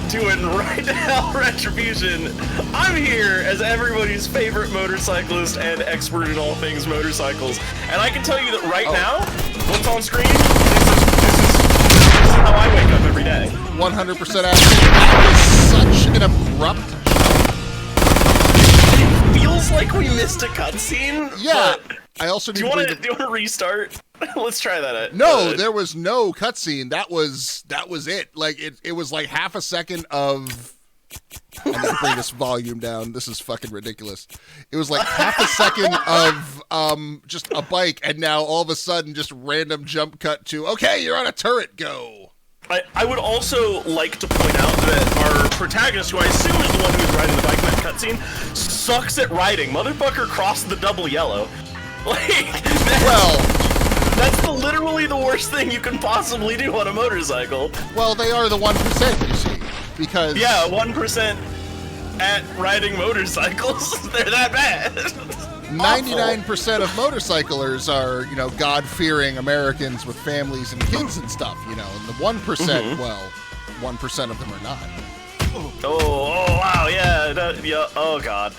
doing right now Retribution. I'm here as everybody's favorite motorcyclist and expert in all things motorcycles, and I can tell you that right now, what's on screen, this is how I wake up every day. 100% accurate. That was such an abrupt. It feels like we missed a cutscene. Yeah. I also do you want to restart? Let's try that out. No, there was no cutscene. That was it. Like it was like half a second of. I'm gonna bring this volume down. This is fucking ridiculous. It was like half a second of just a bike, and now all of a sudden, just random jump cut to okay, you're on a turret. Go. I would also like to point out that our protagonist, who I assume is the one who's riding the bike in that cutscene, sucks at riding. Motherfucker crossed the double yellow. Like, that's literally the worst thing you can possibly do on a motorcycle. Well, they are the 1%, you see, because... Yeah, 1% at riding motorcycles, they're that bad. 99% of motorcyclers are, you know, God-fearing Americans with families and kids and stuff, you know, and the 1%, well, 1% of them are not. Oh wow, yeah, oh god.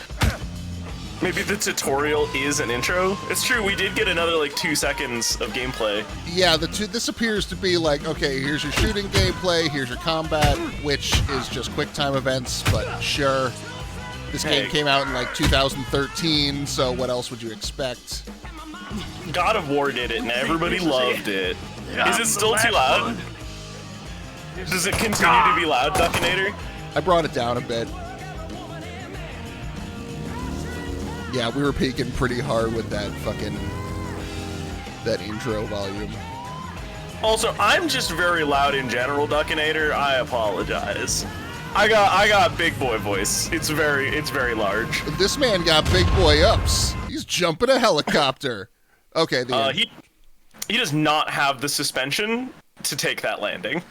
Maybe the tutorial is an intro. It's true, we did get another, like, 2 seconds of gameplay. Yeah, this appears to be like, okay, here's your shooting gameplay, here's your combat, which is just quick time events, but sure. This game came out in, like, 2013, so what else would you expect? God of War did it, and everybody loved it. Is it still too loud? Does it continue to be loud, Duckinator? I brought it down a bit. Yeah, we were peaking pretty hard with that that intro volume. Also, I'm just very loud in general, Duckinator. I apologize. I got big boy voice. It's very large. This man got big boy ups. He's jumping a helicopter. Okay, he does not have the suspension to take that landing.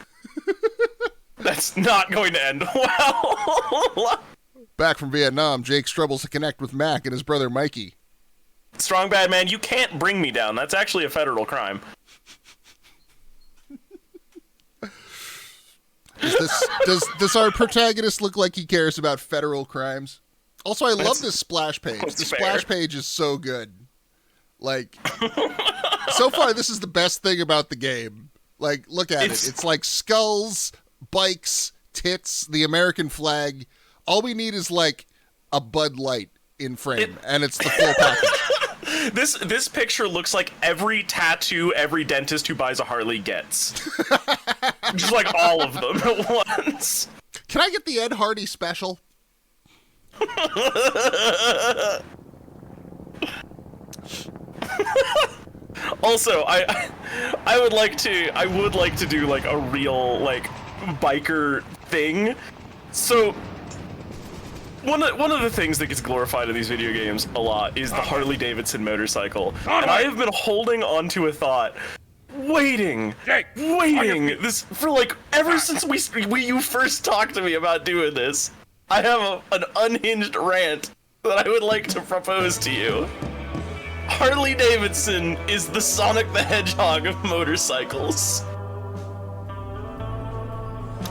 That's not going to end well. Back from Vietnam, Jake struggles to connect with Mac and his brother Mikey. Strong bad man, you can't bring me down. That's actually a federal crime. Does our protagonist look like he cares about federal crimes? Also, I love this splash page. The splash page is so good. Like, so far, this is the best thing about the game. Like, look at it. It's like skulls, bikes, tits, the American flag. All we need is, like, a Bud Light in frame, and it's the full package. This picture looks like every tattoo every dentist who buys a Harley gets. Just like all of them at once. Can I get the Ed Hardy special? Also, I would like to do like a real like biker thing. So one of the things that gets glorified in these video games a lot is the Harley Davidson motorcycle. And I have been holding onto a thought, waiting this for like ever since you first talked to me about doing this. I have an unhinged rant that I would like to propose to you. Harley Davidson is the Sonic the Hedgehog of motorcycles.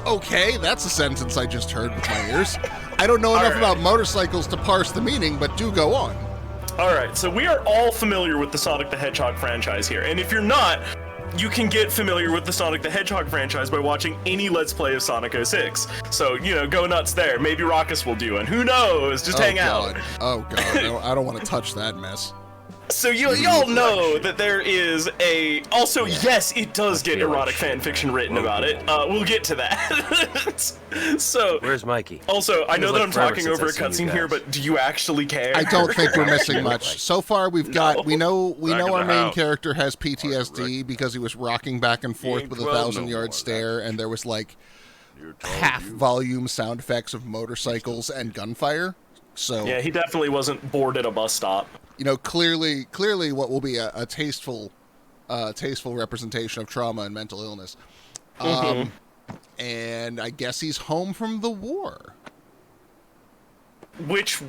Okay, that's a sentence I just heard with my ears. I don't know enough about motorcycles to parse the meaning, but do go on. Alright, so we are all familiar with the Sonic the Hedgehog franchise here, and if you're not, you can get familiar with the Sonic the Hedgehog franchise by watching any Let's Play of Sonic 06. So, you know, go nuts there. Maybe Raqus will do, and who knows? Just hang out. Oh god, no, I don't want to touch that mess. So y'all know that there is a... Also, yes, it does get erotic fan fiction written about it. We'll get to that. So... Where's Mikey? Also, I know that I'm talking over a cutscene here, but do you actually care? I don't think we're missing much. So far, we've got... We know our main character has PTSD because he was rocking back and forth with a 1,000-yard stare, and there was, like, half-volume sound effects of motorcycles and gunfire. So... Yeah, he definitely wasn't bored at a bus stop. You know, clearly what will be a tasteful representation of trauma and mental illness. And I guess he's home from the war. Which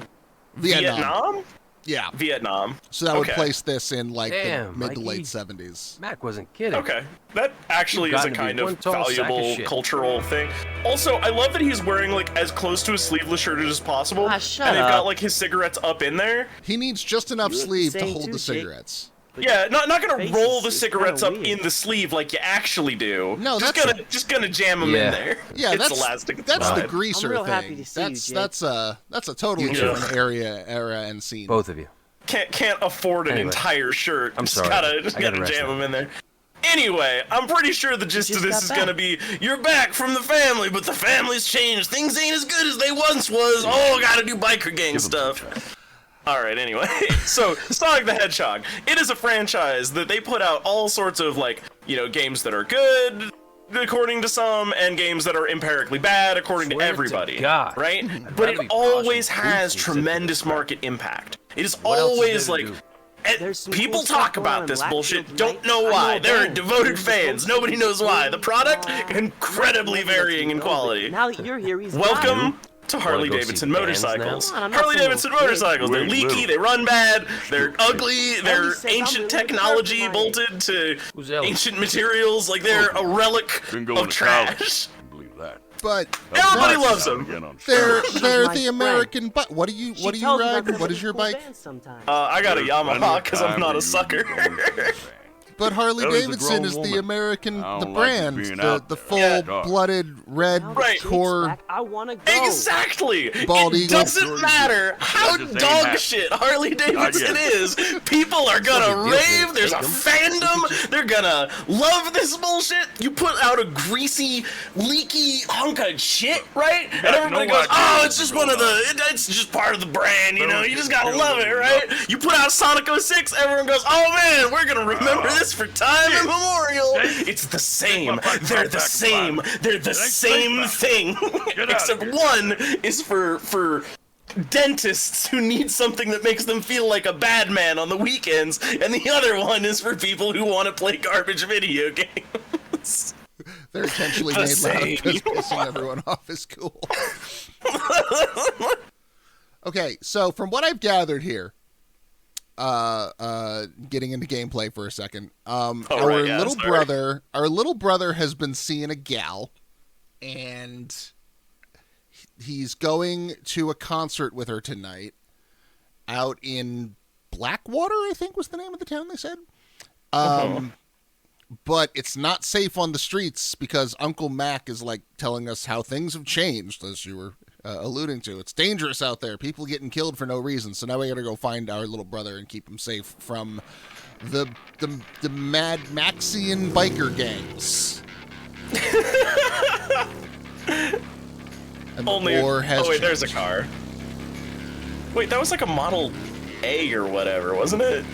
Vietnam? Yeah. Vietnam. So that would Okay. place this in like Damn, the mid to Mikey. late 70s. Mac wasn't kidding. Okay, that actually You've is a gotten to be kind of one tall sack of valuable shit. cultural thing. Also, I love that he's wearing like as close to a sleeveless shirt as possible, Ah, shut and they've got up. like his cigarettes up in there. He needs just enough You look the sleeve to same hold too, the Jake. cigarettes. But Yeah, not gonna face roll is- the is cigarettes kinda up weird. in the sleeve like you actually do. No, just gonna jam them Yeah. in there. Yeah, it's that's elastic. that's the Fine. greaser I'm real thing. happy to see you, Jake. That's a totally You too. different era and scene. Both of you. Can't afford an Anyway. entire shirt. I'm Just sorry. gotta I gotta rest jam now. them in there. Anyway, I'm pretty sure the gist of just this got is back. gonna be you're back from the family, but the family's changed. Things ain't as good as they once was. Oh, gotta do biker gang stuff. All right, anyway. So, Sonic the Hedgehog. It is a franchise that they put out all sorts of, like, you know, games that are good, according to some, and games that are empirically bad, according to Swear to everybody. God. Right? I'd But rather it be always Posh and has Boots than sit through tremendous this crap. market impact. It is What else is always, there like... to do? There's some People cool stuff talk going on about in this Blackfield bullshit, tonight. don't know I why. know a They're band. devoted There's fans. supposed Nobody to be knows why. The product, cool. incredibly varying in quality. Now that you're here, he's got Welcome to Harley go see Davidson bands now? motorcycles. Come on, I'm not Harley some Davidson little kid. motorcycles. They're Wait, leaky, little. they run bad, they're ugly, they're Ellie says I'm ancient really technology perfect. bolted to Who's Ellie? ancient materials. Like they're a relic Been going of to trash. college. Believe that. But Everybody but loves them. Again on they're She's they're my the friend. American. But what do you She what do you tells me ride? about some What of is the your cool bike? bands sometimes. I got a There's plenty Yamaha of because I'm time not for a you to sucker. be going to the But Harley Ellie's a Davidson grown is the woman. American, I the don't like you brand, being the out the there. full-blooded red Now that Right. Jake's core. back, I want to go. Exactly. Bald It eagle. doesn't matter how Just ain't dog happy. shit Harley Davidson get is. People are gonna big deal for you rave. to There's a take 'em. fandom. They're gonna love this bullshit. You put out a greasy, leaky hunk of shit, right? And got everybody no goes, idea "Oh, what it's just you're one of going the. It's just part of the brand, you know. Don't You just you gotta feel love it, little right?" nuts? You put out Sonic 06, everyone goes, "Oh man, we're gonna remember this for time immemorial." Jake, It's the same. my pipe They're right the back and same. buy it. They're the It ain't same safe thing. Get out of Except here. one is for dentists who need something that makes them feel like a bad man on the weekends, and the other one is for people who want to play garbage video games. They're intentionally The made loud because same. pissing everyone off is cool. Okay, so from what I've gathered here, getting into gameplay for a second, our right, yeah, little sorry. brother has been seeing a gal, and he's going to a concert with her tonight out in Blackwater, I think was the name of the town they said. But it's not safe on the streets because Uncle Mac is like telling us how things have changed, as you were alluding to. It's dangerous out there. People getting killed for no reason. So now we got to go find our little brother and keep him safe from the Mad Maxian biker gangs. And the Only. war has Oh wait, there's a changed. car. Wait, that was like a Model A or whatever, wasn't it?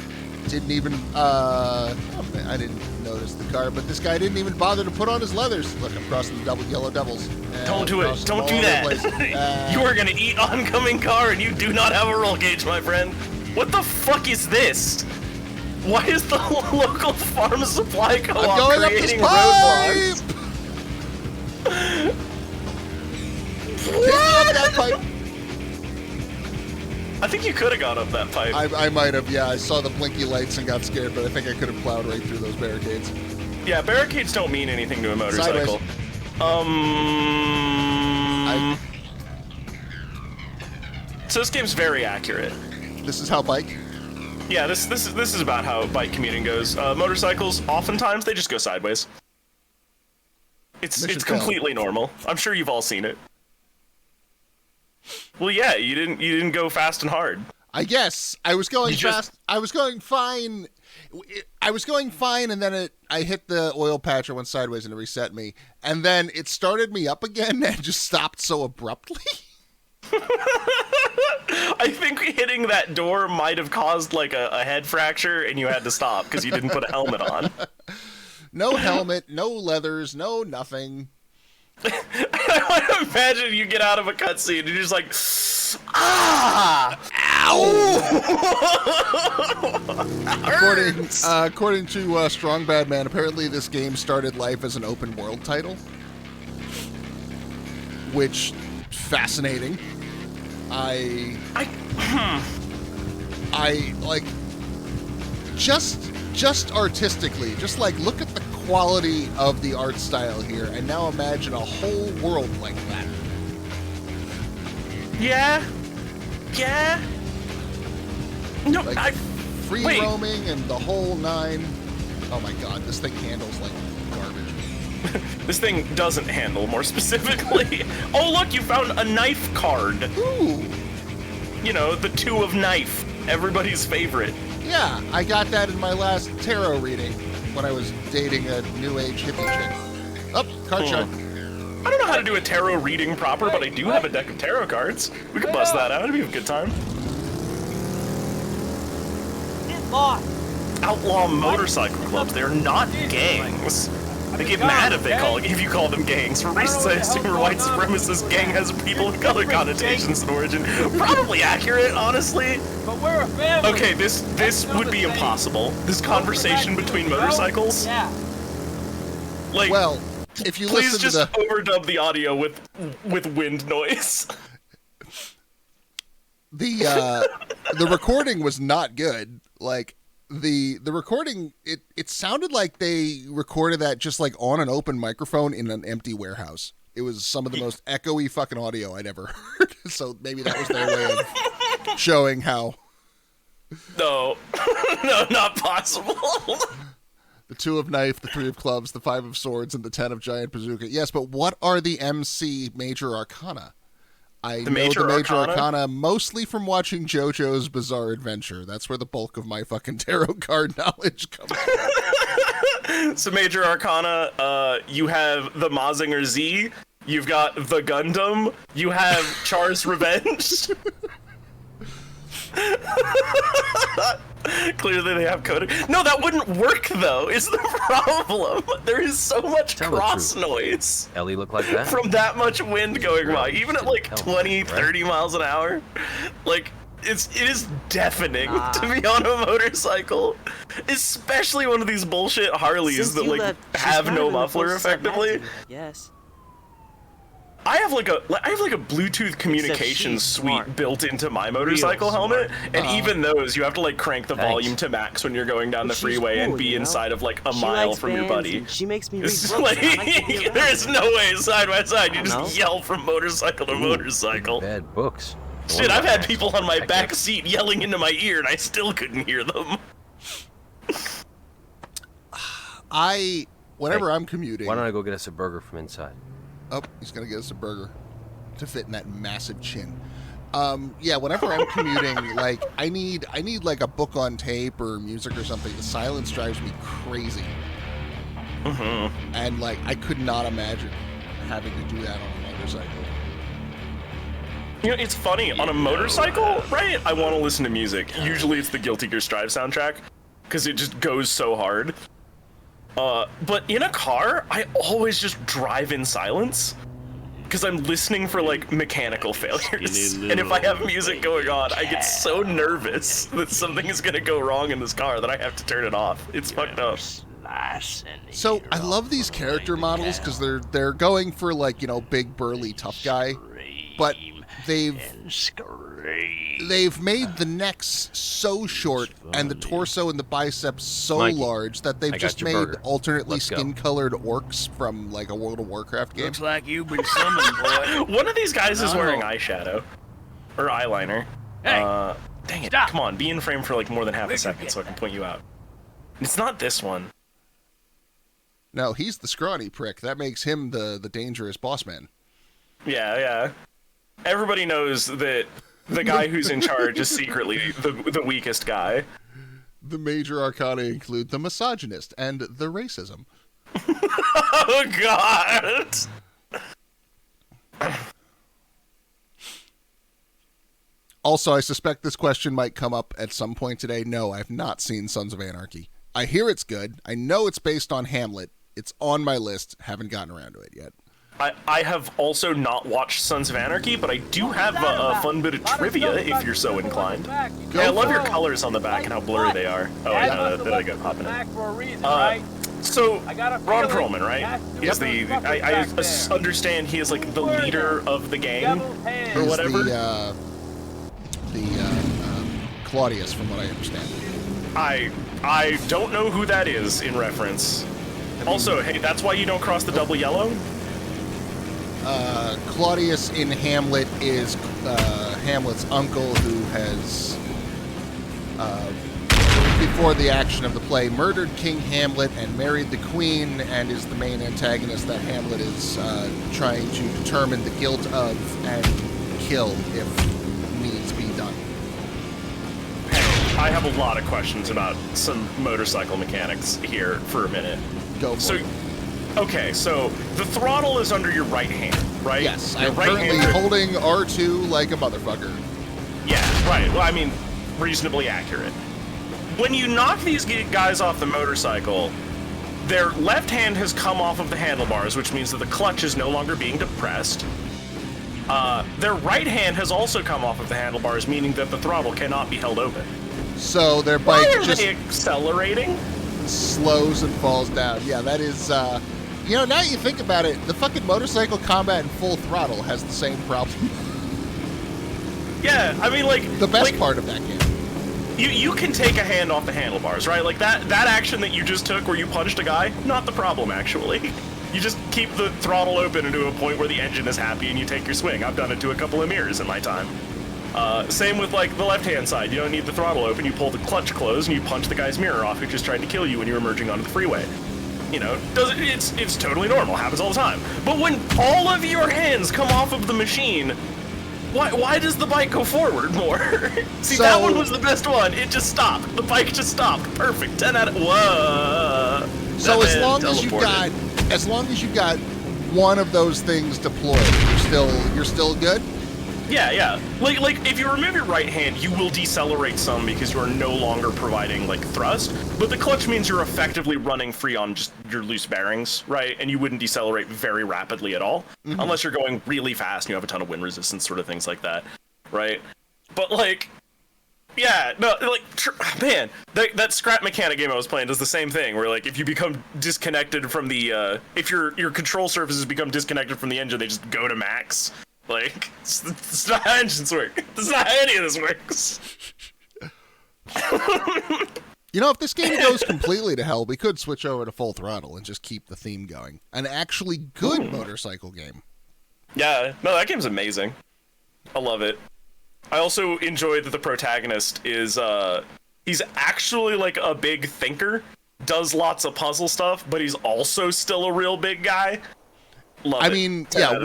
Didn't even I didn't notice the car, but this guy didn't even bother to put on his leathers. Look, I'm crossing the double yellow devils. Don't do it. Crossing Don't them do all that. over the place. You are gonna eat oncoming car, and you do not have a roll gauge, my friend. What the fuck is this? Why is the local farm supply I'm co-op going up this creating pipe. roadblocks? Take me up that pipe. I think you could have gone up that pipe. I might have, yeah. I saw the blinky lights and got scared, but I think I could have plowed right through those barricades. Yeah, barricades don't mean anything to a motorcycle. I- So this game's very accurate. This is how bike. Yeah, this is about how bike commuting goes. Motorcycles, oftentimes they just go sideways. Mission It's failed. completely normal. I'm sure you've all seen it. Well, yeah, you didn't go fast and hard. I guess I was going You just- fast. I was going fine. I was going fine, and then I hit the oil patch. I went sideways, and it reset me. And then it started me up again, and just stopped so abruptly. I think hitting that door might have caused like a head fracture, and you had to stop because you didn't put a helmet on. No helmet, no leathers, no nothing. I imagine you get out of a cutscene and you're just like, ah, According to Strong Bad Man, apparently this game started life as an open world title, which fascinating. I I like just artistically, just like look at the quality of the art style here, and now imagine a whole world like that. Yeah. No, Like free roaming and the whole nine. Oh my god, this thing handles like garbage. This thing doesn't handle, more specifically. Oh, look, you found a knife card. Ooh. You know, the 2 of knife. Everybody's favorite. Yeah, I got that in my last tarot reading when I was dating a new age hippie chick. Oh, card shark. I don't know how to do a tarot reading proper, but I do have a deck of tarot cards. We could bust that out. It'd be a good time. Get lost. Outlaw motorcycle clubs. They're not gangs. They get mad if you call them gangs. For reasons I assume a white supremacist gang has people of color connotations in origin. Probably accurate, honestly. But we're a family. Okay, this would be impossible. This conversation between motorcycles. Yeah. Like, Well, if you please listen just to the overdub the audio with wind noise. the recording was not good. Like the recording, it sounded like they recorded that just like on an open microphone in an empty warehouse. It was some of the most echoey fucking audio I'd ever heard. So maybe that was their way of showing how No, no, not possible. the 2 of knife, the 3 of clubs, the 5 of swords, and the 10 of giant bazooka. Yes, but what are the MC major arcana? I know the major arcana mostly from watching JoJo's Bizarre Adventure. That's where the bulk of my fucking tarot card knowledge comes from. So major arcana, you have the Mazinger Z, you've got the Gundam, you have Char's Revenge. Clearly they have coding. No, that wouldn't work though, is the problem. There is so much cross noise Ellie look like that? from that much wind going by, even at like 20, 30 miles an hour. Like, it is deafening to be on a motorcycle. Especially one of these bullshit Harleys Since that you like left, she's have kind no of in the muffler process of effectively. acting. Yes. I have like a Bluetooth communications she's suite smart. built into my motorcycle helmet, and Uh-huh. even those you have to like crank the volume to max when you're going down the She's freeway and cool, be you know? inside of like a She mile likes from your bands, buddy. and she makes me read It's books, like, and I like to be around there is her. no way side by side. You I just know. yell from motorcycle to motorcycle. Bad books. Shit, I've had people on my back seat yelling into my ear, and I still couldn't hear them. Whenever I'm commuting. Why don't I go get us a burger from inside? Oh, he's gonna get us a burger to fit in that massive chin. Yeah, whenever I'm commuting, like I need like a book on tape or music or something. The silence drives me crazy. And like I could not imagine having to do that on a motorcycle. You know, it's funny, on a motorcycle, right, I want to listen to music. Usually it's the Guilty Gear Strive soundtrack, because it just goes so hard. But in a car, I always just drive in silence, because I'm listening for, like, mechanical failures. And if I have music going on, I get so nervous that something is going to go wrong in this car that I have to turn it off. It's fucked up. So I love these character models because they're going for like, you know, big burly tough guy, but they've made the necks so short and the torso and the biceps so Mikey, large that they've I got just your made burger. alternately Let's go. skin-colored orcs from like a World of Warcraft game. Looks like you've been summoned, boy. One of these guys is No. wearing eyeshadow. Or eyeliner. Hey, Dang it. stop. Come on, be in frame for like more than half a Where'd you second get so I can point you out. It's not this one. No, he's the scrawny prick. That makes him the dangerous boss man. Yeah. Everybody knows that the guy who's in charge is secretly the weakest guy. The major arcana include the misogynist and the racism. Oh, God! Also, I suspect this question might come up at some point today. No, I've not seen Sons of Anarchy. I hear it's good. I know it's based on Hamlet. It's on my list. Haven't gotten around to it yet. I have also not watched Sons of Anarchy, but I do have a fun bit of trivia if you're so inclined. Go I love for your it. colors on the back and how blurry they are. Oh, I know that I got popping in. Back for a reason, right? So, I got a Ron feeling Perlman, right? that's He's the the, fucking I back there. understand he is like the leader of the gang. Devil's hand. Or He's whatever. the Claudius, from what I understand. I don't know who that is in reference. Also, hey, that's why you don't cross the double yellow? Claudius in Hamlet is Hamlet's uncle who has, before the action of the play, murdered King Hamlet and married the queen, and is the main antagonist that Hamlet is trying to determine the guilt of and kill if needs be done. I have a lot of questions about some motorcycle mechanics here for a minute. Go for it. Okay, so the throttle is under your right hand, right? Yes, your I'm right currently hand- holding R2 like a motherfucker. Yeah, right. Well, I mean, reasonably accurate. When you knock these guys off the motorcycle, their left hand has come off of the handlebars, which means that the clutch is no longer being depressed. Their right hand has also come off of the handlebars, meaning that the throttle cannot be held open. So their Why bike are just they accelerating? slows and falls down. Yeah, that is, now that you think about it, the fucking motorcycle combat in full throttle has the same problem. Yeah, I mean, like... The best like, part of that game. You can take a hand off the handlebars, right? Like, that action that you just took where you punched a guy, not the problem, actually. You just keep the throttle open to a point where the engine is happy and you take your swing. I've done it to a couple of mirrors in my time. Same with, like, the left-hand side. You don't need the throttle open. You pull the clutch closed and you punch the guy's mirror off who just tried to kill you when you were merging onto the freeway. You know, it's totally normal. Happens all the time. But when all of your hands come off of the machine, why does the bike go forward more? See, that one was the best one. It just stopped. The bike just stopped. Perfect. 10 out of... Whoa. So That as man long as you got one of those things deployed, you're still good? Yeah. Like if you remove your right hand, you will decelerate some because you are no longer providing like thrust. But the clutch means you're effectively running free on just your loose bearings, right? And you wouldn't decelerate very rapidly at all, unless you're going really fast and you have a ton of wind resistance, sort of things like that, right? But like, yeah, no, like, man, that scrap mechanic game I was playing does the same thing, where like if you become disconnected from the, if your control surfaces become disconnected from the engine, they just go to max. Like, it's not how engines work. That's not how any of this works. You know, if this game goes completely to hell, we could switch over to full throttle and just keep the theme going. An actually good motorcycle game. Yeah, no, that game's amazing. I love it. I also enjoy that the protagonist is, he's actually like a big thinker, does lots of puzzle stuff, but he's also still a real big guy. Love I it. mean, 10 yeah, out of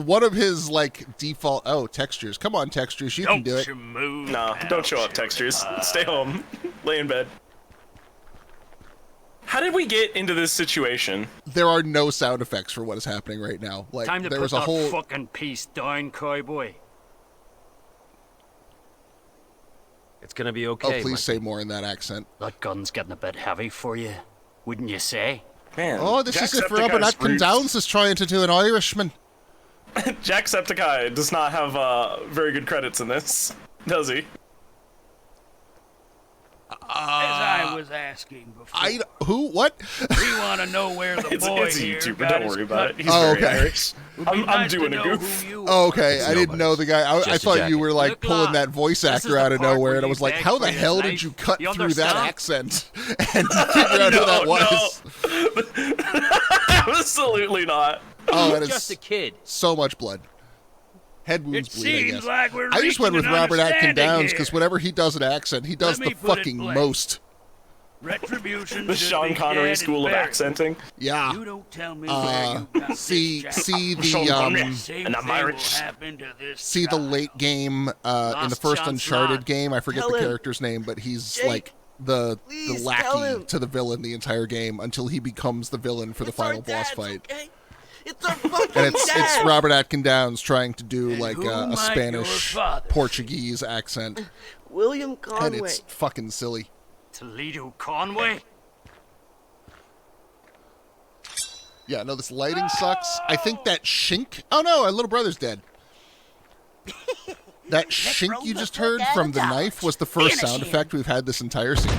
one of his like default textures. Come on, textures, you can do it. Move No, don't show up, textures. Stay home. Lay in bed. How did we get into this situation? There are no sound effects for what is happening right now. Like Time to there put was a that whole fucking piece down, cowboy. It's gonna be Oh, okay. please say more in that accent. That gun's getting a bit heavy for you, wouldn't you say? Man, Oh, this is if Robert Atkin Downs is trying to do an Irishman. Jacksepticeye does not have very good credits in this, does he? As I was asking before, Who? What? we want to know where the It's a boy here YouTuber, got don't his worry about it. cut. He's Oh, very okay. Irish. Would be I'm nice doing to a know goof. who you Oh, okay. It's I didn't know the guy. I Just a thought you jacket. were like Look, pulling lad, that voice this is actor the out of part nowhere, where and I you was like, beg how for the his hell life. did you cut You through that understand? accent and figure out who that was? Absolutely not. Oh, that Just a is kid. so much blood. Head It wounds bleed, I seems guess. like we're I just went with reaching an Robert Atkin understanding Downs here. because whenever he does an accent, he does Let the me put it fucking plain. most. Retribution The should Sean be Connery dead School of and buried. Accenting. Yeah. You don't tell me where you got See this, Jack. the Sean Connery. Same And I'm thing will Irish. happen to this see the child. late game in the Last first chance, Uncharted lad. game. I forget Tell the him. character's name, but he's Jake, like the please tell lackey him. to the villain the entire game until he becomes the villain for the It's our final boss dads, fight. Okay? It's our fucking And it's dads. Robert Atkin Downs trying to do And like who a might Spanish your father? Portuguese accent, William and Conway. it's fucking silly. Toledo Conway? Yeah, no, this lighting sucks. I think that shink. Oh no, our little brother's dead. That shink you just heard from the knife was the first sound effect we've had this entire scene.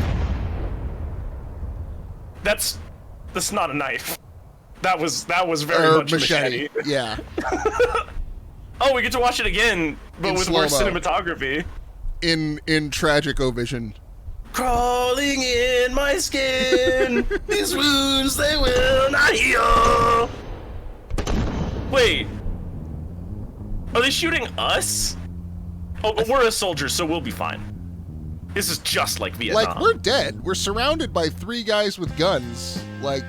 That's not a knife. That was very much machete. Yeah. Oh, we get to watch it again, but In with worse slow-mo. cinematography. in tragic vision. Crawling in my skin, these wounds they will not heal. Wait, are they shooting us? Oh, but we're a soldier, so we'll be fine. This is just like Vietnam. Like, we're dead. We're surrounded by 3 guys with guns. Like,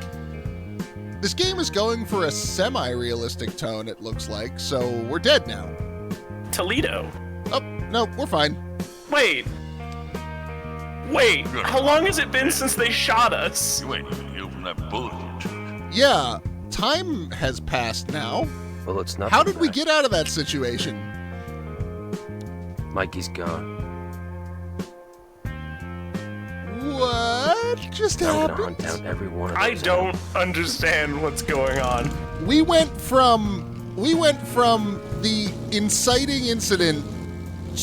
this game is going for a semi-realistic tone, it looks like, so we're dead now. Toledo. Oh, no, we're fine. Wait, how long has it been since they shot us? You ain't even healed from that bullet hole. Yeah, time has passed now. Well, it's not. How did we get out of that situation? Mikey's gone. What just I'm gonna hunt happened? down every one of I those don't understand what's going on. We went from the inciting incident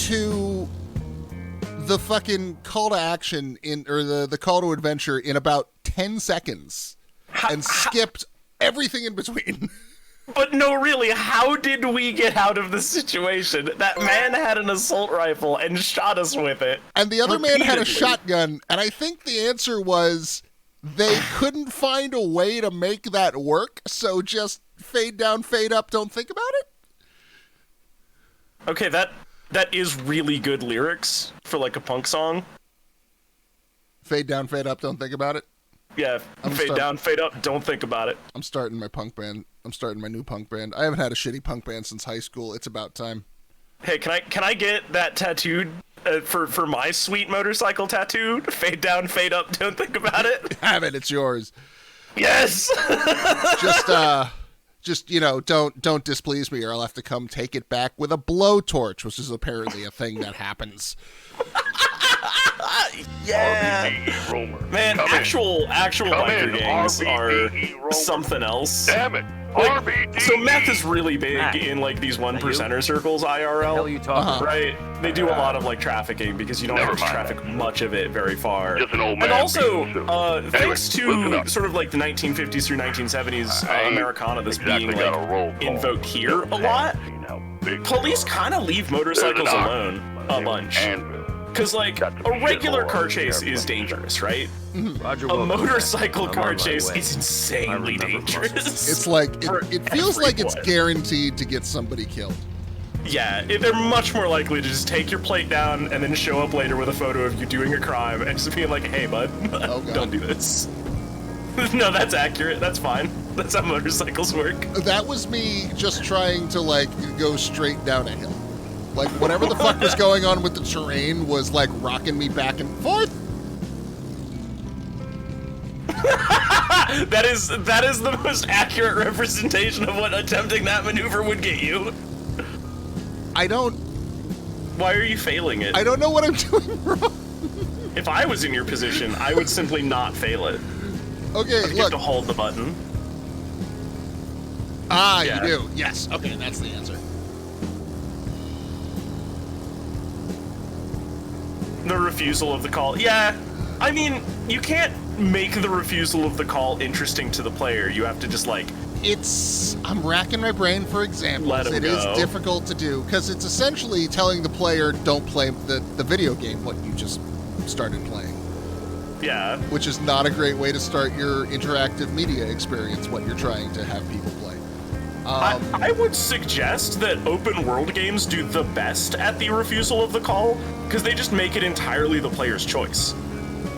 to the fucking call to action or the call to adventure in about 10 seconds and skipped everything in between. But no, really, how did we get out of the situation? That man had an assault rifle and shot us with it. And the other man had a repeatedly. shotgun, and I think the answer was they couldn't find a way to make that work, so just fade down, fade up, don't think about it? Okay, that is really good lyrics for like a punk song. Fade down, fade up, don't think about it. Yeah, fade start- down, fade up, don't think about it. I'm starting my punk band. I'm starting my new punk band. I haven't had a shitty punk band since high school. It's about time. Hey, can I get that tattooed for my sweet motorcycle tattoo? Fade down, fade up, don't think about it. Have it. It's yours. Yes. Just don't displease me, or I'll have to come take it back with a blowtorch, which is apparently a thing that happens. Yeah. RBE Romer. Man, Come in. actual Come biker in, gangs are RBE Romer. something else. Damn it. Like, RBE. so meth is really big Matt. in like these one Are you? percenter circles What the hell are IRL. you talking about? Right, they do a lot of like trafficking because you don't Never have to mind. traffic much of it very far. Just an old And man also, being silly. thanks Anyway, listen to up. sort of like the 1950s through 1970s I ain't Americana that's exactly being got a roll like call. invoked here a lot, Seen how big police they are. kind of leave motorcycles There's an arm. alone My a name bunch. is Anvil. Because like Got the a regular shithole car on the chase airplane. is dangerous, right? Roger, A welcome back. motorcycle I'm car on my chase way. is I insanely remember dangerous. It's like For it feels like it's everyone. guaranteed to get somebody killed. Yeah, they're much more likely to just take your plate down and then show up later with a photo of you doing a crime and just being like, hey, bud, Oh, God. don't do this. No, that's accurate. That's fine. That's how motorcycles work. That was me just trying to like go straight down a hill. Like whatever the fuck was going on with the terrain was like rocking me back and forth. That is the most accurate representation of what attempting that maneuver would get you. I don't Why are you failing it? know what I'm doing wrong. If I was in your position, I would simply not fail it. Okay, You have look. to hold the button. Ah, Yeah. you do. Yes. Okay, that's the answer. The refusal of the call. Yeah, I mean, you can't make the refusal of the call interesting to the player. You have to just like, I'm racking my brain for examples. Let 'em It is go. difficult to do because it's essentially telling the player don't play the video game what you just started playing, yeah. which is not a great way to start your interactive media experience, what you're trying to have people play. I would suggest that open world games do the best at the refusal of the call because they just make it entirely the player's choice.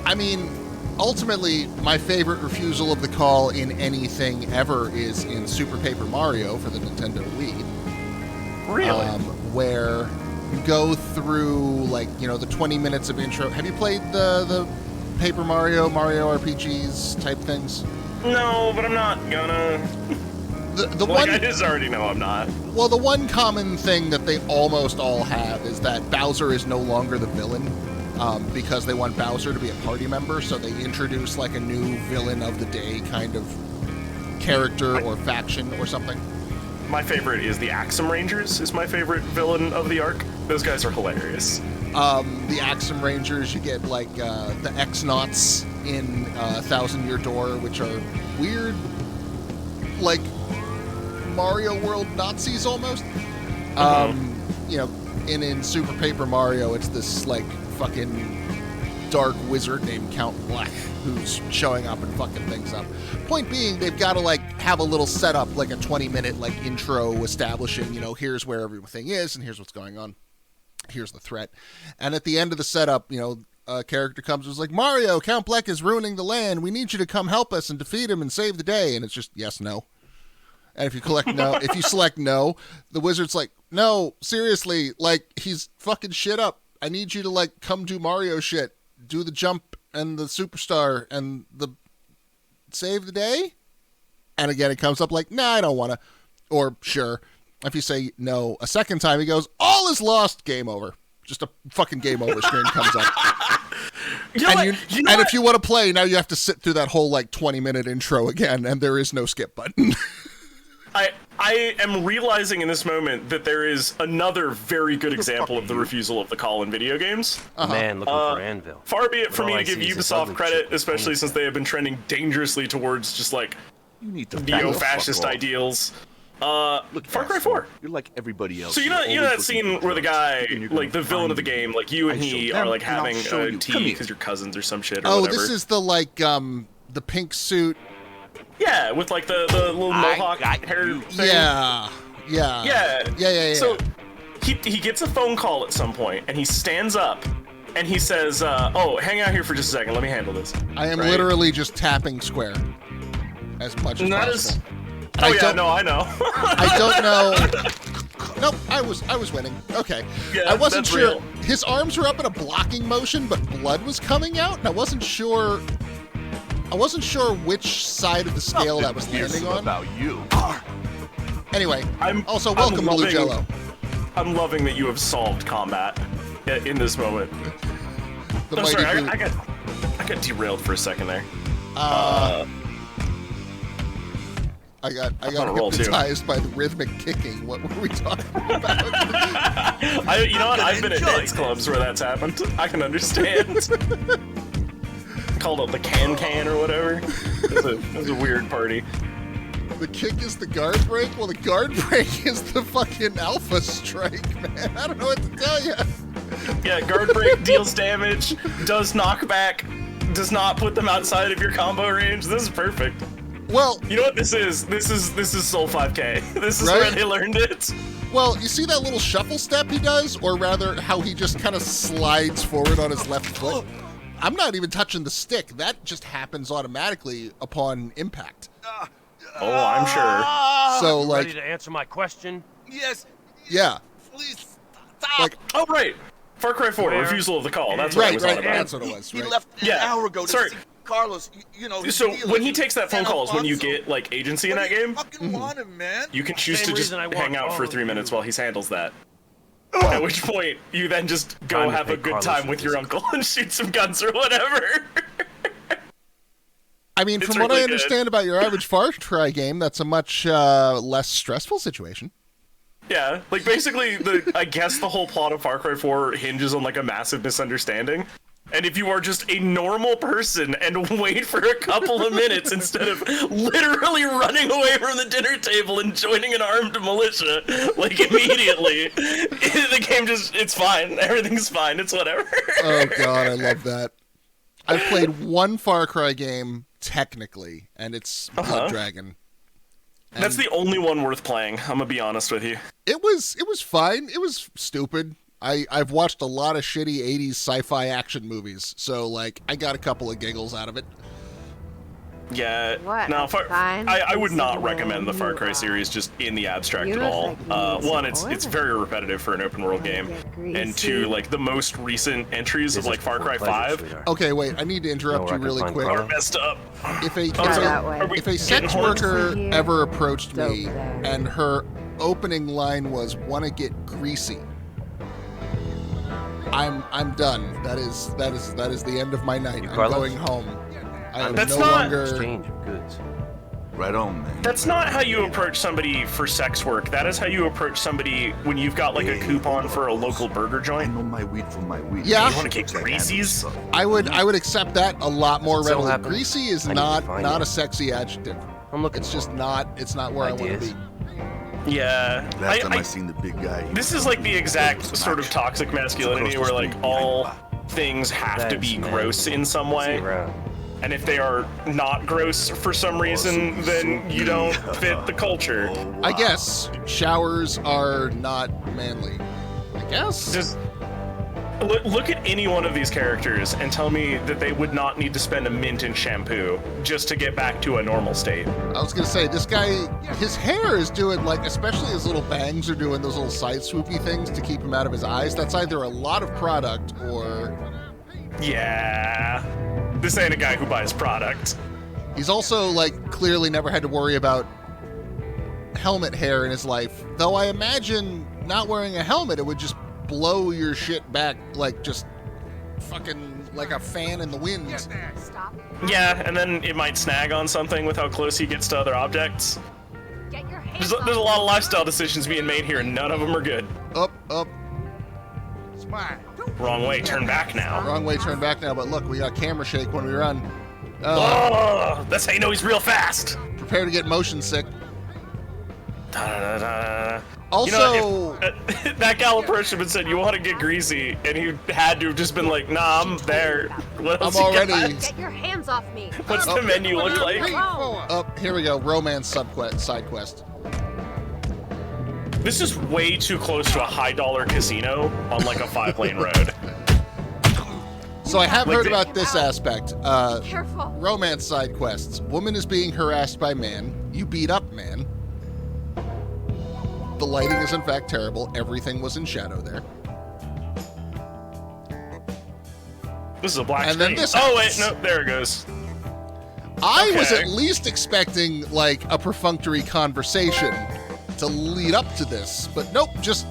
I mean, ultimately, my favorite refusal of the call in anything ever is in Super Paper Mario for the Nintendo Wii. Really? Where you go through, like, the 20 minutes of intro. Have you played the Paper Mario RPGs type things? No, but I'm not gonna. The Like, one, I just already know I'm not. well, the one common thing that they almost all have is that Bowser is no longer the villain. Because they want Bowser to be a party member, so they introduce like a new villain of the day kind of character or faction or something. My favorite is the Axum Rangers. Is my favorite villain of the arc. Those guys are hilarious. The Axum Rangers, you get like the X-Nauts in Thousand Year Door, which are weird, like Mario World Nazis almost. in Super Paper Mario, it's this like fucking dark wizard named Count Black who's showing up and fucking things up. Point being, they've got to like have a little setup, like a 20-minute like intro establishing, you know, here's where everything is and here's what's going on. Here's the threat. And at the end of the setup, you know, a character comes and is like, Mario, Count Black is ruining the land. We need you to come help us and defeat him and save the day. And it's just yes, no. And if you select no, the wizard's like, no, seriously, like he's fucking shit up. I need you to like come do Mario shit. Do the jump and the superstar and the save the day. And again, it comes up like, nah, I don't want to. Or sure. If you say no a second time, he goes, all is lost, game over. Just a fucking game over screen comes up. And if you want to play, now you have to sit through that whole like 20-minute intro again, and there is no skip button. I am realizing in this moment that there is another very good example of the refusal of the call in video games. Man looking for Anvil. Far be it for But me all to I give see is this Ubisoft ugly credit, chick. especially since they have been trending dangerously towards just like You need to back the fuck neo-fascist off. ideals. Look, Far Cry asshole, 4. You're like everybody else. So you know You're that always scene looking for where the drugs. guy, Thinking you're like the gonna villain of the find game, me. like you and I he show are them, like and I'll having show a you. tea Come here. because you're cousins or some shit or Oh, whatever. this is the like the pink suit. Yeah, with like the little mohawk got hair you. thing. Yeah. So he gets a phone call at some point, and he stands up, and he says, "Oh, hang out here for just a second. Let me handle this." I am Right? literally just tapping square as much as That possible. is. Oh yeah, don't- no, I know. I don't know. Nope, I was winning. Okay. Yeah, I wasn't that's sure. real. His arms were up in a blocking motion, but blood was coming out, and I wasn't sure which side of the scale that was Fearsome landing on. about you. Anyway, I'm welcome Blue loving- Jello. I'm loving that you have solved combat in this moment. The I'm mighty sorry, Blue. I got derailed for a second there. I got on a roll, too. hypnotized by the rhythmic kicking. What were we talking about? You know what? I've been at enjoy dance clubs where that's happened. I can understand. Called it the can or whatever. It was a weird party. The kick is the guard break? Well, the guard break is the fucking alpha strike, man. I don't know what to tell you. Yeah, guard break deals damage, does knockback, does not put them outside of your combo range. This is perfect. Well, You know what this is? This is Soul 5K. This is Right? where they learned it. well, you see that little shuffle step he does, or rather, how he just kind of slides forward on his left foot? I'm not even touching the stick. That just happens automatically upon impact. Oh, I'm sure. So, Ready like, to answer my question? Yes, yeah, please stop. like, Oh, right. Far Cry 4, Where? refusal of the call. That's what it right, was all right. about. That's what it was. He Right. left an Yeah, hour ago to sorry. see Carlos. You know. his So deal when is he takes that phone San call is when you Alfonso. get like agency in What that do you game. fucking want him, man? You can choose Same to just reason I want hang out all for of 3 minutes you. while he handles that. At which point, you then just go Time to have a pay good Carlos time for with this. your uncle and shoot some guns or whatever. I mean, It's from what I really good. understand about your average Far Cry game, that's a much less stressful situation. Yeah, like basically, I guess the whole plot of Far Cry 4 hinges on like a massive misunderstanding. And if you are just a normal person and wait for a couple of minutes instead of literally running away from the dinner table and joining an armed militia, like immediately, the game it's fine. Everything's fine. It's whatever. Oh god, I love that. I've played one Far Cry game technically, and it's Blood Dragon. That's the only one worth playing. I'm gonna be honest with you. It was fine. It was stupid. I've watched a lot of shitty 80s sci-fi action movies, so like I got a couple of giggles out of it. Yeah, What no, a fine I would not person recommend the Far Cry you are. series just in the abstract You at look all. like you need One, it's support. very repetitive for an open world game, and two, like the most recent entries of like Far Cry 5 Okay, wait, I need to interrupt Know you where I can really find quick. Carlo? are messed up. If a Oh, sorry. that way. Are we if a getting sex horns? worker Here. ever approached It's me over there. and her opening line was "wanna get greasy," I'm done. That is the end of my night. You, I'm Carlos? going home. I am That's no not- longer. Exchange of goods. Right on, man. That's not how you approach somebody for sex work. That is how you approach somebody when you've got like a coupon for a local burger I joint. know my weed from my weed. Yeah. You want to get greasies? I would accept that a lot more As it so readily. happens, Greasy is I need to not find not it. a sexy adjective. I'm looking It's for just him. not. It's not where I Ideas? want to be. Yeah. Last time I seen the big guy. This is like the exact sort of toxic masculinity where like all things have to be gross in some way. And if they are not gross for some reason, then you don't fit the culture. I guess showers are not manly. I guess. Just look at any one of these characters and tell me that they would not need to spend a mint in shampoo just to get back to a normal state. I was gonna say, this guy, his hair is doing like, especially his little bangs are doing those little side swoopy things to keep him out of his eyes. That's either a lot of product or... Yeah. This ain't a guy who buys product. He's also, like, clearly never had to worry about helmet hair in his life. Though I imagine not wearing a helmet, it would just blow your shit back, like, just fucking like a fan in the wind. Stop. Yeah, and then it might snag on something with how close he gets to other objects. Get your hands There's a lot of lifestyle decisions being made here, and none of them are good. Up. Wrong way, turn back now. Wrong way, turn back now, but look, we got camera shake when we run. Oh, that's how you know he's real fast. Prepare to get motion sick. Da-da-da-da. Also, You know, if that Galapurchman said, you want to get greasy, and he had to have just been like, nah, I'm there. What else I'm you got? already... Get your hands off me. What's the menu look like? Here we go, romance side quest. This is way too close to a high-dollar casino on like a 5-lane road. So I have heard about this aspect. Careful. Romance side quests. Woman is being harassed by man. You beat up man. The lighting is in fact terrible. Everything was in shadow there. This is a black And screen. then this Oh wait, happens. no, there it goes. I was Okay. at least expecting like a perfunctory conversation to lead up to this, but nope, just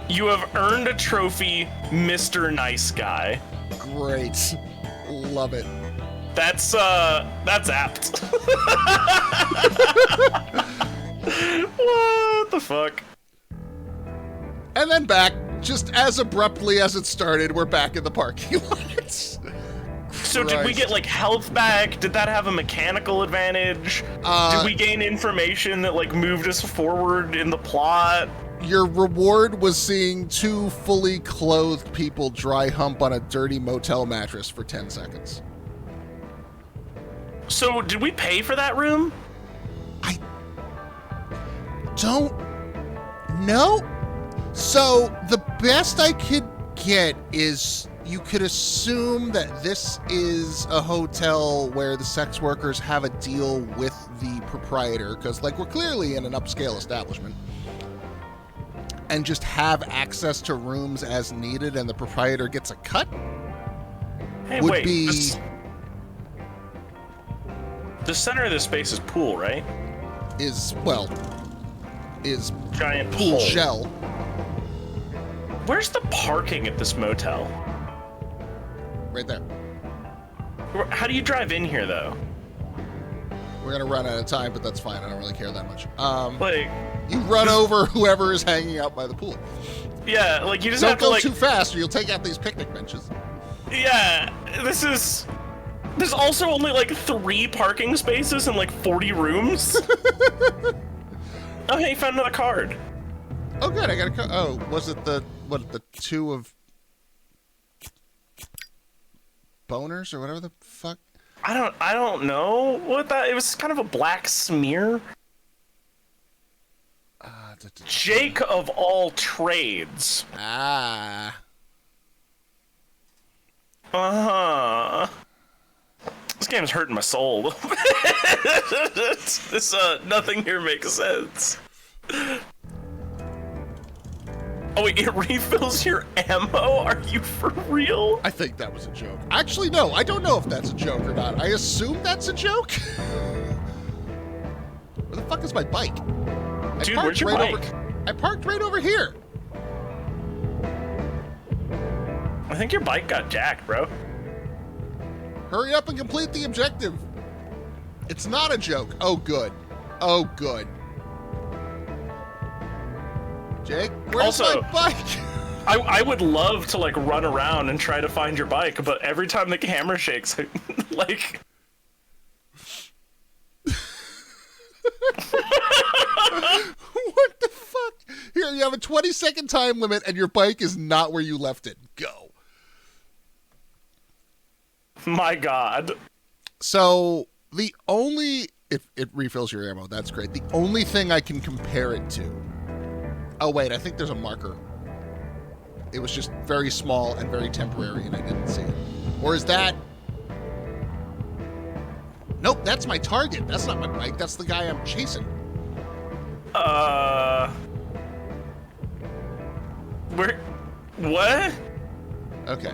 You have earned a trophy, Mr. Nice Guy. great. Love it. That's apt. What the fuck? And then back, just as abruptly as it started, we're back in the parking lot. So did we get like health back? Did that have a mechanical advantage? Did we gain information that like moved us forward in the plot? Your reward was seeing two fully clothed people dry hump on a dirty motel mattress for 10 seconds. So did we pay for that room? Don't know. So the best I could get is you could assume that this is a hotel where the sex workers have a deal with the proprietor, because like we're clearly in an upscale establishment, and just have access to rooms as needed and the proprietor gets a cut. Hey, Would wait. be The center of this space is pool, right? is Giant pool hole. shell. Where's the parking at this motel? Right there. How do you drive in here, though? We're gonna run out of time, but that's fine. I don't really care that much. Like, You run over whoever is hanging out by the pool. yeah, like you just Don't have to go like, too fast, or you'll take out these picnic benches. yeah. There's also only like 3 parking spaces and like 40 rooms. Oh, hey, found another card. Oh, good. I got a. Oh, was it the 2 of boners or whatever the fuck? I don't know what that. It was kind of a black smear. Jake of all trades. Ah. This game's hurting my soul a little bit. This nothing here makes sense. Oh wait, it refills your ammo? Are you for real? I think that was a joke. Actually, no. I don't know if that's a joke or not. I assume that's a joke. Where the fuck is my bike? Dude, where's your bike? I parked right over here. I think your bike got jacked, bro. Hurry up and complete the objective. It's not a joke. Oh, good. Oh, good. Jake, where's Also, my bike? I would love to like run around and try to find your bike, but every time the camera shakes, like Here, you have a 20-second time limit, and your bike is not where you left it. Go. My God. So, the only... If it refills your ammo, that's great. The only thing I can compare it to... Oh, wait, I think there's a marker. It was just very small and very temporary, and I didn't see it. Or is that... Nope, that's my target. That's not my bike. That's the guy I'm chasing. Where? What? Okay.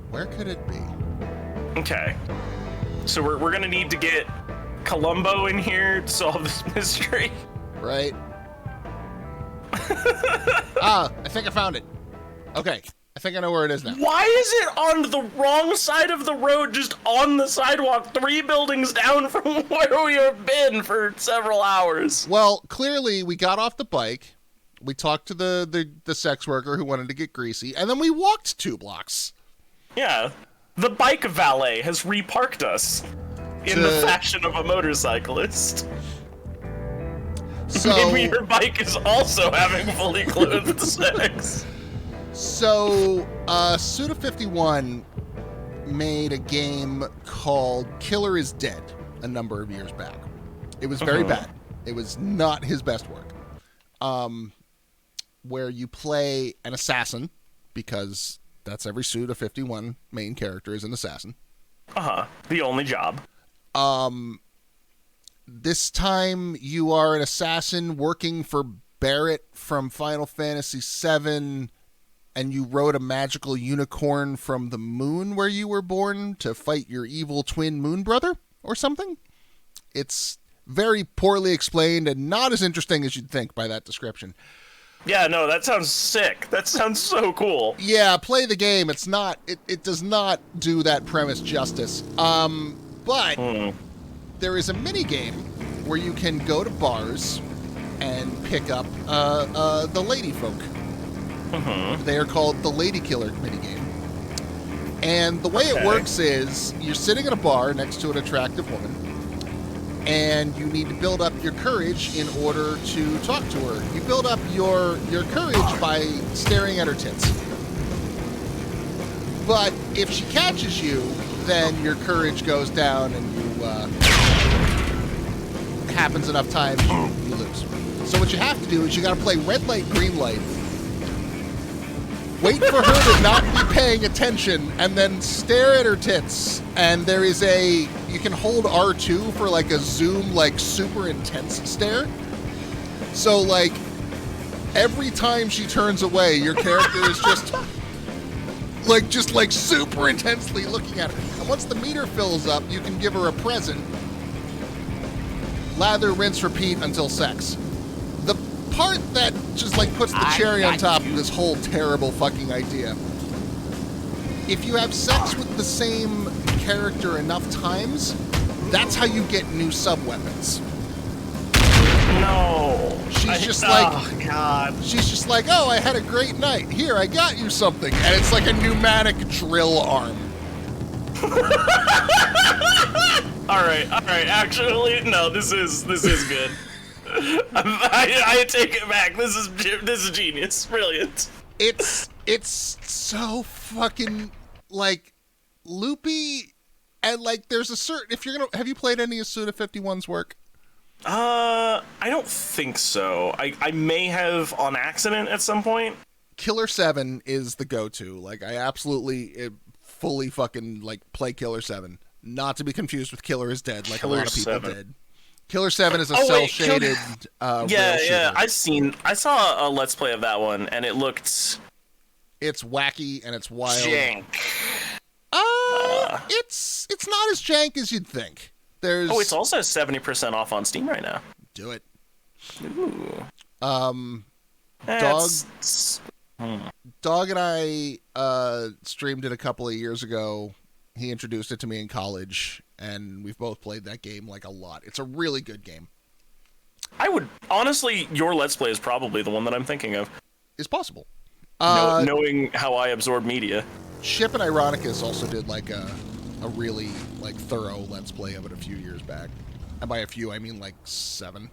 Where could it be? Okay. So we're gonna need to get Columbo in here to solve this mystery. Right. I think I found it. Okay. I think I know where it is now. Why is it on the wrong side of the road, just on the sidewalk, 3 buildings down from where we have been for several hours? Well, clearly we got off the bike. We talked to the sex worker who wanted to get greasy, and then we walked 2 blocks. Yeah. The bike valet has reparked us in the fashion of a motorcyclist. So Maybe your bike is also having fully clothed sex. So, Suda51 made a game called Killer is Dead a number of years back. It was very bad. It was not his best work. Where you play an assassin, because that's every Suda51 main character is an assassin. The only job. This time you are an assassin working for Barrett from Final Fantasy VII, and you rode a magical unicorn from the moon where you were born to fight your evil twin moon brother or something. It's very poorly explained and not as interesting as you'd think by that description. Yeah, no, that sounds sick. That sounds so cool. Yeah, play the game. It's not. It does not do that premise justice. But there is a mini game where you can go to bars and pick up the lady folk. They are called the Lady Killer minigame. And the way it works is you're sitting at a bar next to an attractive woman, and you need to build up your courage in order to talk to her. You build up your courage by staring at her tits. But if she catches you, then your courage goes down, and it happens enough times, you lose. So what you have to do is you got to play red light, green light, wait for her to not be paying attention, and then stare at her tits. And there is you can hold R2 for like a zoom, like super intense stare. So like every time she turns away, your character is just super intensely looking at her. And once the meter fills up, you can give her a present. Lather, rinse, repeat until sex. The part that just like puts the cherry on top of this whole terrible fucking idea. If you have sex with the same character enough times, that's how you get new sub-weapons. No. She's just like, oh, God. She's just like, oh, I had a great night. Here, I got you something. And it's like a pneumatic drill arm. All right. Actually, no, this is good. I take it back. This is genius. Brilliant. It's so fucking like loopy, and like there's a certain, if you're gonna, have you played any of Suda51's work? I don't think so. I may have on accident at some point. Killer 7 is the go-to. Like I absolutely fully fucking like play Killer 7. Not to be confused with Killer is Dead, like Killer a lot of people 7. did. Killer 7 is a cel-shaded rail yeah. shooter. I saw a Let's Play of that one, and it looked... It's wacky and it's wild. jank. It's not as jank as you'd think. There's Oh, it's also 70% off on Steam right now. do it. Ooh. Dog and I streamed it a couple of years ago. He introduced it to me in college, and we've both played that game like a lot. It's a really good game. I would... Honestly, your Let's Play is probably the one that I'm thinking of. It's possible. Knowing how I absorb media. Chip and Ironicus also did like a really like thorough Let's Play of it a few years back. And by a few, I mean like 7.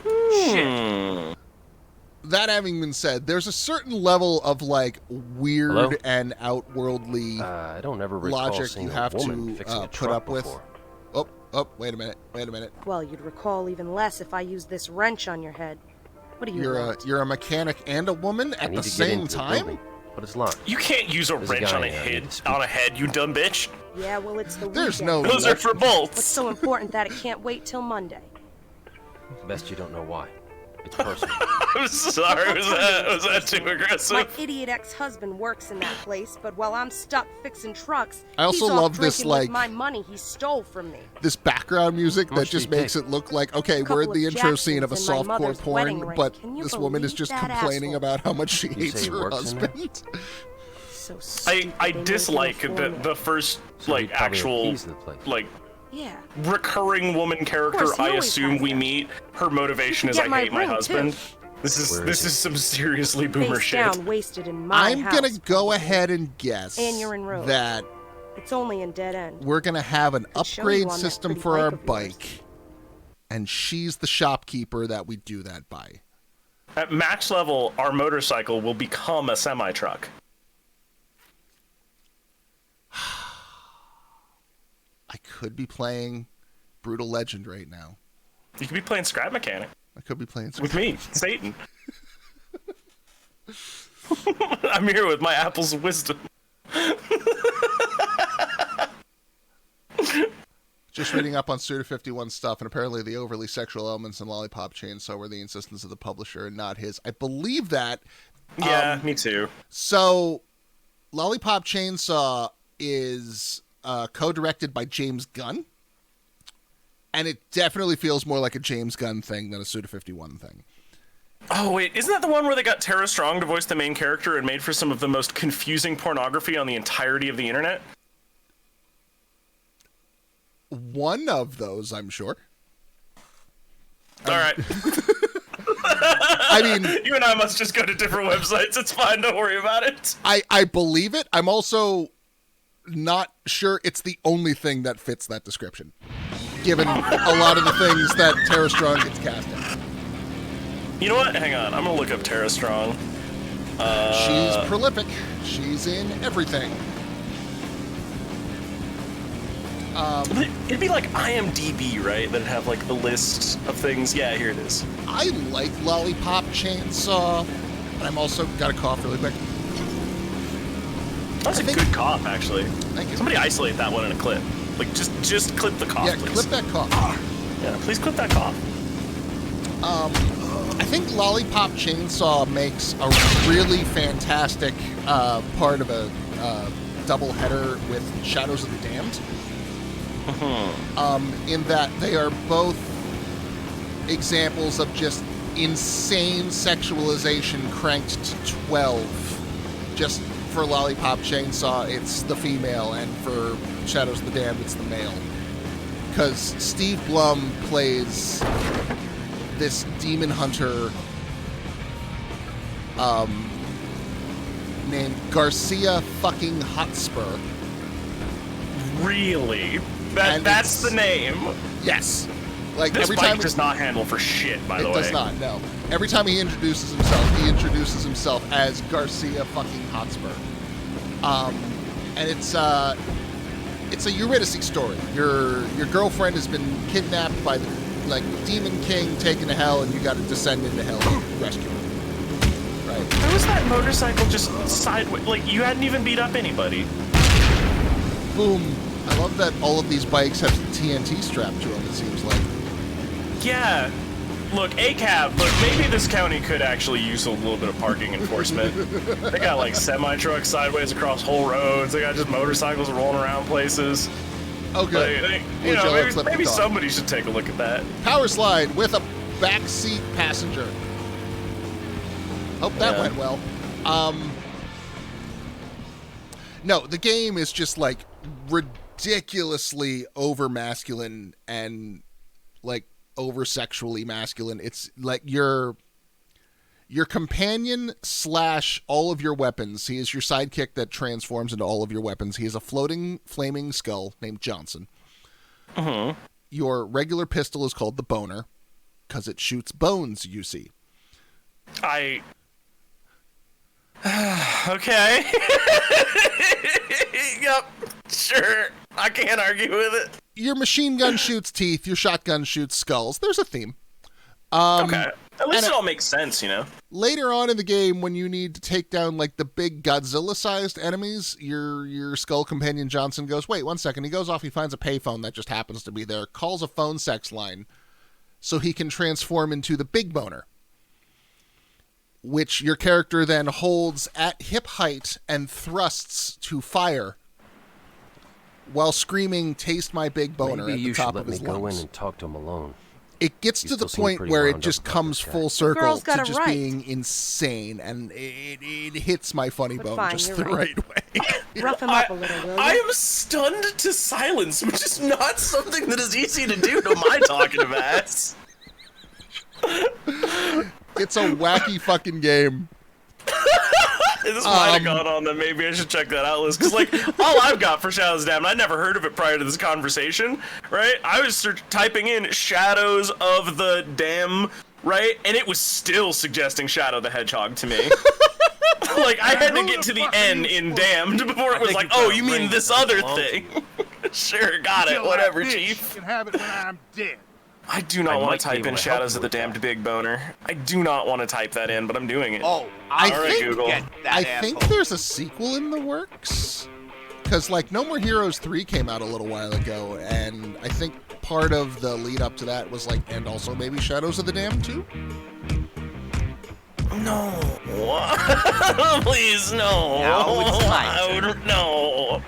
Shit. that having been said, there's a certain level of like weird Hello? and outworldly I don't ever recall logic seeing you a have woman to fixing a put truck up with. before. Oh, wait a minute. Well, you'd recall even less if I used this wrench on your head. What do you want? You're a mechanic and a woman I at need the to get same into the time? building, but it's locked. You can't use a There's a wrench guy on a I need head, to speak you dumb bitch. Yeah, well, it's the There's weekend. no Those are for What's bolts. so important that it can't wait till Monday? Best you don't know why. It's personal. I'm sorry, was that too aggressive? My idiot ex-husband works in that place, but while I'm stuck fixing trucks, I also he's off love this, drinking like- with my money he stole from me. This background music How that much do just you makes take? it look like, okay, Couple we're in the of intro scene of a Jacksons and my softcore mother's wedding porn, ring. but Can you this woman is believe just that complaining asshole? about how much she you hates say he her works in there? husband. So stupid, I they won't dislike do it for me. the first So like you probably have actual keys to the place. like Yeah. recurring woman character course, he I always assume has we them. meet. Her motivation is get I my hate my ring, husband. too. Where This is is some seriously boomer Face shit. down, wasted in my I'm house. gonna go ahead and guess And you're in road. that It's only in dead end. we're gonna have an Could show you upgrade on that system pretty for our bike of yours. bike, and she's the shopkeeper that we do that by. At max level, our motorcycle will become a semi truck. I could be playing Brutal Legend right now. You could be playing Scrap Mechanic I could be playing with me, Satan. I'm here with my apples of wisdom. Just reading up on Suda 51 stuff, and apparently the overly sexual elements in Lollipop Chainsaw were the insistence of the publisher and not his. I believe that. Yeah, me too. So, Lollipop Chainsaw is co-directed by James Gunn, and it definitely feels more like a James Gunn thing than a Suda 51 thing. Oh wait, isn't that the one where they got Tara Strong to voice the main character and made for some of the most confusing pornography on the entirety of the internet? One of those, I'm sure. All right. I mean, You and I must just go to different websites. It's fine. Don't worry about it. I believe it. I'm also not sure it's the only thing that fits that description, given a lot of the things that Tara Strong gets cast in. You know what? Hang on. I'm going to look up Tara Strong. She's prolific. She's in everything. It'd be like IMDb, right? That'd have like the list of things. Yeah, here it is. I like Lollipop Chainsaw, but I'm also got a cough really quick. That's a think- good cough, actually. Thank you. Somebody isolate that one in a clip. Like, just clip the cough, Yeah, please. clip that cough. Yeah, please clip that cough. I think Lollipop Chainsaw makes a really fantastic part of a double header with Shadows of the Damned. In that they are both examples of just insane sexualization cranked to 12. Just for Lollipop Chainsaw, it's the female, and for Shadows of the Damned, it's the male. Because Steve Blum plays this demon hunter named Garcia fucking Hotspur. Really? And That's it's- the name. Yes. Like This every bike time does not handle for shit, by the it way. does not, no. Every time he introduces himself as Garcia fucking Hotspur. And it's a Eurydice story. Your girlfriend has been kidnapped by the demon king, taken to hell, and you got to descend into hell and rescue her. Right. How was that motorcycle just sideways? Like, you hadn't even beat up anybody. Boom. I love that all of these bikes have TNT strapped to them, it seems like. Yeah. Look, ACAB, look, maybe this county could actually use a little bit of parking enforcement. They got, like, semi-trucks sideways across whole roads. They got just motorcycles rolling around places. Okay. Like, Would you know, y'all maybe, flip the maybe car? somebody should take a look at that. Power slide with a backseat passenger. Hope that Yeah. went well. No, the game is just like ridiculously over masculine and like over sexually masculine. It's like your companion / all of your weapons. He is your sidekick that transforms into all of your weapons. He is a floating flaming skull named Johnson. Your regular pistol is called the Boner because it shoots bones, you see. Okay. Yep. Sure. I can't argue with it. Your machine gun shoots teeth, your shotgun shoots skulls. There's a theme. Okay. At least it all makes sense, you know? Later on in the game, when you need to take down, like, the big Godzilla-sized enemies, your skull companion Johnson goes, wait, 1 second. He goes off, he finds a payphone that just happens to be there, calls a phone sex line so he can transform into the big boner, which your character then holds at hip height and thrusts to fire while screaming, taste my big boner, Maybe at the you top should of let his me go in lungs. and talk to him alone. It gets You to the still seem point pretty where it wound just up about comes this guy. full circle girl's got to it just right. being insane, and it hits my funny But bone fine, just you're the right. right way. Rough him up a little, will I you? am stunned to silence, which is not something that is easy to do to my talkative ass. It's a wacky fucking game. This might have gone on that maybe I should check that out list, because like all I've got for Shadows of the Dam, and I never heard of it prior to this conversation, right? I was typing in Shadows of the Dam, right, and it was still suggesting Shadow the Hedgehog to me. Like I had to get to the N in Damned before it was like, oh, you mean this other thing? Sure, got it. Whatever, Chief. You can have it when I'm dead. I do not I want might to be type able in to help Shadows you of the with Damned that. Big Boner. I do not want to type that in, but I'm doing it. Oh, I All right, think Google. I think there's a sequel in the works, because like No More Heroes 3 came out a little while ago, and I think part of the lead up to that was like, and also maybe Shadows of the Dam 2. No. Please, no. Now it's my I would, no.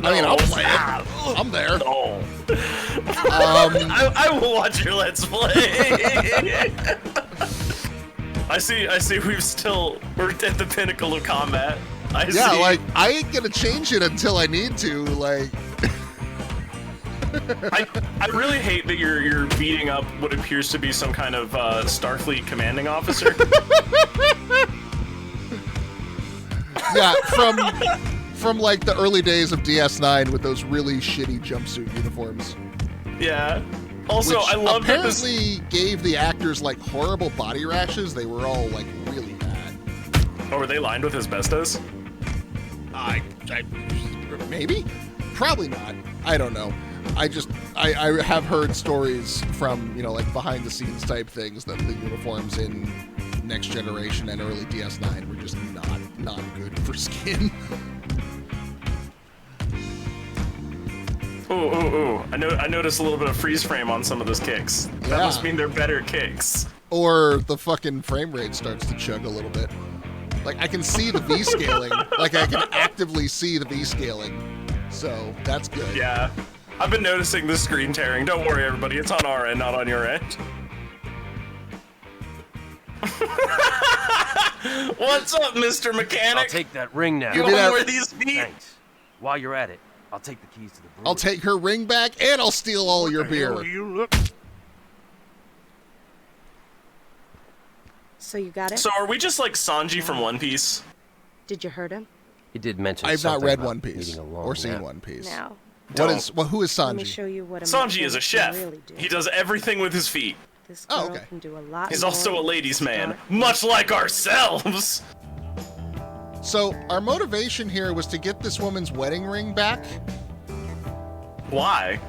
I mean, I'll No, play stop. it. I'm there. No. Um, I will watch your Let's Play. I see we're at the pinnacle of combat. I yeah, see. like I ain't gonna change it until I need to. Like, I really hate that you're beating up what appears to be some kind of Starfleet commanding officer. yeah, from like the early days of DS9 with those really shitty jumpsuit uniforms. Yeah. Also, Which I love that this. apparently gave the actors like horrible body rashes. They were all like really bad. Oh, were they lined with asbestos? I maybe, probably not. I don't know. I have heard stories from, you know, like behind the scenes type things that the uniforms in Next Generation and early DS9 were just not good for skin. Ooh. I noticed a little bit of freeze frame on some of those kicks. That Yeah. must mean they're better kicks. Or the fucking frame rate starts to chug a little bit. Like I can see the V scaling. Like I can actively see the V scaling. So that's good. Yeah. I've been noticing the screen tearing. Don't worry, everybody. It's on our end, not on your end. What's up, Mr. Mechanic? I'll take that ring now. You me that- want where these feet? Thanks. While you're at it, I'll take the keys to the brewery. I'll take her ring back and I'll steal all your beer. You look. So you got it? So are we just like Sanji from One Piece? Did you hurt him? He did mention I've not something read about One Piece needing a long or seen nap. One Piece. Now, Who is let me Sanji? show you what a Sanji is a mechanic chef. can really do. He does everything with his feet. This girl Oh, okay. can do a lot He's more also a than ladies' man, start. much like ourselves. So our motivation here was to get this woman's wedding ring back Why?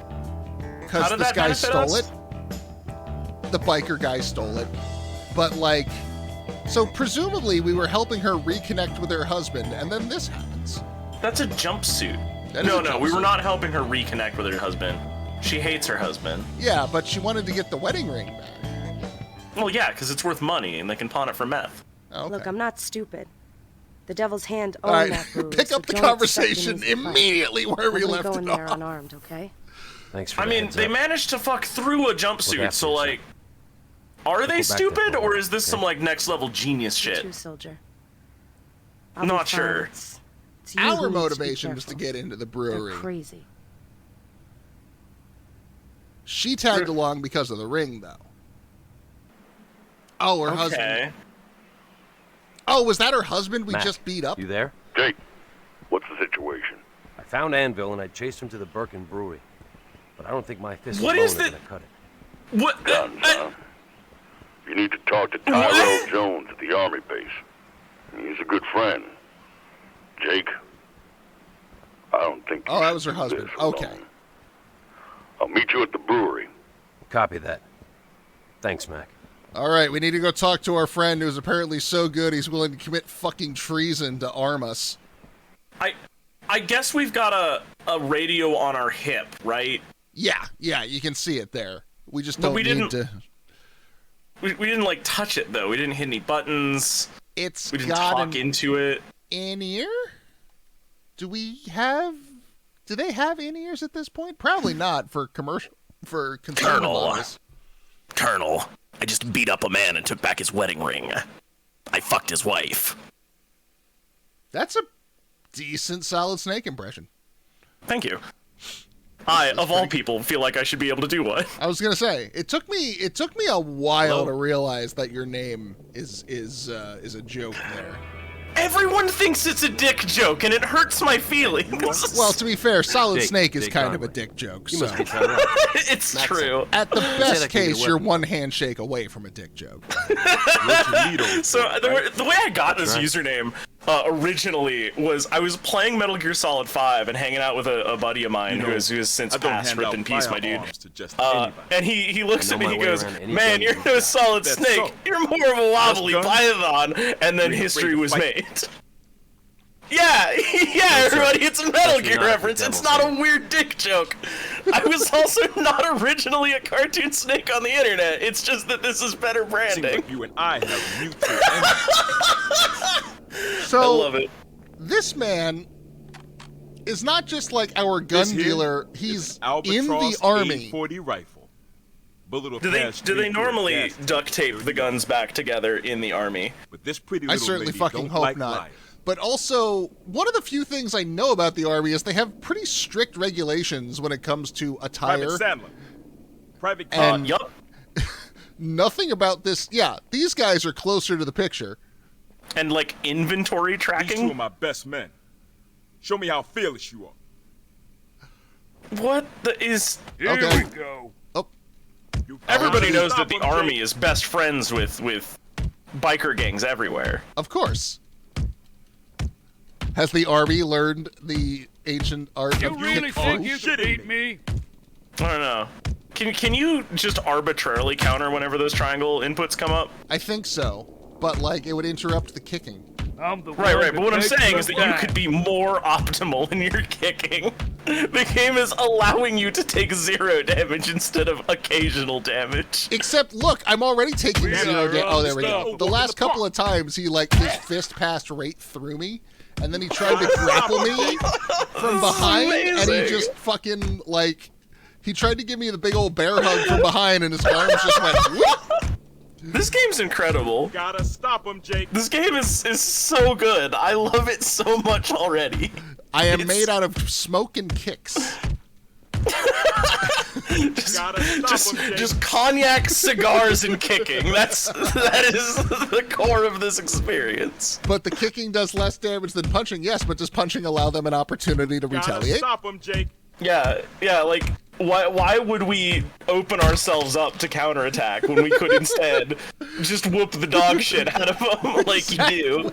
because How did this that guy benefit stole us? it. The biker guy stole it. But like, so presumably we were helping her reconnect with her husband, and then this happens. That's a jumpsuit. That is No, a we were jumpsuit. not helping her reconnect with her husband. She hates her husband. Yeah, but she wanted to get the wedding ring back. Well, yeah, because it's worth money and they can pawn it for meth. Oh, okay. Look, I'm not stupid. The devil's hand All owned right, that booze, pick so up the don't expect an conversation easy fight. immediately where we I wouldn't left go it in there off. unarmed, okay? Thanks for I the mean, heads they up. managed to fuck through a jumpsuit, after so yourself. like, are they back that stupid door, or is this okay? some like next level genius You shit? too, soldier. I'll Not be fine. sure. It's you who Our needs to be motivation was to careful. get into the They're brewery. crazy. She tagged along because of the ring, though. Oh, her husband. Okay. Oh, was that her husband we Mac, just beat up? You there? Jake, what's the situation? I found Anvil and I chased him to the Birkin Brewery. But I don't think my fist What alone is are the- gonna cut it. What? Guns, huh? You need to talk to Tyrell Jones at the Army base. He's a good friend. Jake, I don't think you Oh, that should was her do husband. this Okay. alone. I'll meet you at the brewery. Copy that. Thanks, Mac. All right, we need to go talk to our friend who's apparently so good he's willing to commit fucking treason to arm us. I guess we've got a radio on our hip, right? Yeah, you can see it there. We just But don't we need didn't- to... We didn't like touch it though. We didn't hit any buttons. It's We didn't got talk into it. in-ear? Do they have in-ears at this point? Probably not for consumer models. Colonel, I just beat up a man and took back his wedding ring. I fucked his wife. That's a decent Solid Snake impression. Thank you. I, of all people, feel like I should be able to do one. I was gonna say it took me a while Hello? to realize that your name is a joke there. Everyone thinks it's a dick joke, and it hurts my feelings. Well, to be fair, Solid Dick- Snake is Dick kind of Conway. a dick joke. You So must be Tyrell. it's Max- true. at the best that can be case, a you're weapon. one handshake away from a dick joke. So the way I got this username originally was I was playing Metal Gear Solid 5 and hanging out with a buddy of mine who has since passed, rip in peace, my dude. And he looks I at know me, my he way goes, around any "Man, gun you're you no got." Solid That's Snake. so. You're more of a wobbly guns? python." And then You're history afraid to was fight. made. Yeah, everybody, it's a Metal Especially Gear not if reference. the It's devil's not a weird dick joke. I was also not originally a cartoon snake on the internet. It's just that this is better branding. you and I have mutual enemies. So I love it. this man is not just like our gun This here dealer. is He's an in the Albatross army. A40 rifle. Bullet will Do they pass do they straight through a normally gas duct tape the guns back together in the army? But this pretty I little certainly lady fucking don't hope like not. liars. But also, one of the few things I know about the army is they have pretty strict regulations when it comes to attire. Private Sandler. Private And- Yup. Nothing about this. Yeah, these guys are closer to the picture. And like inventory These two are tracking. my best men. Show me how fearless you are. What the is? Okay. go. Oh, Everybody knows that Stop the him, army Jake. is best friends with biker gangs everywhere. of course. Has the army learned the ancient art of kickball? you could beat me? I don't know. Can you just arbitrarily counter whenever those triangle inputs come up? I think so, but like it would interrupt the kicking. I'm the Right, one right. But what I'm makes saying them is that you die. could be more optimal in your kicking. The game is allowing you to take 0 damage instead of occasional damage. Except, look, I'm already taking We 0 are damage. Oh, there we unstoppable. go. The last couple of times, his fist passed right through me, and then he tried to grapple me from behind, and he amazing. just fucking, like, he tried to give me the big old bear hug from behind, and his arms just went, whoop. This game's incredible. Gotta stop him, Jake. This game is so good. I love it so much already. I am made out of smoke and kicks. Gotta stop him, Jake. Just cognac, cigars, and kicking. That is the core of this experience. But the kicking does less damage than punching, yes, but does punching allow them an opportunity to Gotta retaliate? stop him, Jake. Yeah, like why would we open ourselves up to counterattack when we could instead just whoop the dog shit out of them like you do?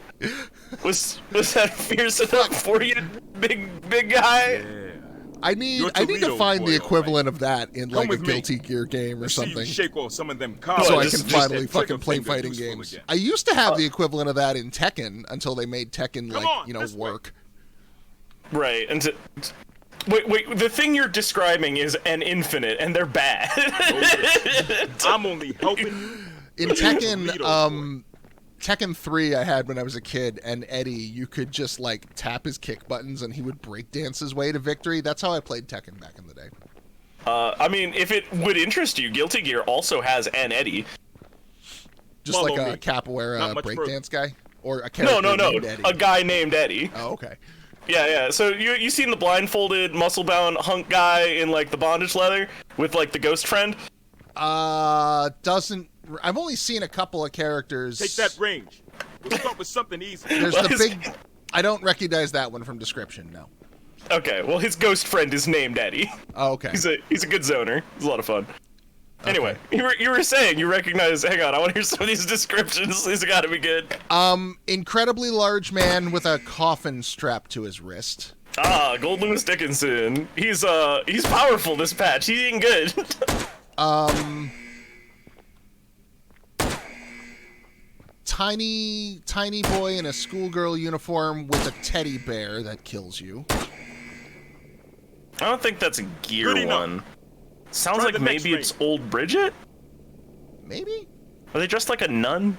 Was that fierce enough for you, big guy? I need You're to Toledo find the boy, equivalent of that in like a with me. Guilty Gear game or See you something. shake off some of them cars. So I this can is just finally fucking play fighting games. I used to have the equivalent of that in Tekken until they made Tekken Come like, on, you know, this way. work. Right, and wait, the thing you're describing is an infinite, and they're bad. I'm only helping you. In Tekken, Toledo Tekken 3 I had when I was a kid, and Eddie, you could just like tap his kick buttons and he would break dance his way to victory. That's how I played Tekken back in the day. I mean, if it would interest you, Guilty Gear also has an Eddie. Just Follow like a me. capoeira Not much breakdance guy? Or a character No, named Eddie? a guy named Eddie. Oh, okay. Yeah. So you seen the blindfolded, muscle-bound hunk guy in like the bondage leather with like the ghost friend? Doesn't... I've only seen a couple of characters. Take that range. We'll start with something easy. There's Well, the his- big... I don't recognize that one from description, no. Okay, well his ghost friend is named Eddie. Oh, okay. He's a good zoner. He's a lot of fun. Anyway, you were saying you recognize. Hang on, I want to hear some of these descriptions. These have got to be good. Incredibly large man with a coffin strapped to his wrist. Ah, Gold Lewis Dickinson. He's powerful. This patch. He ain't good. Tiny boy in a schoolgirl uniform with a teddy bear that kills you. I don't think that's a gear Good enough. one. Sounds Try like the next maybe it's old Bridget. Maybe? Are they dressed like a nun?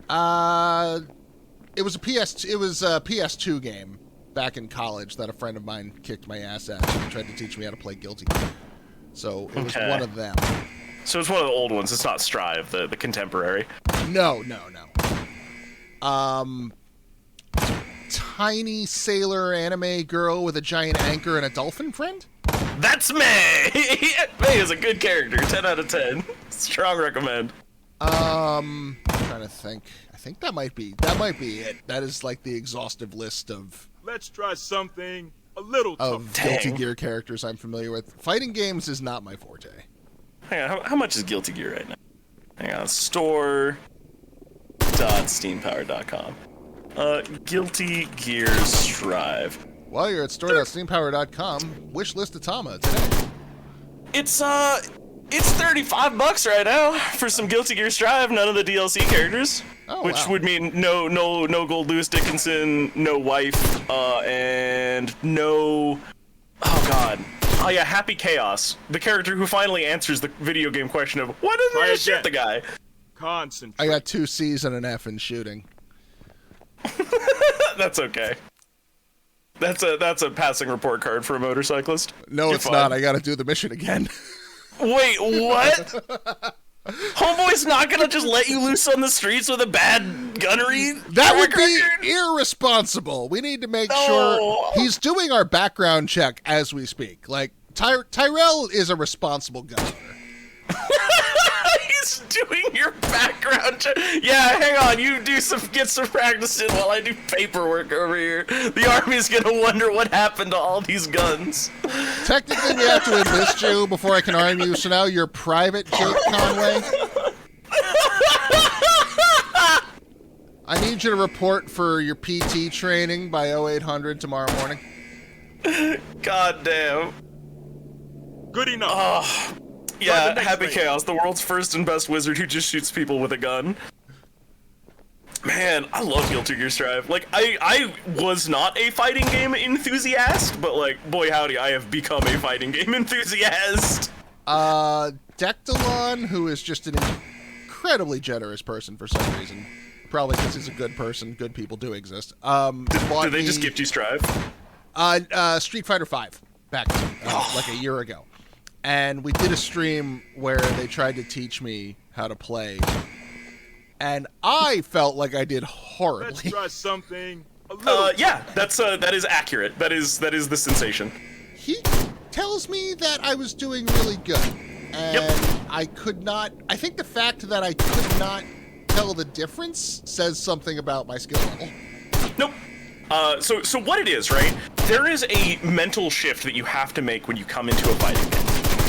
It was a PS2 game back in college that a friend of mine kicked my ass at and tried to teach me how to play Guilty Gear. So it was one of them. So it's one of the old ones. It's not Strive, the contemporary. No. Tiny sailor anime girl with a giant anchor and a dolphin friend? That's May! May is a good character. 10 out of 10. Strong recommend. I'm trying to think. I think that might be it. That is like the exhaustive list of Let's try something a little tougher. Guilty Gear characters I'm familiar with. Fighting games is not my forte. Hang on, how much is Guilty Gear right now? Hang on, store.steampower.com. Guilty Gear Strive. While you're at store.steampower.com, wishlist Atama today. It's $35 right now for some Guilty Gear Strive, none of the DLC characters. Oh, which wow. would mean no Gold Lewis Dickinson, no wife, and no... Oh god. Oh yeah, Happy Chaos. The character who finally answers the video game question of, why didn't Try I shoot again. the guy? Concentrate. I got 2 C's and an F in shooting. That's okay. That's a passing report card for a motorcyclist. No, You're it's fine. not. I gotta do the mission again. Wait, what? Homeboy's not gonna just let you loose on the streets with a bad gunnery? That would track be record? irresponsible. We need to make No. sure he's doing our background check as we speak. Like, Tyrell is a responsible gunner. He's doing your background check. Yeah, hang on. You get some practice in while I do paperwork over here. The army's gonna wonder what happened to all these guns. Technically, we have to enlist you before I can arm you, so now you're Private Jake Conway. I need you to report for your PT training by 0800 tomorrow morning. God damn. Good enough. Yeah, the next Happy thing. Chaos, the world's first and best wizard who just shoots people with a gun. Man, I love Guilty Gear Strive. Like, I was not a fighting game enthusiast, but like, boy howdy, I have become a fighting game enthusiast. Dectalon, who is just an incredibly generous person for some reason. Probably because he's a good person. Good people do exist. Did they just gift you Strive? Street Fighter V back like a year ago. And we did a stream where they tried to teach me how to play. And I felt like I did Let's horribly. try something a little Yeah, that is accurate. That is the sensation. He tells me that I was doing really good. And I could not... I think the fact that I could not tell the difference says something about my skill level. Nope. So what it is, right? There is a mental shift that you have to make when you come into a fighting game.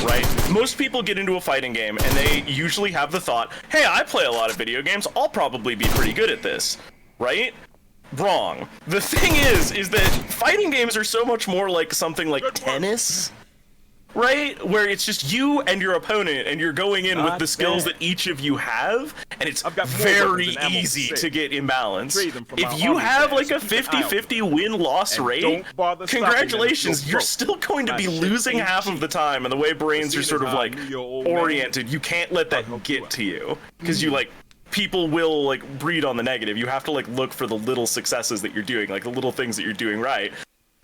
Right? Most people get into a fighting game and they usually have the thought, hey, I play a lot of video games, I'll probably be pretty good at this. Right? Wrong. The thing is that fighting games are so much more like something like tennis. Right? Where it's just you and your opponent, and you're going in with the skills that each of you have, and it's I've got more very weapons than ammo easy to to get imbalanced. Trade them for my If you army have bags. like a Keep an eye on 50-50 win-loss And rate, don't bother stopping congratulations, them. you're still going to My be shit losing ain't half of cheap. the time, and the way brains are Seeing sort as of how I like knew your old man, oriented, you can't let I'll that help you get out. to you, because you like people will like breed on the negative. You have to like look for the little successes that you're doing, like the little things that you're doing right.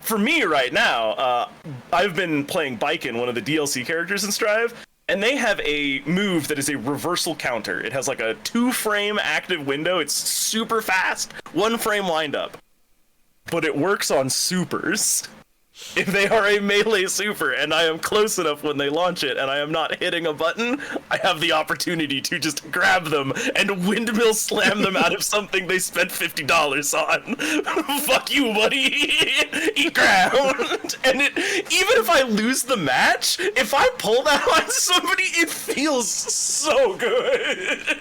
For me right now, I've been playing Biken, one of the DLC characters in Strive, and they have a move that is a reversal counter. It has like a 2-frame active window. It's super fast, 1-frame wind up, but it works on supers. If they are a melee super and I am close enough when they launch it and I am not hitting a button, I have the opportunity to just grab them and windmill slam them out of something they spent $50 on. Fuck you, buddy. Eat ground. And even if I lose the match, if I pull that on somebody, it feels so good.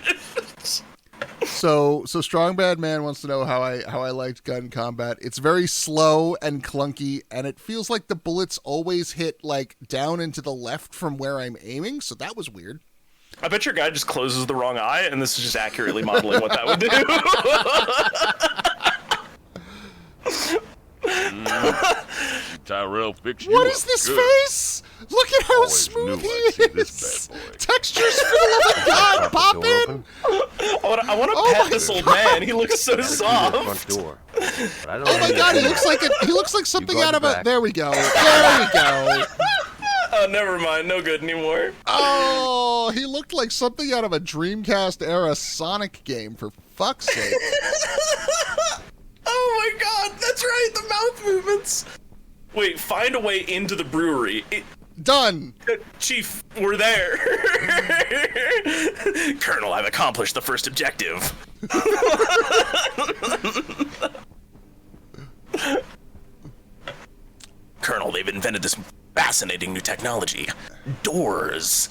So Strong Bad Man wants to know how I liked gun combat. It's very slow and clunky, and it feels like the bullets always hit like down into the left from where I'm aiming. So that was weird. I bet your guy just closes the wrong eye, and this is just accurately modeling what that would do. Tyrell, fix you What up is this good. face? Look at how Always smooth he knew I'd see this is. bad boy. Textures feel of a god popping. I want to Oh pet my this old God. man. He looks so Gotta do that front soft. door. But I don't Oh my have god, he any- looks like something guard out the of a. back. There we go. There we go. Oh, never mind. No good anymore. Oh, he looked like something out of a Dreamcast era Sonic game. For fuck's sake. Oh my god, that's right. The mouth movements. Wait, find a way into the brewery. Done. Chief, we're there. Colonel, I've accomplished the first objective. Colonel, they've invented this fascinating new technology. Doors.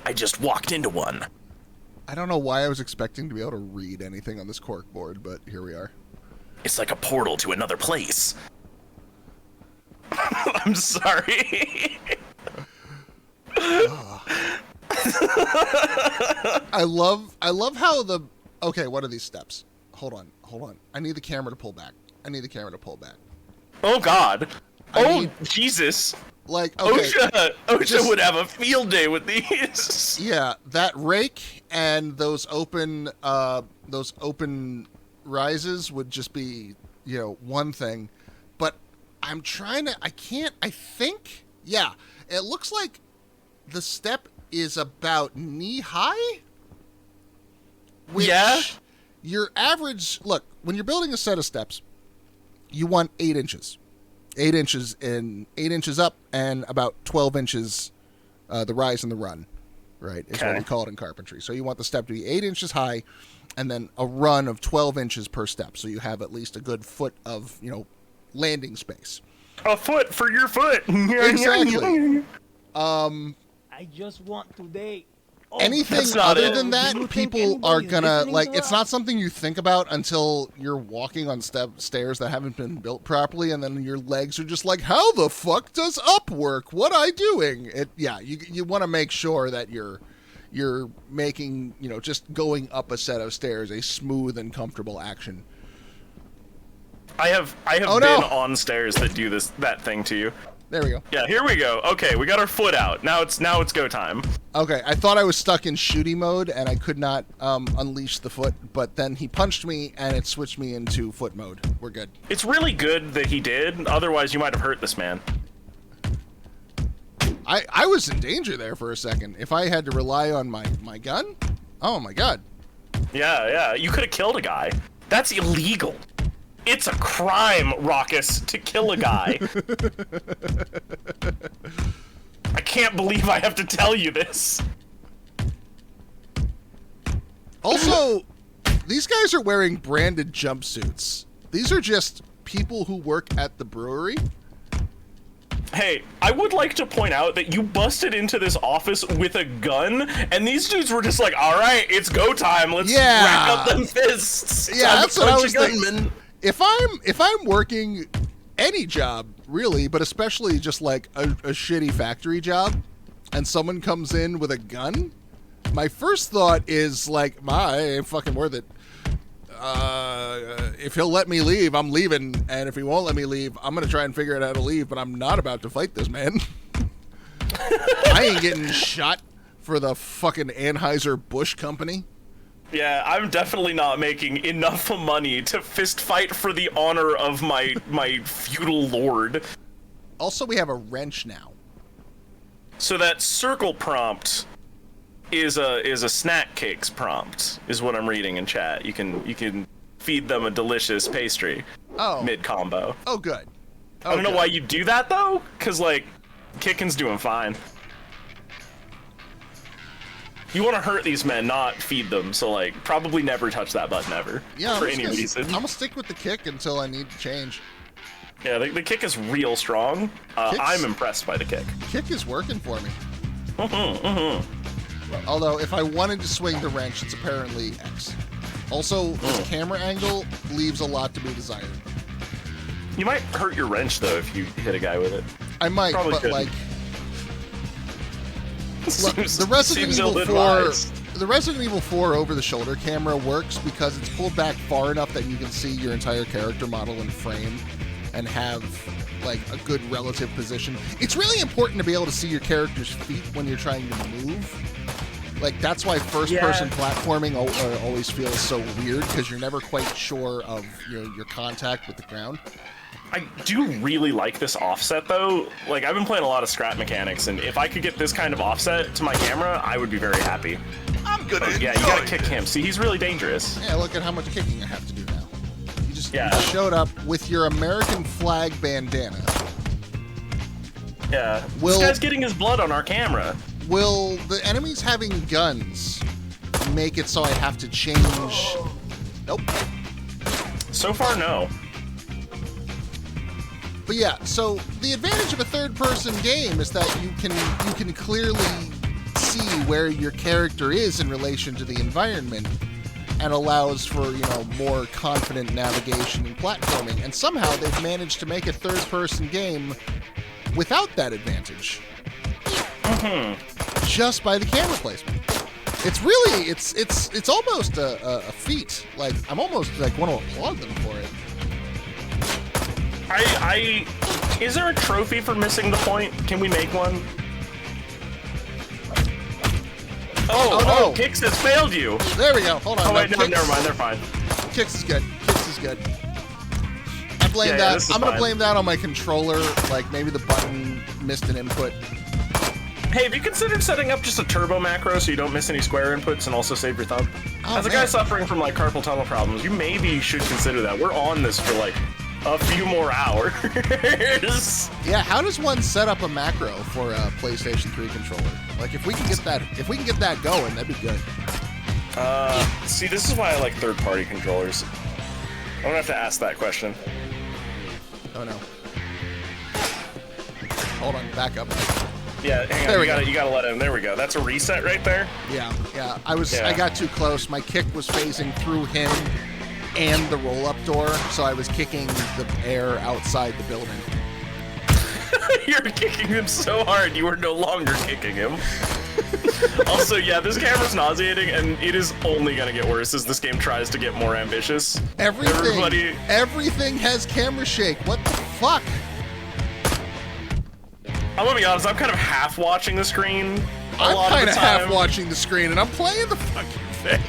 I just walked into one. I don't know why I was expecting to be able to read anything on this corkboard, but here we are. It's like a portal to another place. I'm sorry. I love how the. Okay, what are these steps? Hold on. I need the camera to pull back. Oh god. I Oh need- Jesus. Like, okay. OSHA just- would have a field day with these. Yeah, that rake and those open rises would just be, one thing. But I'm trying to, I think, yeah, it looks like the step is about knee high. Which Yeah. Your average, look, when you're building a set of steps, you want 8 inches. 8 inches up and about 12 inches the rise and the run, right, is what we call it in carpentry. So you want the step to be 8 inches high and then a run of 12 inches per step. So you have at least a good foot of, landing space. A foot for your foot. Exactly. I just want today. Anything That's not other it. than that, Do you think people are anybody's gonna, listening like, to it's us? not something you think about until you're walking on stairs that haven't been built properly, and then your legs are just like, how the fuck does up work? What I doing? You want to make sure that you're making, just going up a set of stairs a smooth and comfortable action. I have Oh, been no. on stairs that do that thing to you. There we go. Yeah, here we go. Okay, we got our foot out. Now it's go time. Okay, I thought I was stuck in shooty mode and I could not unleash the foot, but then he punched me and it switched me into foot mode. We're good. It's really good that he did. Otherwise, you might have hurt this man. I was in danger there for a second. If I had to rely on my gun, oh my god. Yeah. You could have killed a guy. That's illegal. It's a crime, Raqus, to kill a guy. I can't believe I have to tell you this. Also, these guys are wearing branded jumpsuits. These are just people who work at the brewery. Hey, I would like to point out that you busted into this office with a gun, and these dudes were just like, all right, it's go time. Let's rack up them fists. Yeah, Time that's to what I punch a was thinking. gunman. If I'm working any job, really, but especially just like a shitty factory job, and someone comes in with a gun, my first thought is like, I ain't fucking worth it. If he'll let me leave, I'm leaving, and if he won't let me leave, I'm gonna try and figure out how to leave, but I'm not about to fight this man. I ain't getting shot for the fucking Anheuser-Busch company. Yeah, I'm definitely not making enough money to fist fight for the honor of my feudal lord. Also, we have a wrench now. So that circle prompt is a snack cakes prompt, is what I'm reading in chat. You can feed them a delicious pastry Oh. mid combo. Oh, good. I don't know why you do that though, because like kicking's doing fine. You want to hurt these men, not feed them. So like, probably never touch that button ever. Yeah, for any reason. I'm gonna stick with the kick until I need to change. Yeah, the kick is real strong. I'm impressed by the kick. Kick is working for me. Although, if I wanted to swing the wrench, it's apparently X. Also, this camera angle leaves a lot to be desired. You might hurt your wrench though if you hit a guy with it. I might, Probably but couldn't. like, look, the Resident Evil 4 over-the-shoulder camera works because it's pulled back far enough that you can see your entire character model in frame and have like a good relative position. It's really important to be able to see your character's feet when you're trying to move. Like, that's why first-person platforming always feels so weird, because you're never quite sure of your contact with the ground. I do really like this offset, though. Like, I've been playing a lot of scrap mechanics, and if I could get this kind of offset to my camera, I would be very happy. I'm gonna yeah, you gotta kick him. See, he's really dangerous. Yeah, look at how much kicking I have to do now. You just showed up with your American flag bandana. Yeah, this guy's getting his blood on our camera. Will the enemies having guns make it so I have to change? Nope. So far, no. But yeah, so the advantage of a third-person game is that you can clearly see where your character is in relation to the environment, and allows for more confident navigation and platforming. And somehow they've managed to make a third-person game without that advantage. Just by the camera placement. It's really, it's almost a feat. Like, I'm almost like want to applaud them for it. Is there a trophy for missing the point? Can we make one? Oh no! Kix has failed you. There we go. Hold on. Oh wait, never mind. They're fine. Kix is good. Kix is good. I blame that. I'm gonna blame that on my controller. Like, maybe the button missed an input. Hey, have you considered setting up just a turbo macro so you don't miss any square inputs and also save your thumb? As a guy suffering from like carpal tunnel problems, you maybe should consider that. We're on this for like a few more hours. Yeah, how does one set up a macro for a PlayStation 3 controller? Like, if we can get that going, that'd be good. See, this is why I like third-party controllers. I'm gonna have to ask that question. Oh no. Hold on, back up. Yeah, hang on. You gotta let him. There we go. That's a reset right there. Yeah. I got too close. My kick was phasing through him and the roll-up door, so I was kicking the air outside the building. You're kicking him so hard, you were no longer kicking him. Also, yeah, this camera's nauseating, and it is only gonna get worse as this game tries to get more ambitious. Everything has camera shake. What the fuck? I'm gonna be honest, I'm kind of half watching the screen. I'm kind of half watching the screen, and I'm playing the fucking thing.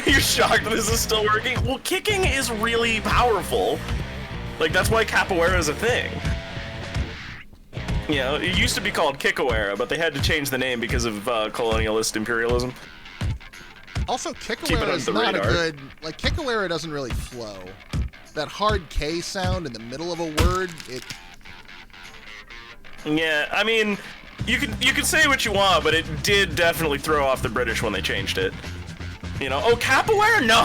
You're shocked this is still working? Well, kicking is really powerful. Like, that's why capoeira is a thing. You know, it used to be called Kickoera, but they had to change the name because of colonialist imperialism. Also, Kickoera is not a good... Like, Kickoera doesn't really flow. That hard K sound in the middle of a word, it... Yeah, I mean, you can say what you want, but it did definitely throw off the British when they changed it. You know, oh, capoeira? No.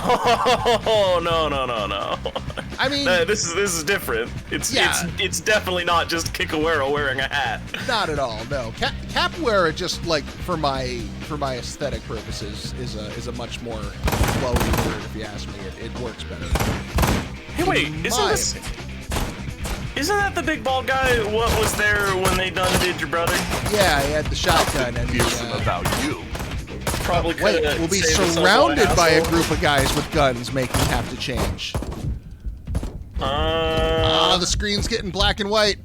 I mean, this is different. It's definitely not just Kickoera wearing a hat. Not at all. No, capoeira just like for my aesthetic purposes is a much more flowy word. If you ask me, it works better. Hey, wait, isn't that the big bald guy? What was there when they did your brother? Yeah, he had the shotgun and about you. Probably wait, we'll be surrounded by a group of guys with guns, making me have to change. The screen's getting black and white.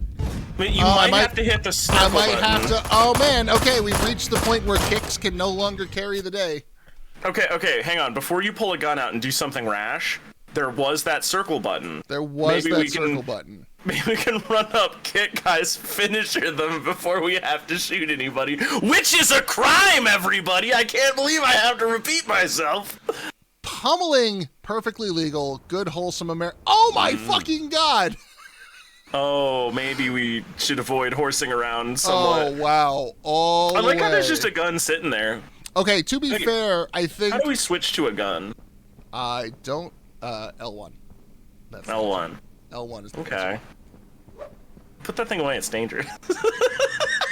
But you might have to hit the I might have to. Oh man, okay, we've reached the point where kicks can no longer carry the day. Okay, hang on. Before you pull a gun out and do something rash, there was that circle button. There was that circle button. Maybe we can run up, kick guys, finisher them before we have to shoot anybody. Which is a crime, everybody! I can't believe I have to repeat myself. Pummeling, perfectly legal, good, wholesome America. Oh my fucking god! Oh, maybe we should avoid horsing around somewhat. Oh, wow. I like how there's just a gun sitting there. Okay, to be fair, I think... How do we switch to a gun? I don't... L1. That's L1. L1 is the Okay. answer. Put that thing away, it's dangerous.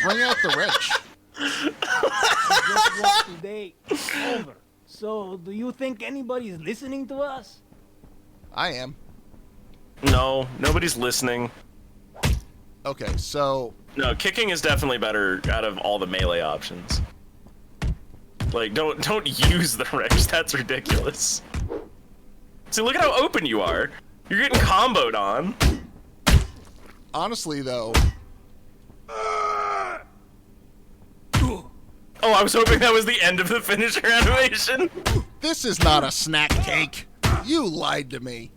Bring out the wrench. Just walk today. Over. So, do you think anybody's listening to us? I am. No, nobody's listening. Okay, so... No, kicking is definitely better out of all the melee options. Like, don't use the wrench, that's ridiculous. See, look at how open you are. You're getting comboed on. Honestly, though... Oh, I was hoping that was the end of the finisher animation. This is not a snack cake. You lied to me.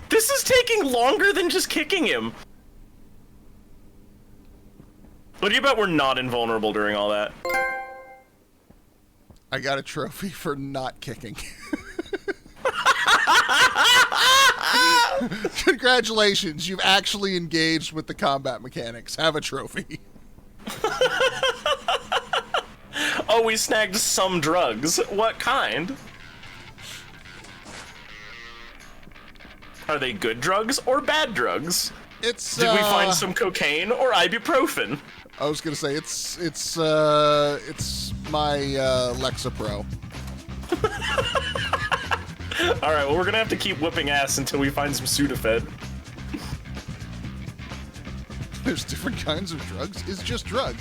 This is taking longer than just kicking him. What do you bet we're not invulnerable during all that? I got a trophy for not kicking. Congratulations, you've actually engaged with the combat mechanics. Have a trophy. Oh, we snagged some drugs. What kind? Are they good drugs or bad drugs? It's Did we find some cocaine or ibuprofen? I was gonna say it's my Lexapro. All right, well we're gonna have to keep whipping ass until we find some Sudafed. There's different kinds of drugs. It's just drug.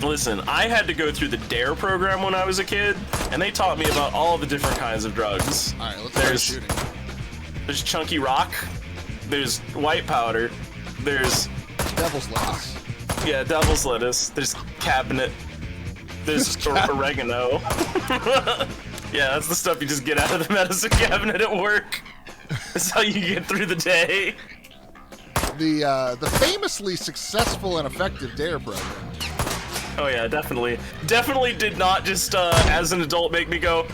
Listen, I had to go through the DARE program when I was a kid, and they taught me about all the different kinds of drugs. All right, let's start shooting. There's chunky rock, there's white powder, there's devil's lettuce. Yeah, devil's lettuce. There's cabinet. There's oregano. Yeah, that's the stuff you just get out of the medicine cabinet at work. That's how you get through the day. The famously successful and effective DARE program. Oh yeah, definitely. Definitely did not just, as an adult, make me go,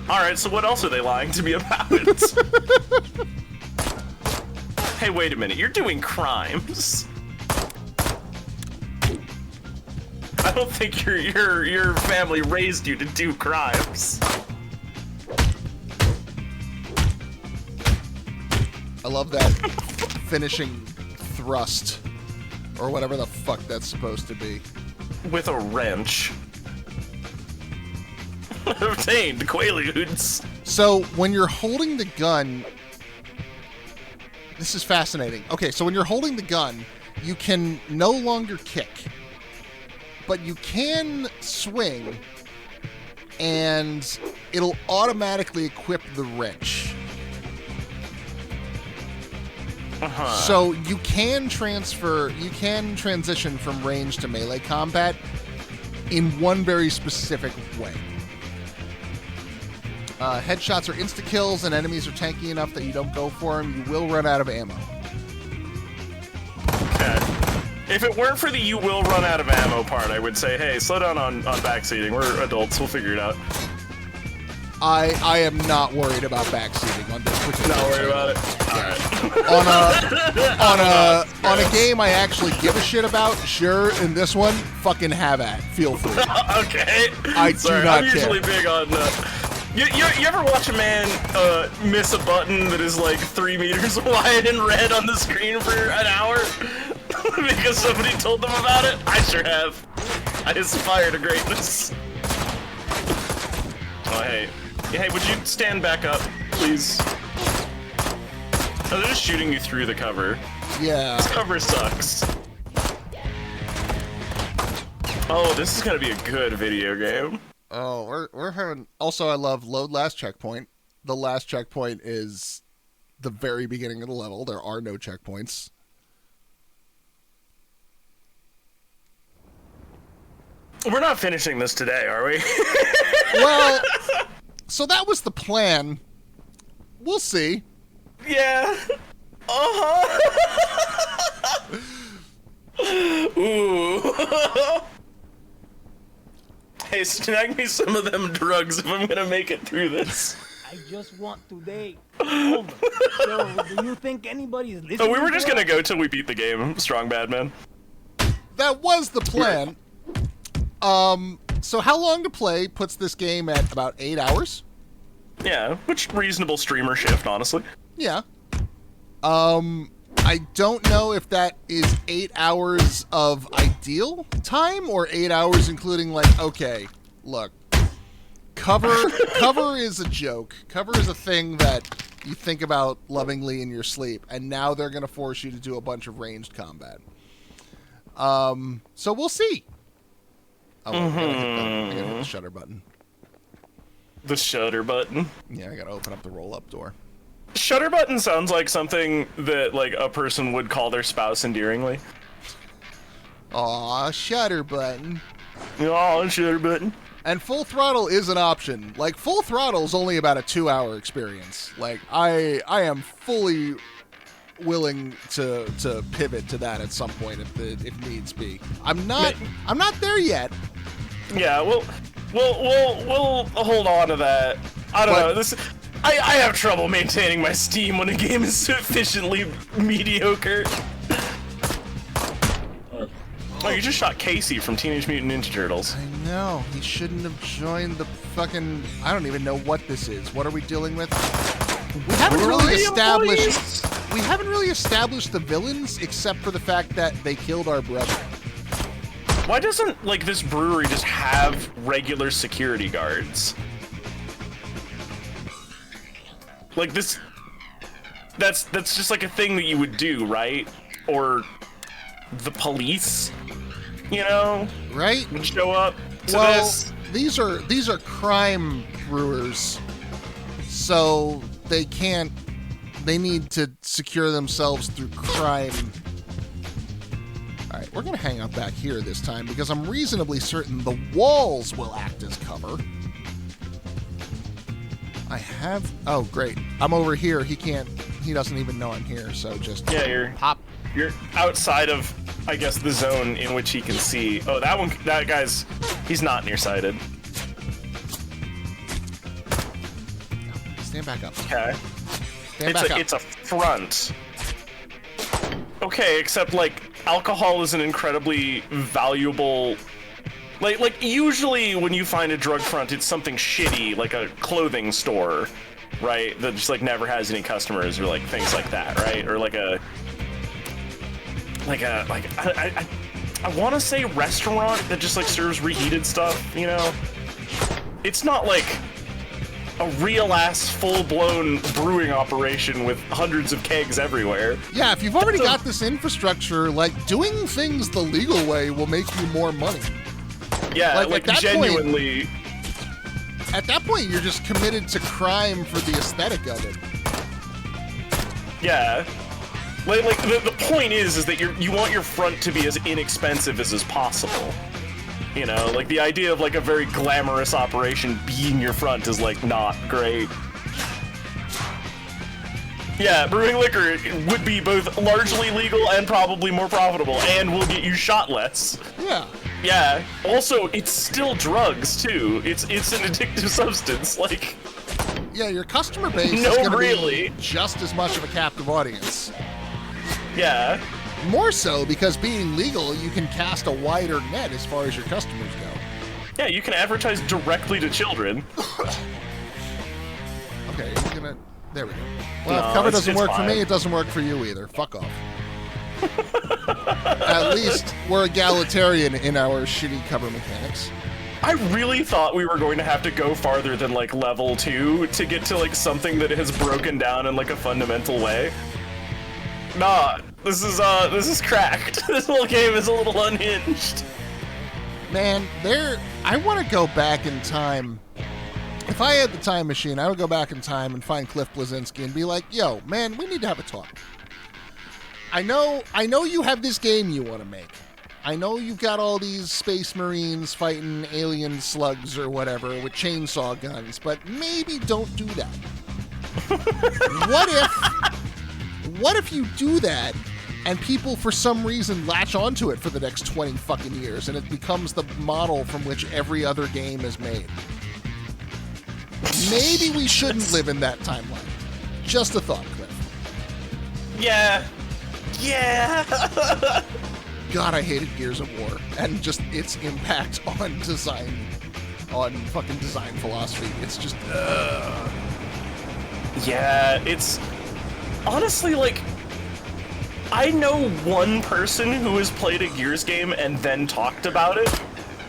alright, so what else are they lying to me about? Hey, wait a minute, you're doing crimes. I don't think your family raised you to do crimes. I love that finishing thrust, or whatever the fuck that's supposed to be. With a wrench. Obtained Quaaludes. So when you're holding the gun, this is fascinating. Okay, so when you're holding the gun, you can no longer kick, but you can swing, and it'll automatically equip the wrench. So you can transition from range to melee combat in one very specific way. Headshots are insta-kills, and enemies are tanky enough that you don't go for them. You will run out of ammo. Okay. If it weren't for the you will run out of ammo part, I would say, hey, slow down on backseating. We're adults, we'll figure it out. I am not worried about backseating on this particular. Not worried about it. Alright. On a game I actually give a shit about, sure. In this one, fucking have at. Feel free. Okay. I do not I'm usually care. big on. You ever watch a man miss a button that is like 3 meters wide and red on the screen for an hour because somebody told them about it? I sure have. I aspire to greatness. Oh hey. Hey, would you stand back up, please? Oh, they're just shooting you through the cover. Yeah. This cover sucks. Oh, this is gonna be a good video game. Oh, we're having... Also, I love load last checkpoint. The last checkpoint is the very beginning of the level. There are no checkpoints. We're not finishing this today, are we? Well, so that was the plan. We'll see. Yeah. Uh-huh. Ooh. Hey, snag me some of them drugs if I'm gonna make it through this. I just want today over. So, do you think anybody's listening? So we were just to gonna us? go till we beat the game, Strong Bad Man. That was the plan. So how long to play puts this game at about 8 hours? Yeah, which reasonable streamer shift, honestly. Yeah. I don't know if that is 8 hours of ideal time or 8 hours including like, okay, look, cover is a joke. Cover is a thing that you think about lovingly in your sleep, and now they're going to force you to do a bunch of ranged combat. So we'll see. Oh, I gotta hit the shutter button. The shutter button. Yeah, I gotta open up the roll-up door. Shutter button sounds like something that like a person would call their spouse endearingly. Aw, shutter button. Oh, shutter button. And full throttle is an option. Like, full throttle is only about a 2-hour experience. Like, I am fully willing to pivot to that at some point if needs be. I'm not there yet. Yeah, we'll hold on to that. I don't know. I have trouble maintaining my Steam when a game is sufficiently mediocre. Oh, you just shot Casey from Teenage Mutant Ninja Turtles. I know. He shouldn't have joined the fucking... I don't even know what this is. What are we dealing with? We haven't really established... We haven't really established the villains except for the fact that they killed our brother. Why doesn't, like, this brewery just have regular security guards? Like, this... That's just, like, a thing that you would do, right? Or the police, you know? Right? Would show up to this. These are crime brewers, so they can't... They need to secure themselves through crime. Alright, we're gonna hang out back here this time because I'm reasonably certain the walls will act as cover. I have... Oh, great. I'm over here. He doesn't even know I'm here, so just... Yeah, you're outside of, I guess, the zone in which he can see. Oh, that guy's... He's not nearsighted. Stand back up. Okay. It's a front. Okay, except, like, alcohol is an incredibly valuable... Like, usually when you find a drug front, it's something shitty, like a clothing store, right? That just, like, never has any customers or, like, things like that, right? Or, I want to say restaurant that just, like, serves reheated stuff, you know? It's not, like... a real-ass, full-blown brewing operation with hundreds of kegs everywhere. Yeah, if you've already got this infrastructure, like, doing things the legal way will make you more money. Yeah, like genuinely... At that point, you're just committed to crime for the aesthetic of it. Yeah. Like the point is that you want your front to be as inexpensive as possible. You know, like, the idea of, like, a very glamorous operation being your front is, like, not great. Yeah, brewing liquor would be both largely legal and probably more profitable, and will get you shot less. Yeah. Yeah. Also, it's still drugs, too. It's an addictive substance, like... Yeah, your customer base is going to be just as much of a captive audience. Yeah. More so because being legal, you can cast a wider net as far as your customers go. Yeah, you can advertise directly to children. Okay, you're gonna... There we go. Well, if cover doesn't work for me, it doesn't work for you either. Fuck off. At least we're egalitarian in our shitty cover mechanics. I really thought we were going to have to go farther than, like, level 2 to get to, like, something that has broken down in, like, a fundamental way. Nah, this is cracked. This whole game is a little unhinged. Man, I want to go back in time. If I had the time machine, I would go back in time and find Cliff Bleszinski and be like, yo, man, we need to have a talk. I know you have this game you want to make. I know you've got all these space marines fighting alien slugs or whatever with chainsaw guns, but maybe don't do that. What if you do that and people for some reason latch onto it for the next 20 fucking years and it becomes the model from which every other game is made? maybe we shouldn't live in that timeline. Just a thought, Cliff. Yeah. God, I hated Gears of War and just its impact on design, on fucking design philosophy. It's just, Yeah, it's honestly like I know one person who has played a Gears game and then talked about it.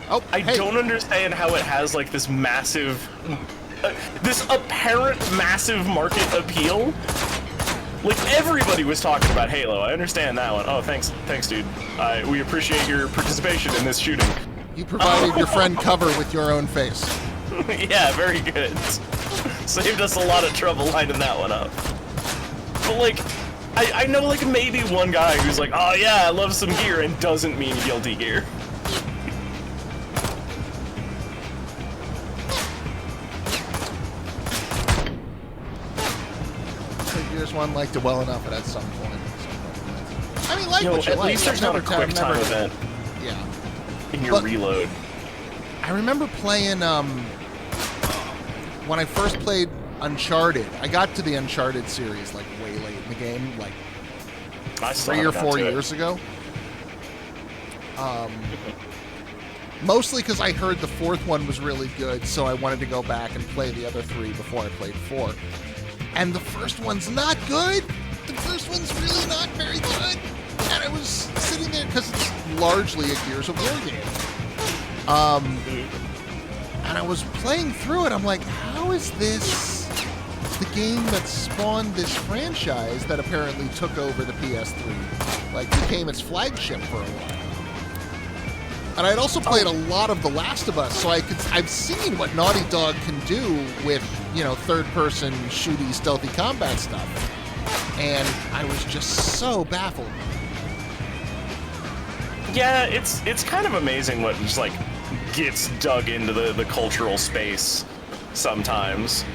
Oh, I don't understand how it has like this massive, this apparent massive market appeal. Like everybody was talking about Halo. I understand that one. Oh, thanks, dude. We appreciate your participation in this shooting. You provided your friend cover with your own face. Yeah, very good. Saved us a lot of trouble lining that one up. But like, I know like maybe one guy who's like, oh yeah, I love some gear, and doesn't mean Guilty Gear. Gears 1 liked it well enough at some point. I mean, like what you at like. least there's not a quick time event. Yeah. In your reload. I remember playing, when I first played Uncharted, I got to the Uncharted series, like, way late in the game, like, 3 or 4 years ago. Mostly because I heard the fourth one was really good, so I wanted to go back and play the other 3 before I played 4. And the first one's not good! The first one's really not very good! And I was sitting there, because it's largely a Gears of War game. And I was playing through it, I'm like, how is this the game that spawned this franchise that apparently took over the PS3? Like, became its flagship for a while. And I'd also played a lot of The Last of Us, so I've seen what Naughty Dog can do with, you know, third-person, shooty, stealthy combat stuff. And I was just so baffled. Yeah, it's kind of amazing what just like gets dug into the cultural space sometimes.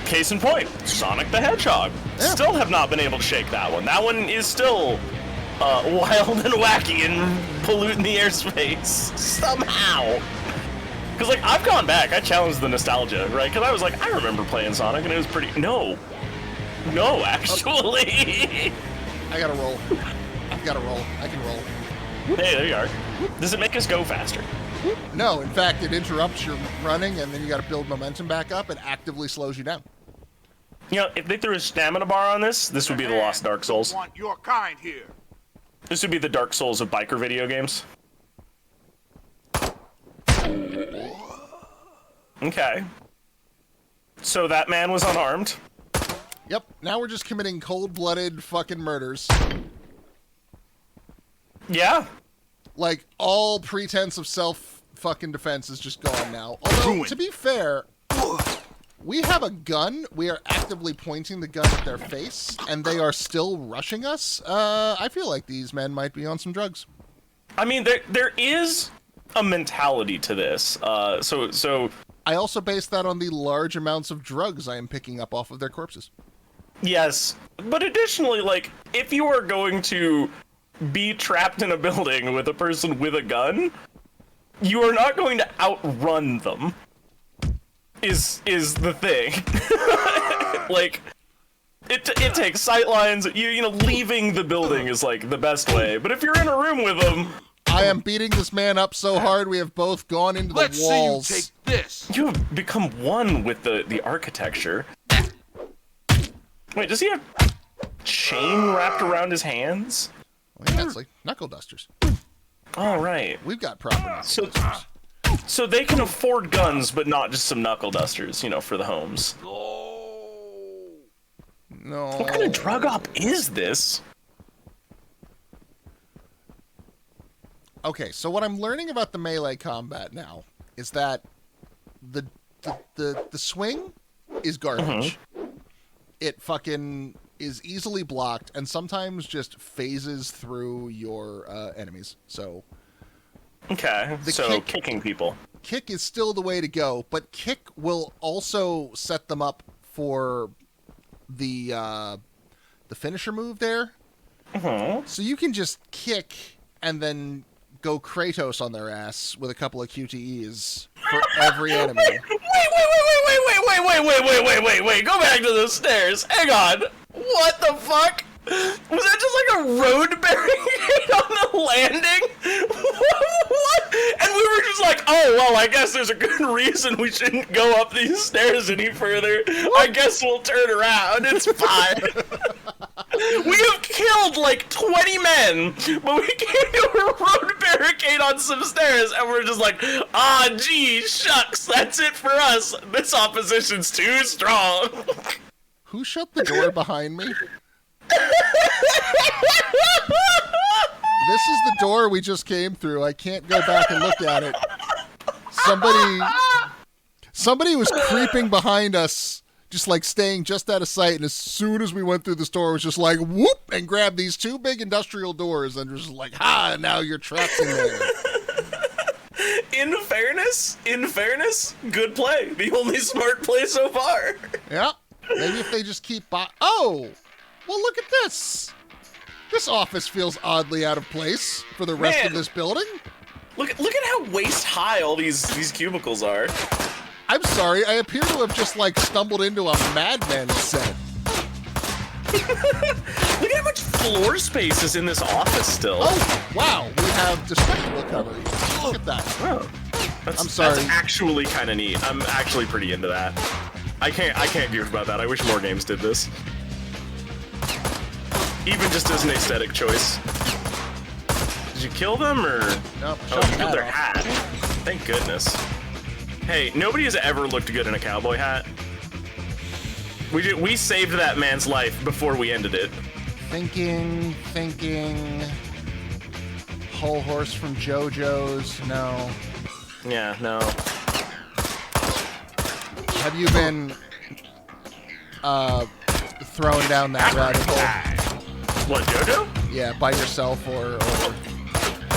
Case in point, Sonic the Hedgehog. Yeah. Still have not been able to shake that one. That one is still wild and wacky and polluting the airspace somehow. Because like I've gone back, I challenged the nostalgia, right? Because I was like, I remember playing Sonic and it was pretty. No, actually. I gotta roll. I can roll. Hey, there you are. Does it make us go faster? No, in fact, it interrupts your running, and then you got to build momentum back up, and actively slows you down. You know, if they threw a stamina bar on this would be the Lost Dark Souls. Want your kind here. This would be the Dark Souls of biker video games. Okay. So that man was unarmed. Yep, now we're just committing cold-blooded fucking murders. Yeah. Like, all pretense of self-fucking defense is just gone now. Although, to be fair, we have a gun. We are actively pointing the gun at their face, and they are still rushing us. I feel like these men might be on some drugs. I mean, there is a mentality to this. So I also base that on the large amounts of drugs I am picking up off of their corpses. Yes, but additionally, like, if you are going to be trapped in a building with a person with a gun, you are not going to outrun them. Is the thing. Like, it takes sightlines. You know, leaving the building is like the best way. But if you're in a room with them, I am beating this man up so hard we have both gone into the walls. See you take this. You have become one with the architecture. Wait, does he have chain wrapped around his hands? Well, yeah, it's like knuckle dusters. All right. We've got proper knuckle dusters. So they can afford guns, but not just some knuckle dusters, you know, for the homes. No. What kind of drug op is this? Okay, so what I'm learning about the melee combat now is that the swing is garbage. It fucking is easily blocked and sometimes just phases through your enemies. So okay, so kicking people. Kick is still the way to go, but kick will also set them up for the finisher move there. So you can just kick and then go Kratos on their ass with a couple of QTEs for every enemy. Wait! Go back to the stairs. Hang on. What the fuck? Was that just like a road barricade on the landing? What? And we were just like, oh, well, I guess there's a good reason we shouldn't go up these stairs any further. I guess we'll turn around. It's fine. We have killed like 20 men, but we came to a road barricade on some stairs, and we're just like, ah, gee, shucks, that's it for us. This opposition's too strong. Who shut the door behind me? This is the door we just came through. I can't go back and look at it. Somebody was creeping behind us, just like staying just out of sight, and as soon as we went through this door, it was just like, whoop, and grabbed these two big industrial doors, and just like, ha, now you're trapped in there. In fairness, good play. The only smart play so far. Yeah. Maybe if they just keep oh! Well, look at this. This office feels oddly out of place for the rest of this building. Look at how waist high all these cubicles are. I'm sorry, I appear to have just like stumbled into a Mad Men set. Look at how much floor space is in this office still. Oh, wow, we have destructive recovery. Look at that. Oh, I'm sorry. That's actually kind of neat. I'm actually pretty into that. I can't goof about that. I wish more games did this. Even just as an aesthetic choice. Did you kill them, or? Nope. Oh, you killed their hat. Thank goodness. Hey, nobody has ever looked good in a cowboy hat. We saved that man's life before we ended it. Thinking. Whole horse from JoJo's. No. Yeah, no. Have you been thrown down that rabbit hole? What, JoJo? Yeah, by yourself or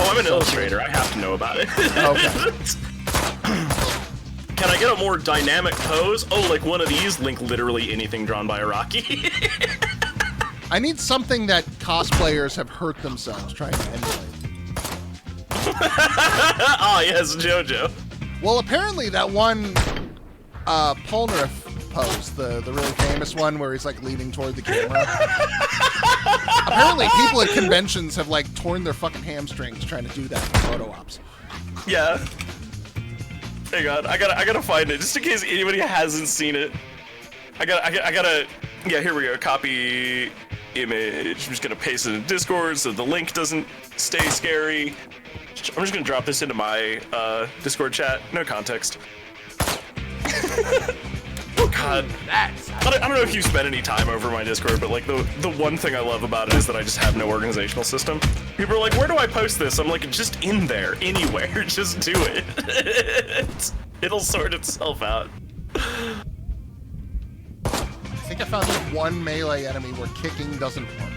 Oh, I'm an illustrator. I have to know about it. Okay. Can I get a more dynamic pose? Oh, like one of these? Link literally anything drawn by Araki. I need something that cosplayers have hurt themselves trying to emulate. Ah, yes, JoJo. Well, apparently that one Polnareff pose, the really famous one where he's like leaning toward the camera. Apparently people at conventions have like torn their fucking hamstrings trying to do that for photo ops. Yeah. Hang on, I gotta find it just in case anybody hasn't seen it. I gotta. Yeah, here we go. Copy image. I'm just gonna paste it in Discord so the link doesn't stay scary. I'm just gonna drop this into my Discord chat. No context. God, I don't know if you spent any time over my Discord, but like the one thing I love about it is that I just have no organizational system. People are like, where do I post this? I'm like, just in there, anywhere, just do it. It'll sort itself out. I think I found one melee enemy where kicking doesn't work.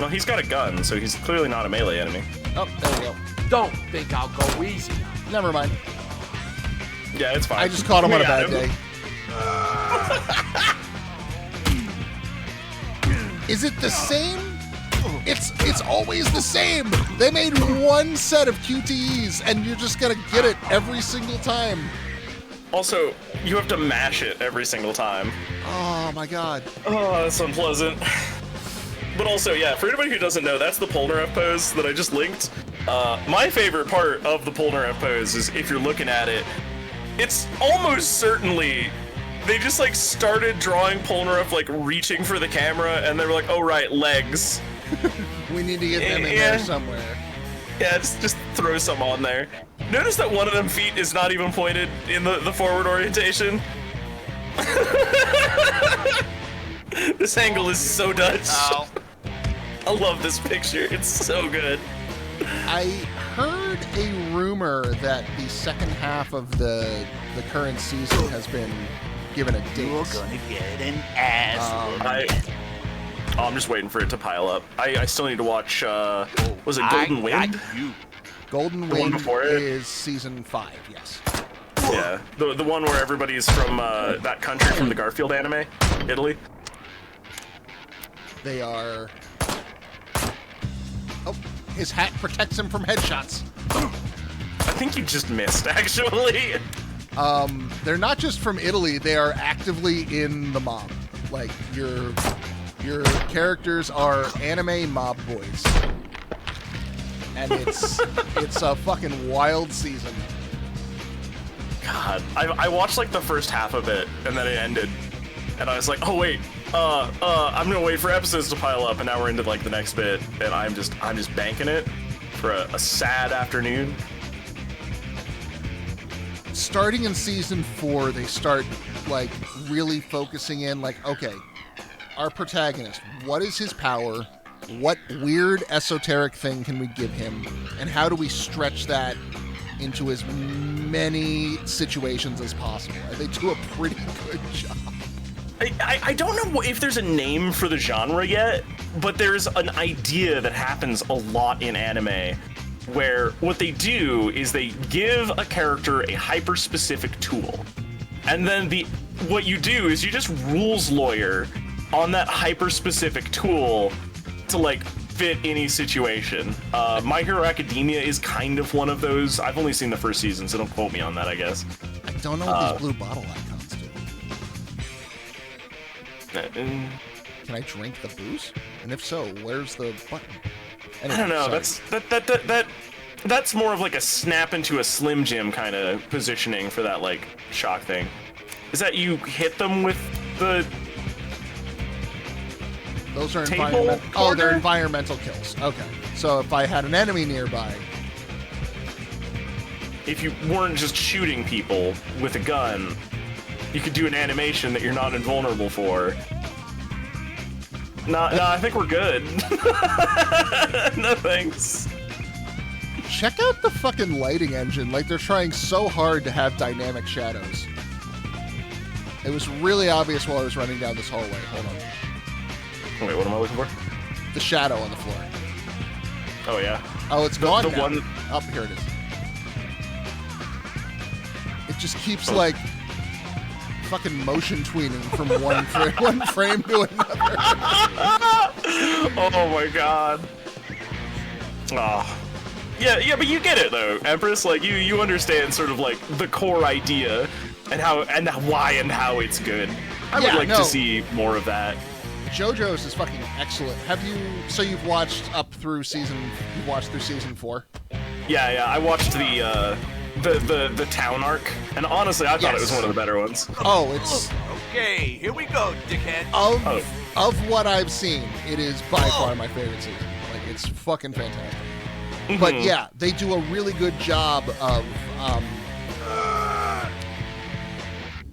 Well, he's got a gun, so he's clearly not a melee enemy. Oh, there we go. Don't think I'll go easy. Never mind. Yeah, it's fine. I just caught him on a bad day. Is it the same? It's always the same. They made one set of QTEs, and you're just gonna get it every single time. Also, you have to mash it every single time. Oh my god. Oh, that's unpleasant. But also, yeah, for anybody who doesn't know, that's the Polnareff pose that I just linked. My favorite part of the Polnareff pose is if you're looking at it, it's almost certainly they just like started drawing Polnareff like reaching for the camera, and they were like, "Oh right, legs." We need to get them in there somewhere. Yeah, just throw some on there. Notice that one of them feet is not even pointed in the forward orientation. This angle is so Dutch. Ow. I love this picture. It's so good. I heard a rumor that the second half of the current season has been given a date. You're gonna get an ass. I'm just waiting for it to pile up. I still need to watch. Was it Golden Wind? Golden The one Wind before it? is season 5. Yes. Yeah, the one where everybody's from that country from the Garfield anime, Italy. They are. Oh, His hat protects him from headshots. I think you just missed, actually. They're not just from Italy, they are actively in the mob. Like, your characters are anime mob boys. And it's a fucking wild season. God, I watched like the first half of it, and then it ended. And I was like, oh wait, I'm gonna wait for episodes to pile up, and now we're into like the next bit, and I'm just banking it for a sad afternoon. Starting in season 4, they start like really focusing in like, okay, our protagonist, what is his power? What weird esoteric thing can we give him? And how do we stretch that into as many situations as possible? And they do a pretty good job. I don't know if there's a name for the genre yet, but there's an idea that happens a lot in anime where what they do is they give a character a hyper-specific tool. And then what you do is you just rules lawyer on that hyper-specific tool to like fit any situation. My Hero Academia is kind of one of those. I've only seen the first season, so don't quote me on that, I guess. I don't know what these blue bottle icons do. Can I drink the booze? And if so, where's the button? Anyway, I don't know. sorry. That's more of like a snap into a Slim Jim kind of positioning for that like shock thing. Is that you hit them with the Those are table environmental. Oh, corner? they're environmental kills. Okay. So if I had an enemy nearby, If you weren't just shooting people with a gun, you could do an animation that you're not invulnerable for. No, I think we're good. No thanks. check out the fucking lighting engine. Like, they're trying so hard to have dynamic shadows. It was really obvious while I was running down this hallway. Hold on. Wait, what am I looking for? The shadow on the floor. Oh, yeah. Oh, it's gone the now. one- Up here it is. It just keeps, like, fucking motion tweening from one frame to another. Oh my god. Oh. Yeah, but you get it though, Empress. Like you understand sort of like the core idea and why and how it's good. I would like to see more of that. JoJo's is fucking excellent. You've watched through season 4? Yeah. I watched the town arc, and honestly, I thought it was one of the better ones. Oh, it's Okay, here we go, dickhead. of what I've seen, it is by far my favorite season. Like, it's fucking fantastic. But yeah, they do a really good job of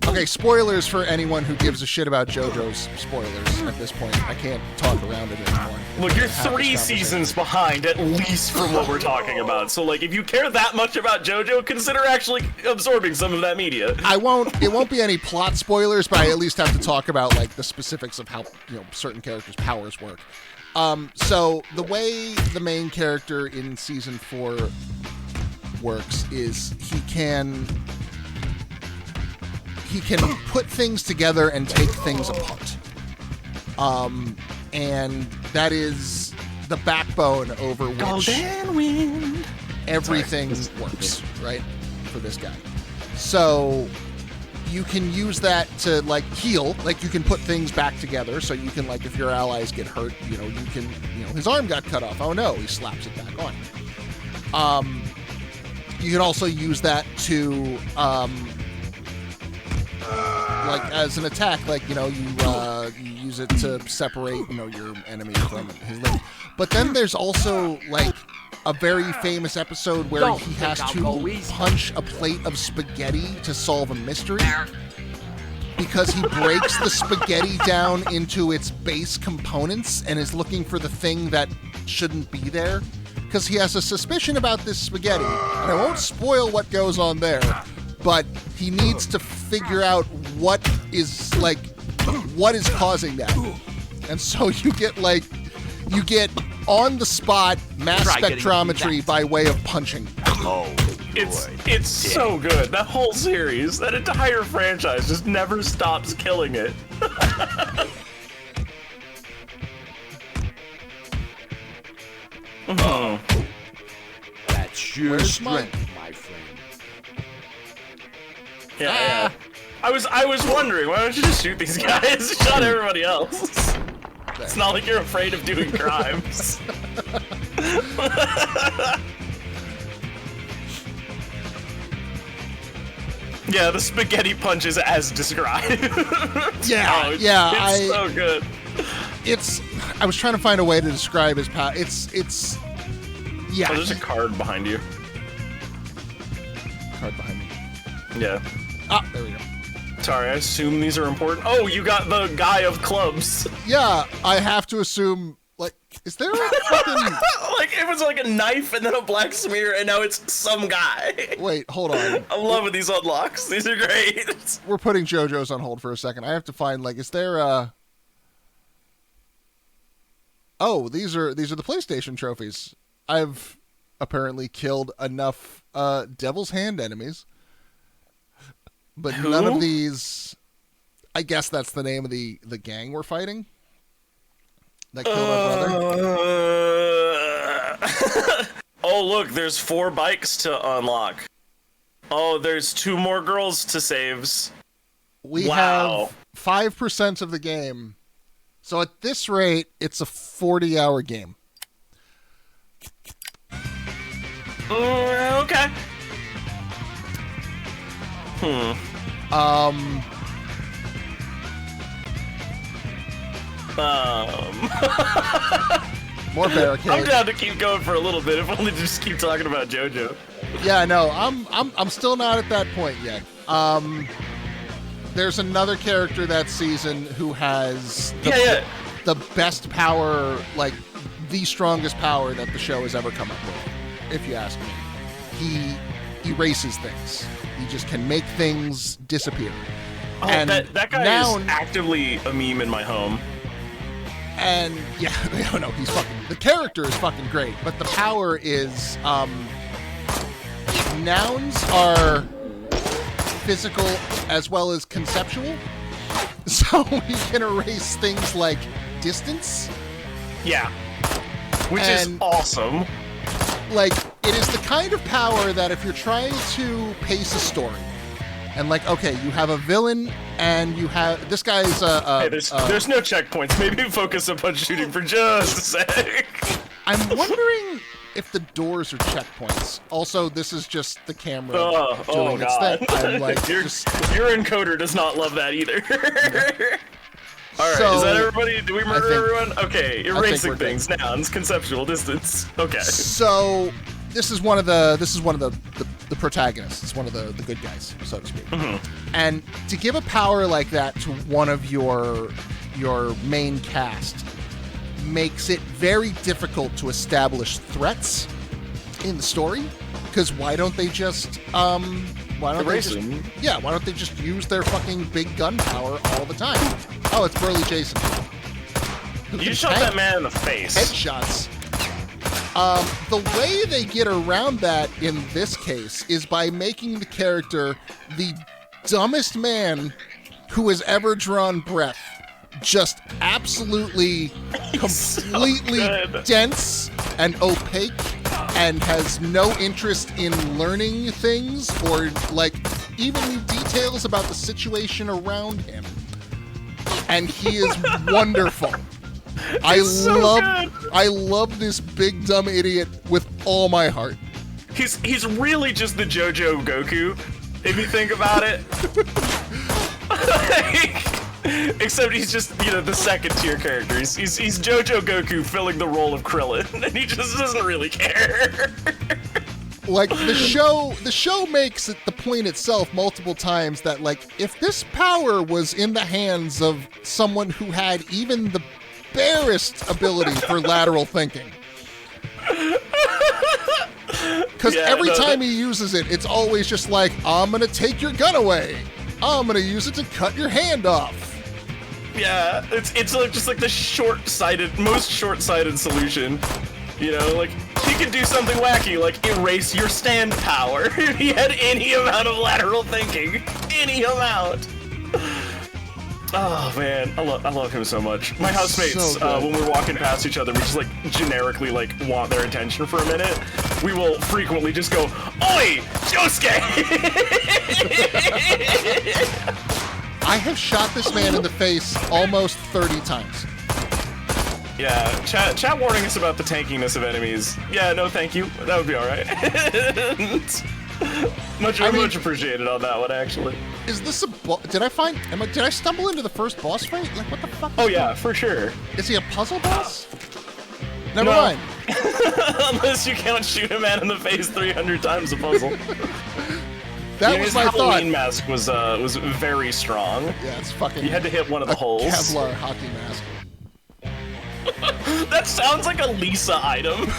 okay, spoilers for anyone who gives a shit about JoJo's spoilers at this point. I can't talk around it anymore. Look, you're 3 seasons behind, at least, from what we're talking about. So, like, if you care that much about JoJo, consider actually absorbing some of that media. It won't be any plot spoilers, but I at least have to talk about, like, the specifics of how, certain characters' powers work. So, the way the main character in Season 4 works is he can put things together and take things apart. And that is the backbone over which everything works, right? For this guy. So you can use that to, like, heal. Like, you can put things back together. So you can, like, if your allies get hurt, you can, his arm got cut off. Oh no, he slaps it back on. You can also use that to, like, as an attack, like, you use it to separate, your enemy from his limb. But then there's also, like, a very famous episode where he has to punch a plate of spaghetti to solve a mystery. Because he breaks the spaghetti down into its base components and is looking for the thing that shouldn't be there. Because he has a suspicion about this spaghetti. And I won't spoil what goes on there. But he needs to figure out what is causing that. And so you get on the spot mass spectrometry by way of punching. Oh, It's so good. That whole series, that entire franchise just never stops killing it. Sheer Where's my- strength, my friend. Yeah. I was wondering, why don't you just shoot these guys? Shot everybody else. It's not like you're afraid of doing crimes. Yeah, the spaghetti punches as described. Yeah, Oh, it's so good. I was trying to find a way to describe his power. Yeah. Oh, there's a card behind you. Card behind me. Yeah. Ah, there we go. Sorry, I assume these are important. Oh, you got the guy of clubs. Yeah, I have to assume, like, is there a fucking... Like, it was like a knife and then a black smear, and now it's some guy. Wait, hold on. I'm loving these unlocks. These are great. We're putting JoJo's on hold for a second. I have to find, like, is there a... Oh, these are the PlayStation trophies. I've apparently killed enough Devil's Hand enemies. But none of these... I guess that's the name of the gang we're fighting. That killed our brother. Oh, look, there's 4 bikes to unlock. Oh, there's 2 more girls to saves. We have 5% of the game. So at this rate, it's a 40-hour game. Okay. More barricades. I'm down to keep going for a little bit, if only to just keep talking about JoJo. Yeah, no, I'm still not at that point yet. There's another character that season who has the best power, like the strongest power that the show has ever come up with, if you ask me. He erases things. He just can make things disappear. Oh, and that guy is actively a meme in my home. And yeah, no, he's fucking. The character is fucking great, but the power is nouns are physical as well as conceptual. So he can erase things like distance. Yeah. Which is awesome. Like, it is the kind of power that if you're trying to pace a story, and like, okay, you have a villain, and you have this guy's hey, there's no checkpoints. Maybe focus upon shooting for just a sec. I'm wondering if the doors are checkpoints. Also, this is just the camera doing its thing. I'm like, your encoder does not love that either. All right, So, is that everybody? Do we murder everyone? Okay, we're erasing good. things, nouns, conceptual distance. Okay. So this is one of the protagonists. It's one of the good guys, so to speak. And to give a power like that to one of your main cast makes it very difficult to establish threats in the story. Because why don't they just why don't they just use their fucking big gun power all the time? Oh, it's Burly Jason. You shot that man in the face. Headshots. The way they get around that in this case is by making the character the dumbest man who has ever drawn breath. Just absolutely, completely dense and opaque, and has no interest in learning things or like even details about the situation around him. And he is wonderful. I love this big dumb idiot with all my heart. He's really just the JoJo Goku, if you think about it. Except he's just, the second tier character. He's JoJo Goku filling the role of Krillin, and he just doesn't really care. Like, the show makes it the point itself multiple times that, like, if this power was in the hands of someone who had even the barest ability for lateral thinking. Because every time he uses it, it's always just like, I'm gonna take your gun away. I'm gonna use it to cut your hand off. Yeah, it's like just like the most short-sighted solution. Like, he could do something wacky, like erase your stand power if he had any amount of lateral thinking. Any amount. Oh man, I love him so much. My housemates, so when we're walking past each other, we just like generically like want their attention for a minute. We will frequently just go, "Oi, Josuke!" I have shot this man in the face almost 30 times. Yeah, chat warning us about the tankiness of enemies. Yeah, no thank you. That would be alright. much appreciated on that one, actually. Is this a did I stumble into the first boss fight? Like, what the fuck? Oh yeah, for sure. Is he a puzzle boss? Never No. mind. Unless you can't shoot a man in the face 300 times a puzzle. That Yeah, was his my Halloween thought. mask was very strong. Yeah, it's fucking. You had to hit one of the holes. Kevlar hockey mask. That sounds like a Lisa item.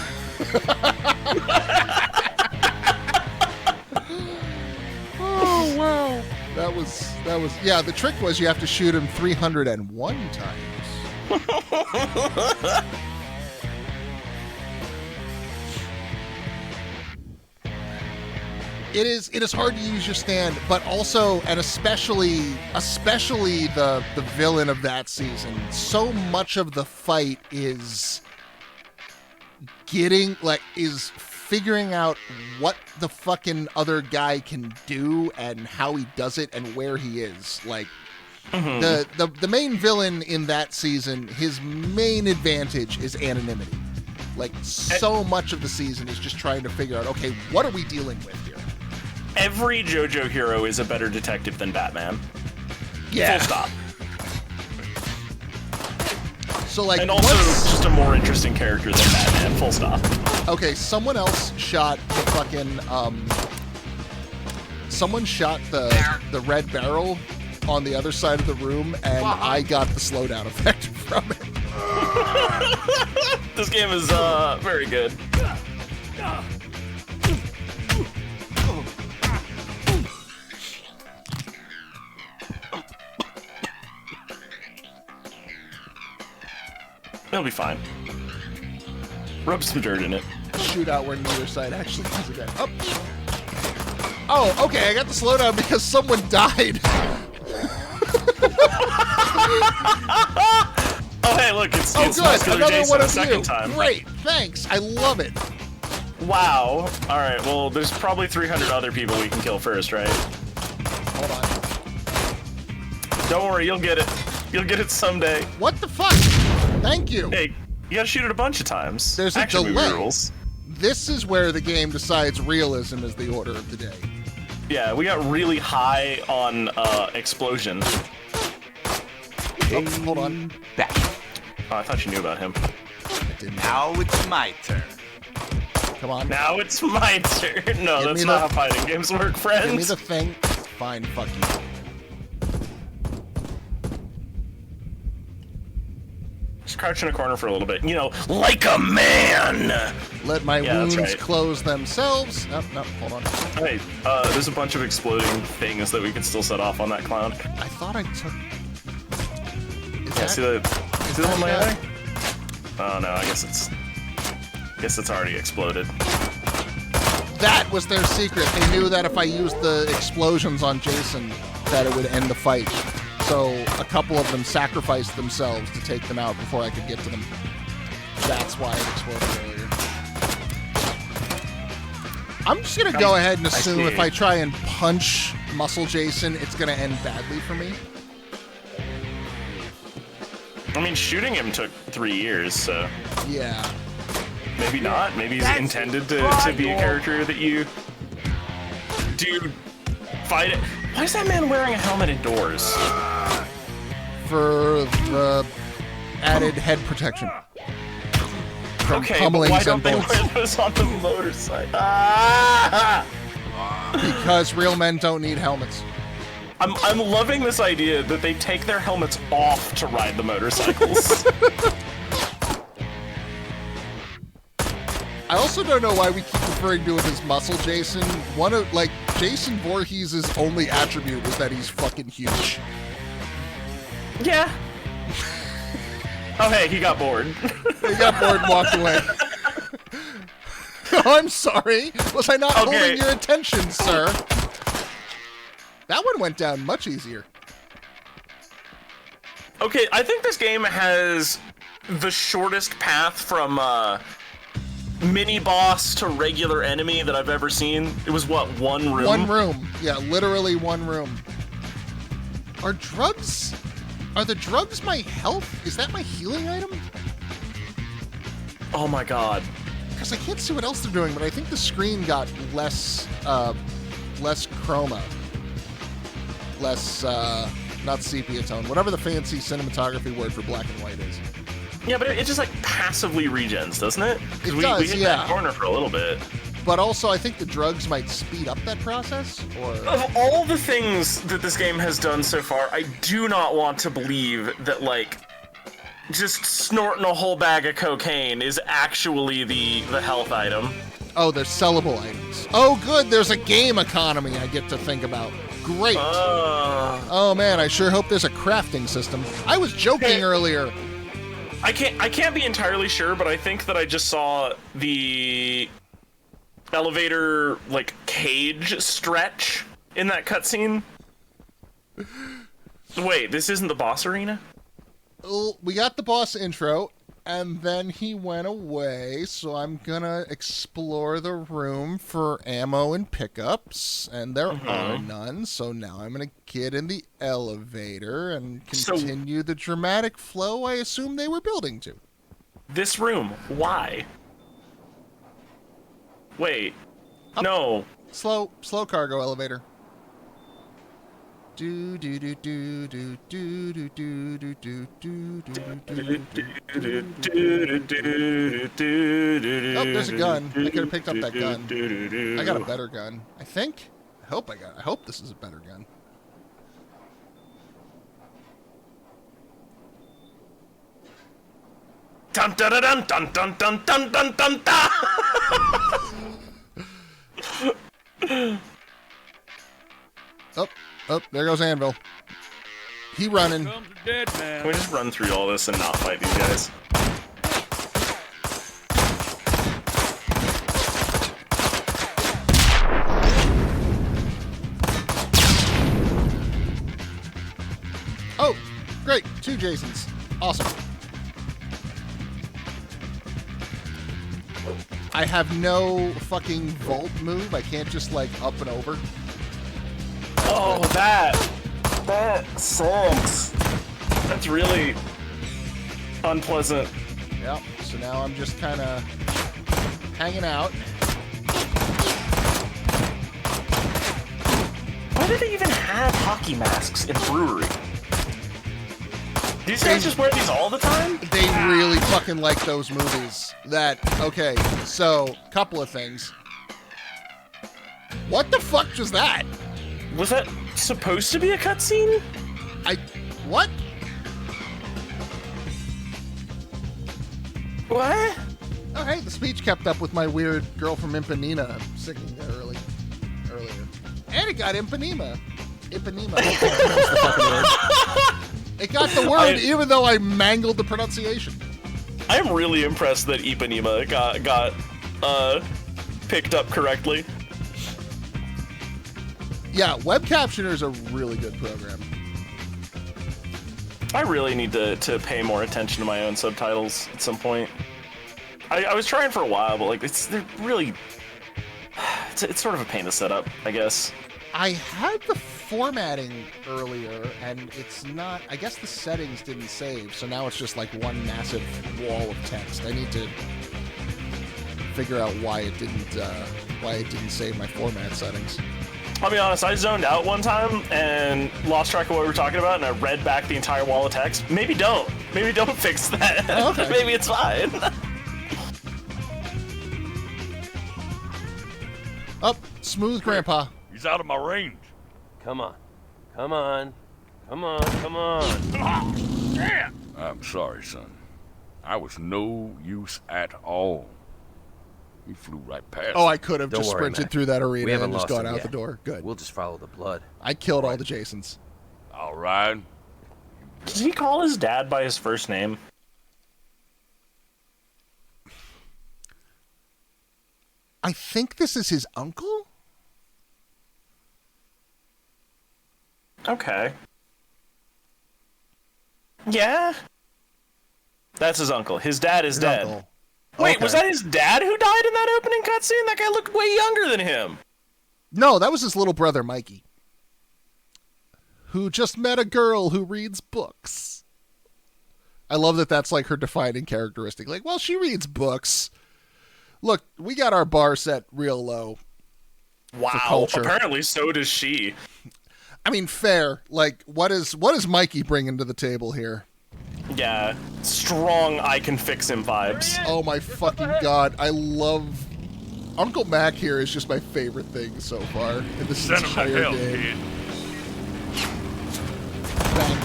Oh wow. That was yeah, the trick was you have to shoot him 301 times. It is hard to use your stand, but also and especially the villain of that season. So much of the fight is figuring out what the fucking other guy can do and how he does it and where he is. Like the main villain in that season, his main advantage is anonymity. Like so much of the season is just trying to figure out, okay, what are we dealing with here? Every JoJo hero is a better detective than Batman. Yeah. Full stop. So like, and also just a more interesting character than Batman. Full stop. Okay, someone else shot the fucking someone shot the red barrel on the other side of the room, and I got the slowdown effect from it. This game is very good. It'll be fine. Rub some dirt in it. Shootout where neither side actually does it. Oh. Oh, okay, I got the slowdown because someone died. Oh, hey, look, it's good. Muscular Another Jason one a of second you. time. Great, thanks. I love it. Wow. All right, well, there's probably 300 other people we can kill first, right? Hold on. Don't worry, you'll get it. You'll get it someday. What the fuck? Thank you. Hey, you gotta shoot it a bunch of times. There's a Action movie delay. rules. This is where the game decides realism is the order of the day. Yeah, we got really high on explosion. Oh, hold on. Back. Oh, I thought you knew about him. Now it's my turn. Come on. Now it's my turn. No, Give that's me not how the- fighting games work, friends. Give me the thing. Fine, fuck you. Just crouch in a corner for a little bit. You know, like a man! Let my Yeah, that's wounds right. close themselves. No, hold on. Hey, there's a bunch of exploding things that we can still set off on that clown. I thought I took... Is Yeah, that- see the one that laying guy? there? Oh no, I guess it's already exploded. That was their secret. They knew that if I used the explosions on Jason, that it would end the fight. So a couple of them sacrificed themselves to take them out before I could get to them. That's why it exploded earlier. I'm just gonna go ahead and assume if I try and punch Muscle Jason, it's gonna end badly for me. I mean, shooting him took 3 years, so Yeah. maybe not. Maybe he's intended to be a character that you do fight it. Why is that man wearing a helmet indoors? For the added head protection. From Okay, but pummelings why and don't they bullets. wear those on the motorcycle? Ah! Because real men don't need helmets. I'm loving this idea that they take their helmets off to ride the motorcycles. I also don't know why we keep referring to him as Muscle Jason. One of, like, Jason Voorhees' only attribute is that he's fucking huge. Yeah. Oh, hey, he got bored. He got bored and walked away. Oh, I'm sorry. Was I not holding your attention, sir? That one went down much easier. Okay, I think this game has the shortest path from mini boss to regular enemy that I've ever seen. It was what, one room? One room. Yeah, literally one room. Are the drugs my health? Is that my healing item? Oh my god. Because I can't see what else they're doing, but I think the screen got less chroma. Less, not sepia tone. Whatever the fancy cinematography word for black and white is. Yeah, but it just like passively regens, doesn't it? It we does, hit yeah. that corner for a little bit. But also, I think the drugs might speed up that process, or... Of all the things that this game has done so far, I do not want to believe that, like, just snorting a whole bag of cocaine is actually the health item. Oh, they're sellable items. Oh, good, there's a game economy I get to think about. Great. Oh, man, I sure hope there's a crafting system. I was joking earlier. I can't be entirely sure, but I think that I just saw the elevator, like, cage stretch in that cutscene. Wait, this isn't the boss arena? Well, we got the boss intro, and then he went away, so I'm gonna explore the room for ammo and pickups, and there are none, so now I'm gonna get in the elevator and continue the dramatic flow I assume they were building to. This room, why? Wait, no. Slow cargo elevator. Do do do do do do do do do do do do. Oh, there's a gun. I could have picked up that gun. I got a better gun, I think. I hope this is a better gun. Dun dun dun dun dun dun dun dun dun dun. Oh, there goes Anvil. He running. Can we just run through all this and not fight these guys? Oh, great. 2 Jasons. Awesome. I have no fucking vault move. I can't just, like, up and over. Oh, that sucks. That's really unpleasant. Yep, so now I'm just kind of hanging out. Why do they even have hockey masks in Brewery? These guys just wear these all the time? They really fucking like those movies. Okay, so, couple of things. What the fuck was that? Was that supposed to be a cutscene? What? What? Oh, hey, the speech kept up with my weird girl from Ipanema singing there earlier. And it got Ipanema. Ipanema. It got the word, even though I mangled the pronunciation. I'm really impressed that Ipanema got picked up correctly. Yeah, Web Captioner's a really good program. I really need to pay more attention to my own subtitles at some point. I was trying for a while, but like they're really it's sort of a pain to set up, I guess. I had the formatting earlier, and it's not. I guess the settings didn't save, so now it's just like one massive wall of text. I need to figure out why it didn't save my format settings. I'll be honest, I zoned out one time and lost track of what we were talking about, and I read back the entire wall of text. Maybe don't fix that. Oh, okay. Maybe it's fine. Up, smooth grandpa. He's out of my range. Come on. Come on. Come on. Come on. Damn! I'm sorry, son. I was no use at all. We flew right past. Oh, I could have Don't just worry, sprinted Mac. through that We arena haven't and just lost gone him out yet. the door. Good. We'll just follow the blood. I killed all the Jasons. All right. Does he call his dad by his first name? I think this is his uncle? Okay. Yeah? That's his uncle. His dad is His dead. uncle. Wait, Okay. was that his dad who died in that opening cutscene? That guy looked way younger than him. No, that was his little brother, Mikey, who just met a girl who reads books. I love that that's like her defining characteristic. Like, well, she reads books. Look, we got our bar set real low. Wow. culture. Apparently, so does she. I mean, fair. Like, what is Mikey bringing to the table here? Yeah. Strong I can fix him vibes. Oh my fucking god. I love... Uncle Mac here is just my favorite thing so far in this Send him to entire hell, game. kid. Bang.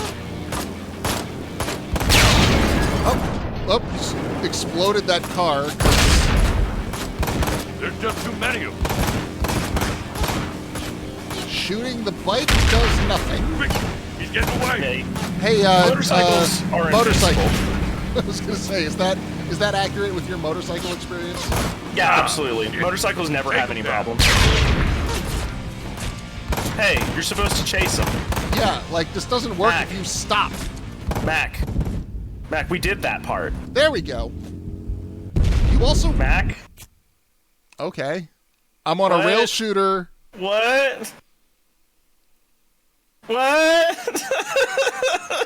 Oh, just exploded that car. There's just too many of them. Shooting the bike does nothing. Quick, he's getting away. Hey, Motorcycles are motorcycle. invincible. I was gonna say, is that accurate with your motorcycle experience? Yeah, absolutely. Motorcycles never have any problems. Hey, you're supposed to chase them. Yeah, like this doesn't work Mac. if you stop. Mac, we did that part. There we go. You also Mac? okay. I'm on a What? rail shooter. What? What?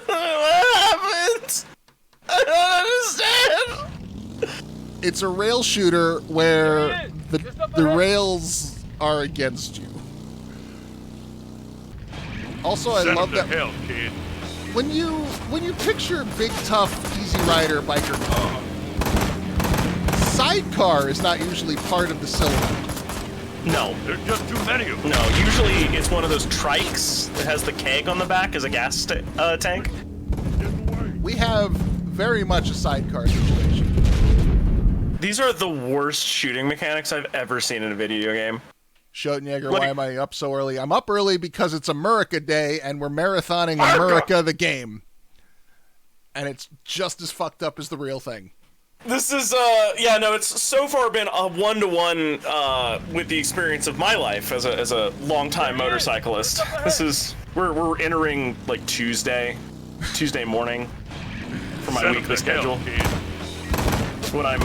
What happened? I don't understand. It's a rail shooter where the rails are against you. Also, I Send love him to that hell, kid. when you picture big tough Easy Rider biker car, sidecar is not usually part of the silhouette. No. There's just too many of them. No, usually it's one of those trikes that has the keg on the back as a gas tank. We have very much a sidecar situation. These are the worst shooting mechanics I've ever seen in a video game. Schottenjäger, What why do- am I up so early? I'm up early because it's America Day and we're marathoning America the game. And it's just as fucked up as the real thing. This is, yeah, no, it's so far been a one-to-one with the experience of my life as a longtime motorcyclist. This is, we're entering, like, Tuesday morning for my Send him weekly to hell, schedule. kid. When I'm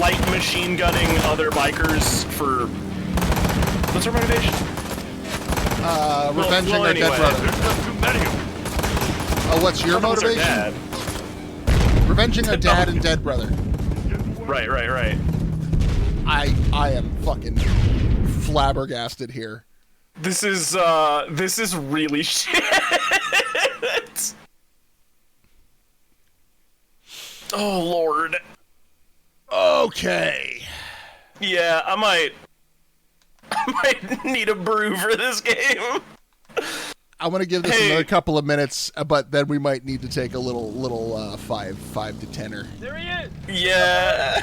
light machine gunning other bikers for, what's our motivation? Revenging well, our dead anyway. brother. There's just too many of them. Oh, what's your What's our motivation? dad? Revenging our dad and dead brother. Right. I am fucking flabbergasted here. This is really shit. Oh, Lord. Okay. Yeah, I might need a brew for this game. I want to give this another couple of minutes, but then we might need to take a little 5 to 10er. There he is. Yeah.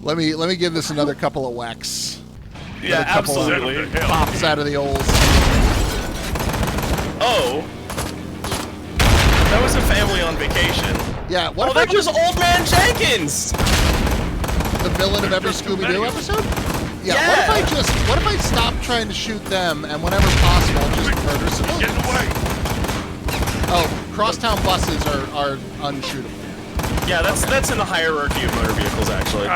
Let me give this another couple of whacks. Yeah, Another couple of absolutely. pops out of the old. Oh. That was a family on vacation. Yeah, what Oh, if I that was just Old Man Jenkins! the villain of every Scooby-Doo episode? Yeah, Yeah. what if I stop trying to shoot them and whenever possible just murder Getting civilians? away. Oh, crosstown buses are unshootable. Yeah, that's in the hierarchy of motor vehicles, actually.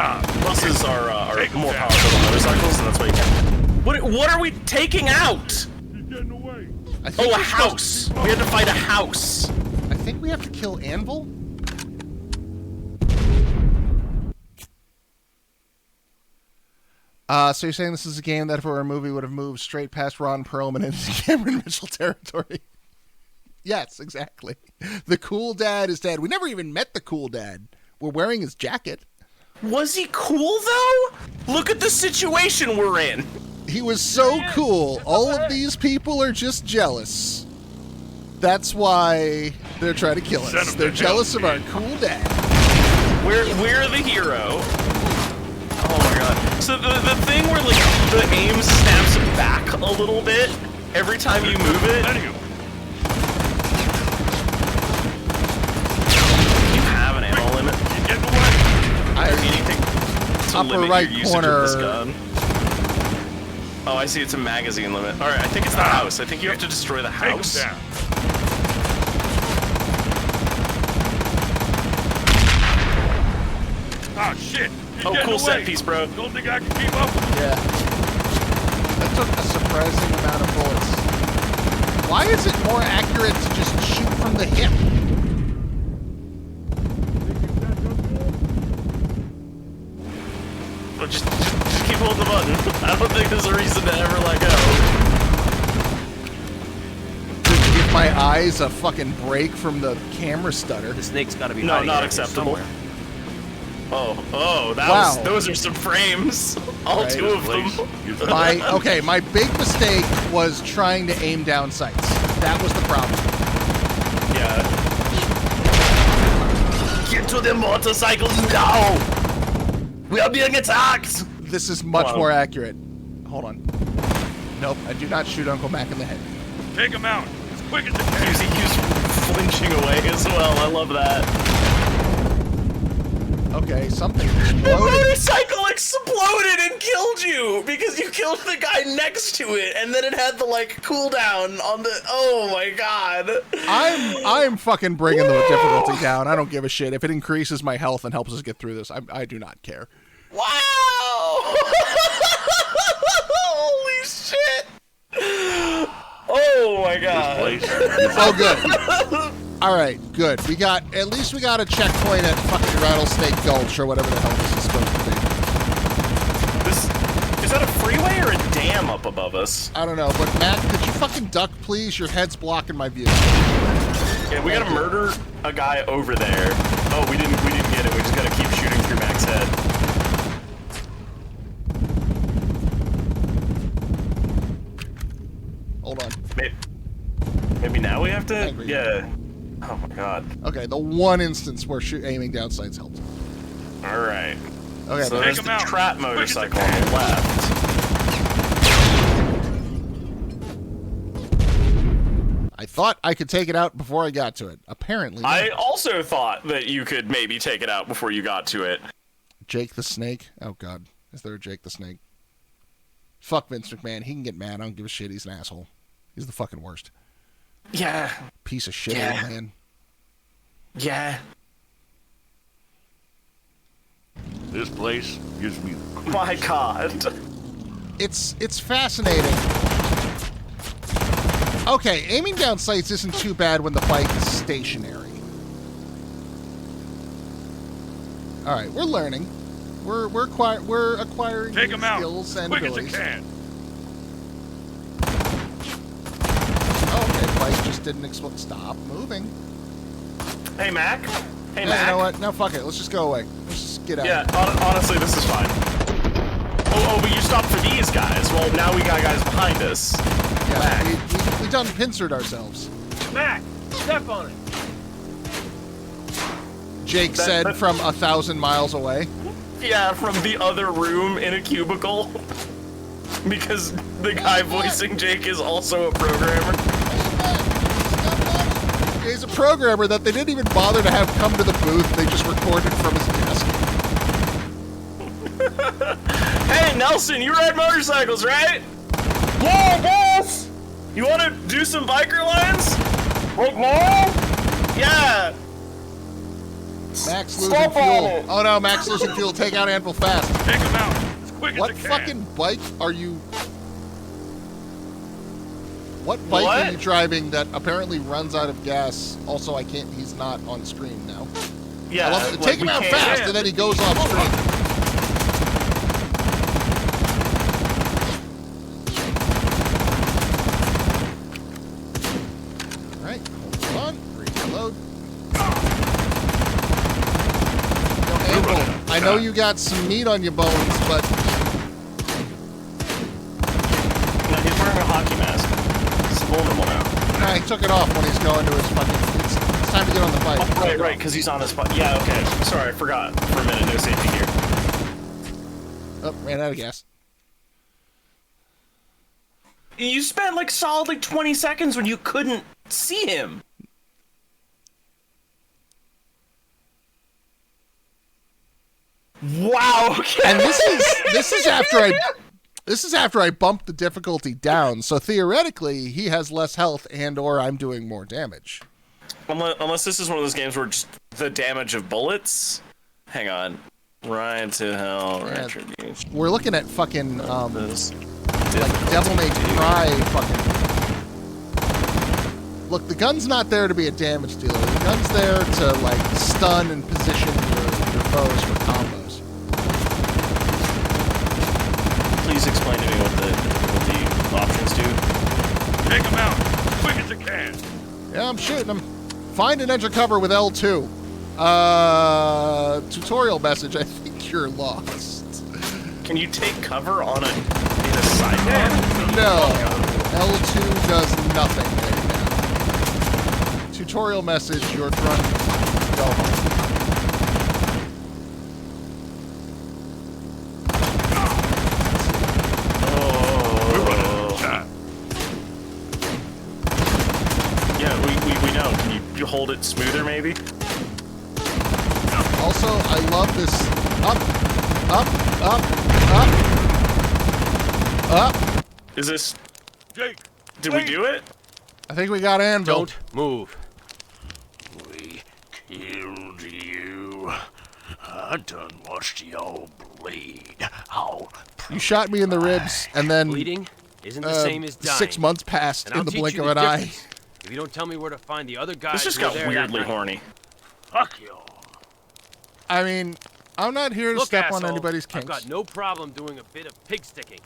Buses are Take 'em more down. powerful than motorcycles, and that's why you can. What are we taking out? He's getting away. I think Oh, a we're supposed- house. We had to fight a house. I think we have to kill Anvil. So you're saying this is a game that if it were a movie would have moved straight past Ron Perlman into Cameron Mitchell territory? Yes, exactly. The cool dad is dead. We never even met the cool dad. We're wearing his jacket. Was he cool, though? Look at the situation we're in. He was so cool. All of these people are just jealous. That's why they're trying to kill Send us. 'em They're to jealous hell, of our kid. cool dad. We're the hero. Oh my god. So the thing where like the aim snaps back a little bit every time you move it. Many of them. You have an ammo limit. He's getting away. Or anything to Upper limit right your usage of this corner. gun. Oh, I see. It's a magazine limit. All right, I think it's the house. I think you have to destroy the Take him house. down. Oh, shit. He's Oh, getting cool away. set piece, bro. Don't think I can keep up with him. Yeah. That took a surprising amount of bullets. Why is it more accurate to just shoot from the hip? Well, just keep holding the button. I don't think there's a reason to ever let go. To give my eyes a fucking break from the camera stutter. The snake's gotta be No, hiding not around here acceptable. somewhere. Oh, Wow. those are some frames. All Right. two of Place them. is My big mistake was trying to aim down sights. That was the problem. Yeah. Get to the motorcycles now! We are being attacked! This is much Wow. more accurate. Hold on. Nope, I do not shoot Uncle Mac in the head. Take him out as quick as you can. He's flinching away as well. I love that. Okay, something The exploded. motorcycle exploded and killed you because you killed the guy next to it, and then it had the like cooldown on the. Oh my god! I'm fucking bringing the difficulty down. I don't give a shit if it increases my health and helps us get through this. I do not care. Wow! Holy shit! Oh my god! Place is Oh, good. All right, good. At least we got a checkpoint at fucking Rattlesnake Gulch or whatever the hell this is supposed to be. Is that a freeway or a dam up above us? I don't know, but Matt, could you fucking duck, please? Your head's blocking my view. Yeah, we gotta murder a guy over there. Oh, we didn't get it. We just gotta keep shooting through Mac's head. Hold on. Maybe now we have to. Angry. Yeah. Oh my god. Okay, the one instance where aiming down sights helped. All right. Okay, So but- there's Take the him out. trap Quick as motorcycle you on can. the left. I thought I could take it out before I got to it. Apparently not. I also thought that you could maybe take it out before you got to it. Jake the Snake? Oh, God. Is there a Jake the Snake? Fuck Vince McMahon. He can get mad. I don't give a shit. He's an asshole. He's the fucking worst. Yeah. Piece of shit, Yeah. old man. Yeah. This place gives me the creeps. My god. It's fascinating. Okay, aiming down sights isn't too bad when the bike is stationary. All right, we're learning. We're acquiring Take new him out skills as and quick as you abilities. can. Oh, okay, the bike just didn't explode. Stop moving. Hey, Mac. Hey, Yeah, Mac. you know what? No, fuck it. Let's just go away. Let's just get out. Yeah, of here. honestly, this is fine. Oh, but you stopped for these guys. Well, now we got guys behind us. Yeah, we done pincered ourselves. Mac, step on it. Jake said from 1,000 miles away. Yeah, from the other room in a cubicle. Because the guy voicing Jake is also a programmer. He's a programmer that they didn't even bother to have come to the booth. They just recorded from his desk. Hey, Nelson, you ride motorcycles, right? Yeah, boss! You want to do some biker lines? Like now? Yeah. Max losing Step on fuel. it. Oh no, Max losing fuel. Take out Anvil fast. Take him out as quick What as you can. fucking bike are you... What bike What? are you driving that apparently runs out of gas? Also, I can't... He's not on screen now. Yeah. I love it. like Take him we out can't- fast, and then he goes off screen. Alright, hold on. Reload. Anvil, I know you got some meat on your bones, but No, he's wearing a hockey mask. It's vulnerable now. nah, he took it off when he's going to his fucking... It's time to get on the bike. Oh, right, because he's on his spot. Yeah, okay. Sorry, I forgot for a minute. No safety gear. Oh, ran out of gas. You spent like solidly 20 seconds when you couldn't see him. Wow. Okay. And this is after I bumped the difficulty down. So theoretically, he has less health and/or I'm doing more damage. Unless this is one of those games where just the damage of bullets. Hang on. Ride to hell, Yeah. retribution. We're looking at fucking This like Devil May Cry fucking. Look, the gun's not there to be a damage dealer. The gun's there to like stun and position your foes for combos. Please explain to me what the options do. Take him out, as quick as you can. Yeah, I'm shooting him. Find and enter cover with L2. Tutorial message. I think you're lost. Can you take cover on in a sidebar? No. L2 does nothing right now. Tutorial message. You're drunk. Go home. We're running out of time. Yeah, we know. Can you hold it smoother, maybe? Also, I love this. Up. Is this... Jake, Did we do it? I think we got Anvil. Don't move. we killed you. I done watched y'all bleed. How You shot me in the ribs, and then Bleeding isn't the same as dying. 6 months passed And I'll in the teach blink you of the an eye. difference. If you don't tell me where to find the other guys, This just who were got there that weirdly night. horny. fuck y'all. I mean, I'm not here to Look, step asshole, on anybody's I've kinks. got no problem doing a bit of pig sticking.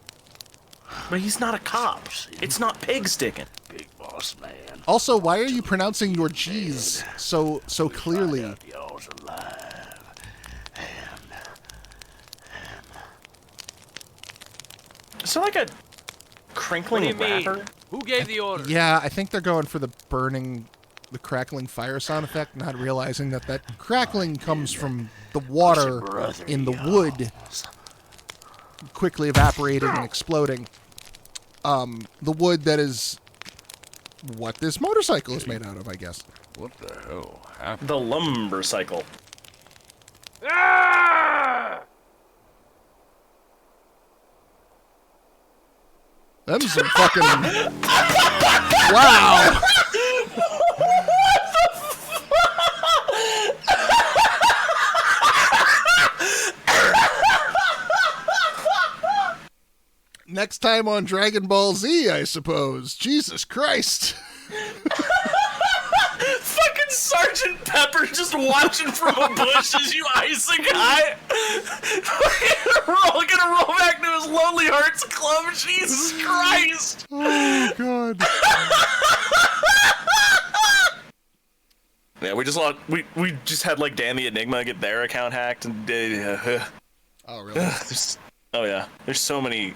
But he's not a cop. It's not pig sticking. Big boss man. Also, why are you pronouncing your G's so clearly? Y'all's alive. Is there like a What do crinkling you mean? wrapper? Who gave the order? Yeah, I think they're going for the crackling fire sound effect, not realizing that crackling comes from the water in the wood quickly evaporating and exploding. The wood that is what this motorcycle is made out of, I guess. What the hell happened? The lumber cycle. Ah! Them's some fucking... Wow! Next time on Dragon Ball Z, I suppose. Jesus Christ. Fucking Sergeant Pepper just watching from a bush as you ice a guy. Gonna roll back to his Lonely Hearts Club. Jesus Christ. Oh, God. Yeah, we just lost. We just had like Dan the Enigma get their account hacked, and Oh, really? oh yeah, there's so many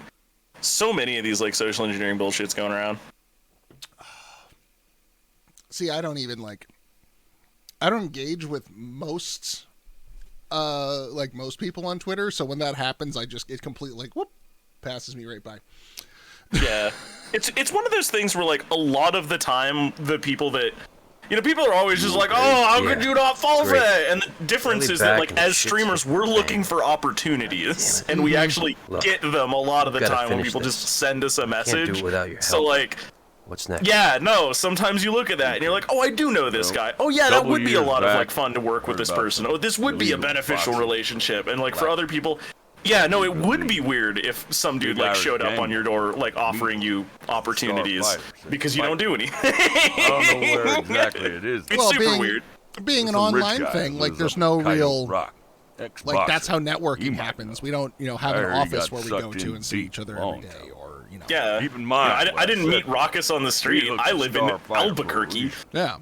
of these like social engineering bullshits going around. See, I don't engage with most people on Twitter, so when that happens, it completely whoop, passes me right by. Yeah, it's one of those things where like a lot of the time the people that people are always just like, oh, how could you not fall for that? And the difference is that like as streamers we're looking for opportunities and we actually get them a lot of the time when people just send us a message. So like, what's next? yeah, no, sometimes you look at that and you're like, oh, I do know this guy. Oh yeah, that would be a lot of like fun to work with this person. Oh, this would be a beneficial relationship. And like for other people, yeah, no, it would be weird if some dude like showed up on your door like offering you opportunities because you don't do anything. I don't know where exactly it is. It's super weird. Being an online thing, like there's no real like that's how networking happens. We don't have an office where we go to and see each other every day, or Yeah, keep in mind. I didn't meet Raqus on the street. I live in Albuquerque. Yeah.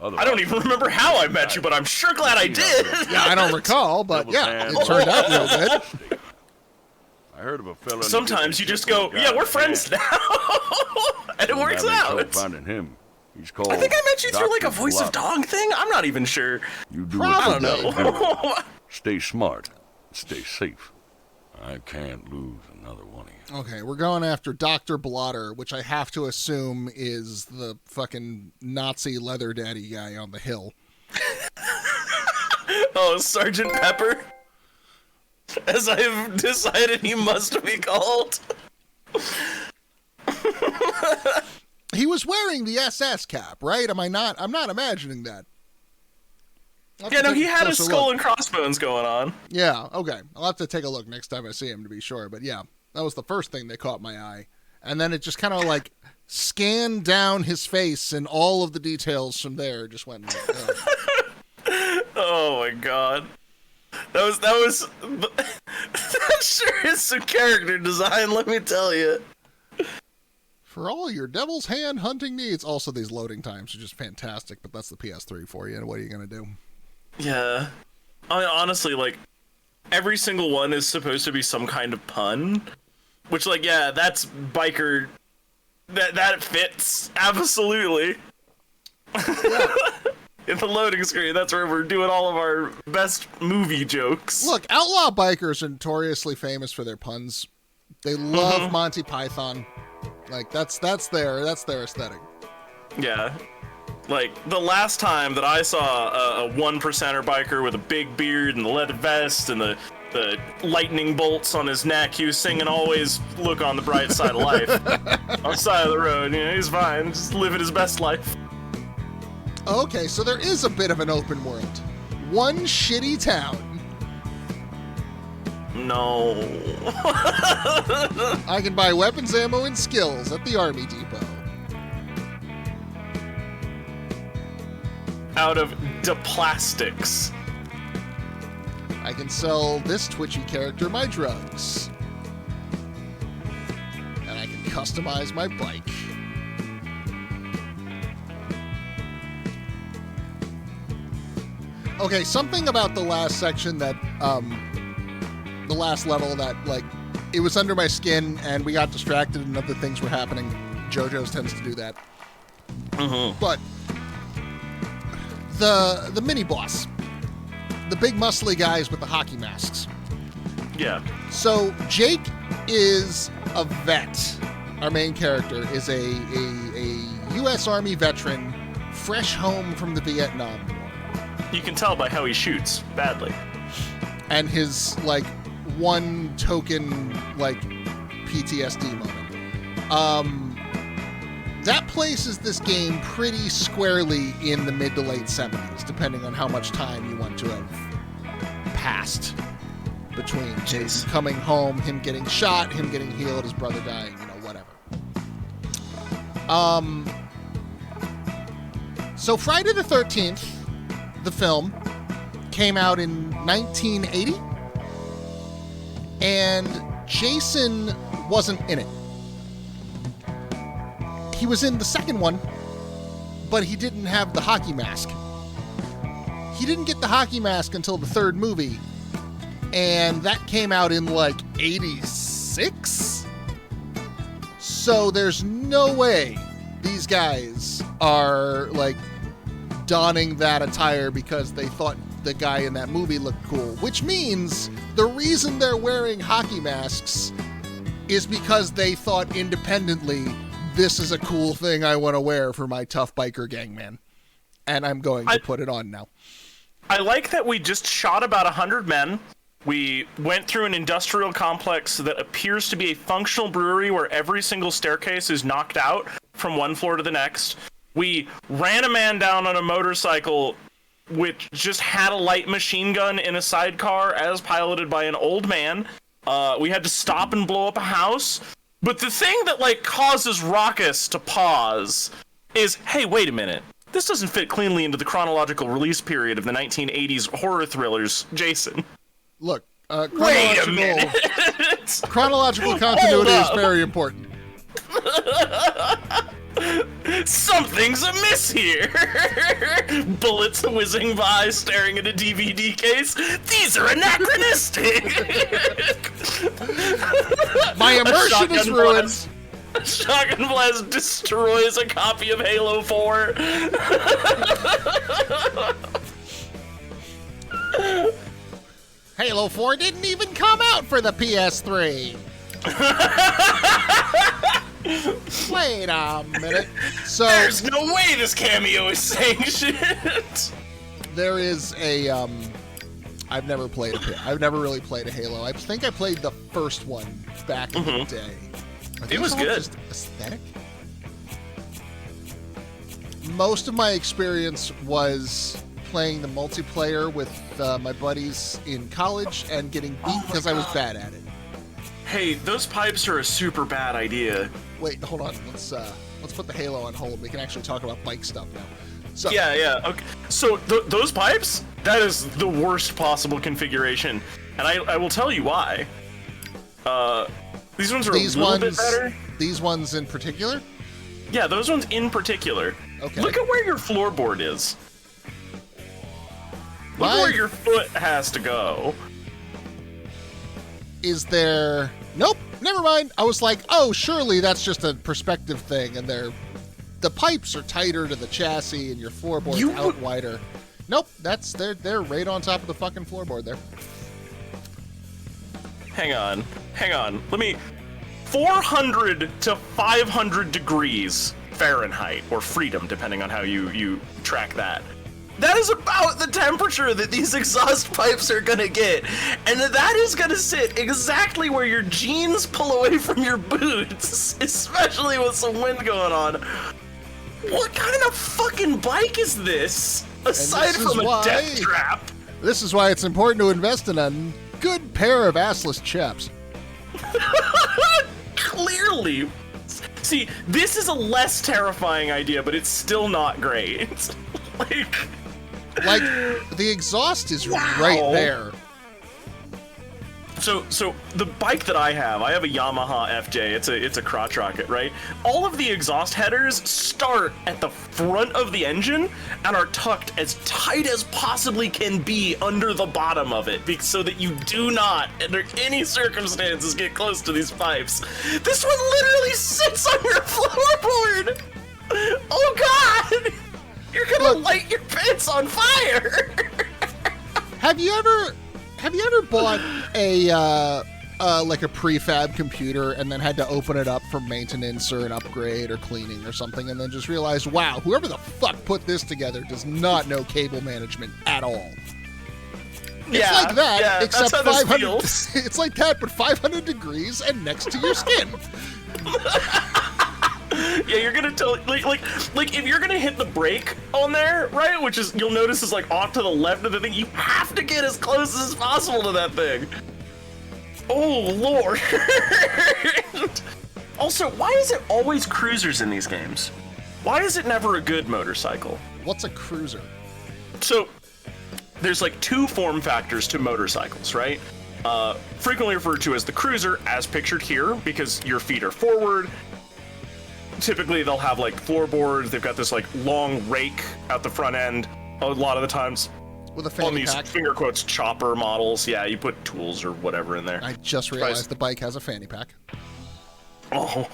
I don't even remember how I met you, but I'm sure glad I did. Yeah, I don't recall, but yeah, it turned out real good. I heard of a fella. Sometimes you just go, yeah, we're friends now, and it works out. Finding him. He's called. I think I met you through like a Dr. voice of Blood. dog thing. I'm not even sure. You do I what don't you know. do. Stay smart. Stay safe. I can't lose another one of you. Okay, we're going after Dr. Blotter, which I have to assume is the fucking Nazi leather daddy guy on the hill. Oh, Sergeant Pepper? As I have decided he must be called. He was wearing the SS cap, right? I'm not imagining that. Yeah, no, he had his skull and crossbones going on. Yeah, okay. I'll have to take a look next time I see him to be sure. But yeah, that was the first thing that caught my eye. And then it just kind of like scanned down his face, and all of the details from there just went. Oh my god. That sure is some character design, let me tell you. For all your devil's hand hunting needs. Also, these loading times are just fantastic, but that's the PS3 for you. And what are you going to do? Yeah. I mean, honestly, like, every single one is supposed to be some kind of pun. Which, like, yeah, that's biker. That fits. Absolutely. Yeah. In the loading screen, that's where we're doing all of our best movie jokes. Look, outlaw bikers are notoriously famous for their puns. They love Monty Python. Like, that's their aesthetic. Yeah. Like, the last time that I saw a 1%er biker with a big beard and the leather vest and the lightning bolts on his neck, he was singing "Always Look on the Bright Side of Life" on the side of the road. You know, he's fine, just living his best life. Okay, so there is a bit of an open world. One shitty town. No. I can buy weapons, ammo, and skills at the Army Depot. Out of plastics. I can sell this twitchy character my drugs. And I can customize my bike. Okay, something about the last section that, the last level that, like, it was under my skin and we got distracted and other things were happening. JoJo's tends to do that. But the mini boss, the big muscly guys with the hockey masks. Yeah. So Jake is a vet. Our main character is a U.S. Army veteran, fresh home from the Vietnam War. You can tell by how he shoots badly. And his, like, one token, like, PTSD moment. That places this game pretty squarely in the mid to late 70s, depending on how much time you want to have passed between Jason coming home, him getting shot, him getting healed, his brother dying, you know, whatever. So Friday the 13th, the film, came out in 1980, and Jason wasn't in it. He was in the second one, but he didn't have the hockey mask. He didn't get the hockey mask until the third movie, and that came out in, like, 86? So there's no way these guys are, like, donning that attire because they thought the guy in that movie looked cool, which means the reason they're wearing hockey masks is because they thought independently, this is a cool thing I want to wear for my tough biker gang, man. And I'm going to put it on now. I like that we just shot about 100 men. We went through an industrial complex that appears to be a functional brewery where every single staircase is knocked out from one floor to the next. We ran a man down on a motorcycle which just had a light machine gun in a sidecar as piloted by an old man. We had to stop and blow up a house. But the thing that, like, causes Raqus to pause is, hey, wait a minute. This doesn't fit cleanly into the chronological release period of the 1980s horror thrillers, Jason. Look, wait a minute. Chronological continuity is very important. Something's amiss here. Bullets whizzing by, staring at a DVD case. These are anachronistic. My immersion is ruined. Shotgun blast destroys a copy of Halo 4. Halo 4 didn't even come out for the PS3. Wait a minute. So there's no way this cameo is saying shit. There is a I've never really played a Halo. I think I played the first one back in the day. It was good. Just aesthetic. Most of my experience was playing the multiplayer with my buddies in college and getting beat because I was bad at it. Hey, those pipes are a super bad idea. Wait, hold on. Let's put the Halo on hold. We can actually talk about bike stuff now. So, Yeah. Okay. So those pipes, that is the worst possible configuration, and I will tell you why. These ones are a little bit better. These ones in particular? Yeah, those ones in particular. Okay. Look at where your floorboard is. Look where your foot has to go. Is there... Nope, never mind. I was like, oh, surely that's just a perspective thing, and the pipes are tighter to the chassis, and your floorboard's out wider. Nope, they're right on top of the fucking floorboard there. Hang on. Let me... 400 to 500 degrees Fahrenheit, or freedom, depending on how you track that. That is about the temperature that these exhaust pipes are gonna get. And that is gonna sit exactly where your jeans pull away from your boots, especially with some wind going on. What kind of fucking bike is this? Aside from a death trap. This is why it's important to invest in a good pair of assless chaps. Clearly. See, this is a less terrifying idea, but it's still not great. Like the exhaust is right there. So the bike that I have a Yamaha FJ. It's a crotch rocket, right? All of the exhaust headers start at the front of the engine and are tucked as tight as possibly can be under the bottom of it, so that you do not, under any circumstances, get close to these pipes. This one literally sits on your floorboard. Oh God! You're gonna light your pants on fire. Have you ever bought a like a prefab computer and then had to open it up for maintenance or an upgrade or cleaning or something, and then just realized, wow, whoever the fuck put this together does not know cable management at all? It's like that, except 500. It's like that, but 500 degrees and next to your skin. Yeah, you're gonna tell like if you're gonna hit the brake on there, right? Which is, you'll notice, is like off to the left of the thing. You have to get as close as possible to that thing. Oh Lord. Also, why is it always cruisers in these games? Why is it never a good motorcycle? What's a cruiser? So there's like two form factors to motorcycles, right? Frequently referred to as the cruiser, as pictured here, because your feet are forward. Typically they'll have like floorboards. They've got this like long rake out the front end. A lot of the times with a fanny on these pack. Finger quotes chopper models, yeah, you put tools or whatever in there. I just realized the bike has a fanny pack. Oh.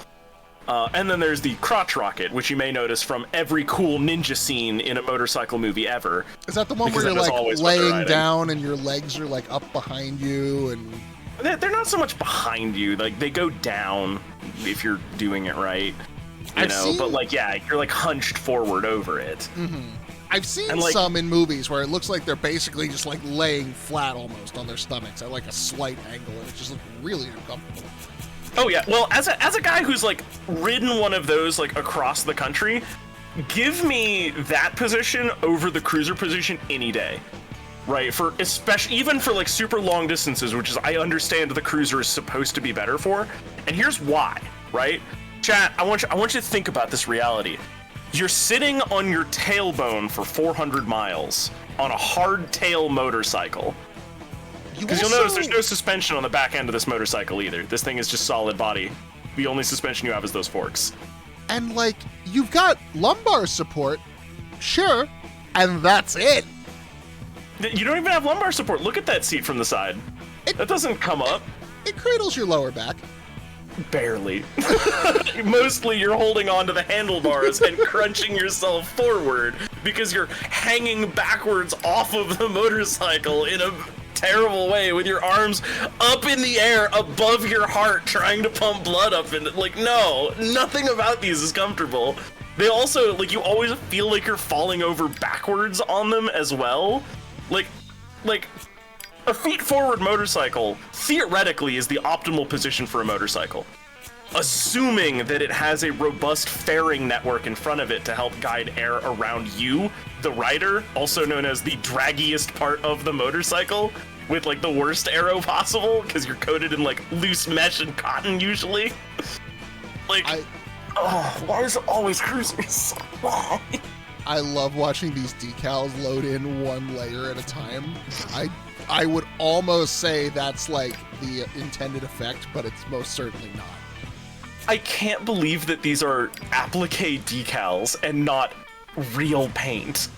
And then there's the crotch rocket, which you may notice from every cool ninja scene in a motorcycle movie ever. Is that the one where you're like laying down and your legs are like up behind you? And they're not so much behind you. Like, they go down if you're doing it right. You know, but like, yeah, you're like hunched forward over it. Mm-hmm. I've seen some in movies where it looks like they're basically just like laying flat almost on their stomachs at like a slight angle, and it just looks really uncomfortable. Oh yeah, well, as a guy who's like ridden one of those like across the country, give me that position over the cruiser position any day. Right, for especially even for like super long distances, which is, I understand the cruiser is supposed to be better for, and here's why, right? Chat, I want you to think about this reality. You're sitting on your tailbone for 400 miles on a hardtail motorcycle. Because you'll notice there's no suspension on the back end of this motorcycle either. This thing is just solid body. The only suspension you have is those forks. And like, you've got lumbar support, sure, and that's it. You don't even have lumbar support. Look at that seat from the side. That doesn't come up. It cradles your lower back. Barely. Mostly you're holding on to the handlebars and crunching yourself forward because you're hanging backwards off of the motorcycle in a terrible way with your arms up in the air above your heart trying to pump blood up in it. Like, no, nothing about these is comfortable. They also, like, you always feel like you're falling over backwards on them as well. Like a feet forward motorcycle theoretically is the optimal position for a motorcycle. assuming that it has a robust fairing network in front of it to help guide air around you, the rider, also known as the draggiest part of the motorcycle, with like the worst aero possible, because you're coated in like loose mesh and cotton usually. Like, why is it always cruisers? Why? I love watching these decals load in one layer at a time. I would almost say that's like the intended effect, but it's most certainly not. I can't believe that these are applique decals and not real paint.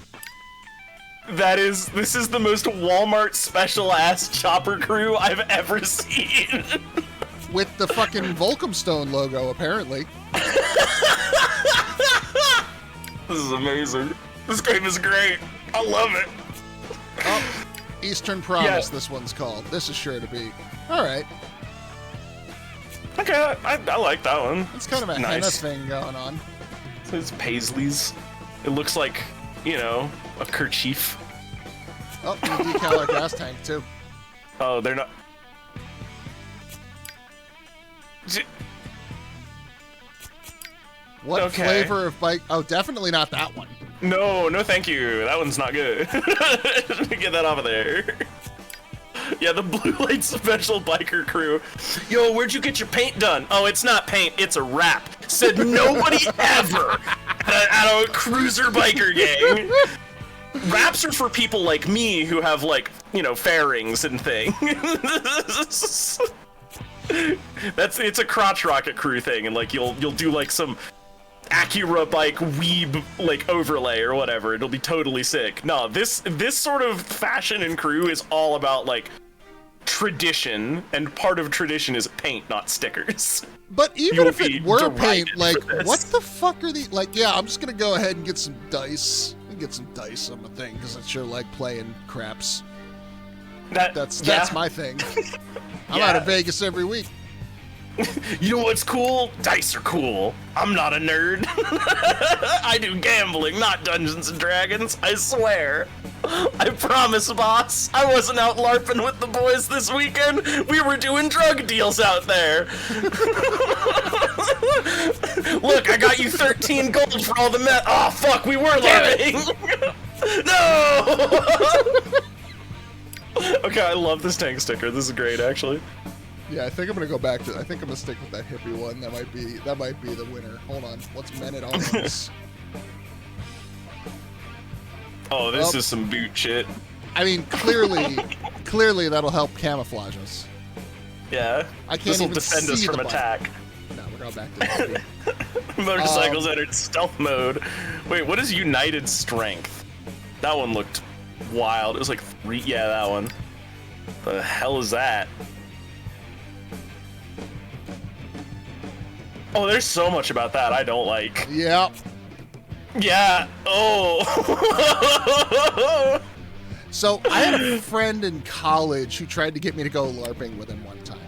This is the most Walmart special ass chopper crew I've ever seen. With the fucking Volcomstone logo, apparently. This is amazing. This game is great. I love it. Oh, Eastern Promise, this one's called. This is sure to be. Alright. Okay, I like that one. It's kind of a henna thing going on. It's Paisley's. It looks like, you know, a kerchief. Oh, new decal our gas tank, too. Oh, they're not... What flavor of bike? Oh, definitely not that one. No, thank you. That one's not good. Get that off of there. Yeah, the Blue Light Special Biker Crew. Yo, where'd you get your paint done? Oh, it's not paint, it's a wrap. Said nobody ever at a cruiser biker gang. Wraps are for people like me who have, like, you know, fairings and things. It's a crotch rocket crew thing, and like you'll do like some Acura bike weeb like overlay or whatever. It'll be totally sick. No, this sort of fashion and crew is all about like tradition, and part of tradition is paint, not stickers. But even if it were paint, like what the fuck are the like? Yeah, I'm just gonna go ahead and get some dice. Get some dice on the thing because I sure like playing craps. That's my thing. I'm out of Vegas every week. You know what's cool? Dice are cool. I'm not a nerd. I do gambling, not Dungeons and Dragons, I swear. I promise, boss. I wasn't out LARPing with the boys this weekend. We were doing drug deals out there. Look, I got you 13 gold for all the meth. Oh, fuck, we were LARPing. No! Okay, I love this tank sticker. This is great, actually. Yeah, I think I'm gonna go back to. I think I'm gonna stick with that hippie one. That might be the winner. Hold on, what's Men at Arms? Oh, this is some boot shit. I mean, clearly that'll help camouflage us. Yeah. I can't This will even defend us see from the attack. No, we're going back to the hippie. Motorcycles entered stealth mode. Wait, what is United Strength? That one looked wild. It was like 3. Yeah, that one. The hell is that? Oh, there's so much about that I don't like. Yeah. Yeah. Oh. So I had a friend in college who tried to get me to go LARPing with him one time,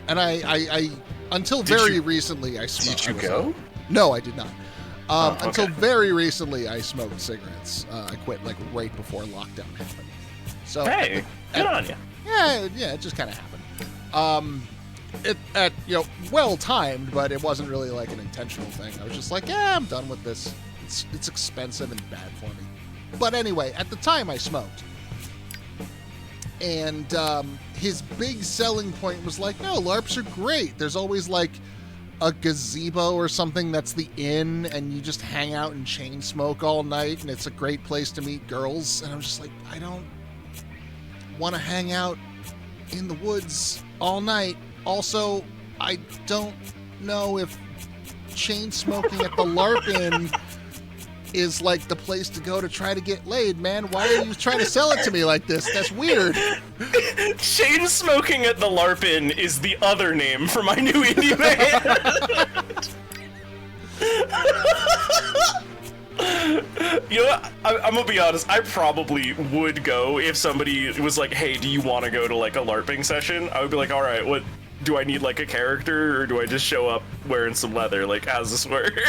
and I until very recently I smoked. Did you go? No, I did not. Okay. Until very recently, I smoked cigarettes. I quit like right before lockdown happened. So hey, good on you. Yeah, it just kind of happened. Well timed, but it wasn't really like an intentional thing. I was just like, yeah, I'm done with this. It's expensive and bad for me. But anyway, at the time I smoked. And his big selling point was like, no, LARPs are great. There's always like a gazebo or something that's the inn, and you just hang out and chain smoke all night, and it's a great place to meet girls. And I'm just like, I don't want to hang out in the woods all night. Also, I don't know if chain smoking at the LARP Inn is like the place to go to try to get laid, man. Why are you trying to sell it to me like this? That's weird. Chain smoking at the LARP Inn is the other name for my new indie band. You know what? I'm gonna be honest, I probably would go if somebody was like, hey, do you want to go to like a LARPing session? I would be like, all right, what do I need, like a character, or do I just show up wearing some leather? Like, how's this work?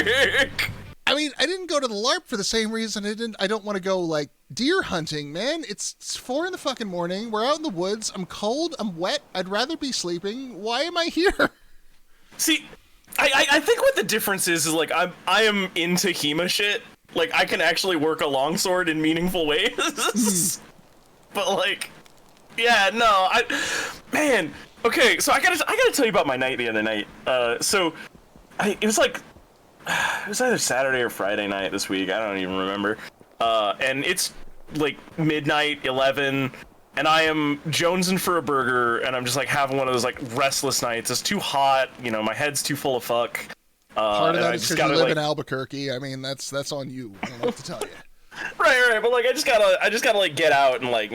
I mean, I didn't go to the LARP for the same reason I don't want to go like deer hunting, man. It's 4 in the fucking morning. We're out in the woods. I'm cold. I'm wet. I'd rather be sleeping. Why am I here? See, I think what the difference is like I am into HEMA shit. Like I can actually work a longsword in meaningful ways. But like, yeah, no, man. Okay, so I gotta tell you about my night the other night. It was either Saturday or Friday night this week. I don't even remember. And it's like midnight, 11, and I am jonesing for a burger, and I'm just like having one of those like restless nights. It's too hot, my head's too full of fuck. Part of that is because you live in Albuquerque. I mean, that's on you. I don't know what to tell you. Right. But like, I just gotta like get out and like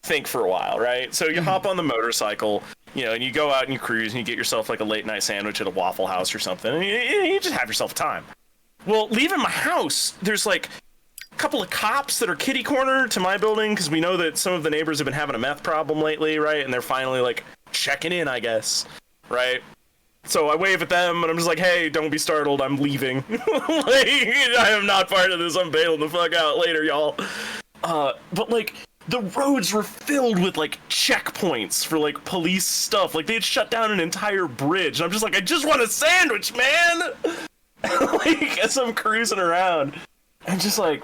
think for a while, right? So you hop on the motorcycle, and you go out and you cruise and you get yourself like a late night sandwich at a Waffle House or something, and you just have yourself time. Well, leaving my house, there's like a couple of cops that are kitty corner to my building because we know that some of the neighbors have been having a meth problem lately, right? And they're finally like checking in, I guess, right? So I wave at them and I'm just like, hey, don't be startled, I'm leaving. Like, I am not part of this, I'm bailing the fuck out later, y'all. But like, the roads were filled with like checkpoints for like police stuff. Like they had shut down an entire bridge. And I'm just like, I just want a sandwich, man. Like as I'm cruising around. And just like,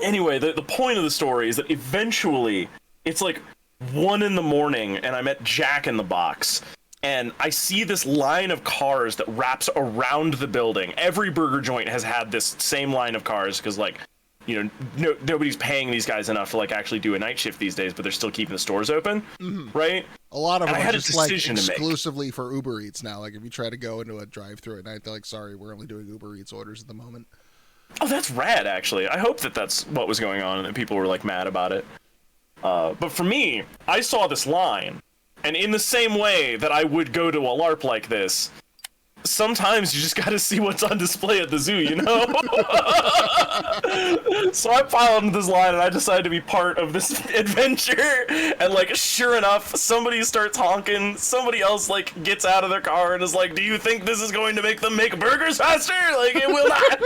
anyway, the point of the story is that eventually it's like 1 a.m. and I'm at Jack in the Box. And I see this line of cars that wraps around the building. Every burger joint has had this same line of cars because like, nobody's paying these guys enough to like actually do a night shift these days, but they're still keeping the stores open, right? A lot of them are just like to exclusively for Uber Eats now. Like if you try to go into a drive-thru at night, they're like, sorry, we're only doing Uber Eats orders at the moment. Oh, that's rad, actually. I hope that that's what was going on and that people were like mad about it. But for me, I saw this line, and in the same way that I would go to a LARP like this, sometimes you just gotta see what's on display at the zoo, So I piled into this line and I decided to be part of this adventure, and like sure enough, somebody starts honking, somebody else like gets out of their car and is like, do you think this is going to make them make burgers faster? Like, it will not.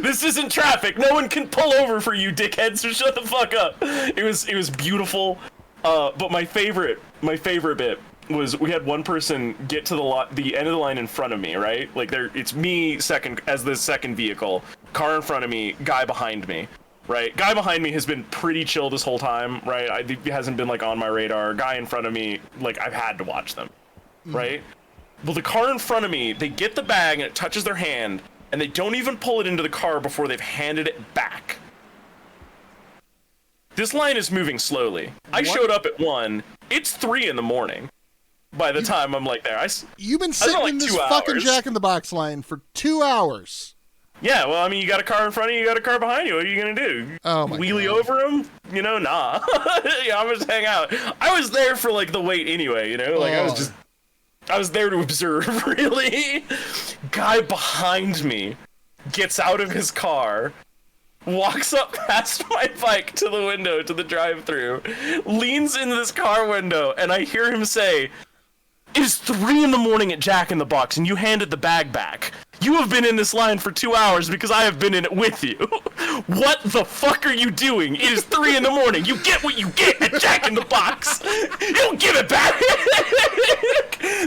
This isn't traffic, no one can pull over for you, dickheads, so shut the fuck up. It was beautiful. But my favorite bit was we had one person get to the end of the line in front of me, right? Like it's me as the second vehicle, car in front of me, guy behind me, right? Guy behind me has been pretty chill this whole time, right? He hasn't been like on my radar. Guy in front of me, like I've had to watch them, right? Well, the car in front of me, they get the bag and it touches their hand, and they don't even pull it into the car before they've handed it back. This line is moving slowly. I showed up at 1. It's 3 a.m. by the time I'm like there. You've been sitting in this fucking Jack in the Box line for 2 hours. Yeah, well, I mean, you got a car in front of you, you got a car behind you. What are you gonna do? Oh my Wheelie God. over them? Nah. Yeah, I'm just hang out. I was there for like the wait anyway. Like I was there to observe. Really. Guy behind me gets out of his car, walks up past my bike to the window, to the drive-thru, leans into this car window, and I hear him say, "It is 3 a.m. at Jack in the Box, and you handed the bag back. You have been in this line for 2 hours because I have been in it with you. What the fuck are you doing? It is 3 a.m. You get what you get at Jack in the Box. You don't give it back.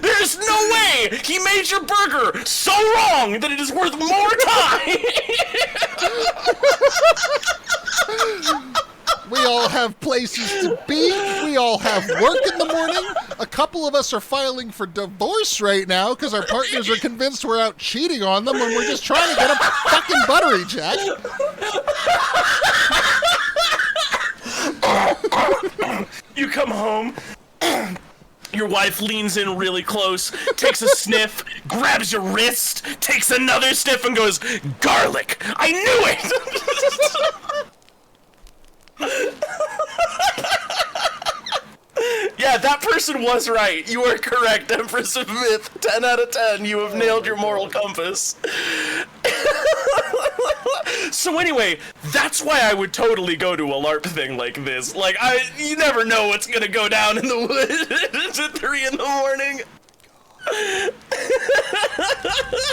There's no way he made your burger so wrong that it is worth more time." We all have places to be. We all have work in the morning. A couple of us are filing for divorce right now because our partners are convinced we're out cheating on them when we're just trying to get a fucking buttery, Jack. You come home. Your wife leans in really close, takes a sniff, grabs your wrist, takes another sniff, and goes, "Garlic! I knew it!" Yeah, that person was right. You are correct, Empress of Myth. 10 out of 10. You have nailed your moral compass. So anyway, that's why I would totally go to a LARP thing like this. Like, you never know what's gonna go down in the woods at 3 a.m.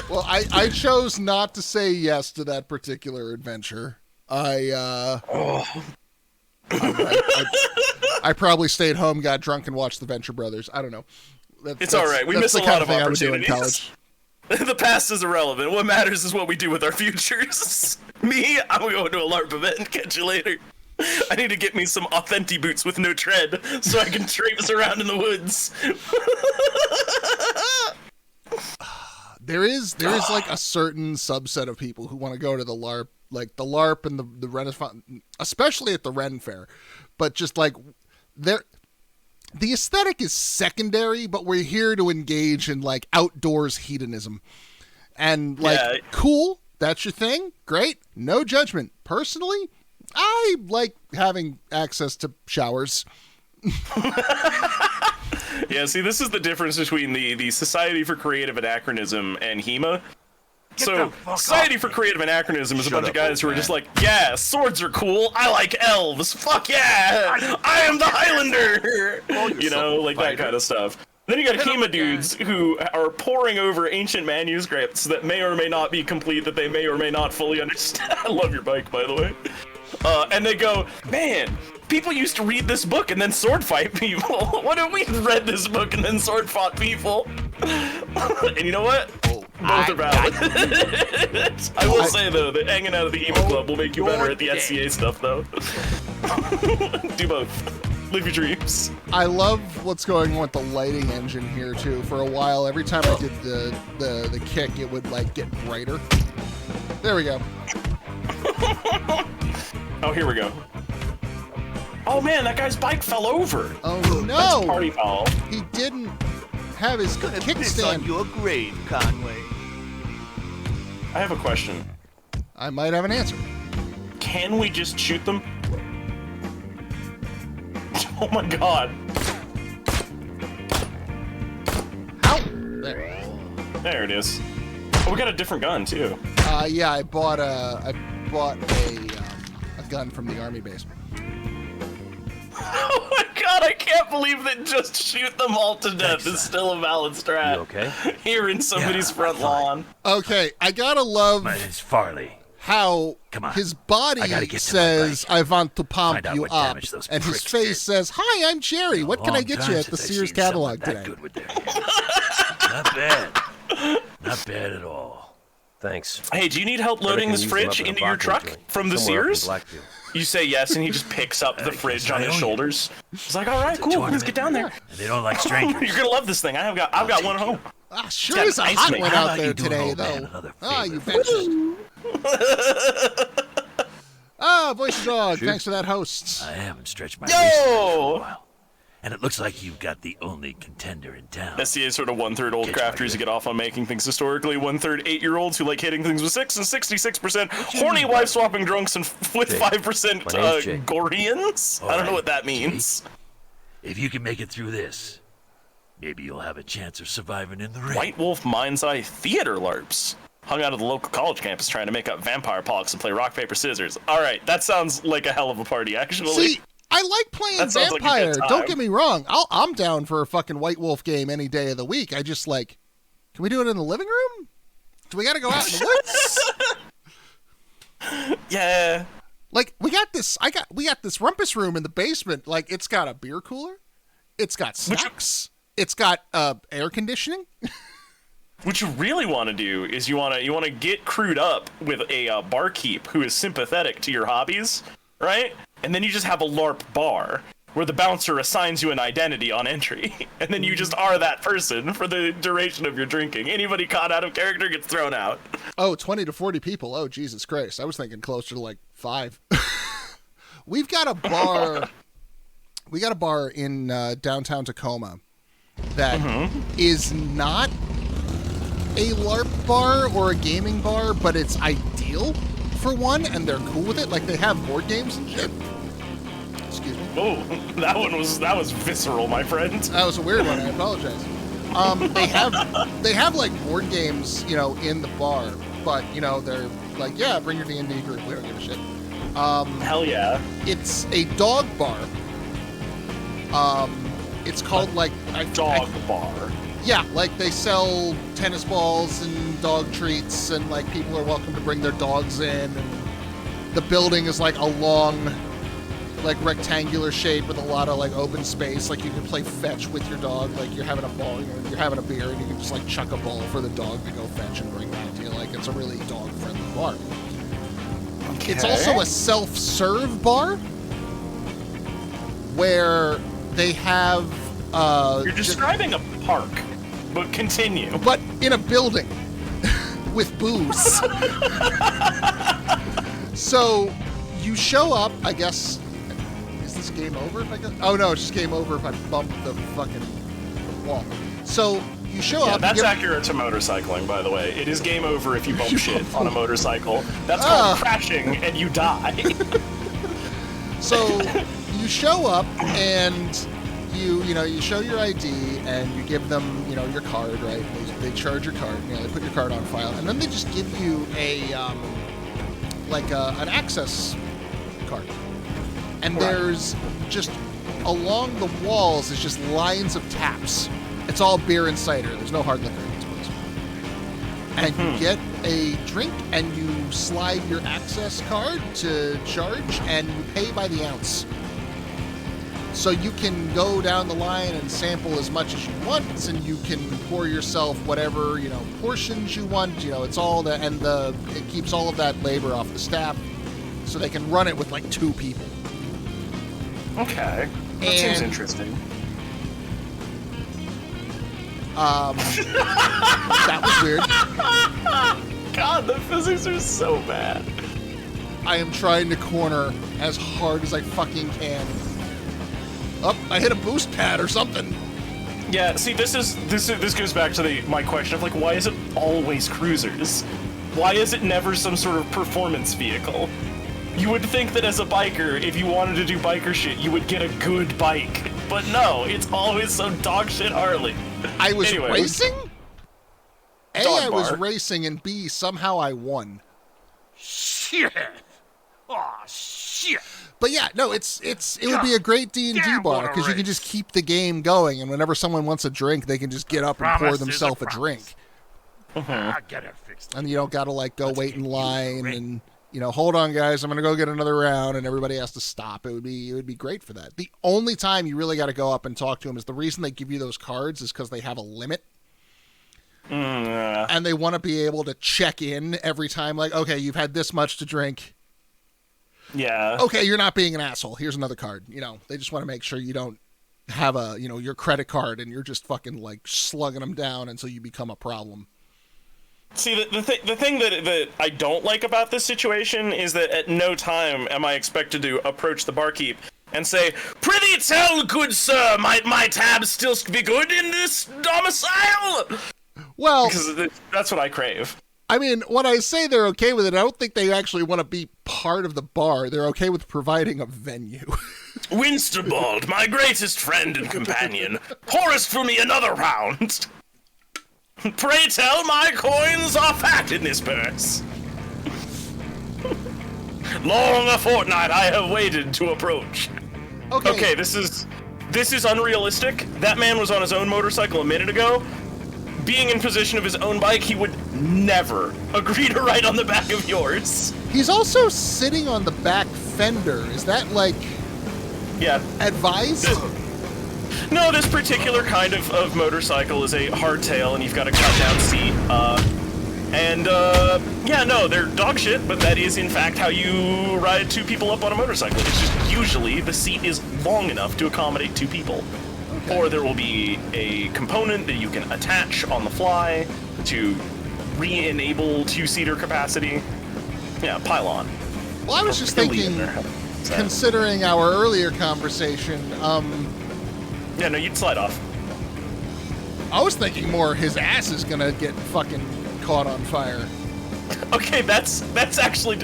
Well, I chose not to say yes to that particular adventure. I probably stayed home, got drunk, and watched the Venture Brothers. I don't know. It's all right. We miss a lot of I would do in opportunities. college. The past is irrelevant. What matters is what we do with our futures. Me, I'm going to a LARP event. Catch you later. I need to get me some authentic boots with no tread so I can traipse around in the woods. There is like a certain subset of people who want to go to the LARP, like the LARP and the Renaissance, especially at the Ren Fair. But just like the aesthetic is secondary, but we're here to engage in like outdoors hedonism. And like, cool, that's your thing, great, no judgment. Personally, I like having access to showers. Yeah, see, this is the difference between the Society for Creative Anachronism and HEMA. So, Society for Creative Anachronism is a bunch of guys who are just like, yeah, swords are cool, I like elves, fuck yeah, I am the Highlander! You know, like that kind of stuff. Then you got HEMA dudes who are poring over ancient manuscripts that may or may not be complete, that they may or may not fully understand. I love your bike, by the way. And they go, man, people used to read this book and then sword fight people. What if we read this book and then sword fought people? And you know what? Both are valid. I will say, though, that hanging out at the HEMA Club will make you better at the SCA stuff, though. Do both. Live your dreams. I love what's going on with the lighting engine here, too. For a while, every time I did the kick, it would, like, get brighter. There we go. Oh, here we go. Oh man, that guy's bike fell over. Oh no! That's party foul. He didn't have his kickstand. On your grave, Conway. I have a question. I might have an answer. Can we just shoot them? Oh my god. How? There. There it is. Oh, we got a different gun too. Yeah, I bought a gun from the army base. Oh my god, I can't believe that just shoot them all to death is still a valid strat. You okay? Here in somebody's front lawn. Okay, I gotta love My name's Farley. how Come on. his body I gotta get to says, my bike. I want to pump Find out you what up, damage those and his pricks face did. says, hi, I'm Jerry. What can I Long get time you at the since I've Sears seen catalog someone today? that good with their hands. Not bad. Not bad at all. Thanks. Hey, do you need help loading this fridge into your truck from the Sears? You say yes, and he just picks up the fridge on his shoulders. He's like, all right, cool, let's get down there. And they don't like strangers. You're gonna love this thing. I've got one at home. Ah, sure Got is a an ice hot maker. one How out about there you do an today, old man though. another Ah, you favor? betcha. Ah, Voice of Dog, thanks for that, hosts. I haven't stretched my waist for a Yo! while. And it looks like you've got the only contender in town. SCA is sort of 1/3 old Catch my crafters who drift. get off on making things historically, 1/3 8-year-olds who like hitting things with 6, and 66% horny wife-swapping drunks and with Jake. 5% My name's Jake. Gorians? I don't know what that means. If you can make it through this, maybe you'll have a chance of surviving in the ring. White Wolf Mind's Eye Theater LARPs. Hung out at the local college campus trying to make up vampire pox and play rock, paper, scissors. Alright, that sounds like a hell of a party, actually. See, I like playing That sounds like a good Vampire. time. Don't get me wrong. I'm down for a fucking White Wolf game any day of the week. I just like, can we do it in the living room? Do we gotta go out in the woods? Yeah. Like we got this rumpus room in the basement. Like it's got a beer cooler, it's got snacks, it's got air conditioning. What you really want to do is you want to get crewed up with a barkeep who is sympathetic to your hobbies, right? And then you just have a LARP bar where the bouncer assigns you an identity on entry, and then you just are that person for the duration of your drinking. Anybody caught out of character gets thrown out. Oh, 20 to 40 people. Oh, Jesus Christ. I was thinking closer to like 5. We've got a bar. We got a bar in downtown Tacoma that is not a LARP bar or a gaming bar, but it's ideal for one, and they're cool with it. Like they have board games and shit. Excuse me. Oh, that was visceral, my friend. That was a weird one. I apologize. They have like board games, you know, in the bar, but you know they're like, yeah, bring your D&D group. We don't give a shit. Hell yeah. It's a dog bar. It's called like Dog bar. Yeah, like they sell tennis balls and dog treats, and like people are welcome to bring their dogs in. And the building is like a long like rectangular shape with a lot of like open space. Like you can play fetch with your dog. Like you're having a ball, you're having a beer, and you can just like chuck a ball for the dog to go fetch and bring back to you. Like it's a really dog-friendly bar. Okay. It's also a self-serve bar where they have. You're describing a park, but continue. But in a building with booze. So you show up, I guess. Is this game over if I go? Oh no, it's just game over if I bump the fucking wall. So you show up. That's accurate to motorcycling, by the way. It is game over if you bump shit on a motorcycle. That's called crashing, and you die. So you show up and you show your ID and you give them your card, right? They charge your card. They put your card on file, and then they just give you an access card. And there's just along the walls is just lines of taps. It's all beer and cider. There's no hard liquor in this place. And you get a drink and you slide your access card to charge and you pay by the ounce. So you can go down the line and sample as much as you want, and you can pour yourself whatever, portions you want. It's all it keeps all of that labor off the staff, so they can run it with like 2 people. Okay. That seems interesting. That was weird. God, the physics are so bad. I am trying to corner as hard as I fucking can. Oh, I hit a boost pad or something. Yeah, see, this goes back to my question of like, why is it always cruisers? Why is it never some sort of performance vehicle? You would think that as a biker, if you wanted to do biker shit, you would get a good bike. But no, it's always some dog shit Harley. I was Anyway. racing? A, Dog I was bar. racing, and B, somehow I won. Shit! Oh, shit! But yeah, no, it would be a great D&D bar because you can just keep the game going, and whenever someone wants a drink, they can just get up and pour themselves a drink. I get it fixed. And you don't got to like go wait in line and hold on guys, I'm going to go get another round, and everybody has to stop. It would be great for that. The only time you really got to go up and talk to them is the reason they give you those cards is because they have a limit. And they want to be able to check in every time, like, okay, you've had this much to drink. Yeah. Okay, you're not being an asshole. Here's another card. They just want to make sure you don't have your credit card and you're just fucking like slugging them down until you become a problem. See, the thing that I don't like about this situation is that at no time am I expected to approach the barkeep and say, "Prithee tell, good sir, might my tabs still be good in this domicile?" Well, because that's what I crave. I mean, when I say they're okay with it, I don't think they actually want to be part of the bar. They're okay with providing a venue. Winsterbald, my greatest friend and companion, pourest for me another round. Pray tell, my coins are fat in this purse. Long a fortnight I have waited to approach. Okay, this is unrealistic. That man was on his own motorcycle a minute ago. Being in possession of his own bike, he would never agree to ride on the back of yours. He's also sitting on the back fender. Is that like... Yeah. Advised? No, this particular kind of motorcycle is a hardtail, and you've got a cut-down seat. Yeah, no, they're dog shit, but that is, in fact, how you ride 2 people up on a motorcycle. It's just usually the seat is long enough to accommodate 2 people. Okay. Or there will be a component that you can attach on the fly to re-enable 2-seater capacity. Yeah, pylon. Well, I was just thinking, considering our earlier conversation, Yeah, no, you'd slide off. I was thinking more his ass is gonna get fucking caught on fire. Okay, that's actually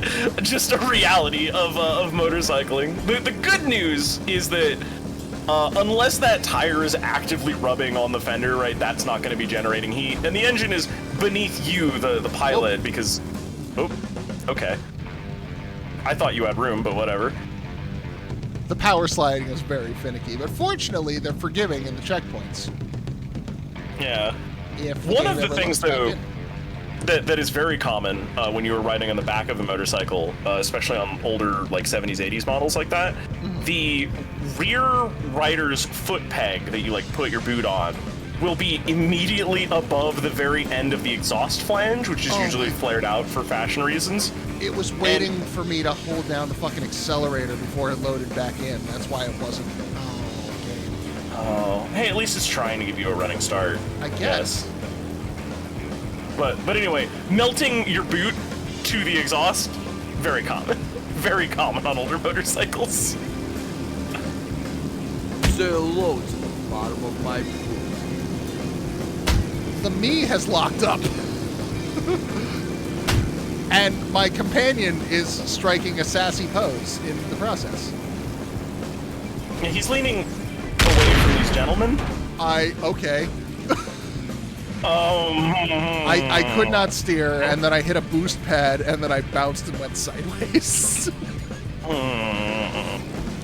just a reality of motorcycling. The good news is that unless that tire is actively rubbing on the fender, right, that's not going to be generating heat. And the engine is beneath you, the pilot, because... Oh, okay. I thought you had room, but whatever. The power sliding is very finicky, but fortunately, they're forgiving in the checkpoints. Yeah. If One of the things, though, that is very common when you were riding on the back of a motorcycle, especially on older like 70s, 80s models like that. The rear rider's foot peg that you like put your boot on will be immediately above the very end of the exhaust flange, which is usually flared out for fashion reasons. It was waiting for me to hold down the fucking accelerator before it loaded back in. That's why it wasn't. Oh, hey, at least it's trying to give you a running start. I guess. But anyway, melting your boot to the exhaust, very common. Very common on older motorcycles. Say hello to the bottom of my boot. The me has locked up. And my companion is striking a sassy pose in the process. Yeah, he's leaning away from these gentlemen. Okay. I could not steer, and then I hit a boost pad, and then I bounced and went sideways.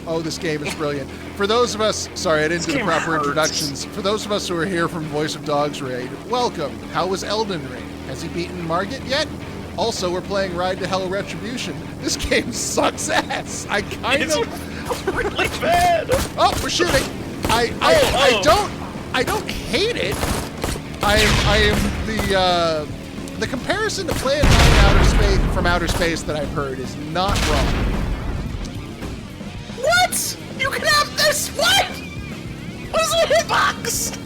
Oh, this game is brilliant. For those of us, sorry, I didn't do the proper introductions. For those of us who are here from Voice of Dogs Raid, welcome. How was Elden Ring? Has he beaten Margit yet? Also, we're playing Ride to Hell Retribution. This game sucks ass. I kind of really bad. Oh, we're shooting. I don't hate it. I am the comparison to playing from outer space that I've heard is not wrong. What? You can have this? What? What is a hitbox?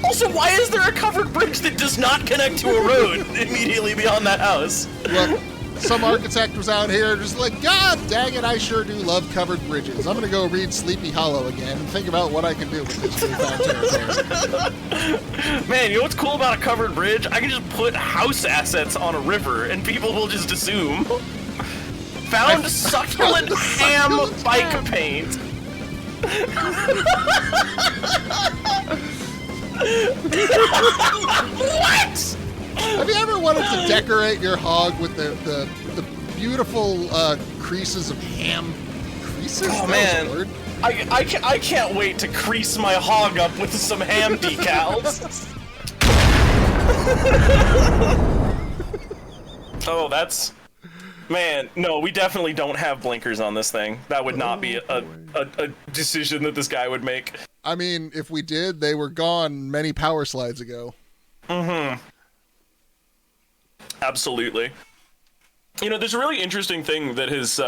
Also, why is there a covered bridge that does not connect to a road immediately beyond that house? Look, some architect was out here just like, God dang it, I sure do love covered bridges. I'm gonna go read Sleepy Hollow again and think about what I can do with this newfound territory. Man, you know what's cool about a covered bridge? I can just put house assets on a river and people will just assume. Found succulent ham bike paint. What? Have you ever wanted to decorate your hog with the beautiful creases of ham? Creases? Oh That man, was a word. I can't wait to crease my hog up with some ham decals. Oh, that's... Man, no, we definitely don't have blinkers on this thing. That would not be a decision that this guy would make. I mean, if we did, they were gone many power slides ago. Mm-hmm. Absolutely. You know, there's a really interesting thing that has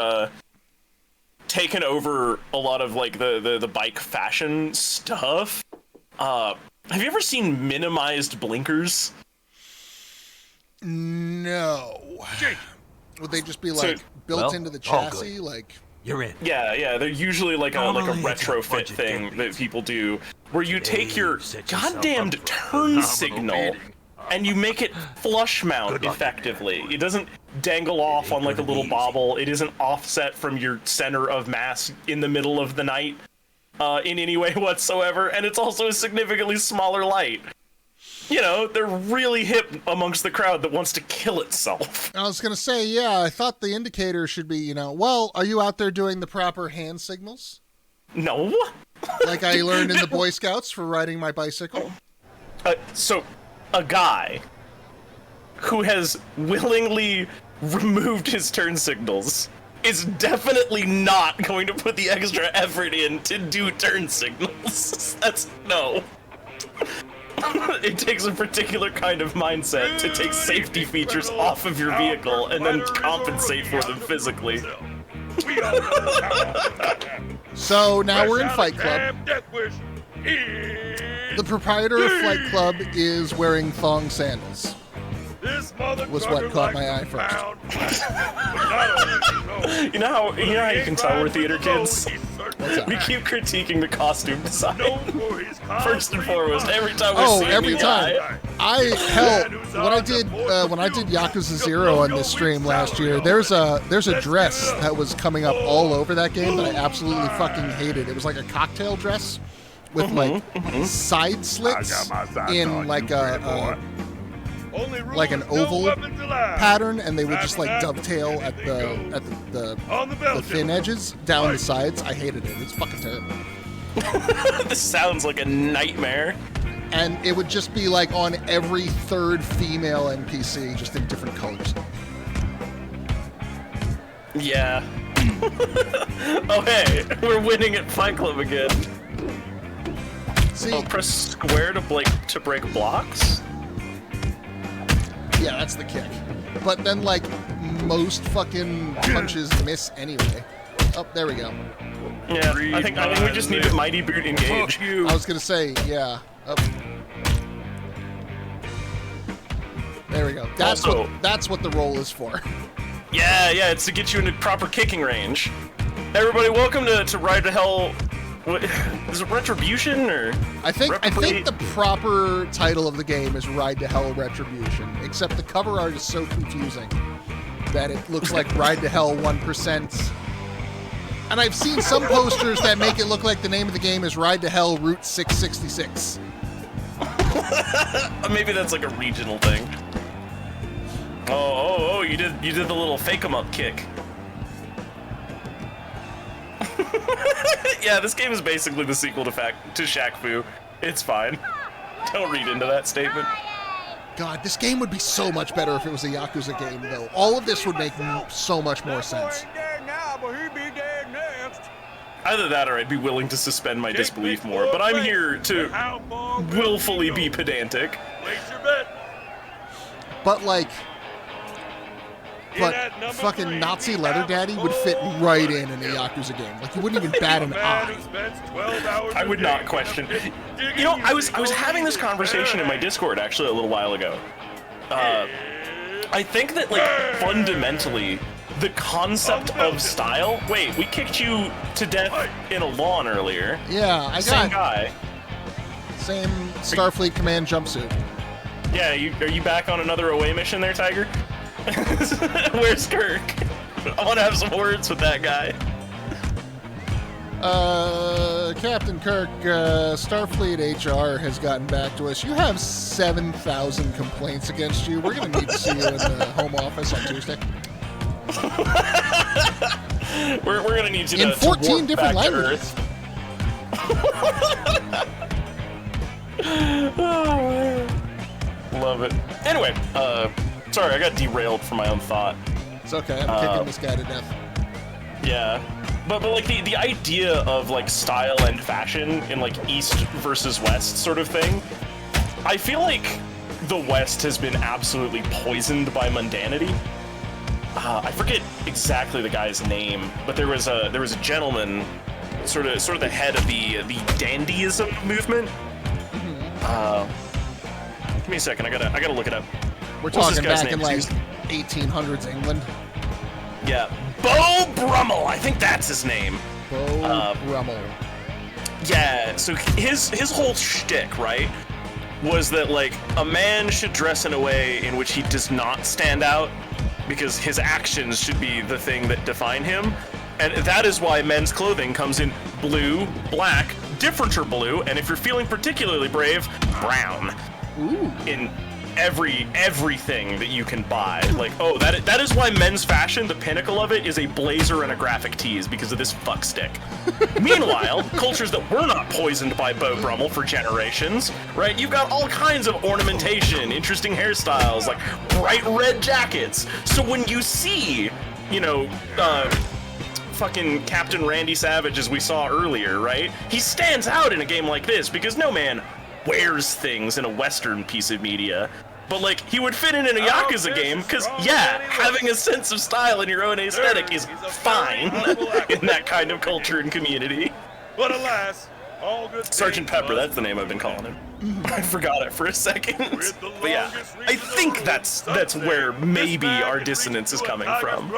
taken over a lot of like the bike fashion stuff. Have you ever seen minimized blinkers? No. Would they just be like built into the chassis? Like you're in. Yeah, they're usually like a retrofit thing that people do, where you take your goddamned turn signal and you make it flush mount effectively. It doesn't dangle off on like a little bobble. It isn't offset from your center of mass in the middle of the night in any way whatsoever, and it's also a significantly smaller light. You know, they're really hip amongst the crowd that wants to kill itself. I was going to say, yeah, I thought the indicator should be, well, are you out there doing the proper hand signals? No. Like I learned in the Boy Scouts for riding my bicycle? So, a guy who has willingly removed his turn signals is definitely not going to put the extra effort in to do turn signals. No. It takes a particular kind of mindset to take safety features off of your vehicle and then compensate for them physically. So now we're in Fight Club. The proprietor of Fight Club is wearing thong sandals. Was what caught my eye first. You know how you can tell we're theater kids? We keep critiquing the costume design. First and foremost, every time we see every time. When I did Yakuza 0 on this stream last year, there's a dress that was coming up all over that game that I absolutely fucking hated. It was like a cocktail dress with side slits in like an oval pattern, and they would just like dovetail at the thin edges down the sides. I hated it. It's fucking terrible. This sounds like a nightmare. And it would just be like on every third female NPC, just in different colors. Yeah. Oh hey, we're winning at Fight Club again. See, Oh, press square to break blocks? yeah, that's the kick. But then, like, most fucking punches miss anyway. Oh, there we go. Yeah, I think we just need a mighty boot engage. I was gonna say, yeah. Oh. There we go. That's what the roll is for. Yeah, it's to get you into proper kicking range. Everybody, welcome to Ride to Hell. What, is it Retribution or? I think the proper title of the game is Ride to Hell Retribution, except the cover art is so confusing that it looks like Ride to Hell 1%. And I've seen some posters that make it look like the name of the game is Ride to Hell Route 666. Maybe that's like a regional thing. Oh, you did the little fake 'em up kick. Yeah, this game is basically the sequel to Shaq Fu. It's fine. Don't read into that statement. God, this game would be so much better if it was a Yakuza game, though. All of this would make so much more sense. Either that or I'd be willing to suspend my disbelief more, but I'm here to willfully be pedantic. But, like... But fucking Nazi Leather Daddy would fit right in a Yakuza game. Like, you wouldn't even bat an eye. I would not question. You know, I was having this conversation in my Discord actually a little while ago. I think that, like, fundamentally, the concept of style... Wait, we kicked you to death in a lawn earlier. Yeah, I got... Same guy. Same Starfleet Command jumpsuit. Yeah, are you back on another away mission there, Tiger? Where's Kirk? I want to have some words with that guy. Captain Kirk, Starfleet HR has gotten back to us. You have 7,000 complaints against you. We're going to need to see you in the home office on Tuesday. We're going to need you in to 14 warp different back languages. Love it. Anyway, sorry, I got derailed from my own thought. It's okay, I'm kicking this guy to death. Yeah. But like the idea of like style and fashion in like East versus West sort of thing, I feel like the West has been absolutely poisoned by mundanity. I forget exactly the guy's name, but there was a gentleman, sort of the head of the dandyism movement. Give me a second, I gotta look it up. We're talking back in like 1800s England. Yeah, Beau Brummel, I think that's his name. Beau Brummel. Yeah, so his whole shtick, right, was that like a man should dress in a way in which he does not stand out, because his actions should be the thing that define him, and that is why men's clothing comes in blue, black, differenter blue, and if you're feeling particularly brave, brown. Ooh. In everything that you can buy. Like, oh, that is why men's fashion, the pinnacle of it, is a blazer and a graphic tee, is because of this fuckstick. Meanwhile, cultures that were not poisoned by Beau Brummel for generations, right? You've got all kinds of ornamentation, interesting hairstyles, like bright red jackets. So when you see, you know, fucking Captain Randy Savage, as we saw earlier, right? He stands out in a game like this because no man wears things in a Western piece of media. But, like, he would fit in a Yakuza game, because, yeah, having a sense of style in your own aesthetic is fine in that kind of culture and community. But alas, all good Sergeant Pepper, that's the name I've been calling him. I forgot it for a second. But yeah, I think that's where maybe our dissonance is coming from.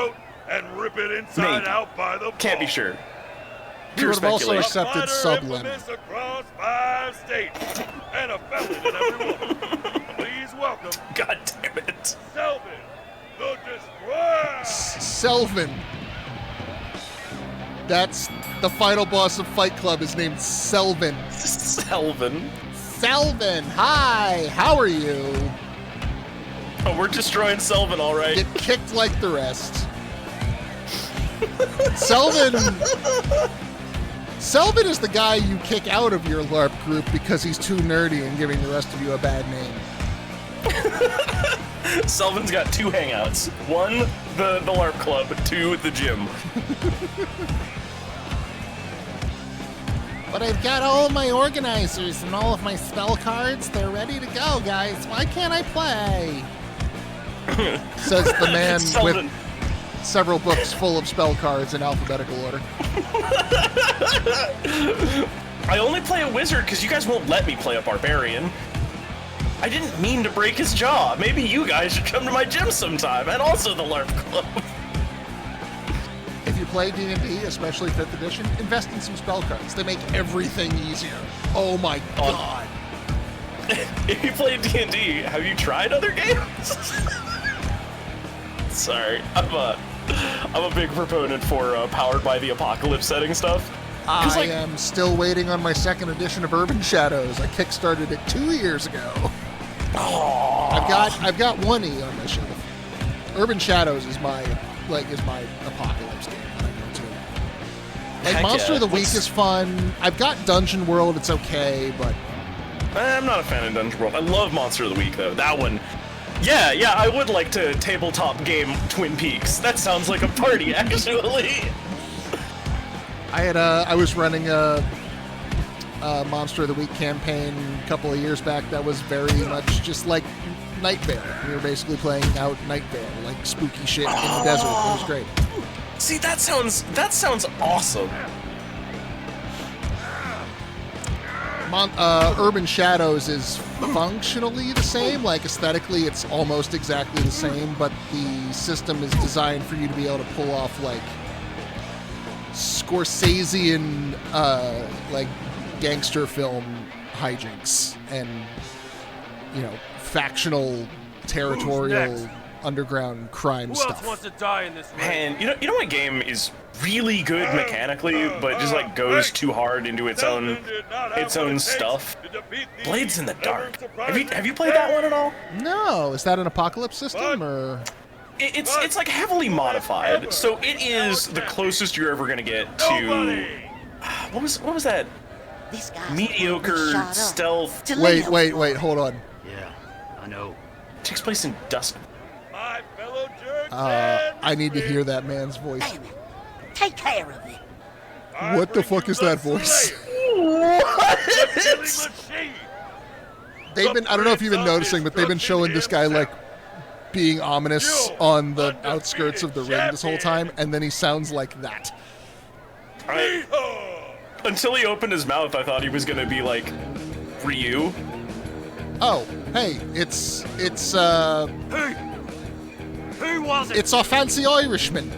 And rip it inside out by the Can't be sure. He would have also accepted Sublim. Across 5 states and a felon in every one. Please welcome. God damn it. Selvin, the Destroyer. Selvin. That's the final boss of Fight Club is named Selvin. Selvin. Selvin. Hi. How are you? Oh, we're destroying Selvin, all right. Get kicked like the rest. Selvin Selvin is the guy you kick out of your LARP group because he's too nerdy and giving the rest of you a bad name. Selvin's got 2 hangouts. 1, the LARP club. 2, the gym. But I've got all of my organizers and all of my spell cards. They're ready to go, guys. Why can't I play? Says the man Selvin. with several books full of spell cards in alphabetical order. I only play a wizard because you guys won't let me play a barbarian. I didn't mean to break his jaw. Maybe you guys should come to my gym sometime, and also the LARP club. If you play D&D, especially 5th edition, invest in some spell cards. They make everything easier. Oh my god. If you play D&D, have you tried other games? Sorry, I'm a big proponent for powered by the apocalypse setting stuff. I am still waiting on my 2nd edition of Urban Shadows. I kickstarted it 2 years ago. I've got 1E on my shelf. Urban Shadows is my apocalypse game that I go to. Like Heck Monster yeah. of the Week is fun. I've got Dungeon World. It's okay, but I'm not a fan of Dungeon World. I love Monster of the Week though. That one. Yeah, I would like to tabletop game Twin Peaks. That sounds like a party, actually. I was running a Monster of the Week campaign a couple of years back that was very much just like Nightmare. We were basically playing out Nightmare, like spooky shit in the desert. It was great. See, that sounds awesome. Urban Shadows is functionally the same, like aesthetically it's almost exactly the same, but the system is designed for you to be able to pull off like Scorsesean like gangster film hijinks and, you know, factional territorial underground crime Who stuff. else wants to die in this Man, you know what game is really good mechanically, but just like goes too hard into its own stuff? Blades in the Dark. Have you played that one at all? No, is that an apocalypse system or? It's like heavily modified, so it is the closest you're ever gonna get to what was that mediocre stealth. Wait, hold on. Yeah, I know. Takes place in dusk. My fellow jerks I need to hear that man's voice. Damn it. Take care of it. What the fuck is that voice? They've been, I don't know if you've been noticing, but they've been showing this guy like being ominous on the outskirts of the ring this whole time, and then he sounds like that. Until he opened his mouth, I thought he was gonna be like Ryu. Oh, hey, it's Who was it? It's our fancy Irishman.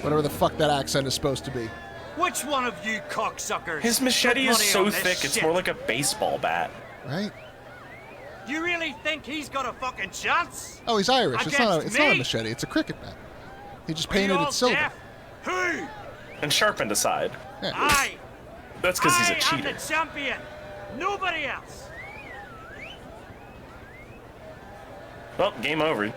Whatever the fuck that accent is supposed to be. Which one of you cocksuckers? His machete put is money so on this thick, it's shit? more like a baseball bat. Right? You really think he's got a fucking chance? Oh, he's Irish. It's not Against a me? machete. It's a cricket bat. He just Are you painted all it silver. deaf? Who? And sharpened aside. Yeah. I. That's because he's a I cheater. am the champion. Nobody else. Well, game over.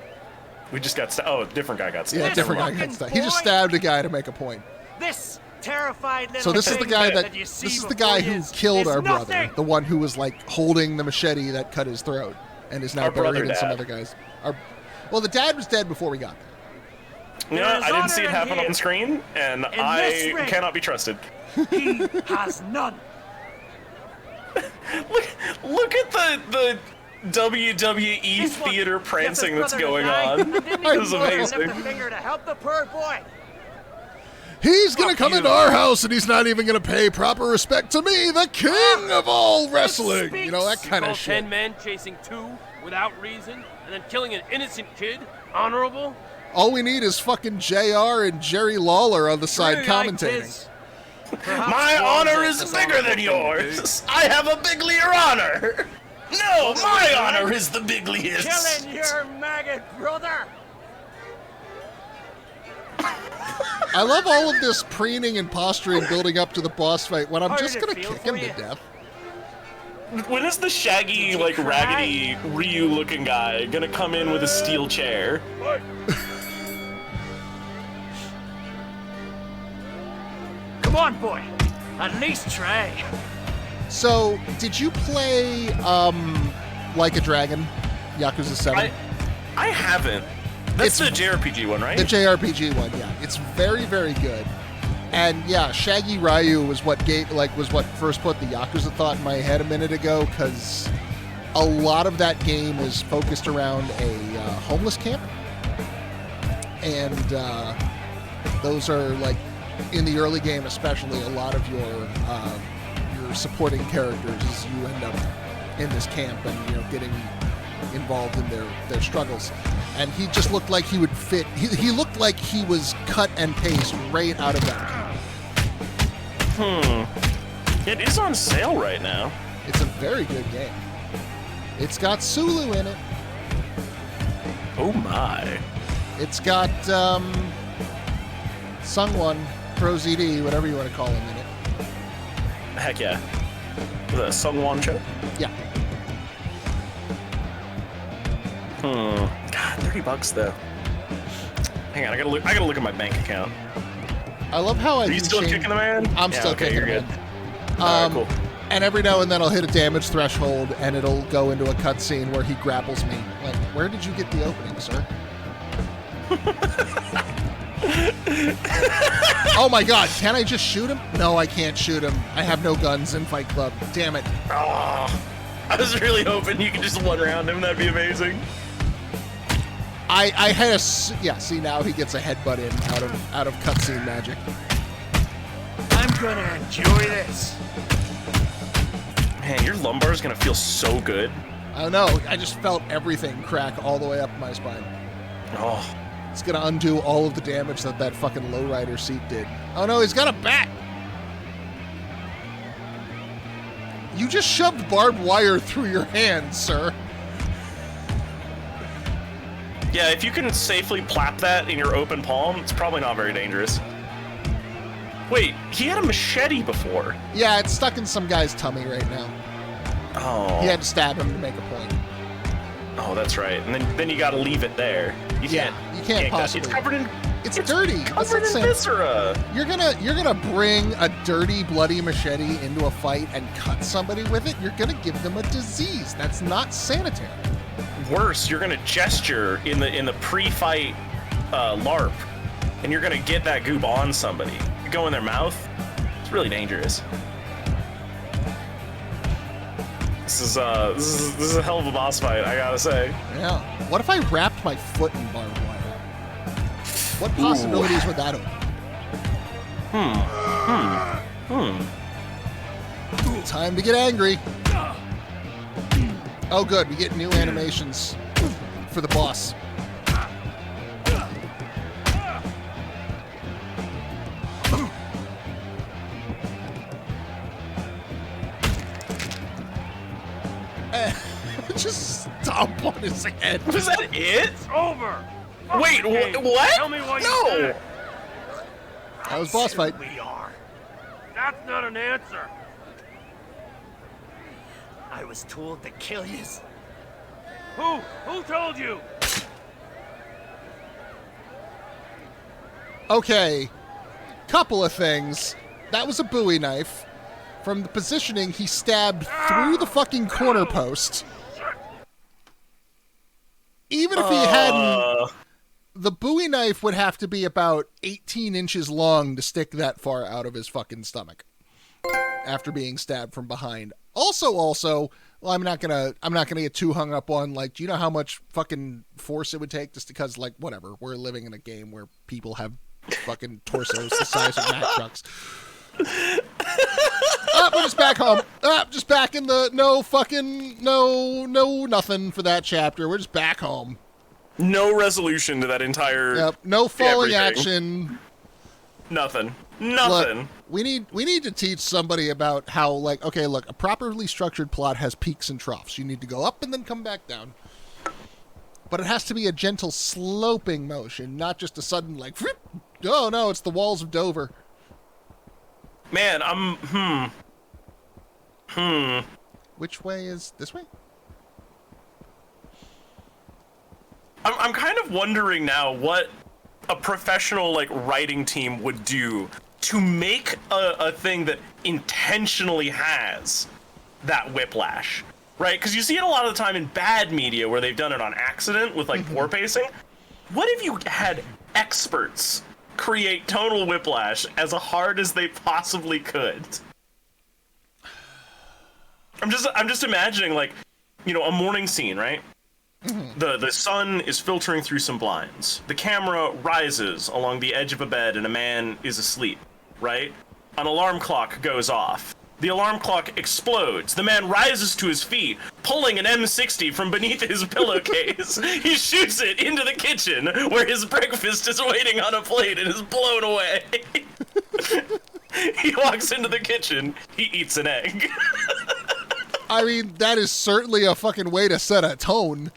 We just got oh, a different guy got stabbed. Yeah, different guy got stabbed. He just stabbed a guy to make a point. This terrified little So this is the thing guy you see this is the guy before who yous killed is our brother, nothing. the one who was like holding the machete that cut his throat, and is now Our brother buried in some dad. other guys. Well, the dad was dead before we got there. You know, There's I didn't see it honor in happen here. on screen, and In this I ring. cannot be trusted. He has none. Look at the WWE This one theater gets prancing his that's brother to going die, on. and didn't It even was bother to amazing. lift a finger to help the poor boy. He's gonna Fuck come you. into our house and he's not even gonna pay proper respect to me, the king of all wrestling. You know, that kind Call of shit. 10 men chasing 2 without reason, and then killing an innocent kid? Honorable? All we need is fucking JR and Jerry Lawler on the side True like commentating. this. My honor is bigger than yours. I have a biglier honor. No, my honor is the bigliest. Killing your maggot brother. I love all of this preening and posturing building up to the boss fight when I'm How just did it gonna feel kick him for to you? death. When is the shaggy, like cry? raggedy Ryu-looking guy gonna come in with a steel chair? Come on, boy. At least try. So, did you play Like a Dragon, Yakuza 7? I haven't. That's the JRPG one, right? The JRPG one, yeah. It's very, very good. And yeah, Shaggy Ryu was what first put the Yakuza thought in my head a minute ago, because a lot of that game is focused around a homeless camp, and those are like in the early game, especially a lot of your supporting characters as you end up in this camp and getting involved in their struggles. And he just looked like he would fit. He looked like he was cut and paste right out of that game. It is on sale right now. It's a very good game. It's got Sulu in it. Oh my. It's got Sungwon, Pro ZD, whatever you want to call him in it. Heck yeah. The Sungwon show? Yeah. God, $30 though. Hang on, I gotta look at my bank account. I love how Are you still kicking the man? I'm still okay, kicking you're the good. man. Cool. And every now and then I'll hit a damage threshold and it'll go into a cutscene where he grapples me. Like, where did you get the opening, sir? Oh my god, can I just shoot him? No, I can't shoot him. I have no guns in Fight Club. Damn it. Oh, I was really hoping you could just one round him. That'd be amazing. I had a see, now he gets a headbutt in out of cutscene magic. I'm gonna enjoy this. Man, your lumbar is gonna feel so good. I don't know. I just felt everything crack all the way up my spine. Oh. It's gonna undo all of the damage that fucking lowrider seat did. Oh no, he's got a bat! You just shoved barbed wire through your hand, sir. Yeah, if you can safely plap that in your open palm, it's probably not very dangerous. Wait, he had a machete before. Yeah, it's stuck in some guy's tummy right now. Oh. He had to stab him to make a point. Oh, that's right. And then you gotta leave it there. You can't possibly. It's covered in... It's dirty. Covered in viscera. You're gonna bring a dirty, bloody machete into a fight and cut somebody with it? You're gonna give them a disease. That's not sanitary. Worse, you're gonna gesture in the pre-fight LARP, and you're gonna get that goop on somebody. You go in their mouth. It's really dangerous. This is a hell of a boss fight, I gotta say. Yeah. What if I wrapped my foot in barbed wire? What possibilities would that open? Time to get angry. Oh, good. We get new animations for the boss. Just stomp on his head. Was that it? It's over. Wait, what? Tell me what you No. said. That was boss fight. We are. That's not an answer. I was told to kill yous. Who told you? Okay. Couple of things. That was a Bowie knife. From the positioning, he stabbed through the fucking corner post. Even if he hadn't, the Bowie knife would have to be about 18 inches long to stick that far out of his fucking stomach after being stabbed from behind. Also, well, I'm not gonna get too hung up on, like, do you know how much fucking force it would take just because, like, whatever, we're living in a game where people have fucking torsos the size of Mack trucks. We're just back home. Just back in the no nothing for that chapter. We're just back home. No resolution to that entire. Yep. No falling everything. action. Nothing. Look, we need to teach somebody about how, like, okay, look, a properly structured plot has peaks and troughs. You need to go up and then come back down. But it has to be a gentle sloping motion, not just a sudden, like, oh no, it's the walls of Dover. Man, Which way is this way? I'm kind of wondering now what a professional, like, writing team would do to make a thing that intentionally has that whiplash, right? Because you see it a lot of the time in bad media where they've done it on accident with like poor pacing. What if you had experts create tonal whiplash as hard as they possibly could? I'm just imagining, like, you know, a morning scene, right? The sun is filtering through some blinds. The camera rises along the edge of a bed and a man is asleep, right? An alarm clock goes off. The alarm clock explodes. The man rises to his feet, pulling an M60 from beneath his pillowcase. He shoots it into the kitchen, where his breakfast is waiting on a plate and is blown away. He walks into the kitchen. He eats an egg. I mean, that is certainly a fucking way to set a tone.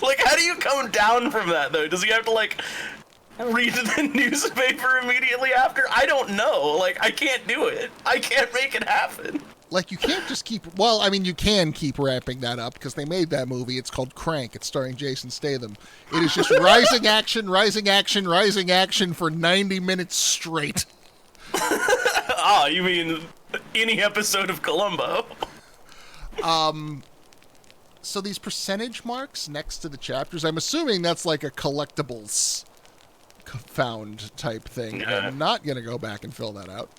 Like, how do you come down from that, though? Does he have to, like, read the newspaper immediately after? I don't know. Like, I can't do it. I can't make it happen. Like, you can't just keep... Well, I mean, you can keep ramping that up, because they made that movie. It's called Crank. It's starring Jason Statham. It is just rising action, rising action, rising action for 90 minutes straight. Ah, you mean any episode of Columbo? So these percentage marks next to the chapters, I'm assuming that's like a collectibles found type thing. Yeah. I'm not going to go back and fill that out.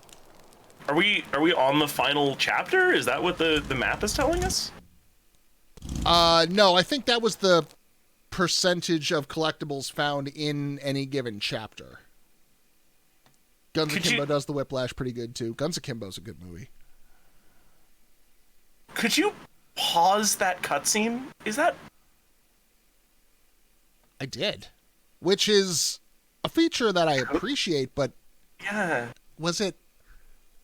Are we on the final chapter? Is that what the map is telling us? No, I think that was the percentage of collectibles found in any given chapter. Guns Akimbo does the whiplash pretty good too. Guns Akimbo's a good movie. Could you pause that cutscene? Is that... I did. Which is a feature that I appreciate, but... Yeah. Was it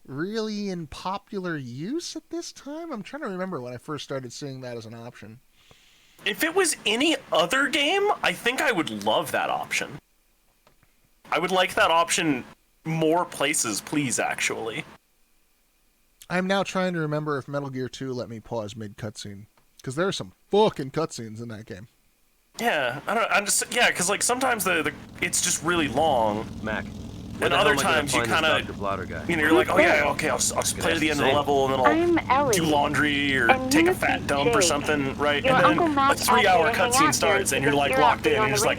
really in popular use at this time? I'm trying to remember when I first started seeing that as an option. If it was any other game, I think I would love that option. I would like that option more places, please, actually. I'm now trying to remember if Metal Gear 2 let me pause mid-cutscene. Because there are some fucking cutscenes in that game. Yeah, yeah, because like sometimes it's just really long. Mac. And other times you kind of, you know, you're like, oh yeah, okay, I'll play to the end of the level and then I'll do laundry or take a fat dump or something, right? And then a 3-hour cutscene starts and you're like locked in and you're just like,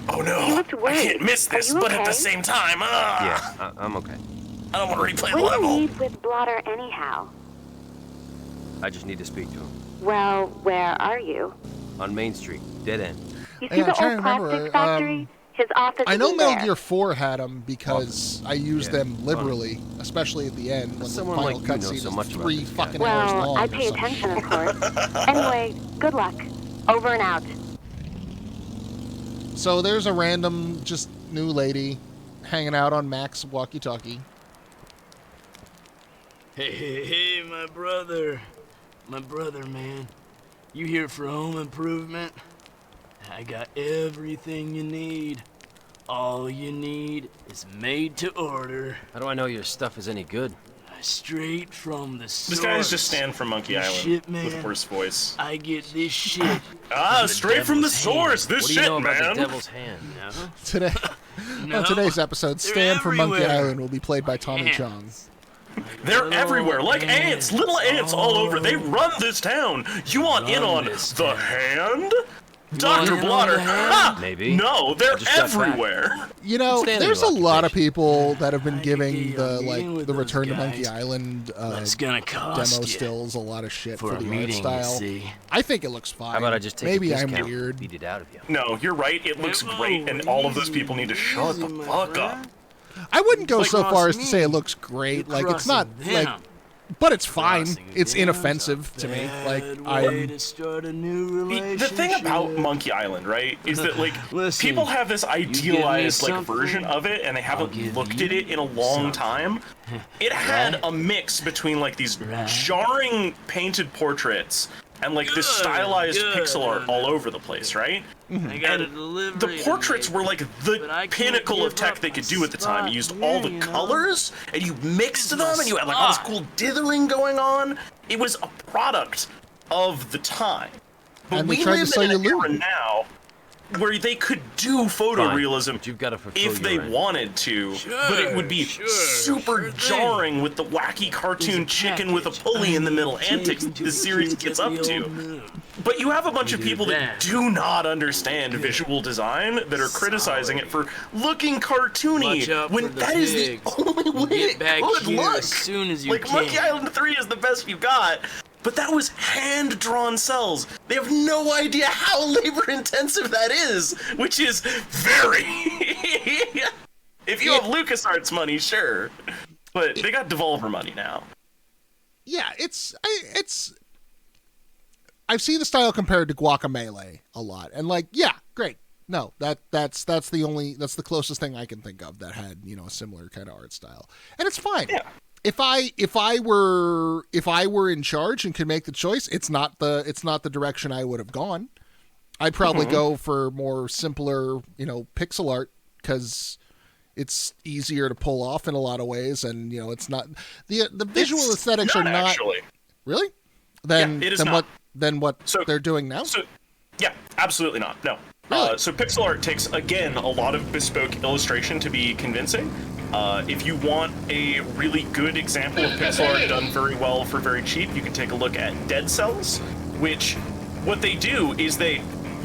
oh no, I can't miss this, but at the same time, Yeah, I'm okay. I don't want to replay the What do level. you need with Blotter anyhow? I just need to speak to him. Well, where are you? On Main Street, dead end. You see the old plastics factory? His office I know is Metal there. Gear 4 had them because I used them liberally, especially at the end when the Someone final like you knows cutscene so is much about 3 this guy. fucking hours Well, long. I or pay some attention, shit. of course. Anyway, good luck. Over and out. So there's a random, just new lady hanging out on Mac's walkie-talkie. Hey, my brother. My brother, man. You here for home improvement? I got everything you need. All you need is made to order. How do I know your stuff is any good? Straight from the source. This guy is just Stan from Monkey This Island shit, man. with worse voice. I get this shit. Straight from the source. This What do you shit, know about man. the devil's hand? No? Today, No, on today's episode, they're Stan from Monkey everywhere. Island will be played by Tommy Man. Chong. They're everywhere, like ants, little ants all over. They run this town. You want in on the hand? Dr. Blotter. Ha! Maybe. No, they're just got back. everywhere. You know, Standing there's a lot of occupation. people that have been giving get the on meeting like with the those Return to Monkey guys, Island it's gonna cost demo you stills a lot of shit for for a the art meeting, you style. see. I think it looks fine. How about I just take Maybe a I'm discount? weird. Beat it out of you. No, you're right. It looks great, and all of those people need to shut the fuck up. I wouldn't go Like, so far as to cross say it me. looks great. You're Like it's not crossing like, them. but it's fine. Crossing It's them's inoffensive a to me. bad Like way I'm. to start a new The relationship. thing about Monkey Island, right, is that like Listen, people have this give me idealized like something, version of it, and they I'll haven't give looked you at it in a long time. It had a mix between like these jarring painted portraits and like this stylized pixel art all over the place, right? I got a And delivery the to portraits make, were like but the I can't pinnacle of give tech up they my could do at the time. You spot used all here, the you know? colors and you mixed This is them my and you had like all this spot. cool dithering going on. It was a product of the time. But And they we tried to live sell in you an era loot. now where they could do photorealism You've got to fulfill if they your end. wanted to, but it would be super jarring with the wacky cartoon chicken with a pulley in the middle antics the series gets up to. But you have a bunch of people that do not understand visual design that are criticizing it for looking cartoony when that is the only way it could look. As soon as you like can. Monkey Island 3 is the best you got. But that was hand-drawn cells. They have no idea how labor-intensive that is, which is very... If you have LucasArts money, sure. But they got Devolver money now. Yeah, it's... I've seen the style compared to Guacamelee a lot, and like, yeah, great. No, that's the closest thing I can think of that had, you know, a similar kind of art style. And it's fine. Yeah. If I were in charge and could make the choice, it's not the direction I would have gone. I'd probably go for more simpler, you know, pixel art because it's easier to pull off in a lot of ways, and you know, it's not the visual aesthetics are not actually. Really. Then it is then not. what they're doing now? So, yeah, absolutely not. No. Really? So pixel art takes, again, a lot of bespoke illustration to be convincing. If you want a really good example of pixel art done very well for very cheap, you can take a look at Dead Cells, which what they do is they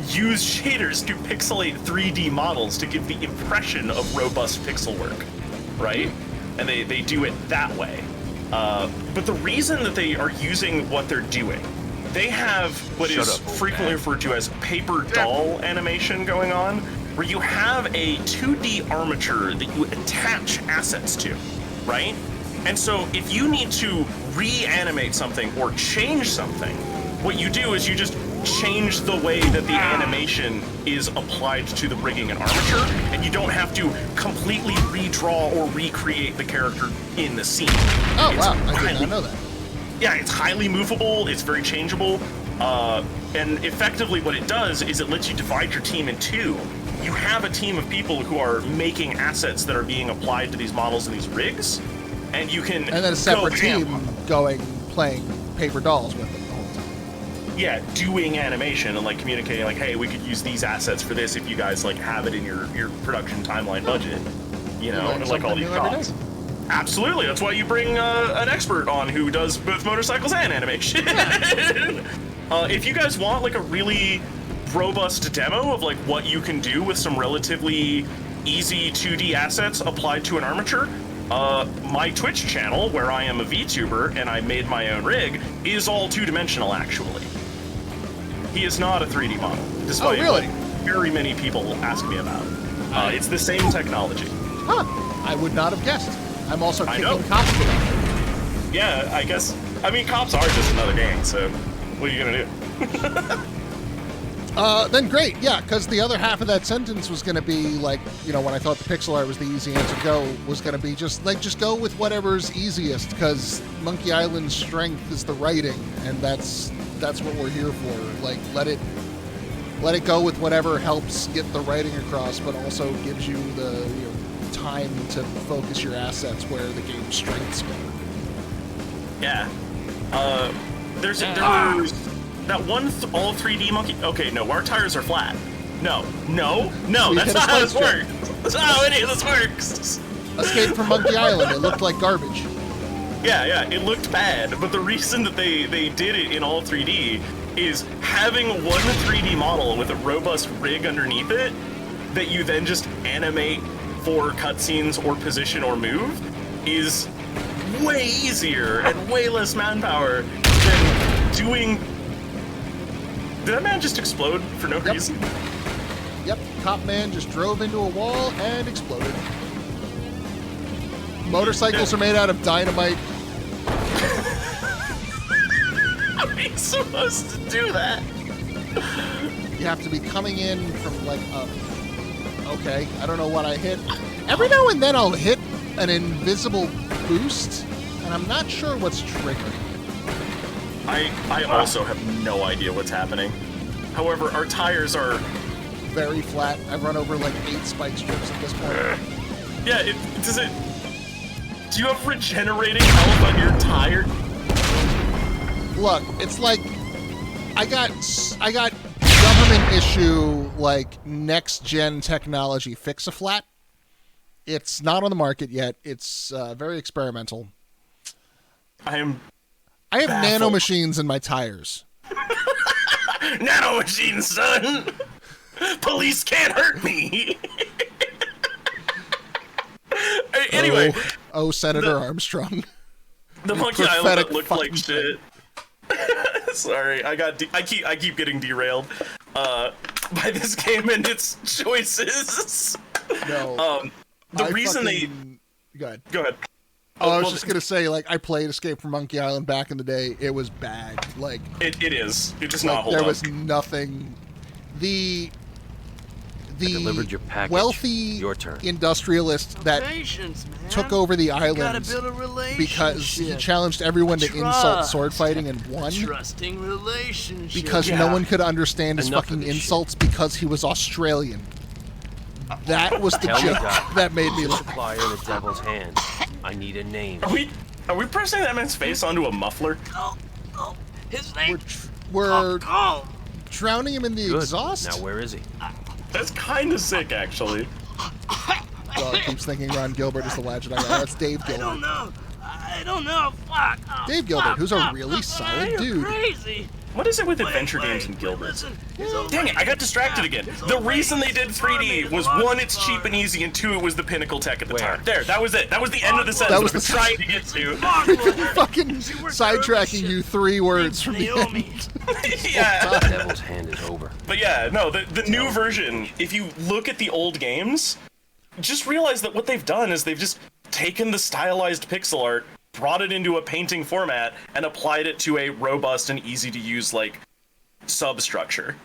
use shaders to pixelate 3D models to give the impression of robust pixel work, right? And they do it that way. But the reason that they are using what they're doing, they have what is frequently referred to as paper doll animation going on, where you have a 2D armature that you attach assets to, right? And so if you need to reanimate something or change something, what you do is you just change the way that the animation is applied to the rigging and armature, and you don't have to completely redraw or recreate the character in the scene. Oh, wow, I did not know that. Yeah, it's highly movable, it's very changeable, and effectively what it does is it lets you divide your team in two. You have a team of people who are making assets that are being applied to these models and these rigs, and you can and then a separate team playing paper dolls with them the whole time. Yeah, doing animation and like communicating like, hey, we could use these assets for this if you guys like have it in your production timeline budget, you know, and like all these shots. Absolutely, that's why you bring an expert on who does both motorcycles and animation. If you guys want like a really robust demo of like what you can do with some relatively easy 2D assets applied to an armature, my Twitch channel, where I am a VTuber and I made my own rig, is all two-dimensional actually. He is not a 3D model, despite what very many people ask me about. It's the same technology. Huh, I would not have guessed. I'm also kicking Cops for that. Yeah, I guess. I mean, Cops are just another gang, so what are you gonna do? Then great, yeah, because the other half of that sentence was going to be like, you know, when I thought the pixel art was the easy answer to go, was going to be just go with whatever's easiest, because Monkey Island's strength is the writing, and that's what we're here for. Like, let it go with whatever helps get the writing across, but also gives you the time to focus your assets where the game's strengths go. Yeah. There's that one all 3D monkey. Okay, no, our tires are flat. No, that's not how this works. That's not how any of this works. Escape from Monkey Island. It looked like garbage. Yeah, it looked bad, but the reason that they did it in all 3D is having one 3D model with a robust rig underneath it that you then just animate for cutscenes or position or move is way easier and way less manpower than doing... Did that man just explode for no reason? Yep, Cop Man just drove into a wall and exploded. Motorcycles are made out of dynamite. How are you supposed to do that? You have to be coming in from like a... Okay, I don't know what I hit. Every now and then I'll hit an invisible boost, and I'm not sure what's triggering it. I also have no idea what's happening. However, our tires are... very flat. I've run over like 8 spike strips at this point. Yeah, do you have regenerating health on your tire? Look, it's like I got government common issue like next-gen technology Fix-A-Flat. It's not on the market yet. It's very experimental. I have baffled. nanomachines in my tires. Nanomachines, son! Police can't hurt me! Anyway. Oh, Senator Armstrong. The Monkey Island that looked like shit. Sorry, I keep getting derailed by this game and its choices. No. The reason Go ahead. Go ahead. I was just gonna say, like, I played Escape from Monkey Island back in the day. It was bad. Like, it is. It just like, not hold there up. was nothing. The delivered your package. wealthy Your turn. industrialist that took over the island because he challenged everyone to insult sword fighting and won. Trusting relationship. Because no one could understand his Enough fucking of this insults because he was Australian. That was the Tell me, joke Doc. that made me laugh. Supplier in the devil's hand. I need a name. Are we pressing that man's face onto a muffler? His name. We're drowning him in the Good. exhaust. Now where is he? That's kind of sick, actually. Well, it keeps thinking Ron Gilbert is the legend. That's Dave Gilbert. I don't know. Fuck. Dave Gilbert, who's a really solid dude. Crazy. What is it with adventure games and Gilberts? Dang it, I got distracted again. The reason they did 3D was one, it's cheap and easy, and two, it was the pinnacle tech at the time. There, that was it. That was the end of the sentence I was trying to get to. Fucking sidetracking you 3 words from the end. Yeah. Devil's hand is over. But yeah, no, the new version, if you look at the old games, just realize that what they've done is they've just taken the stylized pixel art, brought it into a painting format, and applied it to a robust and easy to use, like, substructure.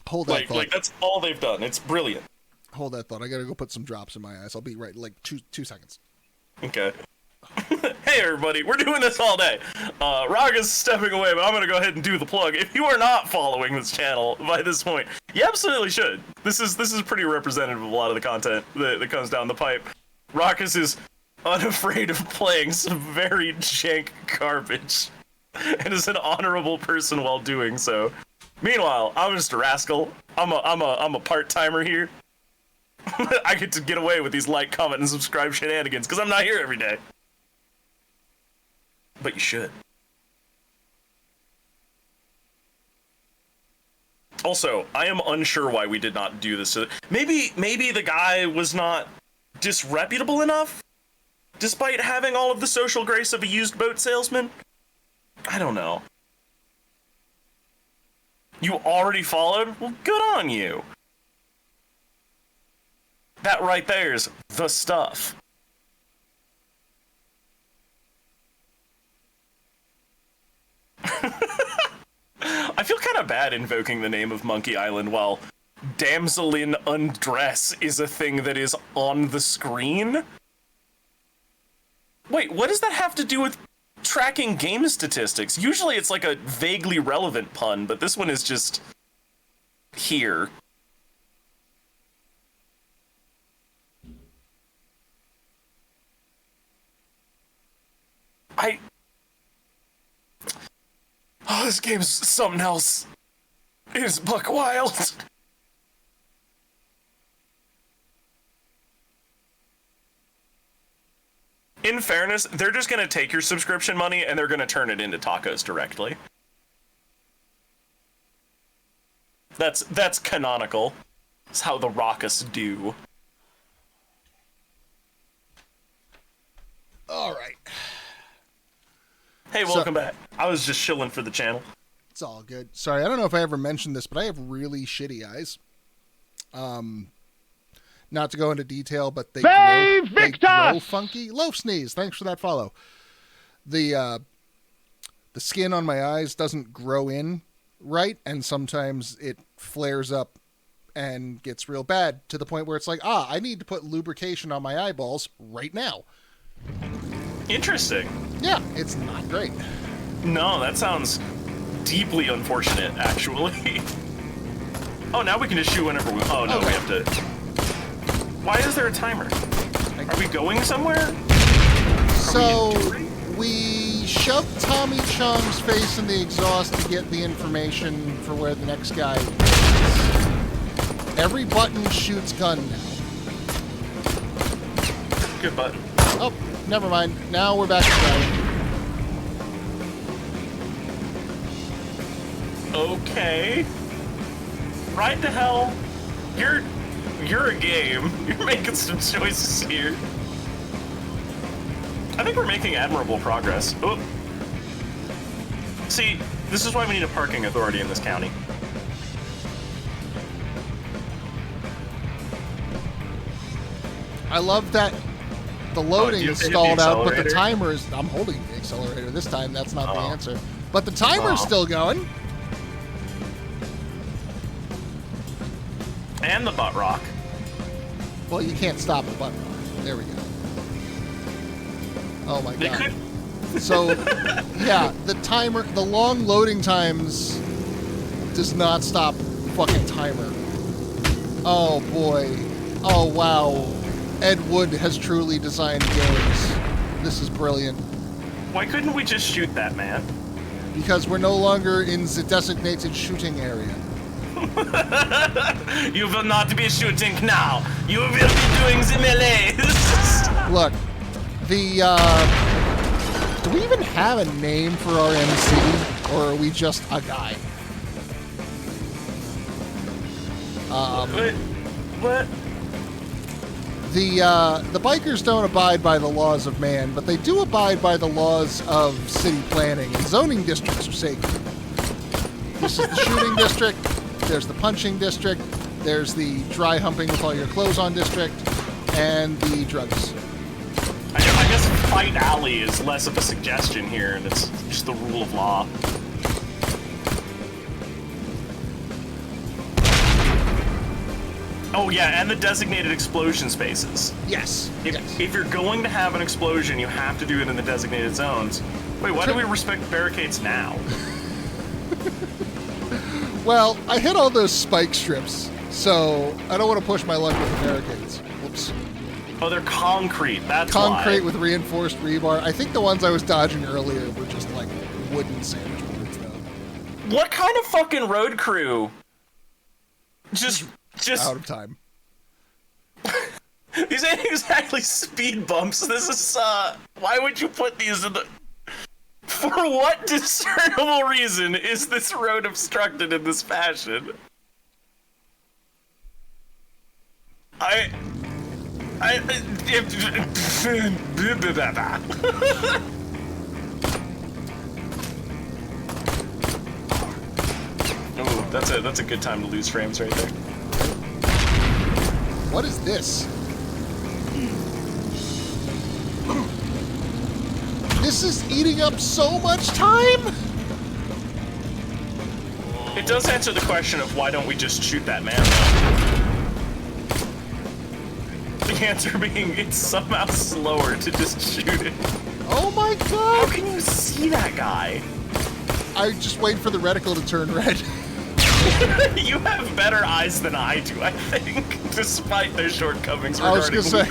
Hold that thought. Like, that's all they've done. It's brilliant. Hold that thought. I gotta go put some drops in my eyes. I'll be right, like, two seconds. Okay. Hey everybody, we're doing this all day. Raqus is stepping away, but I'm gonna go ahead and do the plug. If you are not following this channel by this point, you absolutely should. This is pretty representative of a lot of the content that comes down the pipe. Raqus is unafraid of playing some very jank garbage, and is an honorable person while doing so. Meanwhile, I'm just a rascal. I'm a part-timer here. I get to get away with these like, comment, and subscribe shenanigans because I'm not here every day. But you should. Also, I am unsure why we did not do this. Maybe the guy was not disreputable enough, despite having all of the social grace of a used boat salesman. I don't know. You already followed? Well, good on you. That right there's the stuff. I feel kind of bad invoking the name of Monkey Island while damsel in undress is a thing that is on the screen. Wait, what does that have to do with tracking game statistics? Usually it's like a vaguely relevant pun, but this one is just here. Oh, this game's something else. It is buck wild. In fairness, they're just gonna take your subscription money and they're gonna turn it into tacos directly. That's canonical. It's how the Raqus do. All right. Hey, welcome back. I was just chilling for the channel. It's all good. Sorry, I don't know if I ever mentioned this, but I have really shitty eyes. Not to go into detail, but they grow funky. Loaf Sneeze, thanks for that follow. The skin on my eyes doesn't grow in right, and sometimes it flares up and gets real bad to the point where it's like, I need to put lubrication on my eyeballs right now. Interesting. Yeah, it's not great. No, that sounds deeply unfortunate, actually. Oh, now we can just shoot whenever we... Oh, no, we have to... Why is there a timer? Are we going somewhere? So, we shoved Tommy Chong's face in the exhaust to get the information for where the next guy is. Every button shoots gun now. Good button. Oh, never mind. Now we're back to driving. Okay. Right the hell. You're a game. You're making some choices here. I think we're making admirable progress. Oh. See, this is why we need a parking authority in this county. I love that the loading you is hit the stalled out, but the accelerator? timer is... I'm holding the accelerator this time. That's not the Oh. answer. But the timer's Oh. still going. And the butt rock. Well, you can't stop a butt rock. There we go. Oh my They god. could. So, yeah, the timer, the long loading times does not stop fucking timer. Oh boy. Oh wow. Ed Wood has truly designed games. This is brilliant. Why couldn't we just shoot that man? Because we're no longer in the designated shooting area. You will not be shooting now. You will be doing the melee. Look, the, do we even have a name for our MC, or are we just a guy? What? The bikers don't abide by the laws of man, but they do abide by the laws of city planning, and zoning districts are sacred. This is the shooting district, there's the punching district, there's the dry humping with all your clothes on district, and the drugs. I guess Fight Alley is less of a suggestion here, and it's just the rule of law. Oh yeah, and the designated explosion spaces. Yes. If you're going to have an explosion, you have to do it in the designated zones. Wait, why do we respect barricades now? Well, I hit all those spike strips, so I don't want to push my luck with the barricades. Whoops. Oh, they're concrete. That's Concrete why. with reinforced rebar. I think the ones I was dodging earlier were just like wooden sandwich boards, though. What kind of fucking road crew? Just out of time. These ain't exactly speed bumps. This is why would you put these in the? For what discernible reason is this road obstructed in this fashion? Oh, that's a good time to lose frames right there. What is this? This is eating up so much time? It does answer the question of why don't we just shoot that man, though? The answer being it's somehow slower to just shoot it. Oh my god! How can you see that guy? I just wait for the reticle to turn red. You have better eyes than I do, I think, despite their shortcomings I was regarding gonna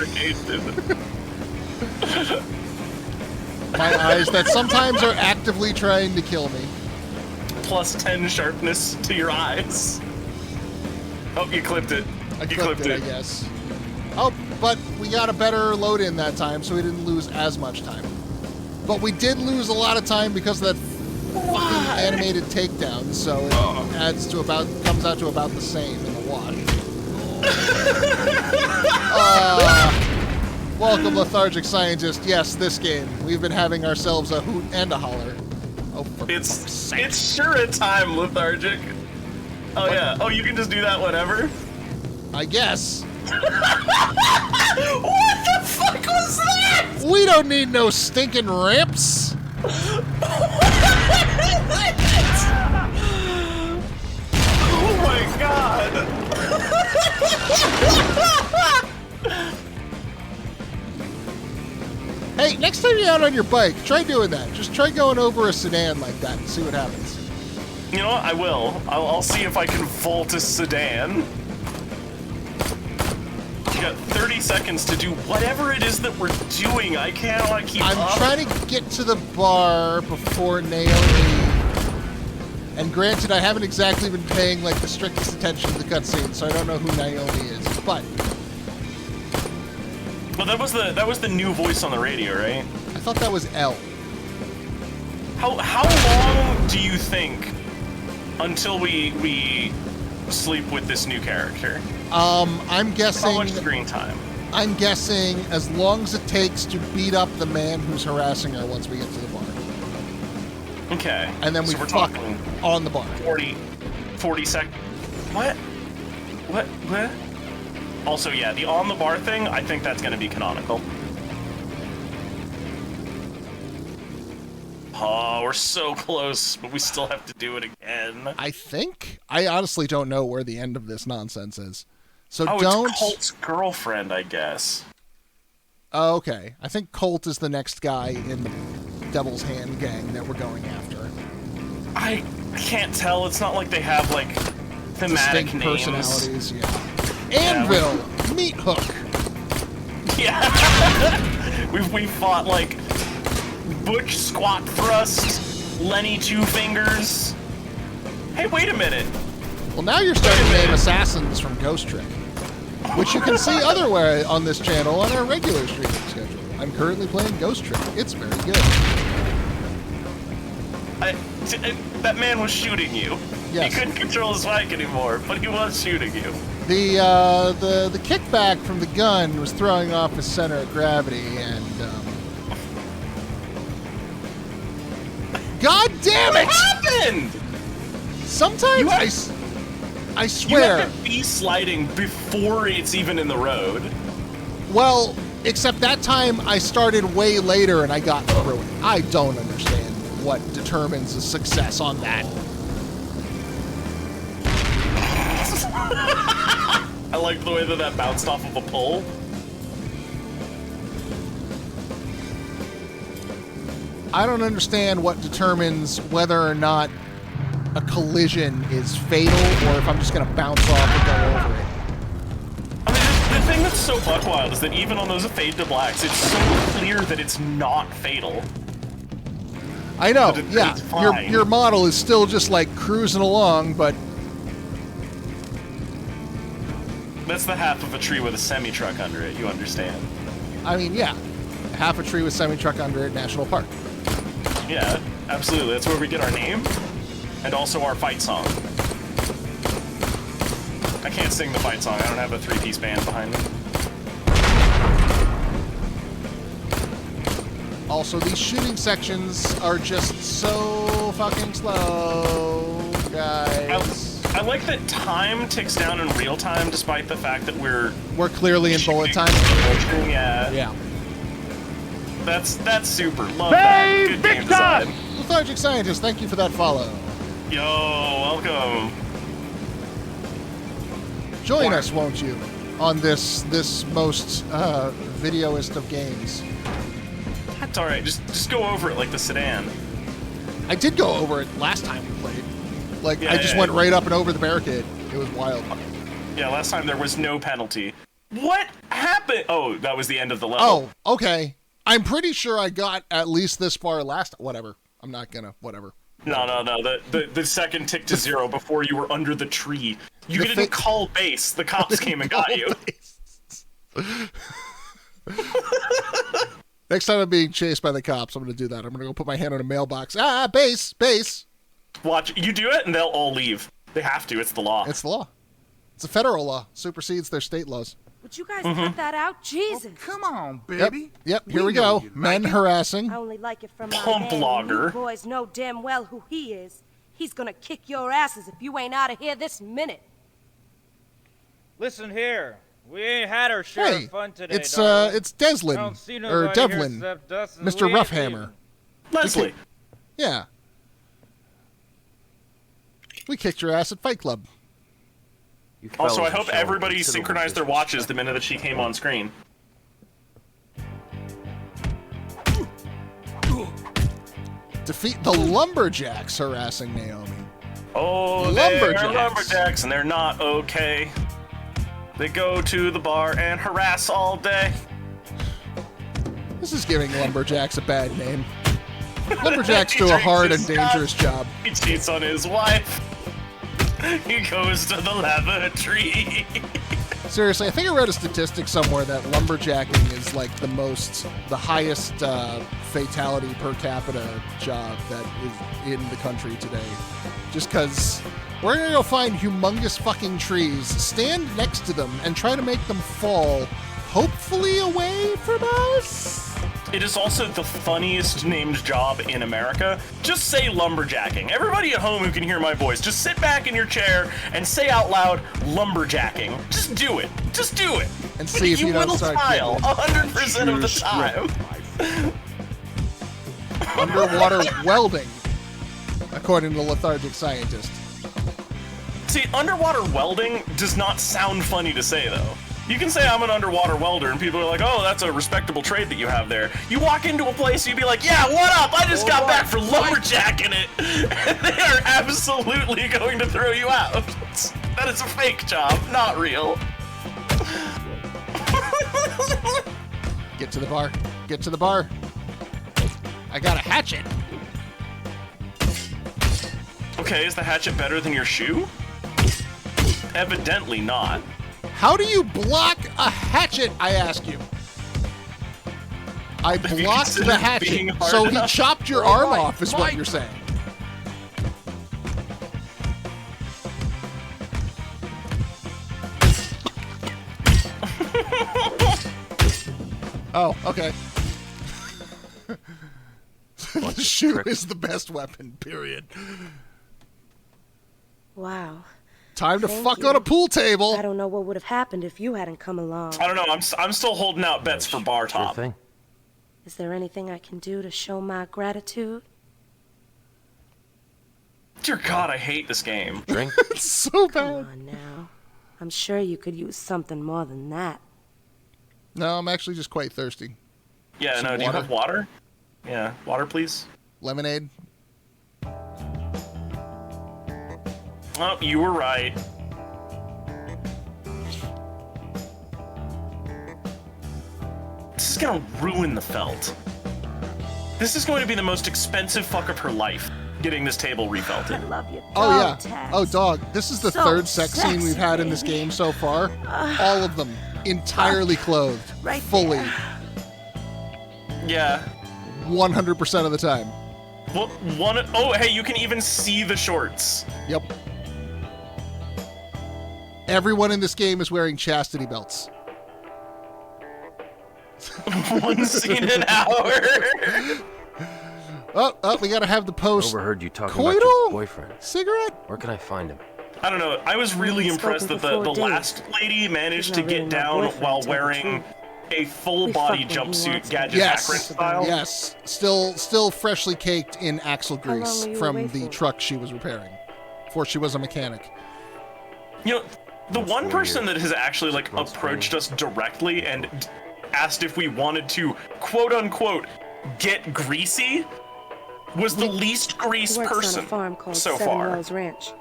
lubrication. My eyes that sometimes are actively trying to kill me. Plus 10 sharpness to your eyes. Oh, you clipped it. I clipped it, I guess. Oh, but we got a better load in that time, so we didn't lose as much time. But we did lose a lot of time because of that fucking animated takedown, so it comes out to about the same in the wash. Welcome, lethargic scientist. Yes, this game. We've been having ourselves a hoot and a holler. Oh, for It's sure a time, lethargic. Oh yeah. Oh, you can just do that whenever? I guess. What the fuck was that? We don't need no stinking ramps. Oh my god. Hey, next time you're out on your bike, try doing that. Just try going over a sedan like that and see what happens. You know what? I will. I'll see if I can vault a sedan. You got 30 seconds to do whatever it is that we're doing. I cannot keep up. I'm trying to get to the bar before Naomi. And granted, I haven't exactly been paying like the strictest attention to the cutscene, so I don't know who Naomi is. But well, that was the new voice on the radio, right? I thought that was L. How long do you think until we sleep with this new character? I'm guessing. How much screen time? I'm guessing as long as it takes to beat up the man who's harassing her once we get to the bar. Okay. And then we so we're fuck talking on the bar. 40 seconds. What? Also, yeah, the on the bar thing, I think that's going to be canonical. Oh, we're so close, but we still have to do it again. I think. I honestly don't know where the end of this nonsense is. So oh, don't. It's Colt's girlfriend, I guess. Oh, okay. I think Colt is the next guy in the Devil's Hand gang that we're going after. I can't tell. It's not like they have, like, thematic distinct names. Personalities, yeah. Anvil! Meat Hook! Yeah! we fought, like, Butch Squat Thrust, Lenny Two Fingers. Hey, wait a minute. Well, now you're starting to name assassins from Ghost Trick, which you can see otherwise on this channel on our regular streaming schedule. I'm currently playing Ghost Trick. It's very good. That man was shooting you. Yes. He couldn't control his mic anymore, but he was shooting you. The kickback from the gun was throwing off his center of gravity, and God damn it! What happened? Sometimes I swear. You have to be sliding before it's even in the road. Well, except that time I started way later and I got through it. I don't understand what determines a success on that. I like the way that bounced off of a pole. I don't understand what determines whether or not a collision is fatal or if I'm just going to bounce off and go over it. I mean, the thing that's so buckwild is that even on those fade to blacks, it's so clear that it's not fatal. I know, yeah. Your model is still just like cruising along, but that's the half of a tree with a semi-truck under it, you understand. I mean, yeah. Half a tree with semi-truck under it, National Park. Yeah, absolutely. That's where we get our name and also our fight song. I can't sing the fight song. I don't have a three-piece band behind me. Also, these shooting sections are just so fucking slow, guys. I like that time ticks down in real time, despite the fact that we're clearly in bullet time. Yeah. Yeah. That's super. Love that. Good game design. Lethargic Scientist, thank you for that follow. Yo, welcome. Join us, won't you, on this most videoist of games. That's alright, just go over it like the sedan. I did go over it last time we played. Like, yeah, I just went right up and over the barricade. It was wild. Yeah, last time there was no penalty. What happened? Oh, that was the end of the level. Oh, okay. I'm pretty sure I got at least this far last... Whatever. I'm not gonna... Whatever. No. The second tick to zero before you were under the tree. You didn't call base. The cops came and got you. Next time I'm being chased by the cops, I'm going to do that. I'm going to go put my hand on a mailbox. Base! Watch. You do it, and they'll all leave. They have to. It's the law. It's the law. It's a federal law. Supersedes their state laws. Would you guys cut that out? Jesus. Oh, come on, baby. Yep. Here we go. Men harassing. I only like it from my Pump man. blogger. You boys know damn well who he is. He's gonna kick your asses if you ain't out of here this minute. Listen here. We ain't had our share Hey, of fun today. it's Deslin I don't see or nobody Devlin, here except us, and Mr. we ain't Roughhammer. leaving. Leslie. Yeah. We kicked your ass at Fight Club. Also, I hope everybody synchronized their watches the minute that she came on screen. Defeat the Lumberjacks harassing Naomi. Oh, they're lumberjacks, and they're not okay. They go to the bar and harass all day. This is giving lumberjacks a bad name. Lumberjacks do a hard and dangerous job. He cheats on his wife. He goes to the lavatory. Seriously, I think I read a statistic somewhere that lumberjacking is like the highest fatality per capita job that is in the country today. Just because we're gonna go find humongous fucking trees, stand next to them, and try to make them fall, hopefully away from us. It is also the funniest named job in America. Just say lumberjacking. Everybody at home who can hear my voice, just sit back in your chair and say out loud, lumberjacking. Just do it. Just do it. And see if you don't will start smile giggling. 100% of the time. Underwater welding, according to lethargic scientist. See, underwater welding does not sound funny to say, though. You can say I'm an underwater welder, and people are like, oh, that's a respectable trade that you have there. You walk into a place, you'd be like, yeah, what up? I just got back for lumberjacking it. And they are absolutely going to throw you out. That is a fake job, not real. Get to the bar. Get to the bar. I got a hatchet. Okay, is the hatchet better than your shoe? Evidently not. How do you block a hatchet, I ask you? I blocked the hatchet, so he chopped your arm off, is what you're saying. Oh, okay. The shoe is the best weapon, period. Wow. Time to Thank fuck you. on a pool table. I don't know what would have happened if you hadn't come along. I don't know, I'm still holding out bets for bar top. Sure thing. Is there anything I can do to show my gratitude? Dear God, I hate this game. Drink? It's so bad. Come on now. I'm sure you could use something more than that. No, I'm actually just quite thirsty. Yeah, Some no, do you water? have water? Yeah, water, please. Lemonade. Oh, you were right. This is gonna ruin the felt. This is going to be the most expensive fuck of her life, getting this table refelted. I love you. Oh, yeah. Taz. Oh, dog. This is the So third sex scene we've sexy, had in this baby. game so far. All of them entirely clothed. Right fully. Yeah. 100% of the time. Well, oh, hey, you can even see the shorts. Yep. Everyone in this game is wearing chastity belts. One scene an hour. Oh, we gotta have the post. Overheard you talking about your Coital boyfriend. cigarette? Where can I find him? I don't know. I was really We've impressed that spoken the before, last lady managed He's to not really get my down boyfriend, while to tell the wearing a full We body fuck when he jumpsuit, wants to. Gadget Yes. Akron style. Yes. Still freshly caked in axle How long grease were you from away the for? truck she was repairing. Before she was a mechanic. You know, the one 4 person years. that has actually like 6 months approached us directly and asked if we wanted to quote unquote get greasy was the least grease He works person on a farm called so Seven far. Wells Ranch.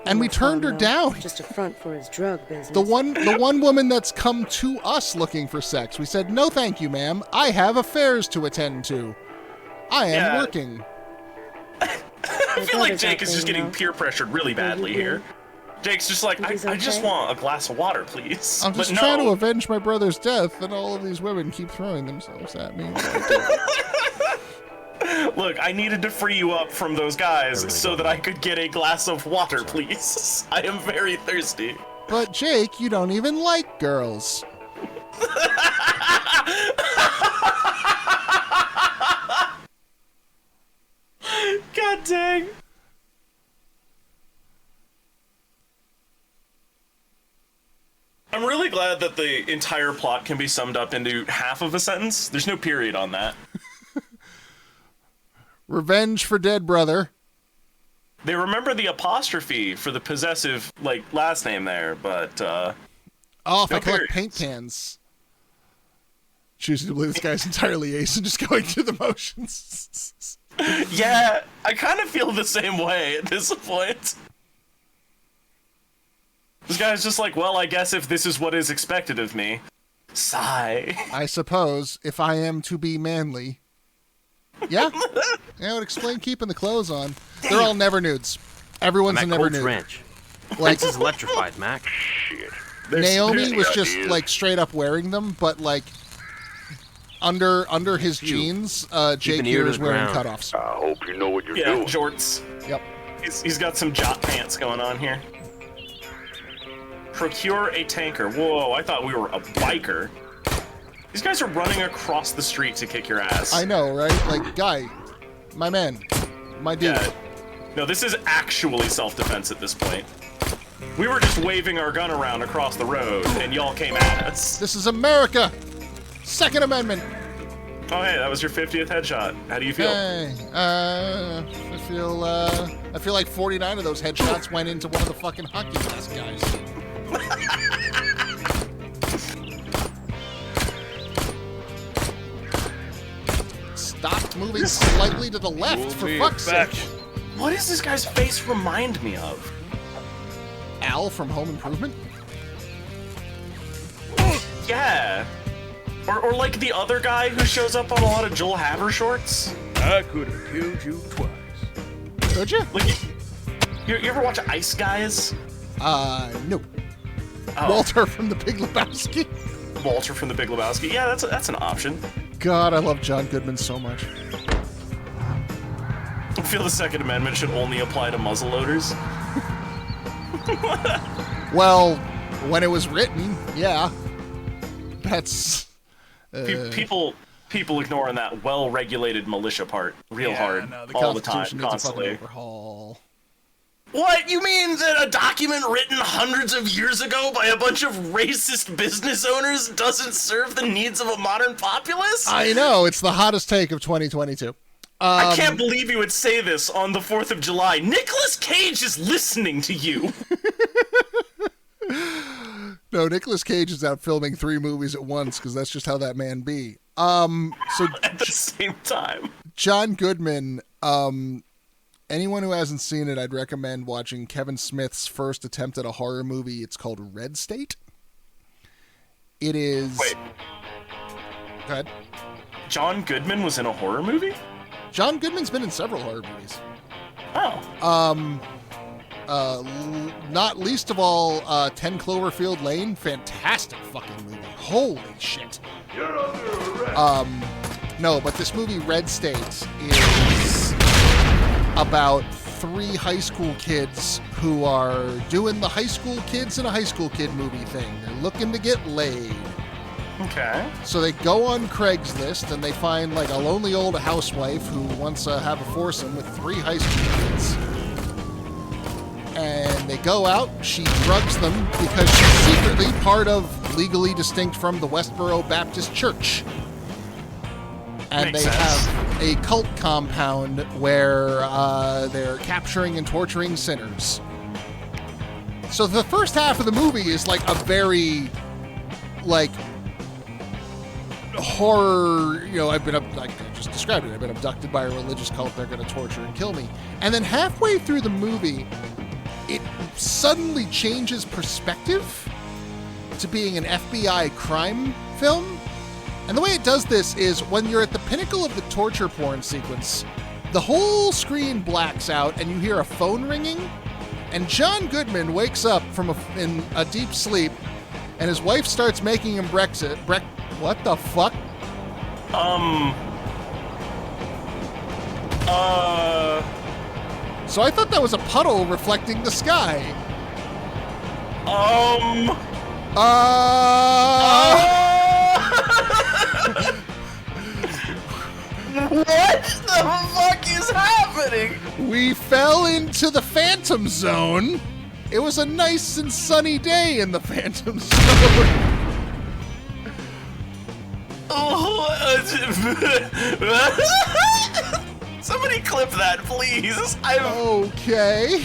And we No turned her farm, though. down. Just a front for his drug business. The one woman that's come to us looking for sex. We said, no thank you, ma'am. I have affairs to attend to. I am Yeah. working. I feel like brother's Jake out is there, just you getting know. peer pressured really badly here. Jake's just like, Think he's I just okay? want a glass of water, please. I'm just But trying to no. avenge my brother's death, and all of these women keep throwing themselves at me. Look, I needed to free you up from those guys so that I could get a glass of water, please. I am very thirsty. But Jake, you don't even like girls. God dang. I'm really glad that the entire plot can be summed up into half of a sentence. There's no period on that. Revenge for dead brother. They remember the apostrophe for the possessive, like, last name there, but, Oh, if no I collect periods. paint cans. Choosing to believe this guy's entirely ace and just going through the motions. Yeah, I kind of feel the same way at this point. This guy's just like, well, I guess if this is what is expected of me. Sigh. I suppose if I am to be manly. Yeah. Yeah, it would explain keeping the clothes on. They're all never nudes. Everyone's I'm a at never Colt's nude. Ranch. Like, This is electrified, Mac. Shit. Naomi was just ideas. like straight up wearing them, but like under his jeans, Jake an ear here to is the wearing ground. cutoffs. I hope you know what you're Yeah, doing. jorts. Yep. He's got some jot pants going on here. Procure a tanker. Whoa, I thought we were a biker. These guys are running across the street to kick your ass. I know, right? Like, guy, my man, my dude. Yeah. No, this is actually self-defense at this point. We were just waving our gun around across the road, and y'all came at us. This is America. Second Amendment. Oh, hey, that was your 50th headshot. How do you feel? Hey, I feel like 49 of those headshots went into one of the fucking hockey mask guys. Stop moving slightly to the left, for fuck's sake. What does this guy's face remind me of? Al from Home Improvement? Yeah. Or like the other guy who shows up on a lot of Joel Haver shorts. I could have killed you twice. Could you? Like, you ever watch Ice Guys? No. Oh. Walter from The Big Lebowski? Walter from The Big Lebowski. Yeah, that's an option. God, I love John Goodman so much. I feel the Second Amendment should only apply to muzzleloaders. Well, when it was written, yeah. That's... People ignoring that well-regulated militia part real hard no, all the time, Constitution needs a fucking constantly. overhaul. What? You mean that a document written hundreds of years ago by a bunch of racist business owners doesn't serve the needs of a modern populace? I know, it's the hottest take of 2022. I can't believe you would say this on the 4th of July. Nicolas Cage is listening to you. No, Nicolas Cage is out filming 3 movies at once because that's just how that man be. So at the same time. John Goodman, anyone who hasn't seen it, I'd recommend watching Kevin Smith's first attempt at a horror movie. It's called Red State. It is... Wait. Go ahead. John Goodman was in a horror movie? John Goodman's been in several horror movies. Oh. Not least of all, 10 Cloverfield Lane. Fantastic fucking movie. Holy shit. You're under arrest. No, but this movie, Red State, is about 3 high school kids who are doing the high school kids in a high school kid movie thing. They're looking to get laid. Okay. So they go on Craigslist and they find like a lonely old housewife who wants to have a foursome with 3 high school kids. And they go out, she drugs them because she's secretly part of Legally Distinct from the Westboro Baptist Church. And Makes they sense. have a cult compound where they're capturing and torturing sinners. So the first half of the movie is like a very, like, horror, you know, like I just described it. I've been abducted by a religious cult. They're going to torture and kill me. And then halfway through the movie, it suddenly changes perspective to being an FBI crime film. And the way it does this is when you're at the pinnacle of the torture porn sequence, the whole screen blacks out and you hear a phone ringing. And John Goodman wakes up from in a deep sleep and his wife starts making him breakfast. What the fuck? So I thought that was a puddle reflecting the sky. What the fuck is happening? We fell into the Phantom Zone. It was a nice and sunny day in the Phantom Zone. Somebody clip that, please. Okay.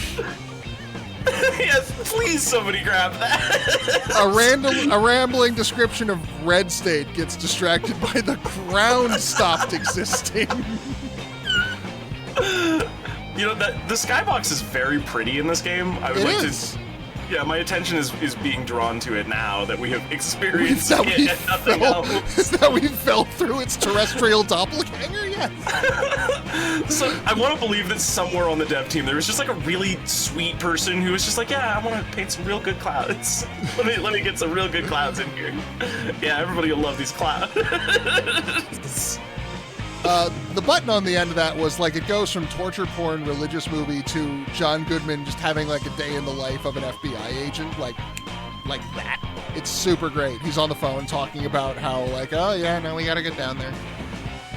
Yes, please somebody grab that. A rambling description of Red State gets distracted by the ground stopped existing. You know, the skybox is very pretty in this game. I would It like is. Yeah, my attention is being drawn to it now that we have experienced it and nothing else. Is that we fell through its terrestrial doppelganger? Yes. So I want to believe that somewhere on the dev team there was just like a really sweet person who was just like, yeah, I want to paint some real good clouds. let me get some real good clouds in here. Yeah, everybody will love these clouds. The button on the end of that was like it goes from torture porn religious movie to John Goodman just having like a day in the life of an FBI agent, like that. It's super great. He's on the phone talking about how like, oh yeah, no, we gotta get down there.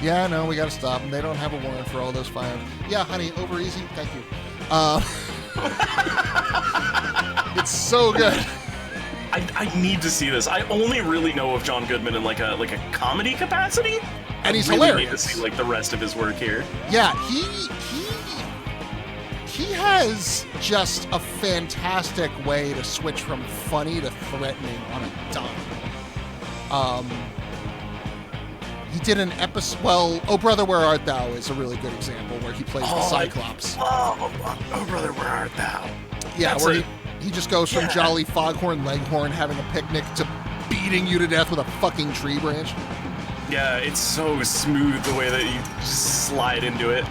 Yeah, no, we gotta stop them. They don't have a warrant for all those firearms. Yeah, honey, over easy. Thank you. It's so good. I need to see this. I only really know of John Goodman in like a comedy capacity. And he's I really hilarious. Need to see like the rest of his work here. Yeah, he has just a fantastic way to switch from funny to threatening on a dime. He did an episode. Well, Oh Brother, Where Art Thou is a really good example where he plays the Cyclops. Oh Brother, Where Art Thou? Yeah, where he just goes from Jolly Foghorn Leghorn having a picnic to beating you to death with a fucking tree branch. Yeah, it's so smooth the way that you just slide into it.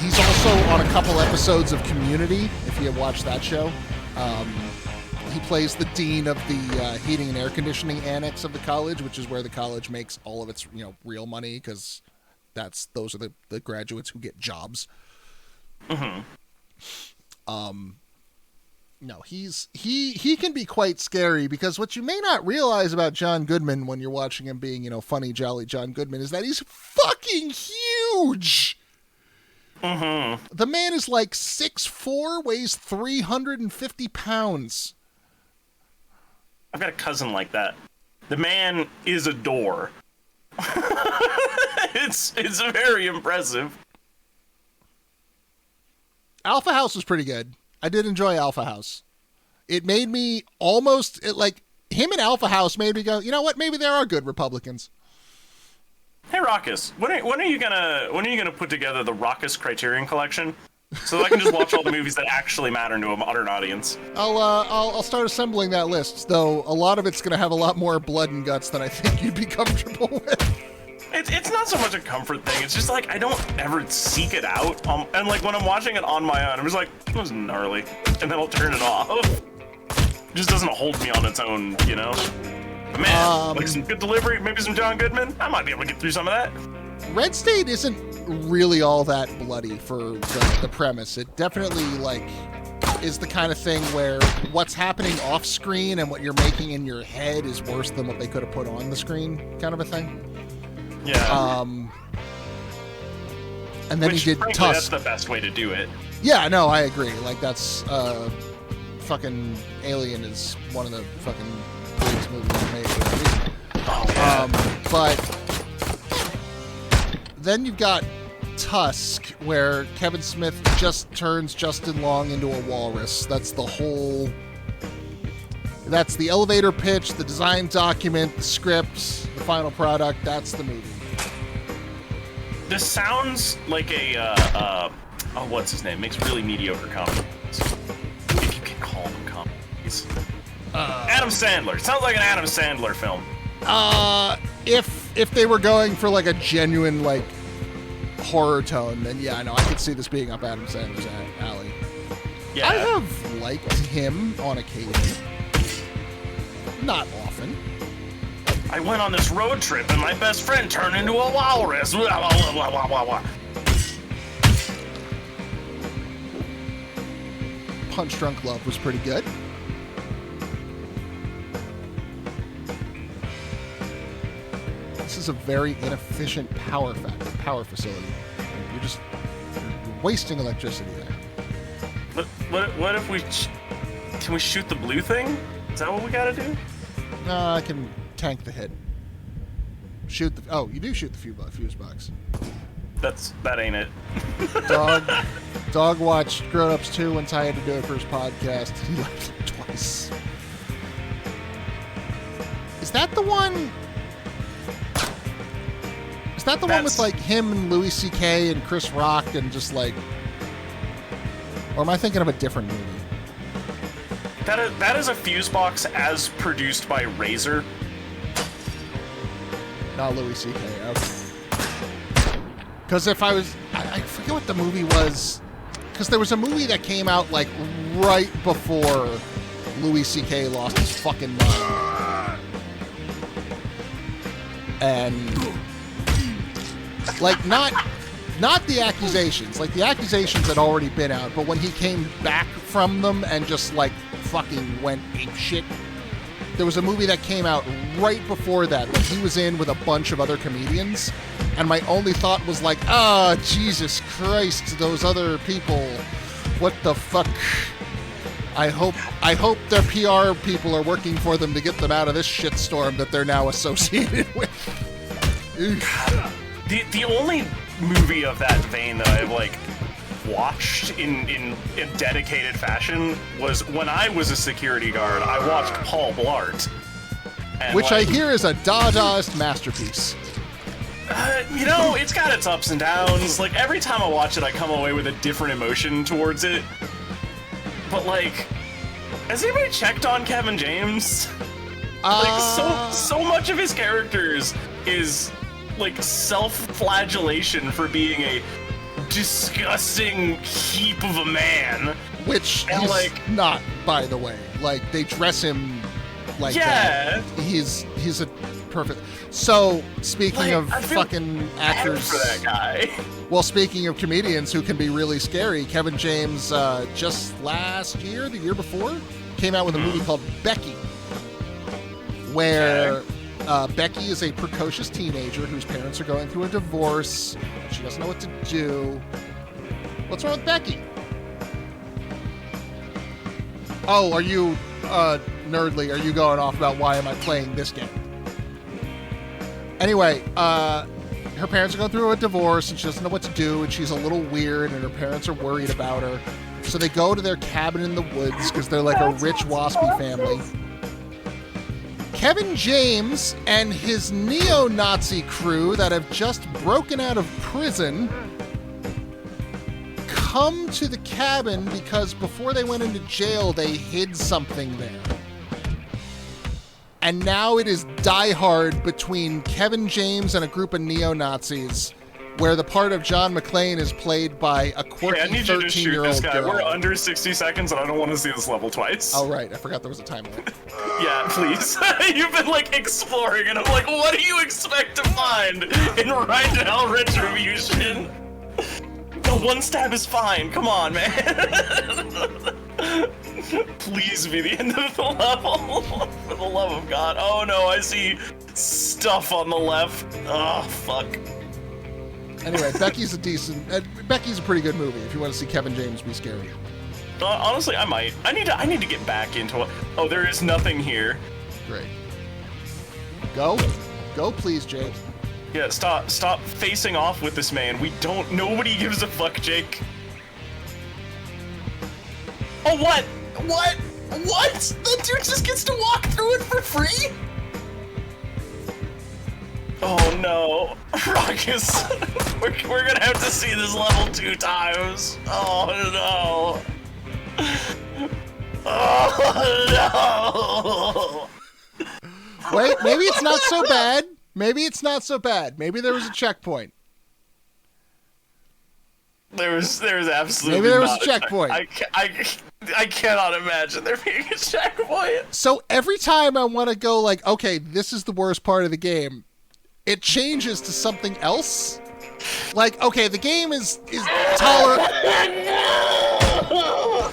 He's also on a couple episodes of Community, if you have watched that show. He plays the dean of the heating and air conditioning annex of the college, which is where the college makes all of its real money, because those are the graduates who get jobs. Mm-hmm. No, he can be quite scary, because what you may not realize about John Goodman when you're watching him being, funny, jolly John Goodman is that he's fucking huge. Mm-hmm. The man is like 6'4", weighs 350 pounds. I've got a cousin like that. The man is a door. It's very impressive. Alpha House was pretty good. I did enjoy Alpha House. It made me almost him and Alpha House made me go, you know what? Maybe there are good Republicans. Hey Raqus, when are you gonna put together the Raqus Criterion Collection so that I can just watch all the movies that actually matter to a modern audience? I'll start assembling that list, though a lot of it's gonna have a lot more blood and guts than I think you'd be comfortable with. It's not so much a comfort thing. It's just like I don't ever seek it out. And like when I'm watching it on my own, I'm just like, that was gnarly, and then I'll turn it off. It just doesn't hold me on its own, But man, like some good delivery, maybe some John Goodman, I might be able to get through some of that. Red State isn't really all that bloody for the premise. It definitely is the kind of thing where what's happening off screen and what you're making in your head is worse than what they could have put on the screen, kind of a thing. Yeah. And then Which, he did frankly, Tusk. That's the best way to do it. Yeah, no, I agree. That's fucking Alien is one of the fucking greatest movies made for that reason. Oh, yeah. But then you've got Tusk, where Kevin Smith just turns Justin Long into a walrus. That's the elevator pitch, the design document, the script, the final product. That's the movie. This sounds like what's his name? Makes really mediocre comedies. If you can call them comedies. Adam Sandler. Sounds like an Adam Sandler film. If they were going for a genuine horror tone, then yeah, no, I could see this being up Adam Sandler's alley. Yeah. I have liked him on occasion. Not often. I went on this road trip and my best friend turned into a walrus. Punch Drunk Love was pretty good. This is a very inefficient power facility. You're wasting electricity there. What if we can we shoot the blue thing? Is that what we gotta do? No, I can tank the hit. You do shoot the fuse box. That ain't it. Dog watched Grown Ups 2 once I had to do it for his podcast. He left it twice. Is that the one? Is that the one with him and Louis C.K. and Chris Rock and just or am I thinking of a different movie? that is a fuse box as produced by Razer. Not Louis C.K. Okay. Because if I forget what the movie was. Because there was a movie that came out like right before Louis C.K. lost his fucking mind. And like not the accusations. Like the accusations had already been out, but when he came back from them and just like fucking went apeshit, there was a movie that came out right before that he was in with a bunch of other comedians, and my only thought was like, Jesus Christ, those other people, what the fuck? I hope their PR people are working for them to get them out of this shitstorm that they're now associated with. The only movie of that vein that I've like watched in dedicated fashion was when I was a security guard. I watched Paul Blart, and which I hear is a Dadaist masterpiece. You know, it's got its ups and downs. Like every time I watch it, I come away with a different emotion towards it. But like, has anybody checked on Kevin James? Like so much of his characters is like self-flagellation for being a disgusting heap of a man. Which and he's like not, by the way. Like they dress him like that. He's a perfect. So speaking of fucking actors, for that guy. Well, speaking of comedians who can be really scary, Kevin James just last year, the year before, came out with a movie called Becky, where Becky is a precocious teenager whose parents are going through a divorce. She doesn't know what to do. What's wrong with Becky? Oh, are you, nerdly, are you going off about why am I playing this game? Anyway, her parents are going through a divorce and she doesn't know what to do, and she's a little weird and her parents are worried about her. So they go to their cabin in the woods because they're like a rich waspy family. Kevin James and his neo-Nazi crew that have just broken out of prison come to the cabin because before they went into jail, they hid something there. And now it is Die Hard between Kevin James and a group of neo-Nazis, where the part of John McClane is played by a quirky 13-year-old girl. I need you to shoot this guy. We're under 60 seconds and I don't want to see this level twice. Oh, right. I forgot there was a time limit. Yeah, please. You've been, like, exploring and I'm like, what do you expect to find in Rydell Retribution? No, one stab is fine. Come on, man. Please be the end of the level. For the love of God. Oh, no, I see stuff on the left. Oh, fuck. Anyway, Becky's a pretty good movie if you want to see Kevin James be scary. Honestly, I might. I need to get back into it. Oh, there is nothing here. Great. Go, please, Jake. Yeah, stop facing off with this man. Nobody gives a fuck, Jake. Oh, what? The dude just gets to walk through it for free? Oh no, Raqus, we're gonna have to see this level 2 times. Oh no. Oh no. Wait, maybe it's not so bad. Maybe there was a checkpoint. There was absolutely maybe there was not a checkpoint. I cannot imagine there being a checkpoint. So every time I want to go like, okay, this is the worst part of the game, it changes to something else. Like, okay, the game is tolerant.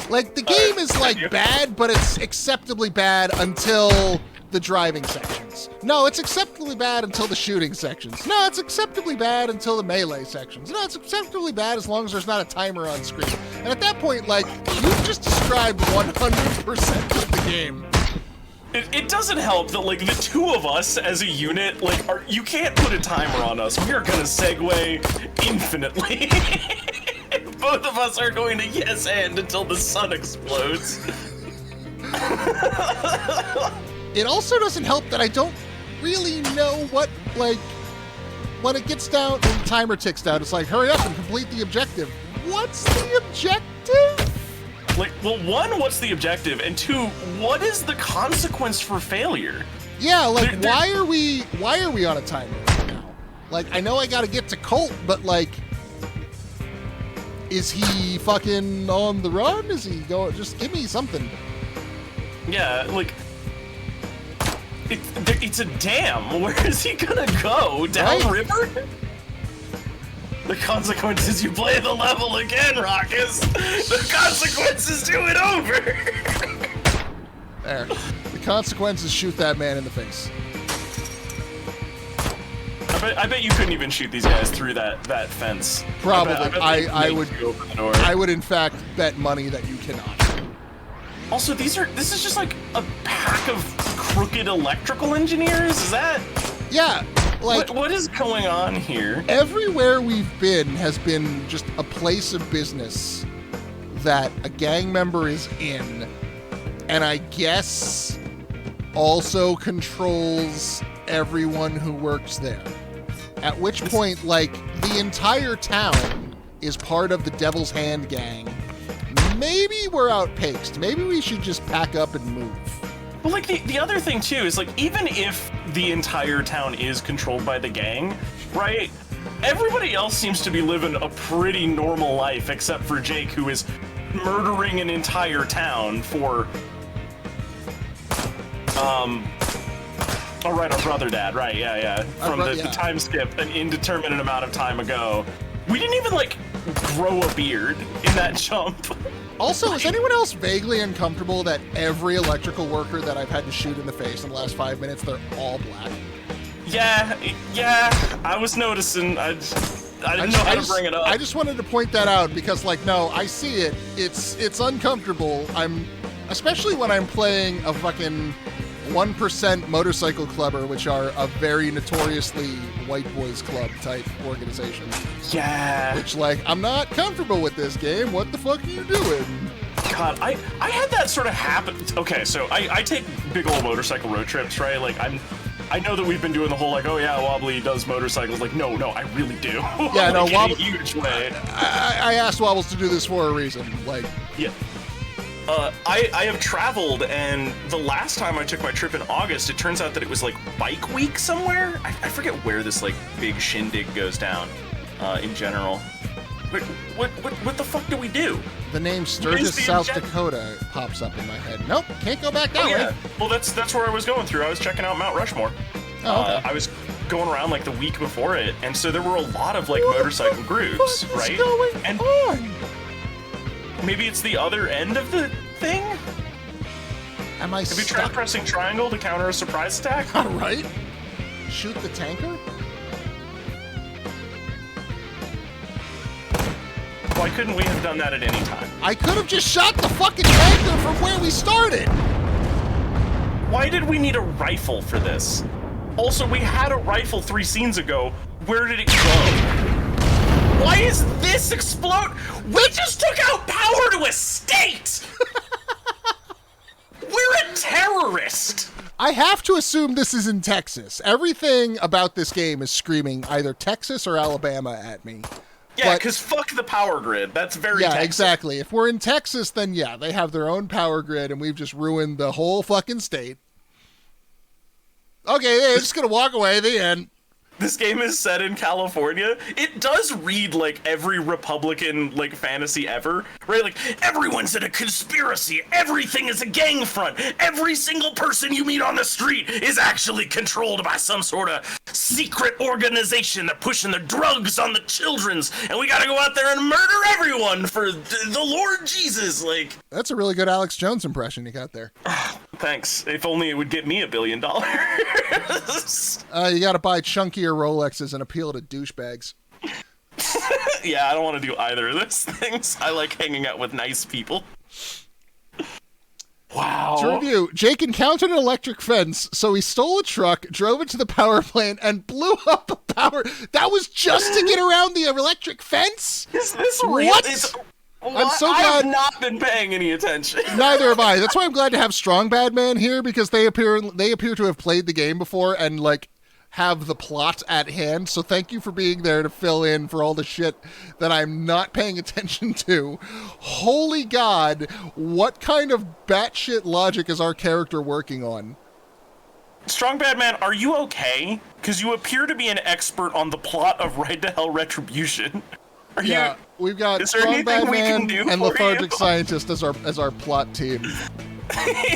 Like, the game is like bad, but it's acceptably bad until the driving sections. No, it's acceptably bad until the shooting sections. No, it's acceptably bad until the melee sections. No, it's acceptably bad as long as there's not a timer on screen. And at that point, like, you've just described 100% of the game. It doesn't help that, like, the two of us as a unit, like, you can't put a timer on us. We are gonna segue infinitely. Both of us are going to yes and until the sun explodes. It also doesn't help that I don't really know what, like, when it gets down and the timer ticks down, it's like, hurry up and complete the objective. What's the objective? Like, well, one, what's the objective? And two, what is the consequence for failure? Yeah, like, why are we on a timer right now? Like, I know I gotta get to Colt, but, like, is he fucking on the run? Is he going? Just give me something. Yeah, like, it's a dam. Where is he gonna go? Downriver? The consequence is you play the level again, Raqus. The consequence is do it over. There. The consequence is shoot that man in the face. I bet you couldn't even shoot these guys through that fence. Probably. I would in fact bet money that you cannot. Also, this is just like a pack of crooked electrical engineers? Is that? Yeah. Like, what is going on here? Everywhere we've been has been just a place of business that a gang member is in, and I guess also controls everyone who works there. At which point, like, the entire town is part of the Devil's Hand gang. Maybe we're outpaced. Maybe we should just pack up and move. Well, like, the other thing, too, is, like, even if the entire town is controlled by the gang, right? Everybody else seems to be living a pretty normal life, except for Jake, who is murdering an entire town for, oh, right, our brother dad, right, yeah. From the time skip an indeterminate amount of time ago. We didn't even, like, grow a beard in that jump. Also, is anyone else vaguely uncomfortable that every electrical worker that I've had to shoot in the face in the last 5 minutes, they're all black? Yeah, I was noticing. I didn't know how to bring it up. I just wanted to point that out because, like, no, I see it. It's uncomfortable. Especially when I'm playing a fucking 1% motorcycle clubber, which are a very notoriously white boys club type organization. Yeah. Which, like, I'm not comfortable with this game. What the fuck are you doing? God, I had that sort of happen. Okay, so I take big old motorcycle road trips, right? Like, I know that we've been doing the whole, like, oh yeah, Wobbly does motorcycles. Like, no, I really do. Yeah, no, like, Wobbly. In a huge way. I asked Wobbles to do this for a reason. Like, yeah. I have traveled, and the last time I took my trip in August, it turns out that it was, like, Bike Week somewhere? I forget where this, like, big shindig goes down, in general. But what the fuck do we do? The name Sturgis, South Dakota pops up in my head. Nope, can't go back that way. Well, that's where I was going through. I was checking out Mount Rushmore. Oh, okay. I was going around, like, the week before it, and so there were a lot of, like, motorcycle groups, right? What's going on? Maybe it's the other end of the thing? Am I Have you tried pressing triangle to counter a surprise attack? All right. Shoot the tanker? Why couldn't we have done that at any time? I could have just shot the fucking tanker from where we started! Why did we need a rifle for this? Also, we had a rifle 3 scenes ago. Where did it go? Why is this explode? We just took out power to a state! We're a terrorist! I have to assume this is in Texas. Everything about this game is screaming either Texas or Alabama at me. Yeah, because fuck the power grid. That's very Yeah, Texas. exactly. If we're in Texas, then yeah, they have their own power grid and we've just ruined the whole fucking state. Okay, they're just gonna walk away, the end. This game is set in California. It does read like every Republican, like, fantasy ever, right? Like, everyone's in a conspiracy. Everything is a gang front. Every single person you meet on the street is actually controlled by some sort of secret organization that pushing the drugs on the children's, and we gotta go out there and murder everyone for the Lord Jesus, like. That's a really good Alex Jones impression you got there. Thanks. If only it would get me $1 billion. You gotta buy chunkier Rolexes and appeal to douchebags. Yeah, I don't want to do either of those things. I like hanging out with nice people. Wow. To review, Jake encountered an electric fence, so he stole a truck, drove it to the power plant, and blew up a power... That was just to get around the electric fence? Is this real? What? I'm so glad... I have not been paying any attention. Neither have I. That's why I'm glad to have Strong Bad Man here, because they appear to have played the game before and, like, have the plot at hand. So thank you for being there to fill in for all the shit that I'm not paying attention to. Holy God, what kind of batshit logic is our character working on? Strong Bad Man, are you okay? Because you appear to be an expert on the plot of Ride to Hell Retribution. Yeah, we've got Strong Bad Man and Lethargic Scientist as our plot team.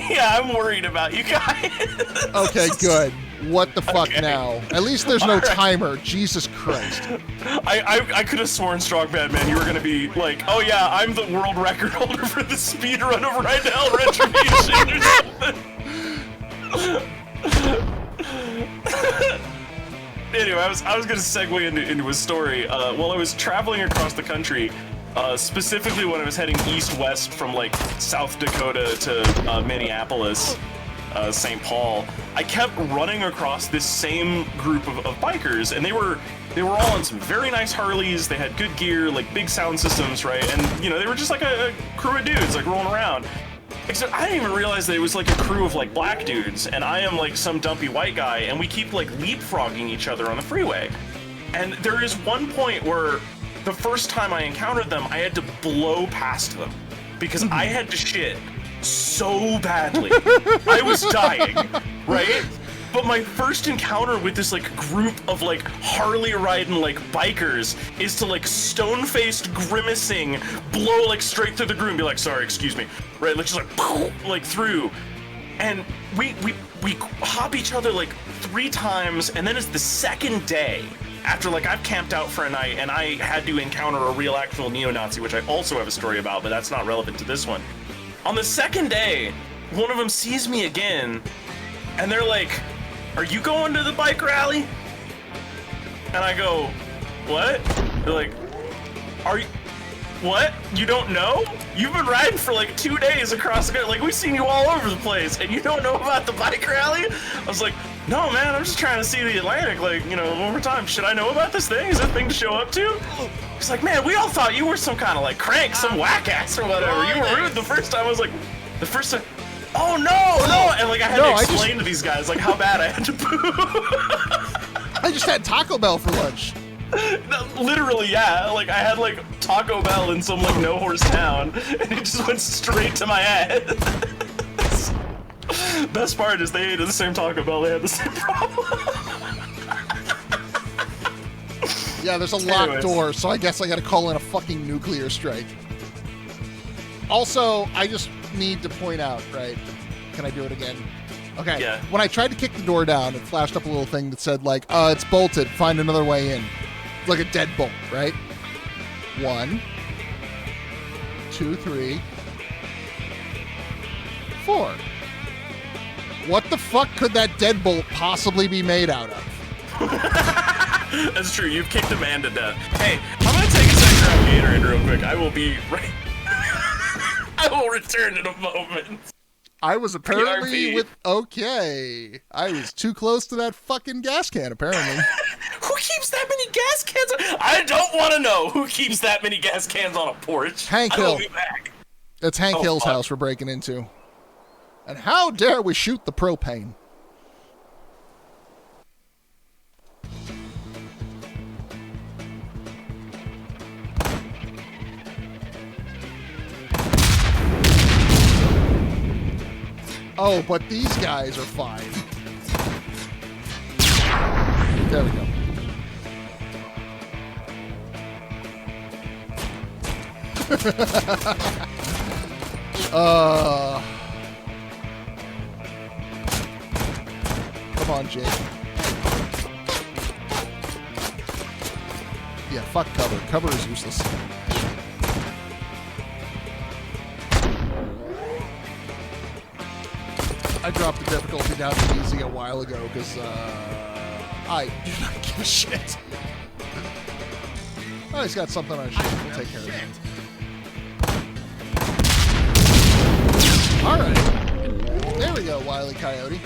Yeah, I'm worried about you guys. Okay, good. What the fuck now? At least there's no timer. Jesus Christ. I could have sworn, Strong Bad Man, you were gonna be like, oh yeah, I'm the world record holder for the speed run of Ride to Hell Retribution or something. Anyway, I was gonna segue into a story. While I was traveling across the country, specifically when I was heading east-west from like South Dakota to Minneapolis, St. Paul, I kept running across this same group of bikers, and they were all on some very nice Harleys. They had good gear, like big sound systems, right? And you know, they were just like a crew of dudes like rolling around. Except I didn't even realize that it was like a crew of like black dudes, and I am like some dumpy white guy, and we keep like leapfrogging each other on the freeway. And there is one point where the first time I encountered them, I had to blow past them because I had to shit so badly. I was dying, right? But my first encounter with this like group of like Harley riding like bikers is to like stone-faced grimacing blow like straight through the group and be like, sorry, excuse me, right? Like just like through, and we hop each other like 3 times, and then it's the second day after like I've camped out for a night and I had to encounter a real actual neo-Nazi, which I also have a story about, but that's not relevant to this one. On the second day, one of them sees me again, and they're like, are you going to the bike rally? And I go, what? They're like, are you, what? You don't know? You've been riding for like 2 days across the country. Like, we've seen you all over the place, and you don't know about the bike rally? I was like, no, man, I'm just trying to see the Atlantic, like, you know, one more time. Should I know about this thing? Is that a thing to show up to? He's like, man, we all thought you were some kind of like crank, some whack ass or whatever. You were rude the first time. I was like, the first time, oh no! And like I had to explain to these guys like how bad I had to poo. I just had Taco Bell for lunch. Literally, yeah. Like I had like Taco Bell in some like no-horse town, and it just went straight to my head. Best part is they ate at the same Taco Bell. They had the same problem. Yeah, there's a locked door, so I guess I gotta call in a fucking nuclear strike. Also, I just need to point out, right? Can I do it again? Okay. Yeah. When I tried to kick the door down, it flashed up a little thing that said, like, it's bolted, find another way in. It's like a deadbolt, right? 1, 2, 3, 4. What the fuck could that deadbolt possibly be made out of? That's true, you've kicked a man to death. Hey, I'm gonna take a second grab Gatorade real quick. I will be right. I will return in a moment. I was apparently PRP. with. Okay. I was too close to that fucking gas can, apparently. Who keeps that many gas cans? I don't want to know who keeps that many gas cans on a porch. Hank I Hill. will be back. It's Hank Hill's house we're breaking into. And how dare we shoot the propane? Oh, but these guys are fine. There we go. Come on, Jake. Yeah, fuck cover. Cover is useless. I dropped the difficulty down to easy a while ago because I do not give a shit. Oh, he's got something on his shirt. We'll take care of that. Alright. There we go, Wile E. Coyote.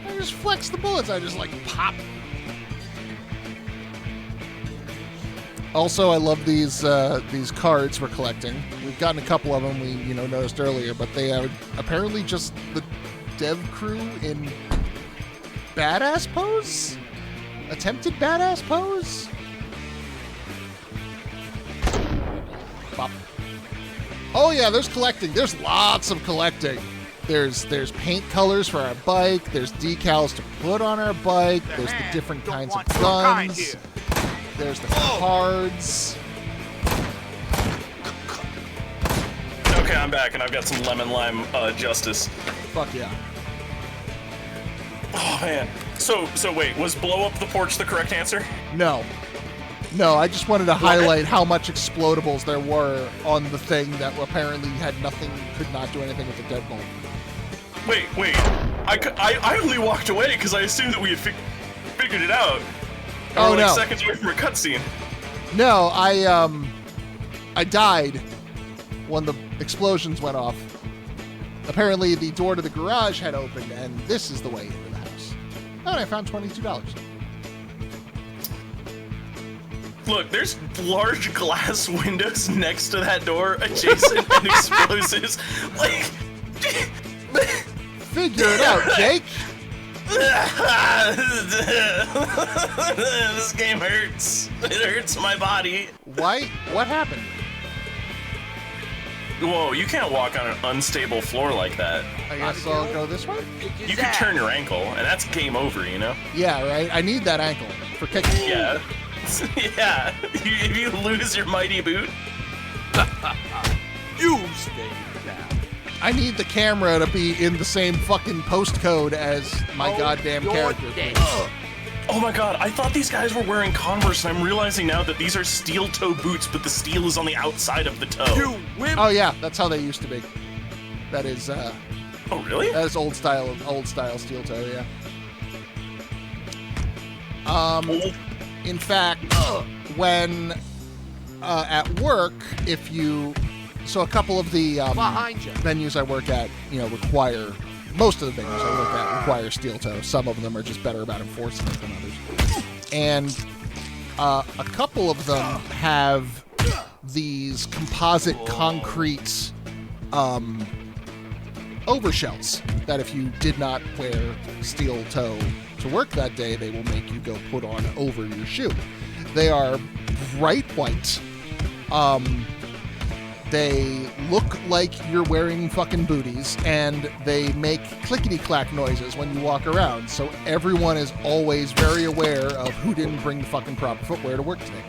I just flex the bullets. I just, like, pop. Also, I love these cards we're collecting. We've gotten a couple of them we, noticed earlier, but they are apparently just the dev crew in badass pose? Attempted badass pose? Bop. Oh yeah, there's collecting. There's lots of collecting. There's paint colors for our bike. There's decals to put on our bike. There's the different kinds of guns. There's the cards. Okay, I'm back, and I've got some lemon lime justice. Fuck yeah. Oh man. So wait, was blow up the porch the correct answer? No, I just wanted to highlight how much explodables there were on the thing that apparently had nothing, could not do anything with the deadbolt. Wait. I only walked away because I assumed that we had figured it out. Oh, like no. Seconds away from a cutscene. No, I died when the explosions went off. Apparently the door to the garage had opened, and this is the way into the house. Oh, and I found $22. Look, there's large glass windows next to that door, adjacent and explosives. Like, figure it out, Jake. This game hurts. It hurts my body. Why? What happened? Whoa, you can't walk on an unstable floor like that. I guess I'll go this way? You could turn your ankle, and that's game over, you know? Yeah, right? I need that ankle for kicking. Yeah. Yeah. If you lose your mighty boot. You stay down. I need the camera to be in the same fucking postcode as my goddamn character. Oh my god, I thought these guys were wearing Converse, and I'm realizing now that these are steel toe boots, but the steel is on the outside of the toe. Oh yeah, that's how they used to be. That is Oh really? That is old style steel toe, yeah. In fact, when at work, if you so a couple of the venues I work at, require most of the venues I work at require steel toe. Some of them are just better about enforcing it than others. And a couple of them have these composite concrete overshells that if you did not wear steel toe to work that day, they will make you go put on over your shoe. They are bright white. They look like you're wearing fucking booties, and they make clickety-clack noises when you walk around, so everyone is always very aware of who didn't bring the fucking proper footwear to work today.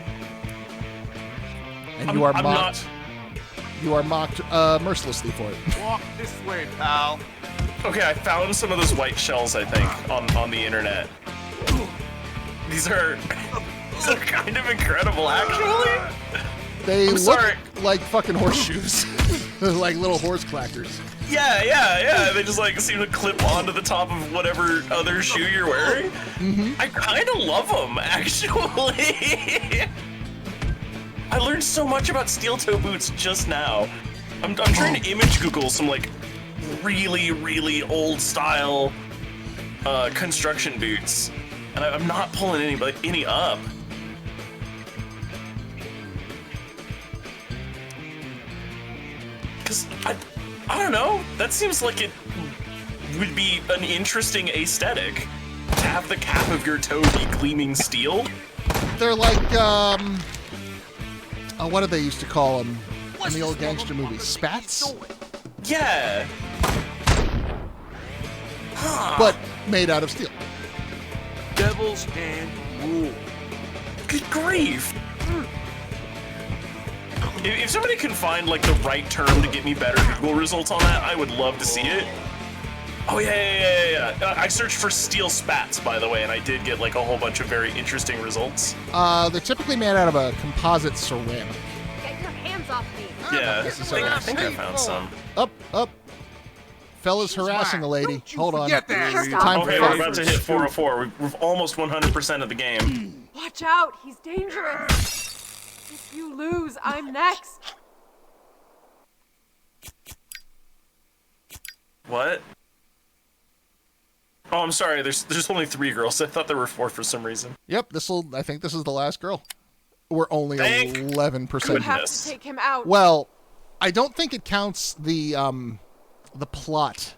And you are mocked. You are mocked mercilessly for it. Walk this way, pal. Okay, I found some of those white shells, I think, on the internet. These are kind of incredible, actually. They look like fucking horseshoes. Like little horse clackers. Yeah. They just like seem to clip onto the top of whatever other shoe you're wearing. Mm-hmm. I kind of love them, actually. I learned so much about steel toe boots just now. I'm trying to image Google some like really old style construction boots, and I'm not pulling any up. Because I don't know, that seems like it would be an interesting aesthetic to have the cap of your toe be gleaming steel. They're like what did they used to call them in the old gangster movies? Spats? Yeah. But made out of steel. Devil's hand rule. Good grief. If somebody can find like the right term to get me better Google results on that, I would love to see it. Oh yeah. I searched for steel spats, by the way, and I did get like a whole bunch of very interesting results. They're typically made out of a composite ceramic. Get your hands off me. Yeah, I think I found some. Up. Fella's harassing a lady. Hold on. Stop. Time Okay, for we're about to hit 404. We've almost 100% of the game. Watch out, he's dangerous. If you lose, I'm next. What? Oh, I'm sorry. There's only 3 girls. I thought there were 4 for some reason. Yep, I think this is the last girl. We're only 11%. You have to take him out. Well, I don't think it counts the plot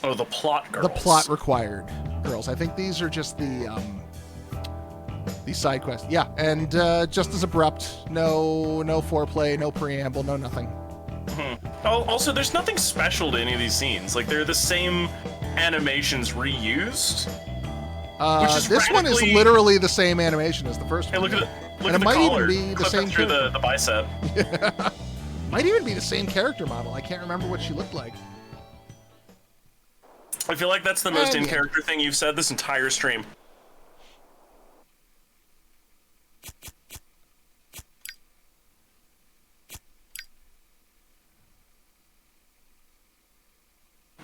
Oh, the plot girls. The plot required girls. I think these are just the side quests. Yeah, and just as abrupt. No foreplay, no preamble, no nothing. Oh, also, there's nothing special to any of these scenes. Like, they're the same animations reused. This one is literally the same animation as the first one. Hey, look and at it might collar. even be the Clip same it through character. the bicep. Might even be the same character model. I can't remember what she looked like. I feel like that's the most in-character thing you've said this entire stream.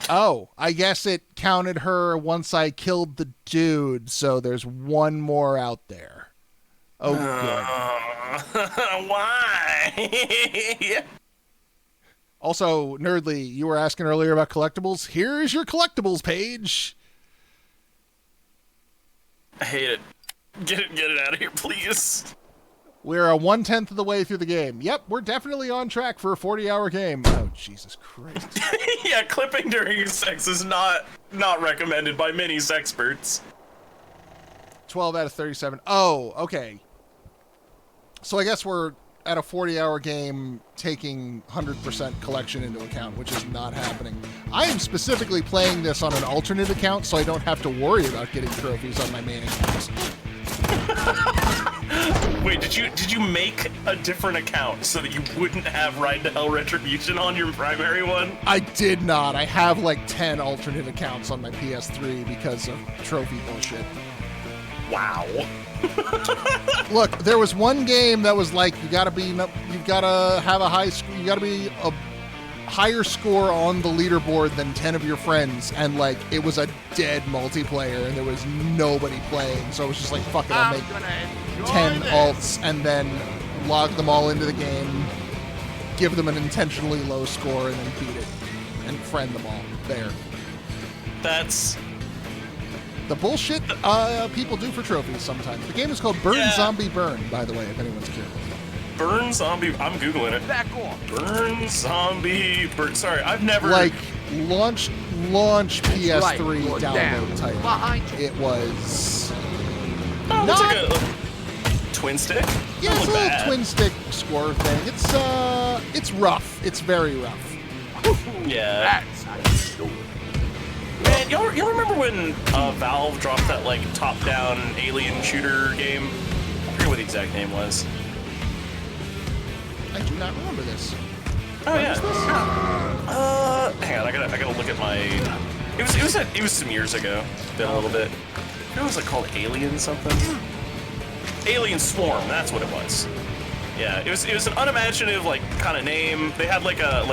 Oh, I guess it counted her once I killed the dude, so there's one more out there. Oh, good. Why? Also, Nerdly, you were asking earlier about collectibles. Here is your collectibles page. I hate it. Get it out of here, please. We're 1/10 of the way through the game. Yep, we're definitely on track for a 40-hour game. Oh, Jesus Christ. Yeah, clipping during sex is not recommended by many sexperts. 12 out of 37. Oh, okay. So I guess we're at a 40-hour game taking 100% collection into account, which is not happening. I am specifically playing this on an alternate account so I don't have to worry about getting trophies on my main account. Wait, did you make a different account so that you wouldn't have Ride to Hell Retribution on your primary one? I did not. I have like 10 alternate accounts on my PS3 because of trophy bullshit. Wow. Look, there was one game that was like you gotta have a high score, you gotta be a higher score on the leaderboard than 10 of your friends, and like it was a dead multiplayer and there was nobody playing, so I was just like, fuck it, I'll make 10 alts and then log them all into the game, give them an intentionally low score, and then beat it and friend them all. There. That's the bullshit people do for trophies sometimes. The game is called Burn Zombie Burn, by the way, if anyone's curious. Burn Zombie... I'm Googling it. Back off. Burn Zombie... Sorry, I've never... Like, launch PS3 right. download title. Behind you. It was... Oh, it's like a twin stick? Yeah, it's a little twin stick score thing. It's rough. It's very rough. Yeah. Man, y'all remember when Valve dropped that, like, top-down alien shooter game? I forget what the exact name was. I do not remember this. Oh, what yeah. Is this? Hang on, I gotta look at my... It was some years ago. Been a little bit. What was it called? Alien something? Alien Swarm, that's what it was. Yeah, it was an unimaginative, like, kind of name. They had, like a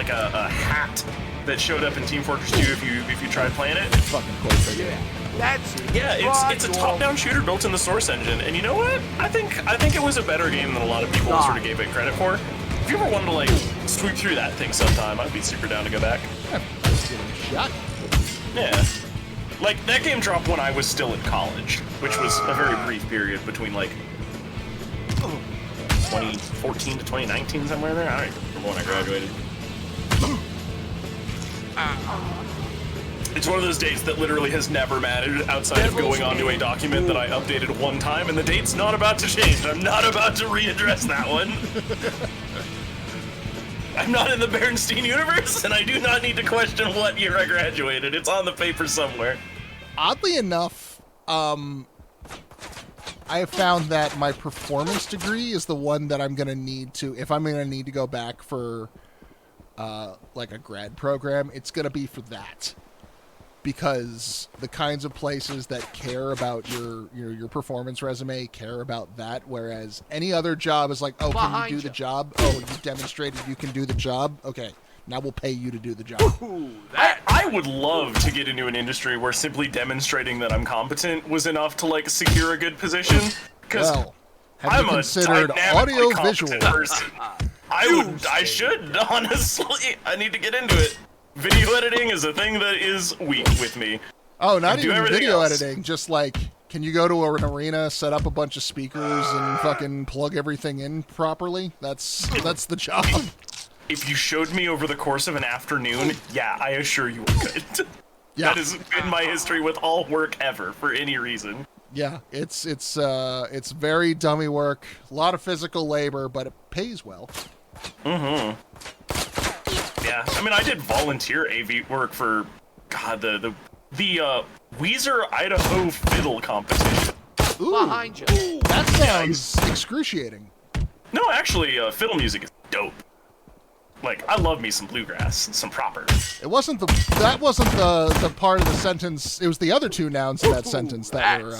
hat that showed up in Team Fortress 2 if you tried playing it. Fucking course I did. That's it. Yeah, it's a top-down shooter built in the Source engine, and you know what? I think it was a better game than a lot of people sort of gave it credit for. If you ever wanted to like sweep through that thing sometime, I'd be super down to go back. Shot. Yeah, like that game dropped when I was still in college, which was a very brief period between like 2014 to 2019, somewhere there. I don't even remember when I graduated. It's one of those dates that literally has never mattered outside of going onto a document that I updated one time, and the date's not about to change. I'm not about to readdress that one. I'm not in the Bernstein universe, and I do not need to question what year I graduated. It's on the paper somewhere. Oddly enough, I have found that my performance degree is the one that I'm going to need to, if I'm going to need to go back for like a grad program, it's going to be for that. Because the kinds of places that care about your performance resume care about that, whereas any other job is like, oh, can you do the job? Oh, you demonstrated you can do the job? Okay, now we'll pay you to do the job. I would love to get into an industry where simply demonstrating that I'm competent was enough to like secure a good position. Because well, have I'm you considered audio-visual person. I should, honestly. I need to get into it. Video editing is a thing that is weak with me. Oh, not even video editing. Just like, can you go to an arena, set up a bunch of speakers, and fucking plug everything in properly? That's the job. If you showed me over the course of an afternoon, yeah, I assure you it could. Yeah. That has been my history with all work ever for any reason. Yeah, it's very dummy work, a lot of physical labor, but it pays well. Mm-hmm. Yeah, I mean, I did volunteer AV work for, God, the Weezer Idaho Fiddle Competition. Ooh, Behind you. that sounds excruciating. No, actually, fiddle music is dope. Like, I love me some bluegrass, some proper. That wasn't the part of the sentence. It was the other two nouns in that sentence that were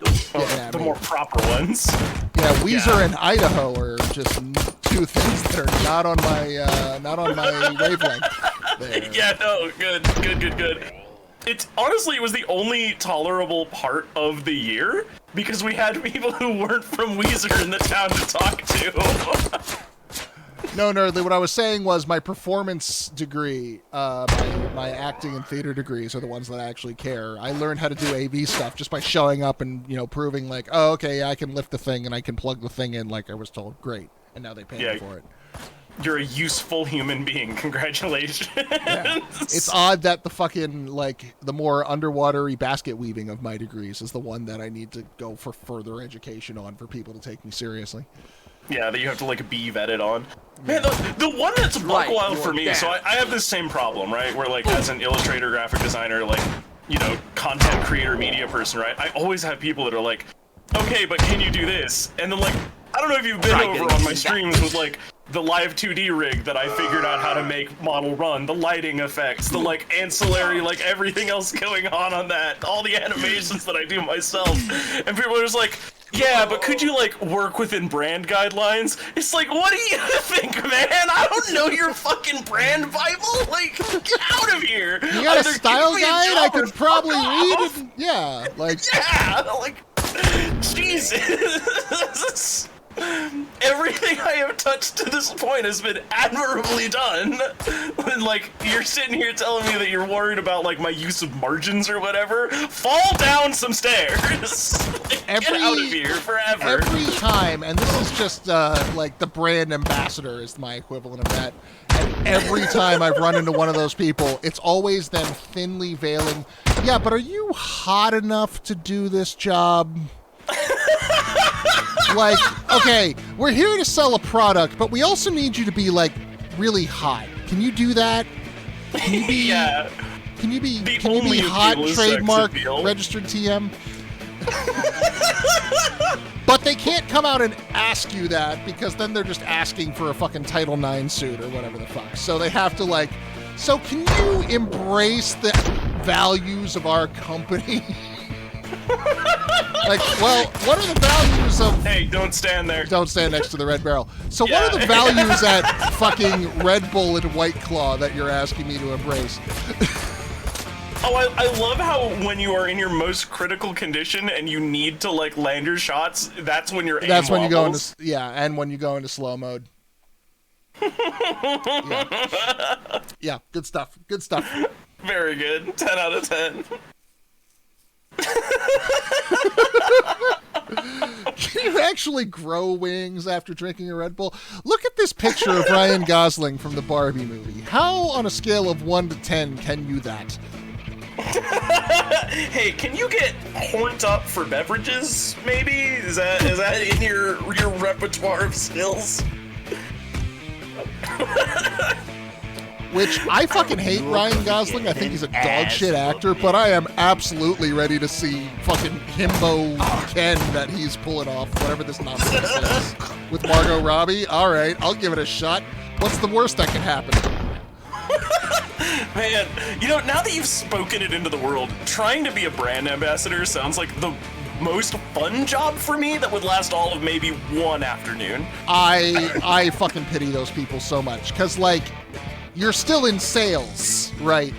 the more proper ones. Yeah, Weezer and Idaho are just two things that are not on my wavelength. There. Yeah, no, good. Honestly, it was the only tolerable part of the year because we had people who weren't from Weezer in the town to talk to. No, Nerdly, what I was saying was my performance degree, my acting and theater degrees are the ones that I actually care. I learned how to do AV stuff just by showing up and, proving like, oh, okay, I can lift the thing and I can plug the thing in like I was told. Great. And now they pay me for it. You're a useful human being. Congratulations. Yeah. It's odd that the fucking, the more underwatery basket weaving of my degrees is the one that I need to go for further education on for people to take me seriously. Yeah, that you have to, be vetted on. Man, the one that's buck wild for me, so I have this same problem, right? Where, as an illustrator, graphic designer, content creator, media person, right? I always have people that are like, okay, but can you do this? And then, I don't know if you've been over on my streams with, the live 2D rig that I figured out how to make model run, the lighting effects, the, ancillary, everything else going on that, all the animations that I do myself. And people are just like, yeah, but could you, work within brand guidelines? It's like, what do you think, man? I don't know your fucking brand Bible. Get out of here. You got a style guide I could probably read? Yeah, Jesus. Everything I have touched to this point has been admirably done. And, you're sitting here telling me that you're worried about, my use of margins or whatever. Fall down some stairs. Get out of here forever. Every time, and this is just, the brand ambassador is my equivalent of that. And every time I've run into one of those people, it's always them thinly veiling, yeah, but are you hot enough to do this job? Okay, we're here to sell a product, but we also need you to be, really hot. Can you do that? Can you be, can you be hot, trademark, registered TM? But they can't come out and ask you that, because then they're just asking for a fucking Title IX suit or whatever the fuck. So they have to, so can you embrace the values of our company? What are the values of... Hey, don't stand there. Don't stand next to the Red Barrel. So what are the values at fucking Red Bull and White Claw that you're asking me to embrace? Oh, I love how when you are in your most critical condition and you need to, land your shots, that's when you're That's when you go into... Yeah, and when you go into slow mode. Yeah, good stuff. Good stuff. Very good. 10 out of 10. Can you actually grow wings after drinking a Red Bull? Look at this picture of Ryan Gosling from the Barbie movie. How, on a scale of 1 to 10, can you that? Hey, can you get horned up for beverages, maybe? Is that in your repertoire of skills? Which, I fucking hate Ryan Gosling. I think he's a dog shit actor, but I am absolutely ready to see fucking himbo Ken that he's pulling off, whatever this nonsense is. With Margot Robbie, alright, I'll give it a shot. What's the worst that can happen? Man, now that you've spoken it into the world, trying to be a brand ambassador sounds like the most fun job for me that would last all of maybe one afternoon. I fucking pity those people so much, because, you're still in sales, right?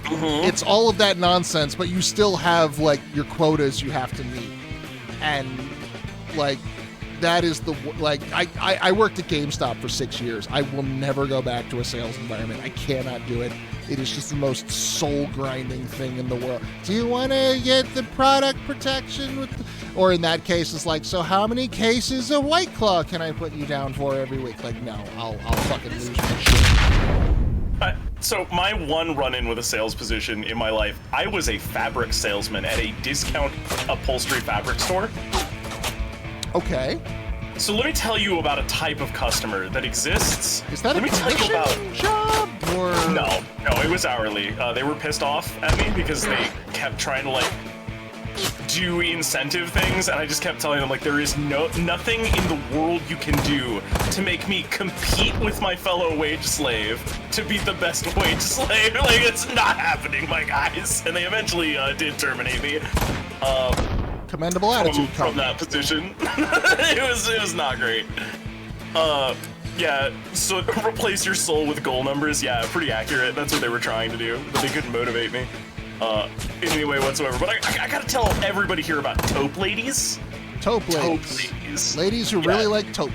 It's all of that nonsense, but you still have, your quotas you have to meet. And, that is the, I worked at GameStop for 6 years. I will never go back to a sales environment. I cannot do it. It is just the most soul-grinding thing in the world. Do you want to get the product protection with or in that case, it's so how many cases of White Claw can I put you down for every week? No, I'll fucking lose my shit. So my one run-in with a sales position in my life, I was a fabric salesman at a discount upholstery fabric store. Okay. So let me tell you about a type of customer that exists. Is that let a me tell you commission about job or No, it was hourly. They were pissed off at me because they kept trying to like do incentive things, and I just kept telling them like there is nothing in the world you can do to make me compete with my fellow wage slave to be the best wage slave. Like it's not happening, my guys. And they eventually did terminate me. Commendable attitude from that position. it was not great. Yeah, so replace your soul with goal numbers. Yeah, pretty accurate. That's what they were trying to do, but they couldn't motivate me in any way whatsoever. But I gotta tell everybody here about taupe ladies. Taupe ladies. Ladies who really like taupe.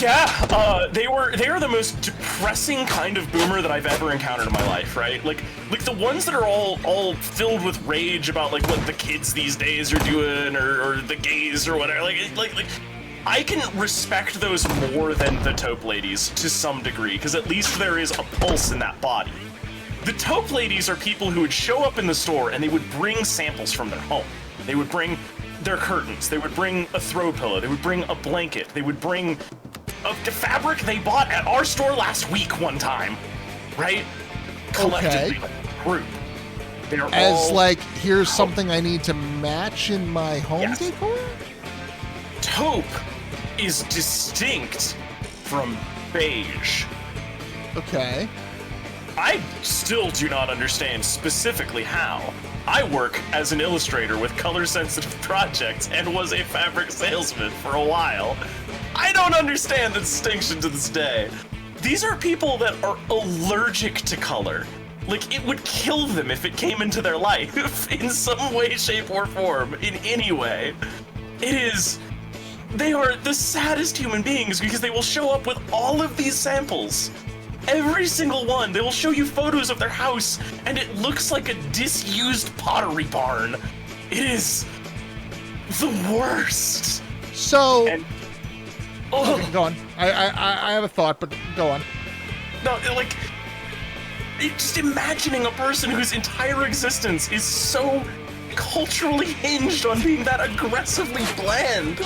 Yeah, they are the most depressing kind of boomer that I've ever encountered in my life, right? Like the ones that are all filled with rage about like what the kids these days are doing or the gays or whatever. Like I can respect those more than the taupe ladies to some degree, because at least there is a pulse in that body. The taupe ladies are people who would show up in the store and they would bring samples from their home. They would bring their curtains, they would bring a throw pillow, they would bring a blanket, they would bring the fabric they bought at our store last week one time, right? Collectively, like a group. They're As like, here's something I need to match in my home decor? Taupe is distinct from beige. Okay. I still do not understand specifically how. I work as an illustrator with color-sensitive projects and was a fabric salesman for a while. I don't understand the distinction to this day. These are people that are allergic to color. Like, it would kill them if it came into their life in some way, shape, or form, in any way. They are the saddest human beings because they will show up with all of these samples. Every single one. They will show you photos of their house, and it looks like a disused pottery barn. It is the worst. So... Okay, go on. I have a thought, but go on. No, like... Just imagining a person whose entire existence is so culturally hinged on being that aggressively bland.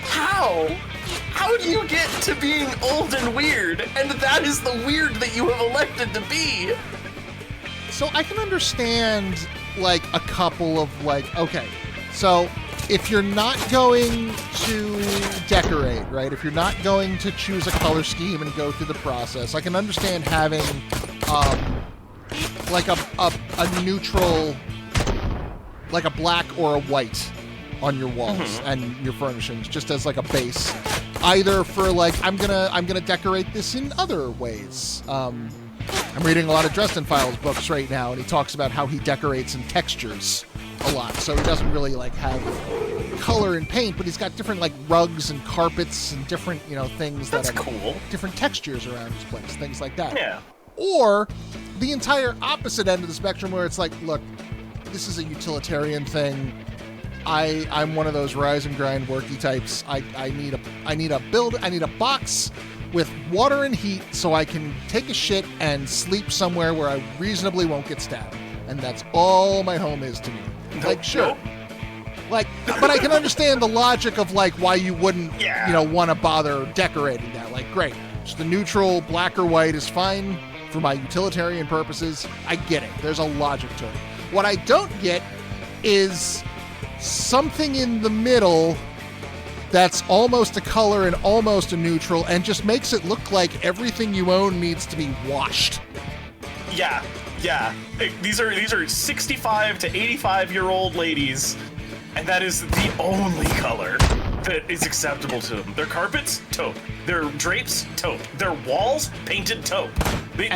How? How do you get to being old and weird, and that is the weird that you have elected to be? So I can understand, like, a couple of, like, okay, so if you're not going to decorate, right, if you're not going to choose a color scheme and go through the process, I can understand having, like, a neutral, like a black or a white on your walls and your furnishings, just as, like, a base. Either for, like, I'm gonna decorate this in other ways. I'm reading a lot of Dresden Files books right now, and he talks about how he decorates in textures a lot. So he doesn't really, like, have color and paint, but he's got different, like, rugs and carpets and different, you know, things that are cool. Different textures around his place, things like that. Yeah. Or the entire opposite end of the spectrum where it's like, look, this is a utilitarian thing. I'm one of those rise and grind worky types. I need a box with water and heat so I can take a shit and sleep somewhere where I reasonably won't get stabbed. And that's all my home is to me. Like, sure. Like, but I can understand the logic of, like, why you wouldn't, you know, want to bother decorating that. Like, great, just a neutral black or white is fine for my utilitarian purposes. I get it. There's a logic to it. What I don't get is something in the middle that's almost a color and almost a neutral and just makes it look like everything you own needs to be washed. Yeah. These are 65 to 85-year-old ladies, and that is the only color that is acceptable to them. Their carpets, taupe. Their drapes, taupe. Their walls, painted taupe. They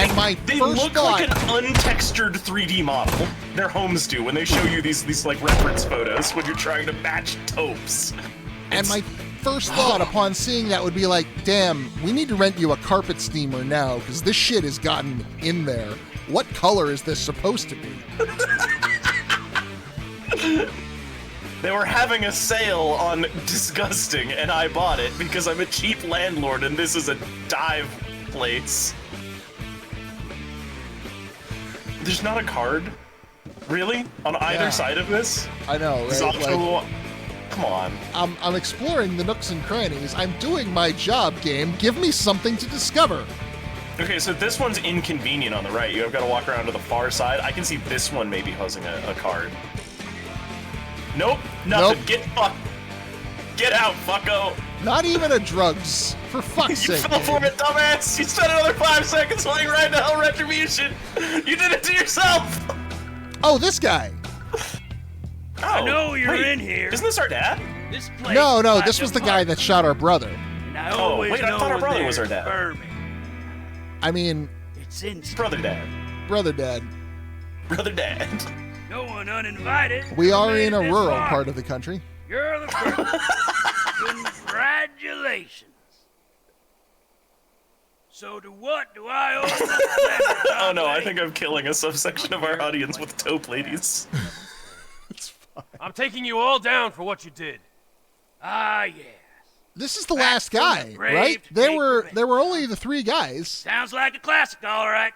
look like an untextured 3D model. Their homes do when they show you these like reference photos when you're trying to match taupes. And my first thought upon seeing that would be like, damn, we need to rent you a carpet steamer now because this shit has gotten in there. What color is this supposed to be? They were having a sale on disgusting, and I bought it because I'm a cheap landlord and this is a dive place. There's not a card? Really? On either side of this? I know, right? Like, come on. I'm exploring the nooks and crannies. I'm doing my job, game. Give me something to discover. Okay, so this one's inconvenient on the right. You've got to walk around to the far side. I can see this one maybe housing a card. Nope, nothing. Nope. Get fucked. Get out, fucko. Not even a drugs. For fuck's You sake. fell for it, dumbass. You spent another 5 seconds flying right to hell retribution. You did it to yourself. Oh, this guy. I know you're in here. Isn't this our dad? This place No, is this like was a the guy park, that shot our brother. and I Oh, always wait, I know thought our when brother was they're our dad. Burning. I mean, It's in Brother dad. brother dad. Brother dad. no one uninvited. We are made in it a this rural far. part of the country. You're the first. Congratulations. So to what do I owe the pleasure? Oh no, I think I'm killing a subsection of our audience with taupe ladies. I'm taking you all down for what you did. Ah, yeah. This is the last guy, brave right? to There take were only the 3 guys. Sounds like a classic, all right.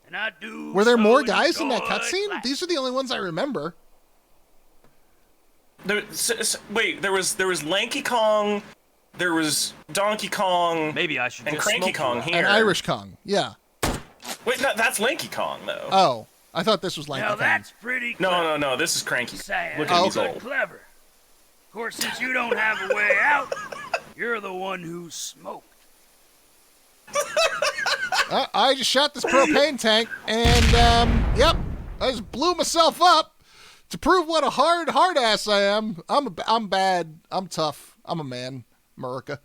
And I do. Were there so more guys in that enjoy cutscene? classics. These are the only ones I remember. Wait, there was Lanky Kong, there was Donkey Kong, Maybe I should and just Cranky smoke you Kong out. here. And Irish Kong, yeah. Wait, no, that's Lanky Kong though. Oh, I thought this was Lanky Now Kong. that's pretty clever. No, this is Cranky. Sad, Look at Oh, he's okay. old. Clever. Of course, since you don't have a way out, you're the one who smoked. I just shot this propane tank, and yep, I just blew myself up to prove what a hard ass I am. I'm bad. I'm tough. I'm a man. America.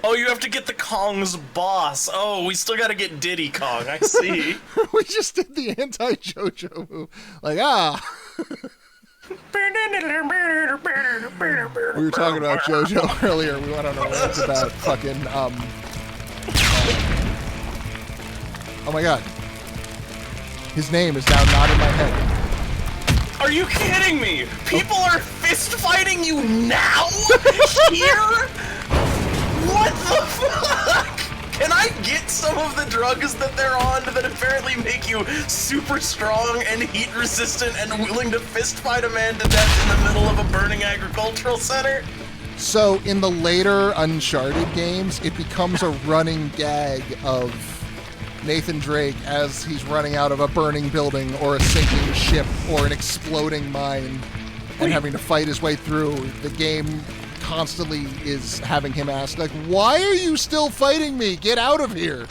Oh, you have to get the Kong's boss. Oh, we still gotta get Diddy Kong. I see. We just did the anti-JoJo move. Like, we were talking about JoJo earlier. We went on a rant about fucking oh my god. His name is now not in my head. Are you kidding me? People are fist fighting you now? Here? What the fuck? Can I get some of the drugs that they're on that apparently make you super strong and heat resistant and willing to fist fight a man to death in the middle of a burning agricultural center? So in the later Uncharted games, it becomes a running gag of Nathan Drake as he's running out of a burning building or a sinking ship or an exploding mine and having to fight his way through. The game constantly is having him ask, like, why are you still fighting me? Get out of here.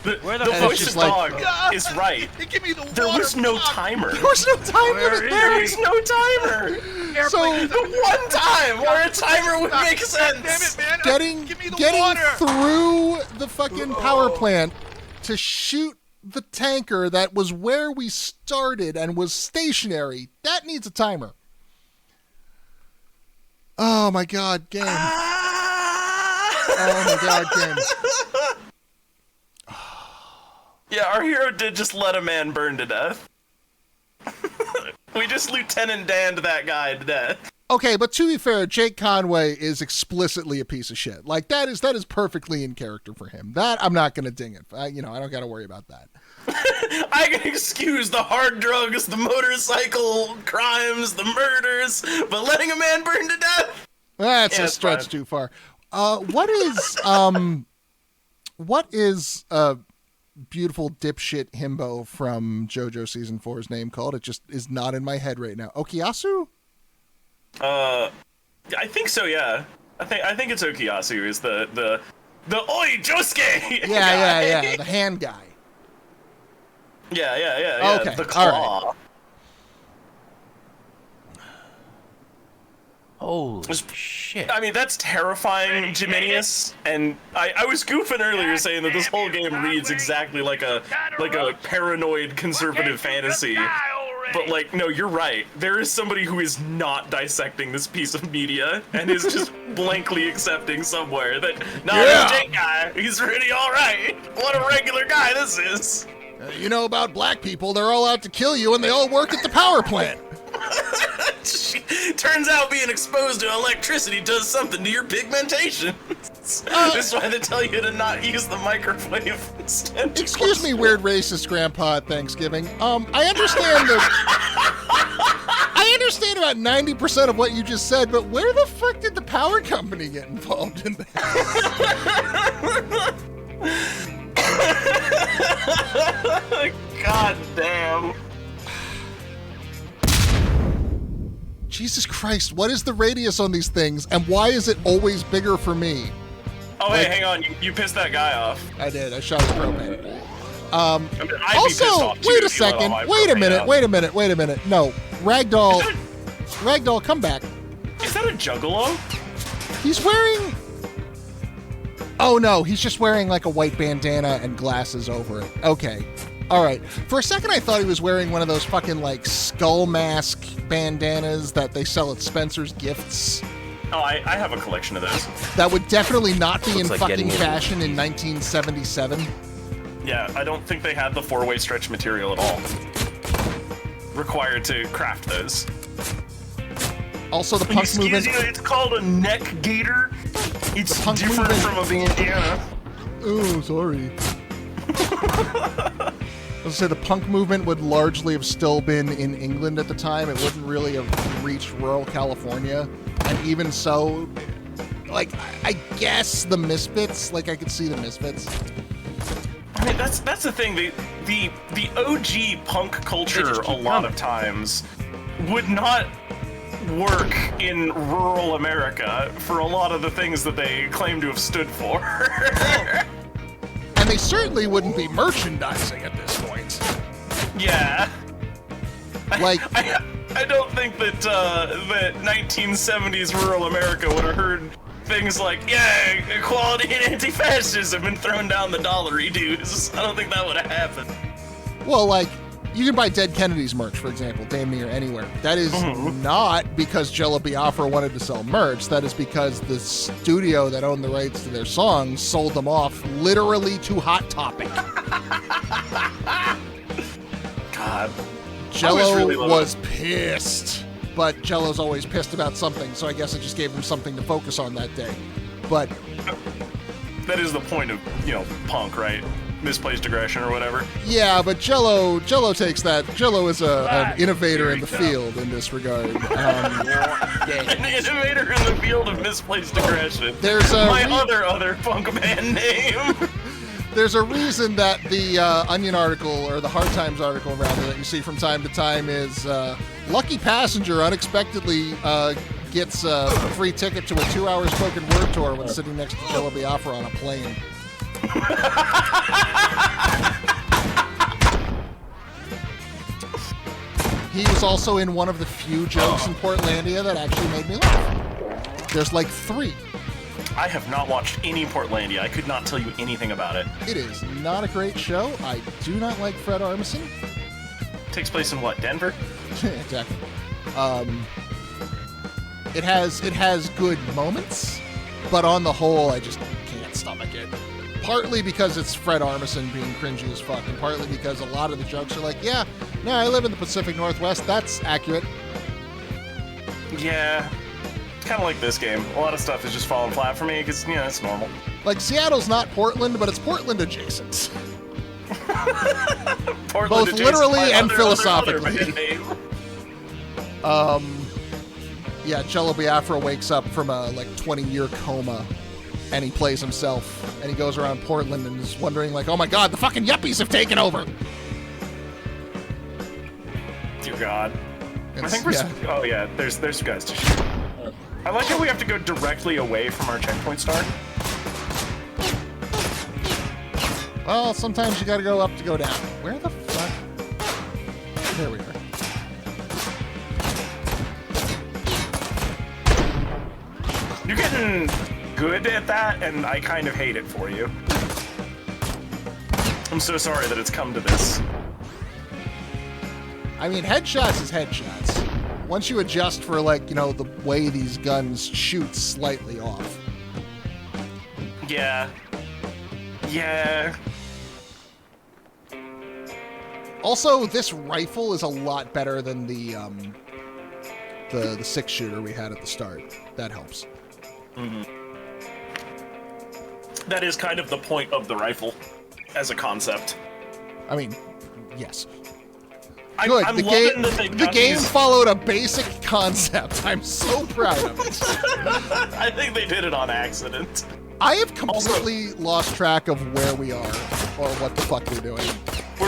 The And voice it's of like, dog is right. Give me the There was no timer. There was no timer. There was no timer. So The one time where a timer would make sense. Damn it, man. getting Give me the getting water. through the fucking power plant to shoot the tanker that was where we started and was stationary, that needs a timer. Oh my god, game. Oh my god, game. Yeah, our hero did just let a man burn to death. We just Lieutenant Danned that guy to death. Okay, but to be fair, Jake Conway is explicitly a piece of shit. Like, that is perfectly in character for him. That, I'm not going to ding it. I don't got to worry about that. I can excuse the hard drugs, the motorcycle crimes, the murders, but letting a man burn to death? That's Yeah, a it's stretch fine. too far. What is beautiful dipshit himbo from JoJo Season 4's name called? It just is not in my head right now. Okiyasu? I think so, yeah. I think it's Okuyasu is the Oi Josuke! Yeah, the hand guy. Yeah. Okay, The claw. all right. Holy shit. I mean, that's terrifying, Jiminius. And I was goofing earlier saying that this whole game reads exactly like a paranoid conservative fantasy. But, like, no, you're right. There is somebody who is not dissecting this piece of media and is just blankly accepting somewhere that, this Jake guy, he's really alright. What a regular guy this is. You know about black people, they're all out to kill you and they all work at the power plant. Turns out being exposed to electricity does something to your pigmentation. This is why they tell you to not use the microwave instead. Excuse me, weird racist grandpa at Thanksgiving. I understand about 90% of what you just said, but where the fuck did the power company get involved in that? God damn. Jesus Christ, what is the radius on these things, and why is it always bigger for me? Oh, hey, hang on. You pissed that guy off. I did. I shot his propane. I mean, I'd be pissed Also, off too wait a if you let all second. my Wait a propane minute. out. Wait a minute. Wait a minute. No. Ragdoll, come back. Is that a juggalo? He's wearing... Oh, no. He's just wearing, like, a white bandana and glasses over it. Okay. All right. For a second, I thought he was wearing one of those fucking, like, skull mask bandanas that they sell at Spencer's Gifts. Oh, I have a collection of those. That would definitely not be in like fucking getting in. fashion in 1977. Yeah, I don't think they had the four-way stretch material at all required to craft those. Also, the punk movement... Excuse you, it's called a neck gaiter. It's different from a bandana. Oh, sorry. I was gonna say the punk movement would largely have still been in England at the time. It wouldn't really have reached rural California. And even so, like, I guess the Misfits, like, I could see the Misfits. I mean, that's the thing. The OG punk culture a lot of times would not work in rural America for a lot of the things that they claim to have stood for. And they certainly wouldn't be merchandising at this point. Yeah. Like, I don't think that that 1970s rural America would have heard things like, yeah, equality and anti-fascism and thrown down the dollary dues. I don't think that would have happened. well, like, you can buy Dead Kennedys merch, for example, damn near anywhere. That is not because Jello Biafra wanted to sell merch. That is because the studio that owned the rights to their songs sold them off literally to Hot Topic. God. Jello was pissed, but Jello's always pissed about something, so I guess it just gave him something to focus on that day. But that is the point of, punk, right? Misplaced aggression or whatever. yeah, but Jello takes that. Jello is an innovator in the field in this regard. An innovator in the field of misplaced aggression. There's a my other punk band name. There's a reason that the Onion article, or the Hard Times article, rather, that you see from time to time is lucky passenger unexpectedly gets a free ticket to a 2-hour spoken word tour when sitting next to Jello Biafra on a plane. He was also in one of the few jokes in Portlandia that actually made me laugh. There's like 3. I have not watched any Portlandia. I could not tell you anything about it. It is not a great show. I do not like Fred Armisen. Takes place in what, Denver? Exactly. It has good moments, but on the whole, I just can't stomach it. Partly because it's Fred Armisen being cringy as fuck, and partly because a lot of the jokes are like, yeah, no, I live in the Pacific Northwest. That's accurate. Yeah. Kind of like this game. A lot of stuff is just falling flat for me because, it's normal. Like, Seattle's not Portland, but it's Portland adjacent. Portland both adjacent literally and other philosophically. band name. Yeah, Jello Biafra wakes up from a 20-year coma, and he plays himself, and he goes around Portland and is wondering like, oh my god, the fucking yuppies have taken over. Dear God. It's, I think we're. Oh yeah, there's guys to shoot. I like how we have to go directly away from our checkpoint start. Well, sometimes you gotta go up to go down. Where the fuck? There we are. You're getting good at that, and I kind of hate it for you. I'm so sorry that it's come to this. I mean, headshots is headshots. Once you adjust for, the way these guns shoot slightly off. Yeah. Yeah. Also, this rifle is a lot better than the 6-shooter we had at the start. That helps. Mm-hmm. That is kind of the point of the rifle, as a concept. I mean, yes. Good. I'm the game followed a basic concept. I'm so proud of it. I think they did it on accident. I have completely lost track of where we are or what the fuck we're doing.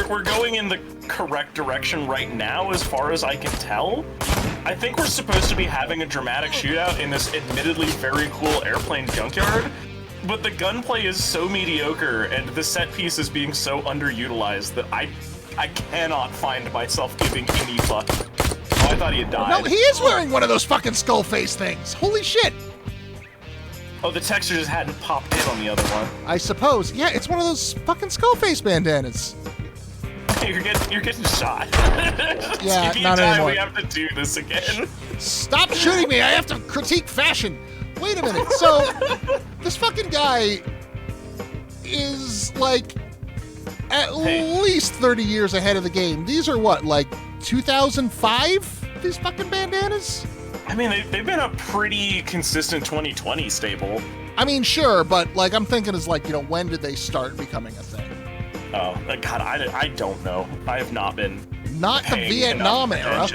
We're going in the correct direction right now, as far as I can tell. I think we're supposed to be having a dramatic shootout in this admittedly very cool airplane junkyard, but the gunplay is so mediocre and the set piece is being so underutilized that I cannot find myself giving any fuck. Oh, I thought he had died. No, he is wearing one of those fucking skull face things. Holy shit. Oh, the texture just hadn't popped in on the other one. I suppose. Yeah, it's one of those fucking skull face bandanas. You're getting shot. Yeah, if you not die, anymore. we have to do this again. Stop shooting me! I have to critique fashion. Wait a minute. So, this fucking guy is like at least 30 years ahead of the game. These are what, like 2005? These fucking bandanas? I mean, they've been a pretty consistent 2020 staple. I mean, sure, but like I'm thinking is like, when did they start becoming a thing? Oh, God, I don't know. I have not been. Not the Vietnam era.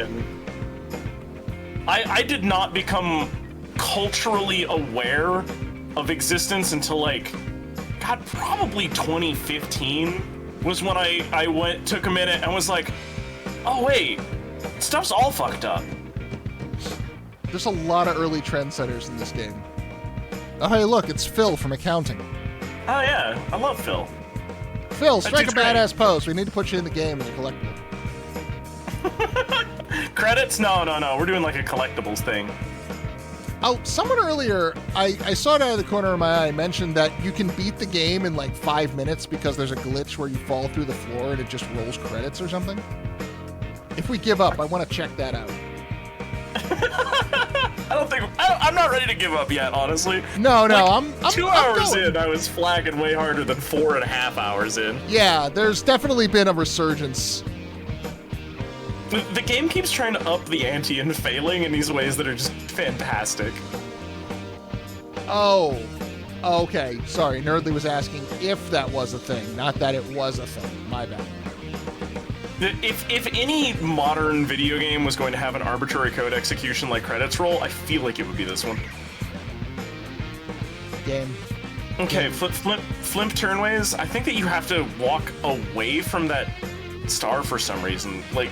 I did not become culturally aware of existence until like, God, probably 2015 was when I took a minute and was like, oh wait, stuff's all fucked up. There's a lot of early trendsetters in this game. Oh, hey, look, it's Phil from accounting. Oh yeah, I love Phil. Phil, strike a badass pose. We need to put you in the game as a collectible. Credits? No. We're doing like a collectibles thing. Oh, someone earlier, I saw it out of the corner of my eye, mentioned that you can beat the game in like 5 minutes because there's a glitch where you fall through the floor and it just rolls credits or something. If we give up, I want to check that out. I'm not ready to give up yet, honestly. No, like, I'm 2 hours in, I was flagging way harder than 4.5 hours in. Yeah, there's definitely been a resurgence. The game keeps trying to up the ante and failing in these ways that are just fantastic. Oh, okay. Sorry, Nerdly was asking if that was a thing, not that it was a thing. My bad. If any modern video game was going to have an arbitrary code execution like credits roll, I feel like it would be this one. Game. Okay, Flimp Turnways, I think that you have to walk away from that star for some reason. Like,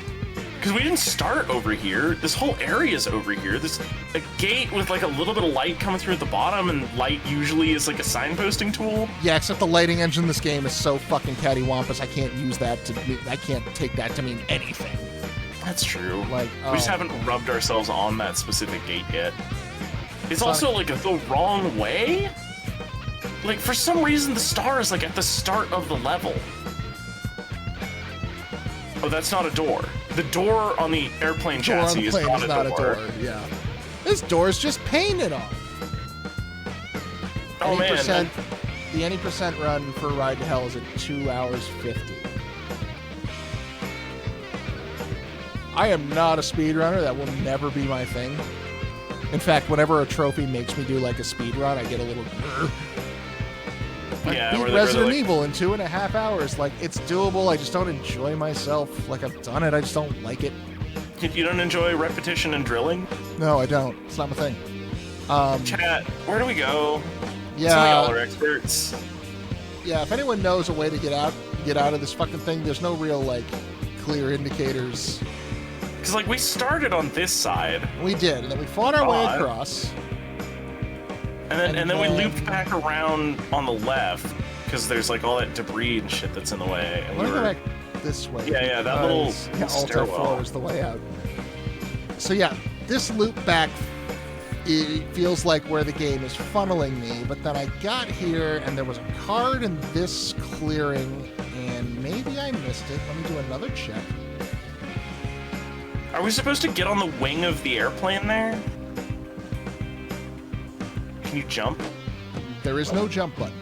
because we didn't start over here. This whole area is over here. There's a gate with like a little bit of light coming through at the bottom, and light usually is like a signposting tool. Yeah, except the lighting engine in this game is so fucking cattywampus, I can't use that I can't take that to mean anything. That's true. Like, we just haven't rubbed ourselves on that specific gate yet. It's also like the wrong way. Like, for some reason, the star is like at the start of the level. Oh, that's not a door. The door on the airplane chassis is not a door. Yeah. This door's just painted on. Oh, man. The any percent run for Ride to Hell is at 2 hours 50. I am not a speedrunner. That will never be my thing. In fact, whenever a trophy makes me do like a speedrun, I get a little... Yeah, beat Resident Evil in 2.5 hours. Like, it's doable. I just don't enjoy myself. Like, I've done it. I just don't like it. You don't enjoy repetition and drilling? No, I don't. It's not my thing. Chat, where do we go? Yeah. Some of y'all are experts. Yeah, if anyone knows a way to get out of this fucking thing, there's no real, like, clear indicators. Because, like, we started on this side. We did, and then we fought our way across. And then we looped back around on the left, because there's like all that debris and shit that's in the way. And we were back this way. Yeah, that little Alto 4 is the way out. So yeah, this loop back, it feels like where the game is funneling me, but then I got here and there was a card in this clearing, and maybe I missed it. Let me do another check. Are we supposed to get on the wing of the airplane there? Can you jump? There is no jump button.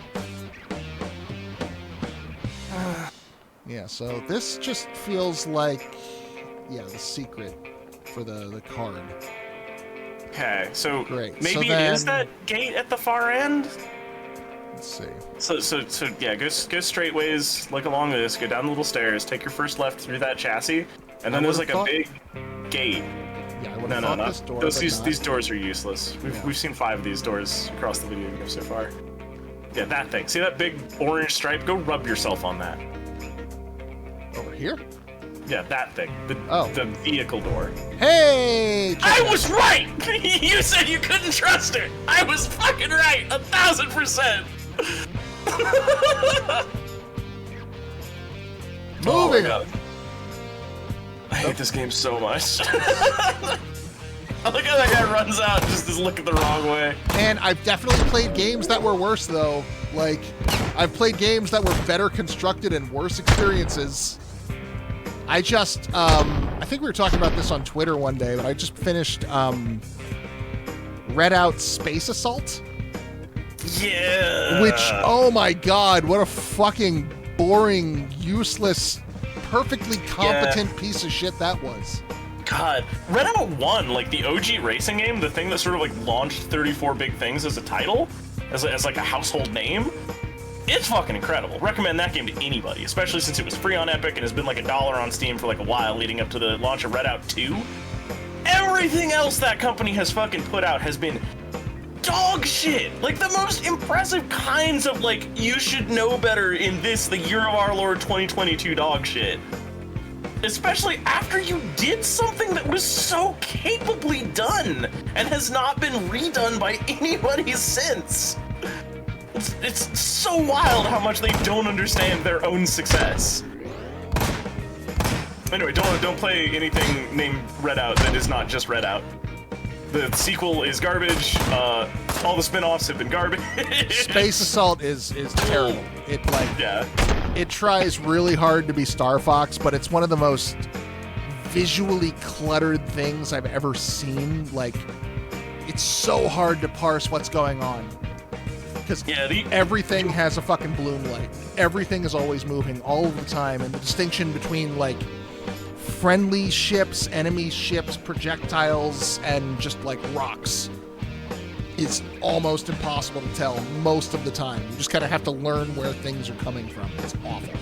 Yeah, so this just feels like, yeah, the secret for the card. Okay, so great. Maybe so it is that gate at the far end? Let's see. So yeah, go straight ways, look along this, go down the little stairs, take your first left through that chassis, and then there's like a big gate. Yeah, I would have thought this door, these doors are useless. We've seen 5 of these doors across the video game so far. Yeah, that thing. See that big orange stripe? Go rub yourself on that. Over here? Yeah, that thing. The vehicle door. Hey! I was right! You said you couldn't trust her! I was fucking right! 1000%! Moving! Oh, I hate this game so much. I look how that guy runs out and just is looking the wrong way. And I've definitely played games that were worse, though. Like, I've played games that were better constructed and worse experiences. I just, I think we were talking about this on Twitter one day, but I just finished Redout Space Assault. Yeah. Which, oh my god, what a fucking boring, useless, perfectly competent piece of shit that was. God, Redout 1, like the OG racing game, the thing that sort of like launched 34 Big Things as a title, as like a household name, it's fucking incredible. Recommend that game to anybody, especially since it was free on Epic and has been like $1 on Steam for like a while leading up to the launch of Redout 2. Everything else that company has fucking put out has been dog shit. Like the most impressive kinds of like, you should know better in this, the year of our Lord 2022 dog shit. Especially after you did something that was so capably done and has not been redone by anybody since. It's so wild how much they don't understand their own success. Anyway, don't play anything named Redout that is not just Redout. The sequel is garbage. All the spin-offs have been garbage. Space Assault is terrible. It tries really hard to be Star Fox, but it's one of the most visually cluttered things I've ever seen. Like, it's so hard to parse what's going on. Because everything has a fucking bloom light. Everything is always moving all of the time, and the distinction between, like, friendly ships, enemy ships, projectiles, and just, like, rocks is almost impossible to tell most of the time. You just kind of have to learn where things are coming from. It's awful.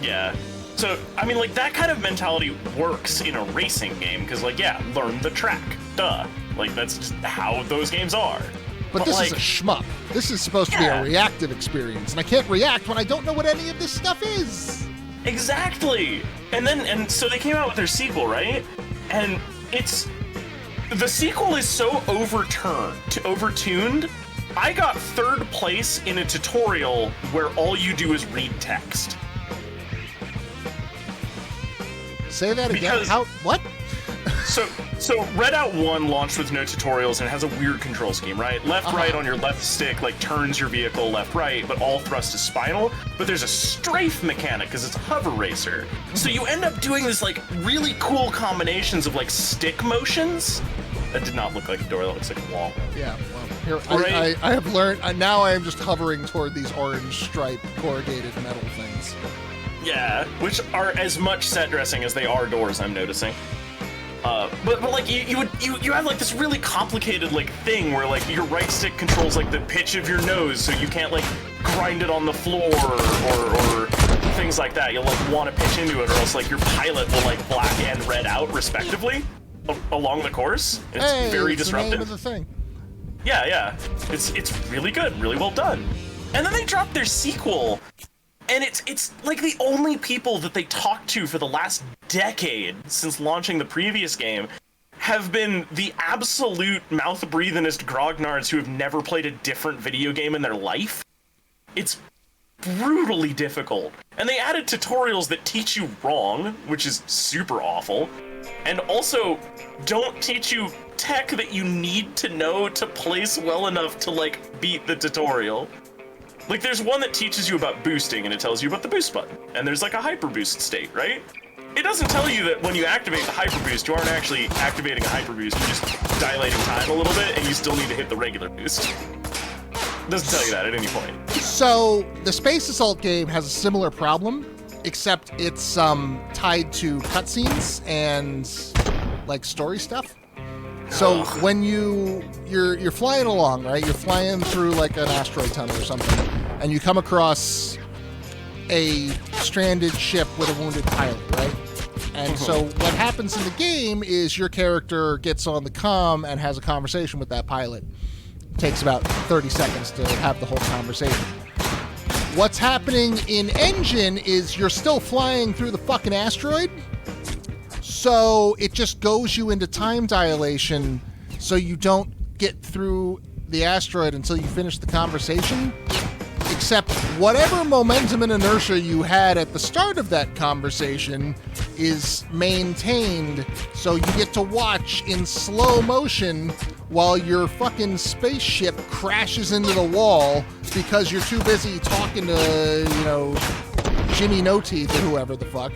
Yeah. So, I mean, like, that kind of mentality works in a racing game, because, like, yeah, learn the track. Duh. Like, that's just how those games are. But this is a shmup. This is supposed to be a reactive experience, and I can't react when I don't know what any of this stuff is. Exactly. And so they came out with their sequel, right? And the sequel is so overtuned. I got 3rd place in a tutorial where all you do is read text. Say that again. What? So Redout 1 launched with no tutorials and has a weird control scheme, right? Left, right on your left stick, like, turns your vehicle left, right, but all thrust is spinal. But there's a strafe mechanic, because it's a hover racer. So you end up doing this, like, really cool combinations of, like, stick motions. That did not look like a door, that looks like a wall. Yeah, well, here, I have learned, now I am just hovering toward these orange striped corrugated metal things. Yeah, which are as much set dressing as they are doors, I'm noticing. But like you have like this really complicated like thing where like your right stick controls like the pitch of your nose, so you can't like grind it on the floor or things like that. You'll like want to pitch into it, or else like your pilot will like black and red out respectively along the course. It's very disruptive. The name of the thing. Yeah, it's really good, really well done. And then they dropped their sequel. And it's like the only people that they talked to for the last decade since launching the previous game have been the absolute mouth-breathingest grognards who have never played a different video game in their life. It's brutally difficult. And they added tutorials that teach you wrong, which is super awful, and also don't teach you tech that you need to know to place well enough to, like, beat the tutorial. Like, there's one that teaches you about boosting, and it tells you about the boost button. And there's, like, a hyper boost state, right? It doesn't tell you that when you activate the hyper boost, you aren't actually activating a hyper boost. You're just dilating time a little bit, and you still need to hit the regular boost. It doesn't tell you that at any point. So, the Space Assault game has a similar problem, except it's tied to cutscenes and, like, story stuff. So when you're flying along, right? You're flying through like an asteroid tunnel or something, and you come across a stranded ship with a wounded pilot, right? And so what happens in the game is your character gets on the comm and has a conversation with that pilot. It takes about 30 seconds to have the whole conversation. What's happening in Engine is you're still flying through the fucking asteroid, so it just goes you into time dilation so you don't get through the asteroid until you finish the conversation. Except whatever momentum and inertia you had at the start of that conversation is maintained, so you get to watch in slow motion while your fucking spaceship crashes into the wall because you're too busy talking to, Jimmy No Teeth or whoever the fuck.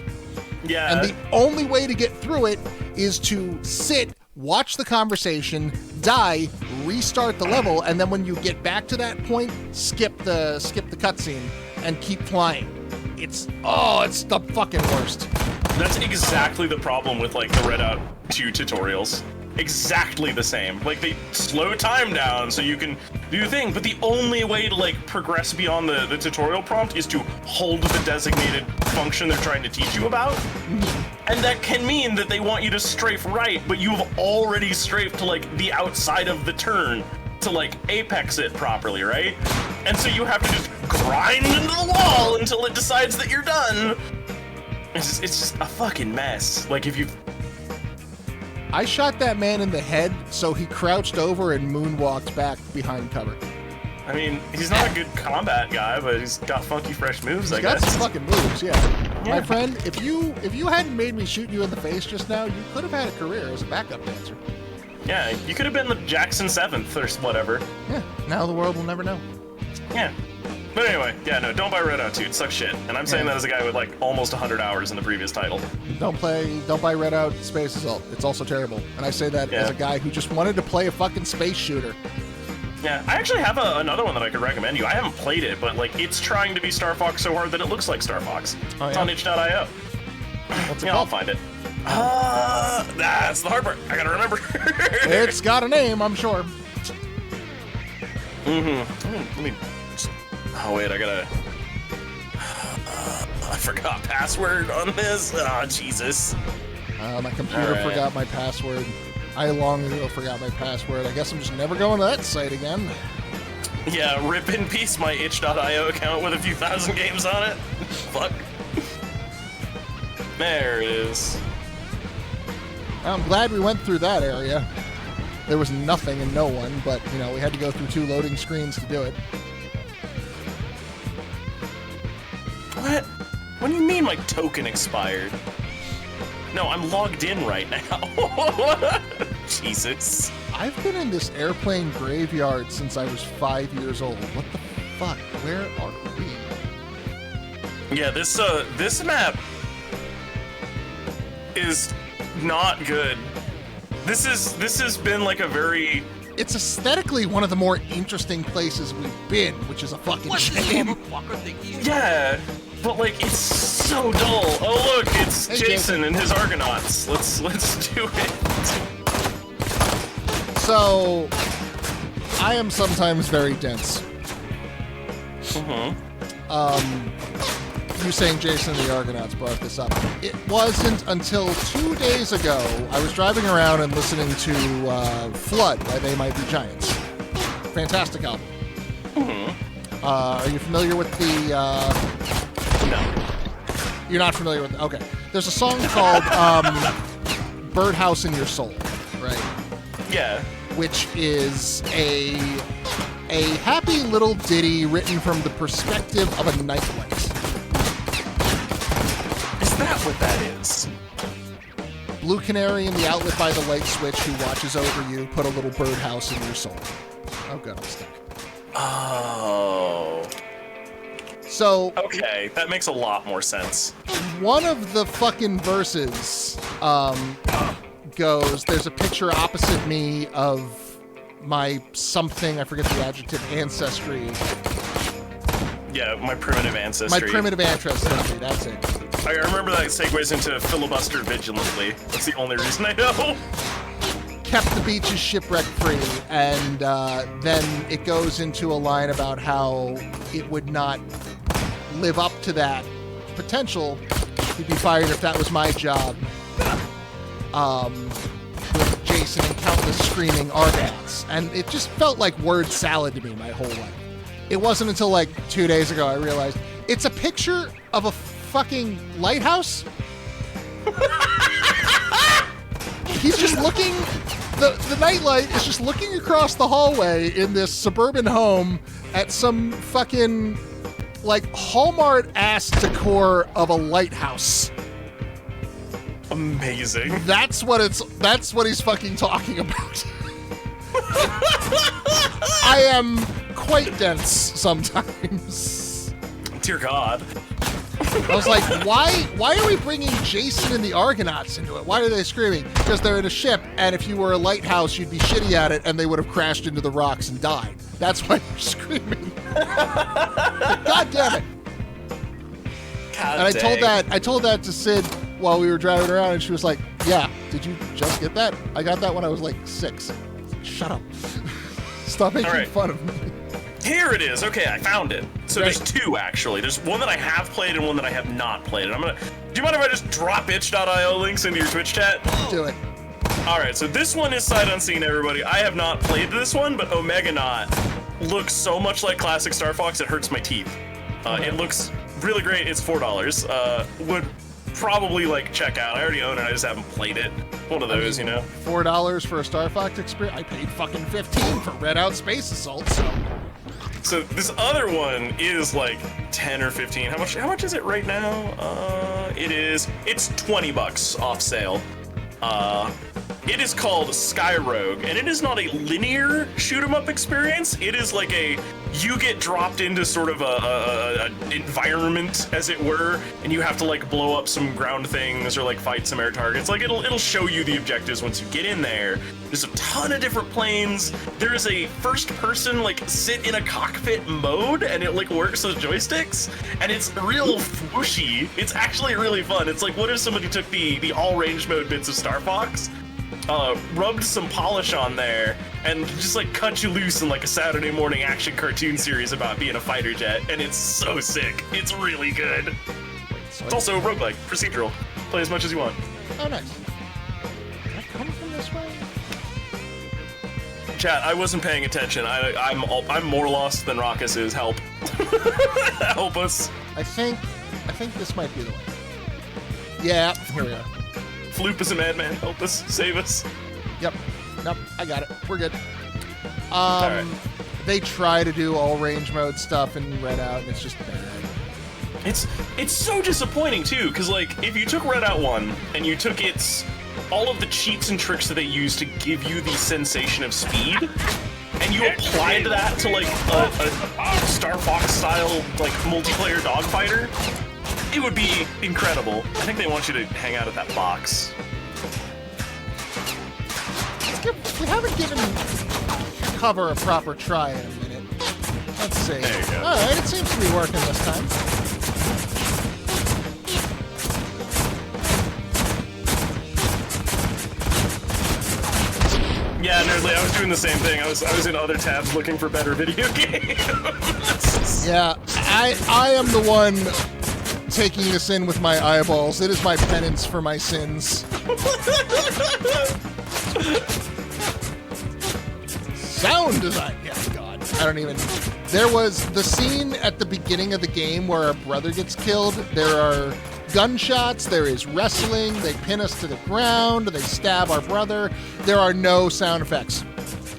Yeah. And the only way to get through it is to sit, watch the conversation, die, restart the level, and then when you get back to that point, skip the cutscene and keep flying. It's the fucking worst. That's exactly the problem with like the Redout 2 tutorials. Exactly the same. Like they slow time down so you can do the thing, but the only way to like progress beyond the tutorial prompt is to hold the designated function they're trying to teach you about. And that can mean that they want you to strafe right, but you've already strafed like the outside of the turn to like apex it properly, right? And so you have to just grind into the wall until it decides that you're done. It's just a fucking mess. Like if you... I shot that man in the head, so he crouched over and moonwalked back behind cover. I mean, he's not a good combat guy, but he's got funky, fresh moves, I guess. He's got some fucking moves, yeah. My friend, if you hadn't made me shoot you in the face just now, you could have had a career as a backup dancer. Yeah, you could have been the Jackson 7th or whatever. Yeah, now the world will never know. Yeah. But anyway, yeah, no, don't buy Redout 2. It sucks shit. And I'm saying that as a guy with like almost 100 hours in the previous title. Don't buy Redout Space Assault. It's also terrible. And I say that as a guy who just wanted to play a fucking space shooter. Yeah, I actually have another one that I could recommend you. I haven't played it, but like it's trying to be Star Fox so hard that it looks like Star Fox. Oh, it's on itch.io. What's it called? I'll find it. That's the hard part. I gotta remember. It's got a name, I'm sure. Let me. Oh wait, I gotta. I forgot password on this. Oh Jesus. My computer forgot my password. I long ago forgot my password. I guess I'm just never going to that site again. Yeah, rip in peace my itch.io account with a few thousand games on it. Fuck. There it is. I'm glad we went through that area. There was nothing and no one, but, we had to go through 2 loading screens to do it. What? What do you mean my token expired? No, I'm logged in right now. Jesus. I've been in this airplane graveyard since I was 5 years old. What the fuck? Where are we? Yeah, this map is not good. This has been like a very... It's aesthetically one of the more interesting places we've been, which is a fucking shame. Yeah, but like it's so dull. Oh look, it's Jason and his Argonauts. Let's do it. So, I am sometimes very dense. You saying Jason and the Argonauts brought this up. It wasn't until 2 days ago I was driving around and listening to Flood by They Might Be Giants. Fantastic album. Are you familiar with the... No. You're not familiar with... Okay. There's a song called Birdhouse in Your Soul, right? Yeah. Which is a happy little ditty written from the perspective of a nightlight. Is that what that is? Blue Canary in the outlet by the light switch who watches over you, put a little birdhouse in your soul. Oh god, I'm stuck. Oh. So... Okay, that makes a lot more sense. One of the fucking verses goes, there's a picture opposite me of my something, I forget the adjective, ancestry. Yeah, my primitive ancestry. My primitive ancestry, that's it. I remember that segues into filibuster vigilantly. That's the only reason I know. kept the beaches shipwreck-free, and then it goes into a line about how it would not live up to that potential. He'd be fired if that was my job. With Jason and countless screaming Argonauts. And it just felt like word salad to me my whole life. It wasn't until like 2 days ago I realized it's a picture of a fucking lighthouse. He's just looking, the nightlight is just looking across the hallway in this suburban home at some fucking like Hallmark ass decor of a lighthouse. Amazing. That's what he's fucking talking about. I am quite dense sometimes. Dear God. I was like, why are we bringing Jason and the Argonauts into it? Why are they screaming? Because they're in a ship, and if you were a lighthouse, you'd be shitty at it, and they would have crashed into the rocks and died. That's why they're screaming. God damn it. God and dang. I told that to Sid while we were driving around, and she was like, yeah, did you just get that? I got that when I was like 6. Shut up. Stop making fun of me. Here it is. Okay, I found it. So Right. there's 2 actually. There's one that I have played and one that I have not played. And do you mind if I just drop itch.io links into your Twitch chat? Do it. All right, so this one is sight unseen, everybody. I have not played this one, but Omega Knot looks so much like classic Star Fox, it hurts my teeth. It looks really great. It's $4. Would probably like check out. I already own it. I just haven't played it. One of those, you know. $4 for a Star Fox experience. I paid fucking $15 for Red Out Space Assault. So this other one is like 10 or 15. How much is it right now? It's $20 off sale. It is called Sky Rogue, and it is not a linear shoot 'em up experience. It is like you get dropped into sort of a environment, as it were, and you have to like blow up some ground things or like fight some air targets. Like it'll show you the objectives once you get in there. There's a ton of different planes. There is a first person like sit in a cockpit mode, and it like works with joysticks, and it's real whooshy. It's actually really fun. It's like, what if somebody took the all range mode bits of Star Fox, rubbed some polish on there, and just like cut you loose in like a Saturday morning action cartoon series about being a fighter jet, and it's so sick. It's really good. It's also roguelike, procedural. Play as much as you want. Oh, nice. Can I come from this way? Chat, I wasn't paying attention. I'm more lost than Raqus is. Help. Help us. I think this might be the way. Yeah, here we are. Floop is a madman. Help us. Save us. Yep. Nope, I got it. We're good. Alright. They try to do all range mode stuff in Red Out, and it's just bad. It's so disappointing too, because like if you took Red Out 1 and you took all of the cheats and tricks that they use to give you the sensation of speed, and you applied that to like a Star Fox style like multiplayer dogfighter, it would be incredible. I think they want you to hang out at that box. We haven't given cover a proper try in a minute. Let's see. There you go. Alright, it seems to be working this time. Yeah, Nerdly, I was doing the same thing. I was in other tabs looking for better video games. Yeah, I am the one taking this in with my eyeballs. It is my penance for my sins. Sound design. Yeah, God. I don't even... There was the scene at the beginning of the game where our brother gets killed. There are gunshots. There is wrestling. They pin us to the ground. They stab our brother. There are no sound effects.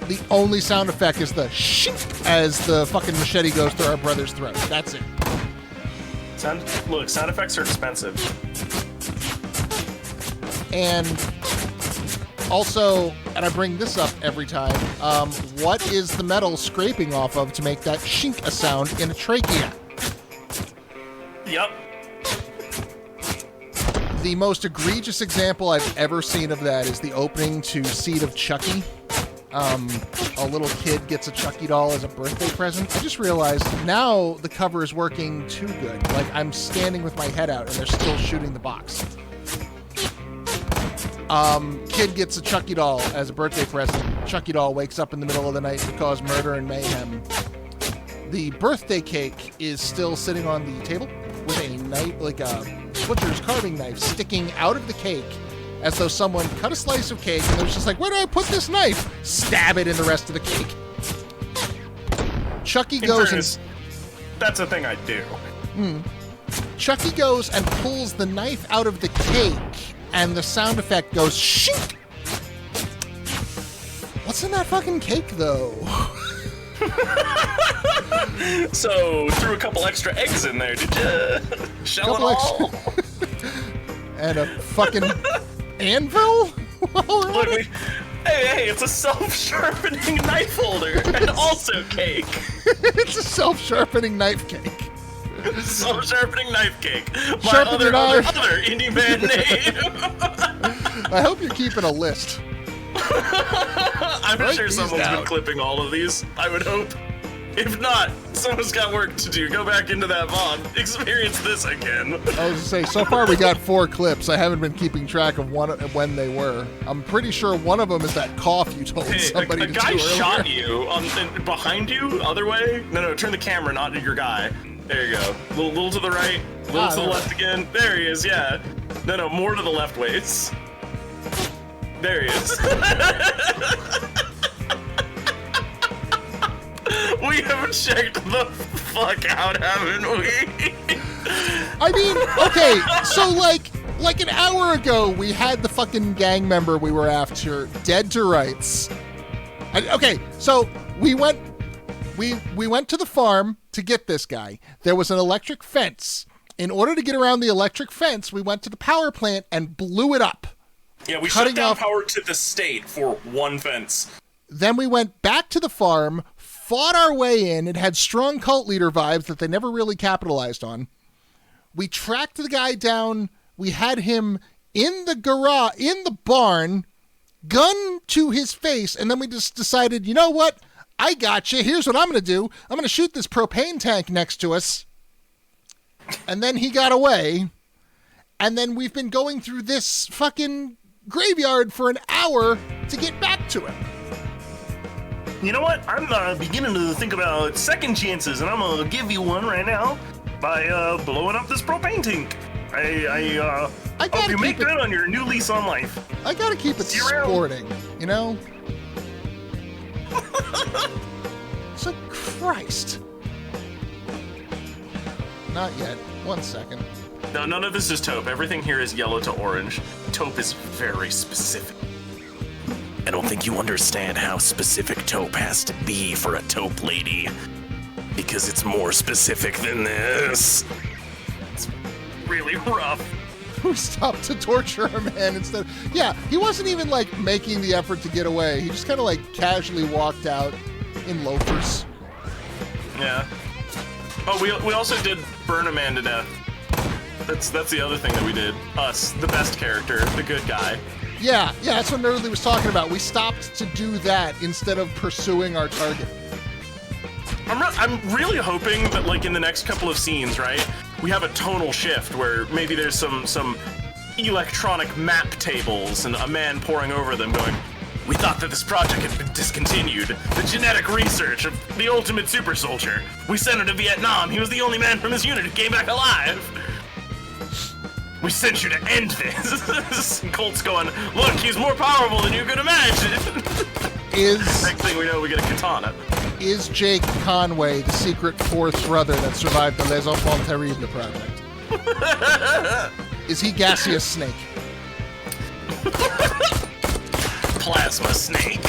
The only sound effect is the shink as the fucking machete goes through our brother's throat. That's it. Sound effects are expensive. And also, and I bring this up every time, what is the metal scraping off of to make that shink a sound in a trachea? Yep. The most egregious example I've ever seen of that is the opening to Seed of Chucky. A little kid gets a Chucky doll as a birthday present. I just realized now the cover is working too good. Like, I'm standing with my head out and they're still shooting the box. Kid gets a Chucky doll as a birthday present. Chucky doll wakes up in the middle of the night to cause murder and mayhem. The birthday cake is still sitting on the table with a knife, like a butcher's carving knife, sticking out of the cake as though someone cut a slice of cake and they're just like, where do I put this knife? Stab it in the rest of the cake. Chucky goes and... That's a thing I do. Chucky goes and pulls the knife out of the cake, and the sound effect goes shoot. What's in that fucking cake, though? So, threw a couple extra eggs in there, did you? Shell it all? And a fucking anvil? Look, hey, it's a self-sharpening knife holder, and also cake. It's a self-sharpening knife cake. Self-sharpening knife cake. My Sharpen your knife. other indie band name. I hope you're keeping a list. I'm Write sure these someone's down. been clipping all of these, I would hope. If not, someone's got work to do. Go back into that VOD. Experience this again. I was gonna say, so far we got 4 clips. I haven't been keeping track of when they were. I'm pretty sure one of them is that cough you told somebody a to guy do shot earlier. you behind you, other way. No, turn the camera, not your guy. There you go. Little to the right, little to the left again. There he is. Yeah. No, more to the left ways. There he is. We have checked the fuck out, haven't we? I mean, okay, so like an hour ago, we had the fucking gang member we were after dead to rights. Okay, so we went to the farm to get this guy. There was an electric fence. In order to get around the electric fence, we went to the power plant and blew it up. Yeah, we cutting shut down off power to the state for one fence. Then we went back to the farm, fought our way in. It had strong cult leader vibes that they never really capitalized on. We tracked the guy down. We had him in the garage, in the barn, gun to his face, and then we just decided, you know what? I gotcha. Here's what I'm going to do. I'm going to shoot this propane tank next to us. And then he got away. And then we've been going through this fucking graveyard for an hour to get back to him. You know what? I'm beginning to think about second chances, and I'm gonna give you one right now by blowing up this propane tank. I hope you make good on your new lease on life. I gotta keep it sporting, you know? So Christ. Not yet. 1 second. No, none of this is taupe. Everything here is yellow to orange. Taupe is very specific. I don't think you understand how specific taupe has to be for a taupe lady. Because it's more specific than this. It's really rough. Who stopped to torture a man instead? Yeah, he wasn't even like making the effort to get away. He just kind of like casually walked out in loafers. Yeah. Oh, we also did burn a man to death. That's the other thing that we did. Us, the best character, the good guy. Yeah, that's what Nerdly was talking about. We stopped to do that instead of pursuing our target. I'm really hoping that, like, in the next couple of scenes, right, we have a tonal shift where maybe there's some electronic map tables and a man poring over them going, we thought that this project had been discontinued. The genetic research of the ultimate super soldier. We sent him to Vietnam. He was the only man from his unit who came back alive. We sent you to end this. Colt's going, look, he's more powerful than you could imagine. Next thing we know, we get a katana. Is Jake Conway the secret fourth brother that survived the Les Enfants Terribles project? Is he Gaseous Snake? Plasma Snake.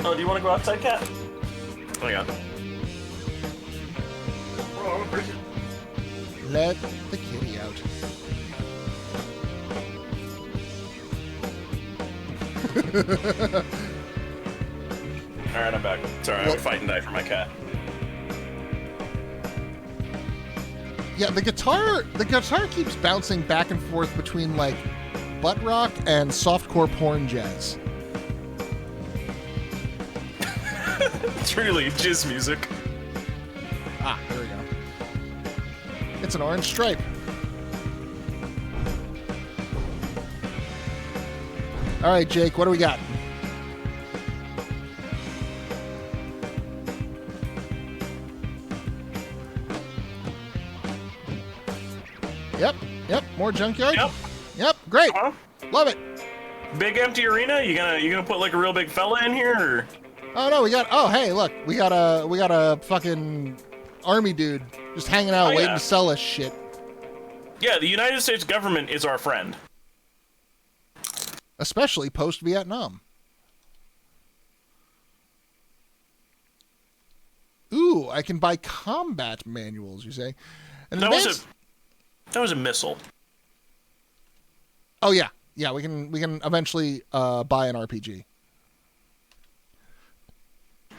Oh, do you want to go outside, Cat? Oh my god. Let the kitty out. Alright, I'm back. Sorry, I would fight and die for my cat. Yeah, the guitar keeps bouncing back and forth between like butt rock and softcore porn jazz. It's really jizz music. Ah, there we go. It's an orange stripe. All right, Jake, what do we got? Yep, more junkyard. Yep, great. Love it. Big empty arena? You gonna put like a real big fella in here? Or? Oh no, hey, look, we got a fucking army dude just hanging out waiting to sell us shit. Yeah, the United States government is our friend. Especially post-Vietnam. Ooh, I can buy combat manuals, you say? And that was a missile. Oh yeah. Yeah, we can eventually buy an RPG.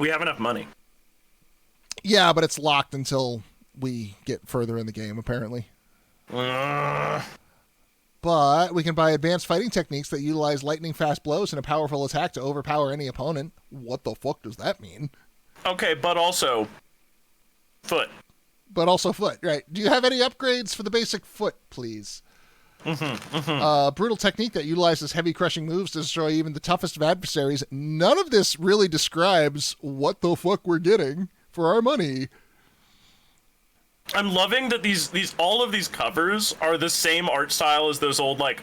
We have enough money. Yeah, but it's locked until we get further in the game, apparently. But we can buy advanced fighting techniques that utilize lightning-fast blows and a powerful attack to overpower any opponent. What the fuck does that mean? Okay, but also foot. But also foot, right. Do you have any upgrades for the basic foot, please? Brutal technique that utilizes heavy crushing moves to destroy even the toughest of adversaries. None of this really describes what the fuck we're getting for our money. I'm loving that all of these covers are the same art style as those old like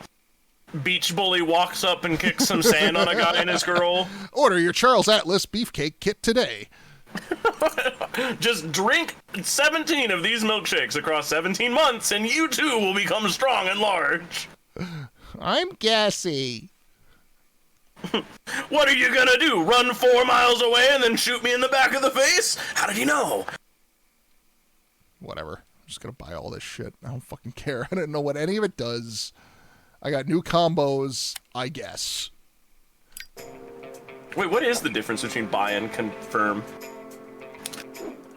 beach bully walks up and kicks some sand on a guy and his girl. Order your Charles Atlas beefcake kit today. Just drink 17 of these milkshakes across 17 months and you too will become strong and large. I'm gassy. What are you gonna do? Run 4 miles away and then shoot me in the back of the face? How did you know? Whatever. I'm just gonna buy all this shit. I don't fucking care. I don't know what any of it does. I got new combos, I guess. Wait, what is the difference between buy and confirm?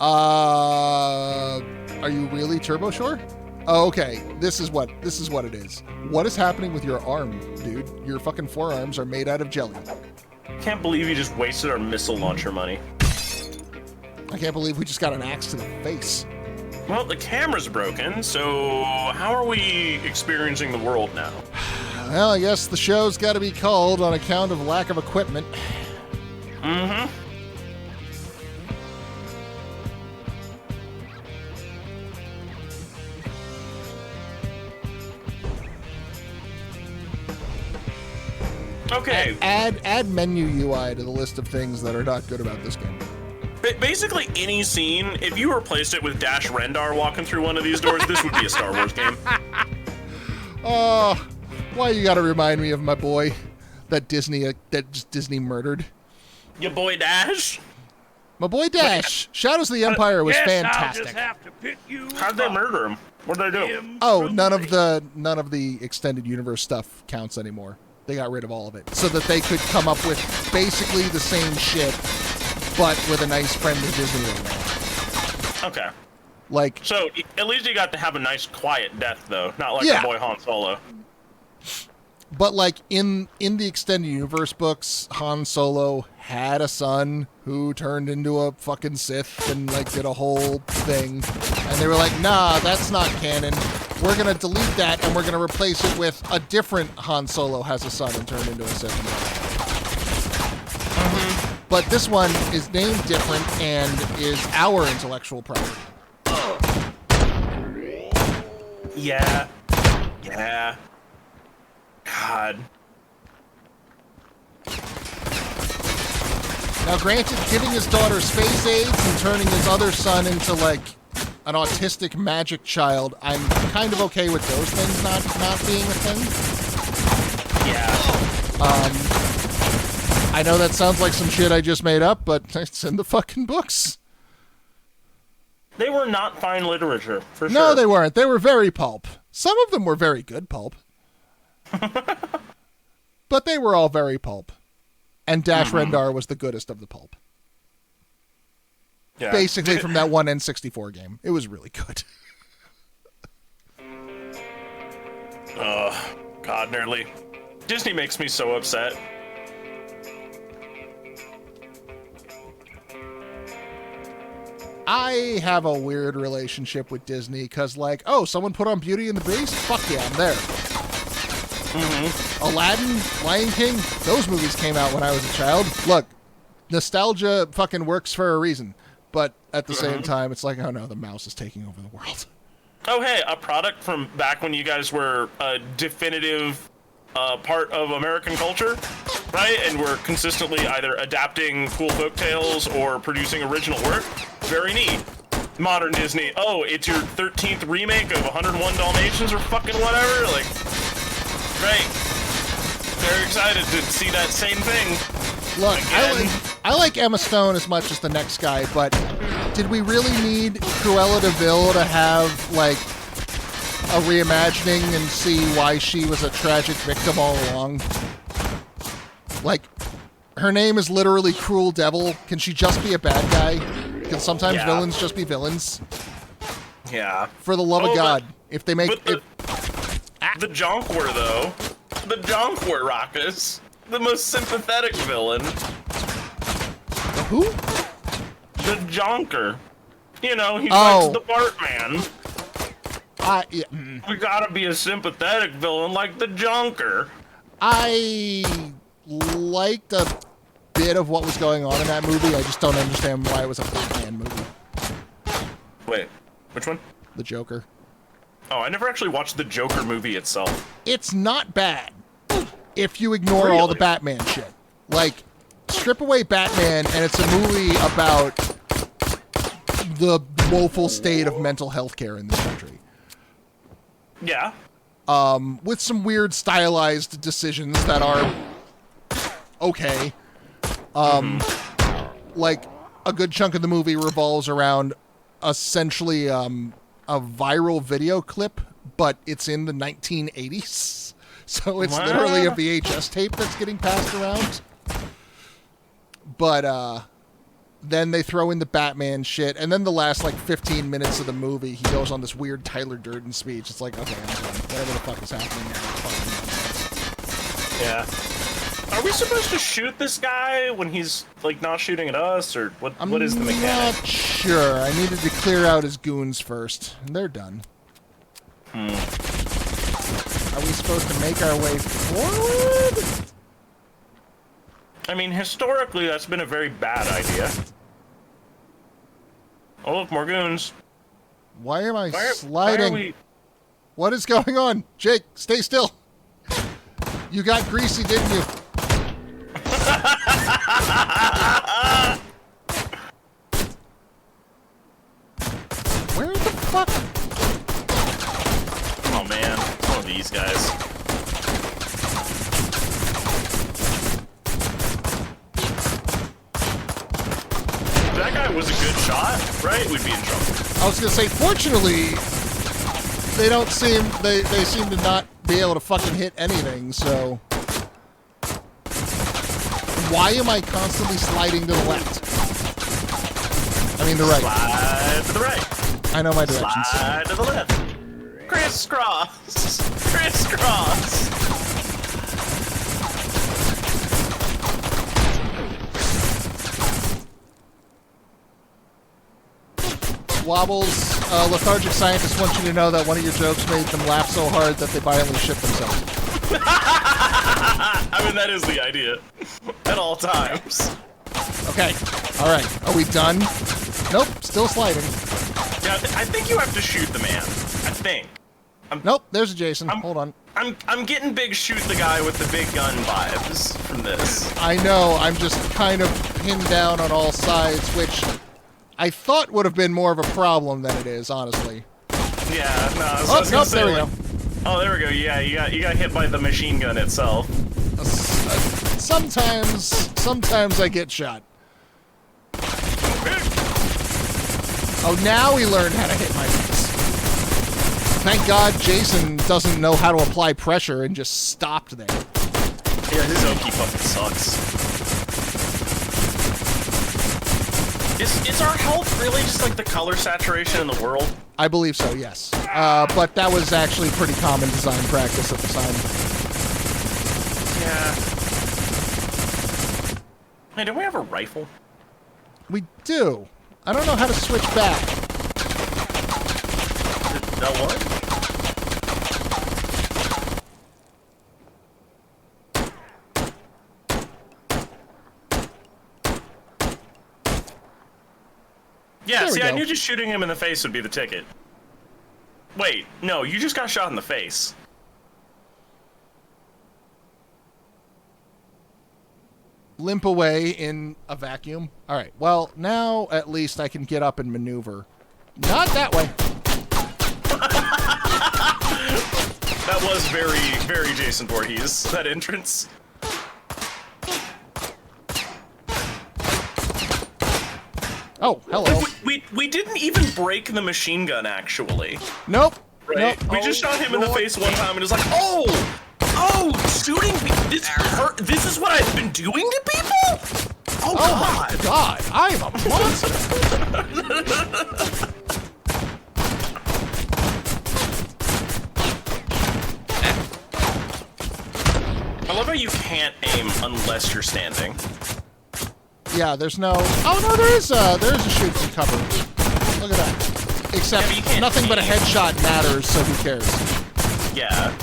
Are you really Turbo Shore? Oh, okay. This is what it is. What is happening with your arm, dude? Your fucking forearms are made out of jelly. Can't believe you just wasted our missile launcher money. I can't believe we just got an axe to the face. Well, the camera's broken, so how are we experiencing the world now? Well, I guess the show's got to be called on account of lack of equipment. Mm-hmm. Okay. Add menu UI to the list of things that are not good about this game. Basically, any scene, if you replaced it with Dash Rendar walking through one of these doors, this would be a Star Wars game. Oh, why you gotta remind me of my boy that Disney murdered? Your boy Dash? My boy Dash. Shadows of the Empire was fantastic. I'll just have to pick you How'd they murder him? What'd they do? Oh, none of the extended universe stuff counts anymore. They got rid of all of it so that they could come up with basically the same shit, but with a nice friendly Disney around. Okay. Like, so at least you got to have a nice quiet death though, not like your boy Han Solo. But like in the extended universe books, Han Solo had a son who turned into a fucking Sith and like did a whole thing, and they were like, nah, that's not canon. We're gonna delete that and we're gonna replace it with a different Han Solo has a son and turned into a Sith. But this one is named different and is our intellectual property. Yeah. Yeah. God. Now, granted, giving his daughter space aids and turning his other son into, like, an autistic magic child, I'm kind of okay with those things not being a thing. Yeah. I know that sounds like some shit I just made up, but it's in the fucking books. They were not fine literature, for sure. No, they weren't. They were very pulp. Some of them were very good pulp. But they were all very pulp. And Dash Rendar was the goodest of the pulp. Yeah. Basically from that one N64 game. It was really good. Oh, God, nearly. Disney makes me so upset. I have a weird relationship with Disney because, like, oh, someone put on Beauty and the Beast? Fuck yeah, I'm there. Aladdin, Lion King, those movies came out when I was a child. Look, nostalgia fucking works for a reason. But at the same time, it's like, oh no, the mouse is taking over the world. Oh, hey, a product from back when you guys were a definitive part of American culture, right? And we're consistently either adapting cool folktales or producing original work. Very neat. Modern Disney. Oh, it's your 13th remake of 101 Dalmatians or fucking whatever? Like, great. Very excited to see that same thing. Look, I like Emma Stone as much as the next guy, but did we really need Cruella de Vil to have, like, a reimagining and see why she was a tragic victim all along? Like, her name is literally Cruel Devil. Can she just be a bad guy? Can sometimes villains just be villains? Yeah. For the love of God, if they make... The Jonquil, though. The Jonquil, Raqus. The most sympathetic villain. The who? The Jonker. You know, he's like the Bartman. We gotta be a sympathetic villain like the Jonker. I liked a bit of what was going on in that movie. I just don't understand why it was a Batman movie. Wait, which one? The Joker. Oh, I never actually watched the Joker movie itself. It's not bad if you ignore all the Batman shit. Like, strip away Batman, and it's a movie about the woeful state of mental health care in this country. Yeah. With some weird stylized decisions that are okay. Like, a good chunk of the movie revolves around essentially a viral video clip, but it's in the 1980s. So it's literally a VHS tape that's getting passed around. But then they throw in the Batman shit, and then the last, like, 15 minutes of the movie, he goes on this weird Tyler Durden speech. It's like, okay, I'm done. Whatever the fuck is happening now, it's fucking nonsense. Yeah. Are we supposed to shoot this guy when he's, like, not shooting at us, or what is the mechanic? I'm not sure. I needed to clear out his goons first, and they're done. Are we supposed to make our way forward? I mean, historically, that's been a very bad idea. Oh, look, more goons. Why am I sliding? What is going on? Jake, stay still. You got greasy, didn't you? Where the fuck? Oh, man. One of these guys. That guy was a good shot, right? We'd be in trouble. I was gonna say, fortunately, they seem to not be able to fucking hit anything, so... Why am I constantly sliding to the left? I mean the right. Slide to the right. I know my directions. Slide to the left. Crisscross. Crisscross. Wobbles, lethargic scientists want you to know that one of your jokes made them laugh so hard that they violently shit themselves. I mean, that is the idea. At all times. Okay. Alright. Are we done? Nope. Still sliding. Yeah, I think you have to shoot the man. I think. Nope. There's a Jason. Hold on. I'm getting big shoot the guy with the big gun vibes from this. I know. I'm just kind of pinned down on all sides, which I thought would have been more of a problem than it is, honestly. Yeah, no, I was nope, there we go. Oh, there we go. Yeah, you got hit by the machine gun itself. Sometimes I get shot. Oh, now he learned how to hit my face. Thank God Jason doesn't know how to apply pressure and just stopped there. Yeah, his Oki fucking sucks. Is our health really just like the color saturation in the world? I believe so, yes. But that was actually pretty common design practice at the time. Yeah. Hey, don't we have a rifle? We do. I don't know how to switch back. L1? Yeah, see, I knew just shooting him in the face would be the ticket. Wait, no, you just got shot in the face. Limp away in a vacuum. All right, well, now at least I can get up and maneuver. Not that way. That was very, very Jason Voorhees, that entrance. Oh, hello. We didn't even break the machine gun, actually. Nope. Right? Nope. We just shot him in the face one time and it was like, oh, shooting this hurt. This is what I've been doing to people? Oh my God, I am a monster. I love how you can't aim unless you're standing. Yeah, there's no... Oh, no, there is a shoot from cover. Look at that. Except nothing but a headshot matters, so who cares? Yeah.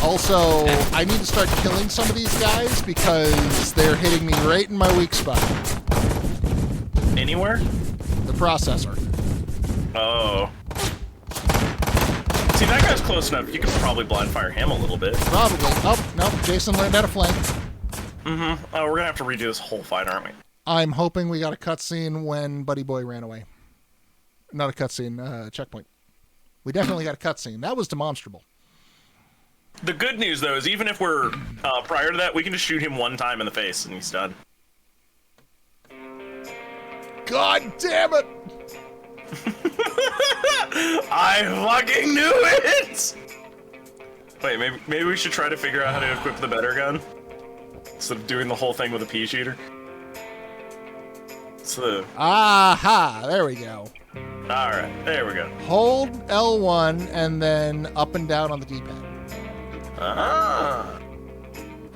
Also, I need to start killing some of these guys because they're hitting me right in my weak spot. Anywhere? The processor. Oh. See, that guy's close enough. You could probably blind fire him a little bit. Probably. Oh, no, Jason learned how to flank. Mm-hmm. Oh, we're gonna have to redo this whole fight, aren't we? I'm hoping we got a cutscene when Buddy Boy ran away. Not a cutscene, checkpoint. We definitely got a cutscene. That was demonstrable. The good news, though, is even if we're prior to that, we can just shoot him one time in the face and he's done. God damn it! I fucking knew it! Wait, maybe we should try to figure out how to equip the better gun? Instead of doing the whole thing with a pea shooter. So. Aha! There we go. Alright, there we go. Hold L1 and then up and down on the D-pad. Ah!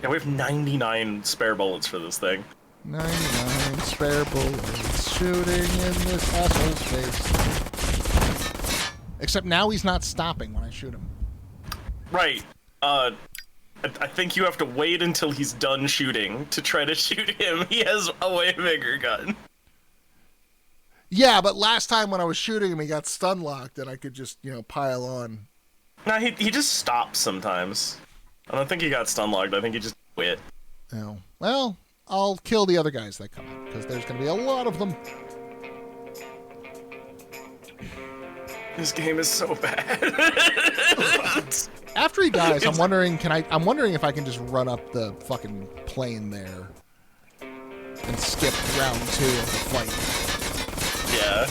Yeah, we have 99 spare bullets for this thing. 99 spare bullets shooting in this asshole's face. Except now he's not stopping when I shoot him. Right. I think you have to wait until he's done shooting to try to shoot him. He has a way bigger gun. Yeah, but last time when I was shooting him, he got stun locked and I could just, pile on. No, he just stops sometimes. I don't think he got stun locked. I think he just quit. Oh. Well, I'll kill the other guys that come out, because there's going to be a lot of them. This game is so bad. After he dies, I'm wondering if I can just run up the fucking plane there and skip round 2 of the fight. Yeah.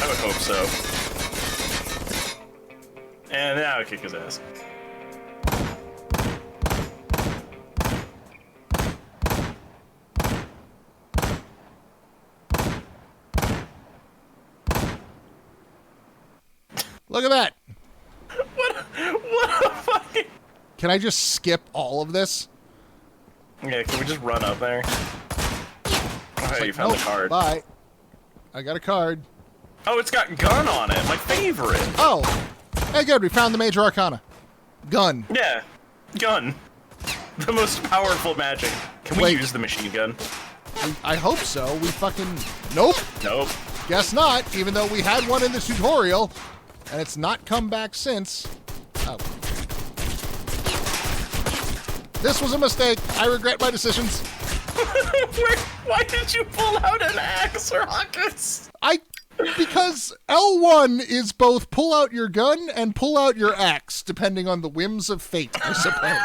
I would hope so. And now I'll kick his ass. Look at that! What a fucking... Can I just skip all of this? Yeah, can we just run up there? Oh, you found the card. Bye. I got a card. Oh, it's got gun on it. My favorite. Oh. Hey, good. We found the Major Arcana. Gun. Yeah. Gun. The most powerful magic. Can we use the machine gun? I hope so. We fucking... Nope. Nope. Guess not, even though we had one in the tutorial. And it's not come back since. Oh. This was a mistake. I regret my decisions. Why did you pull out an axe, Raqus? Because L1 is both pull out your gun and pull out your axe, depending on the whims of fate, I suppose.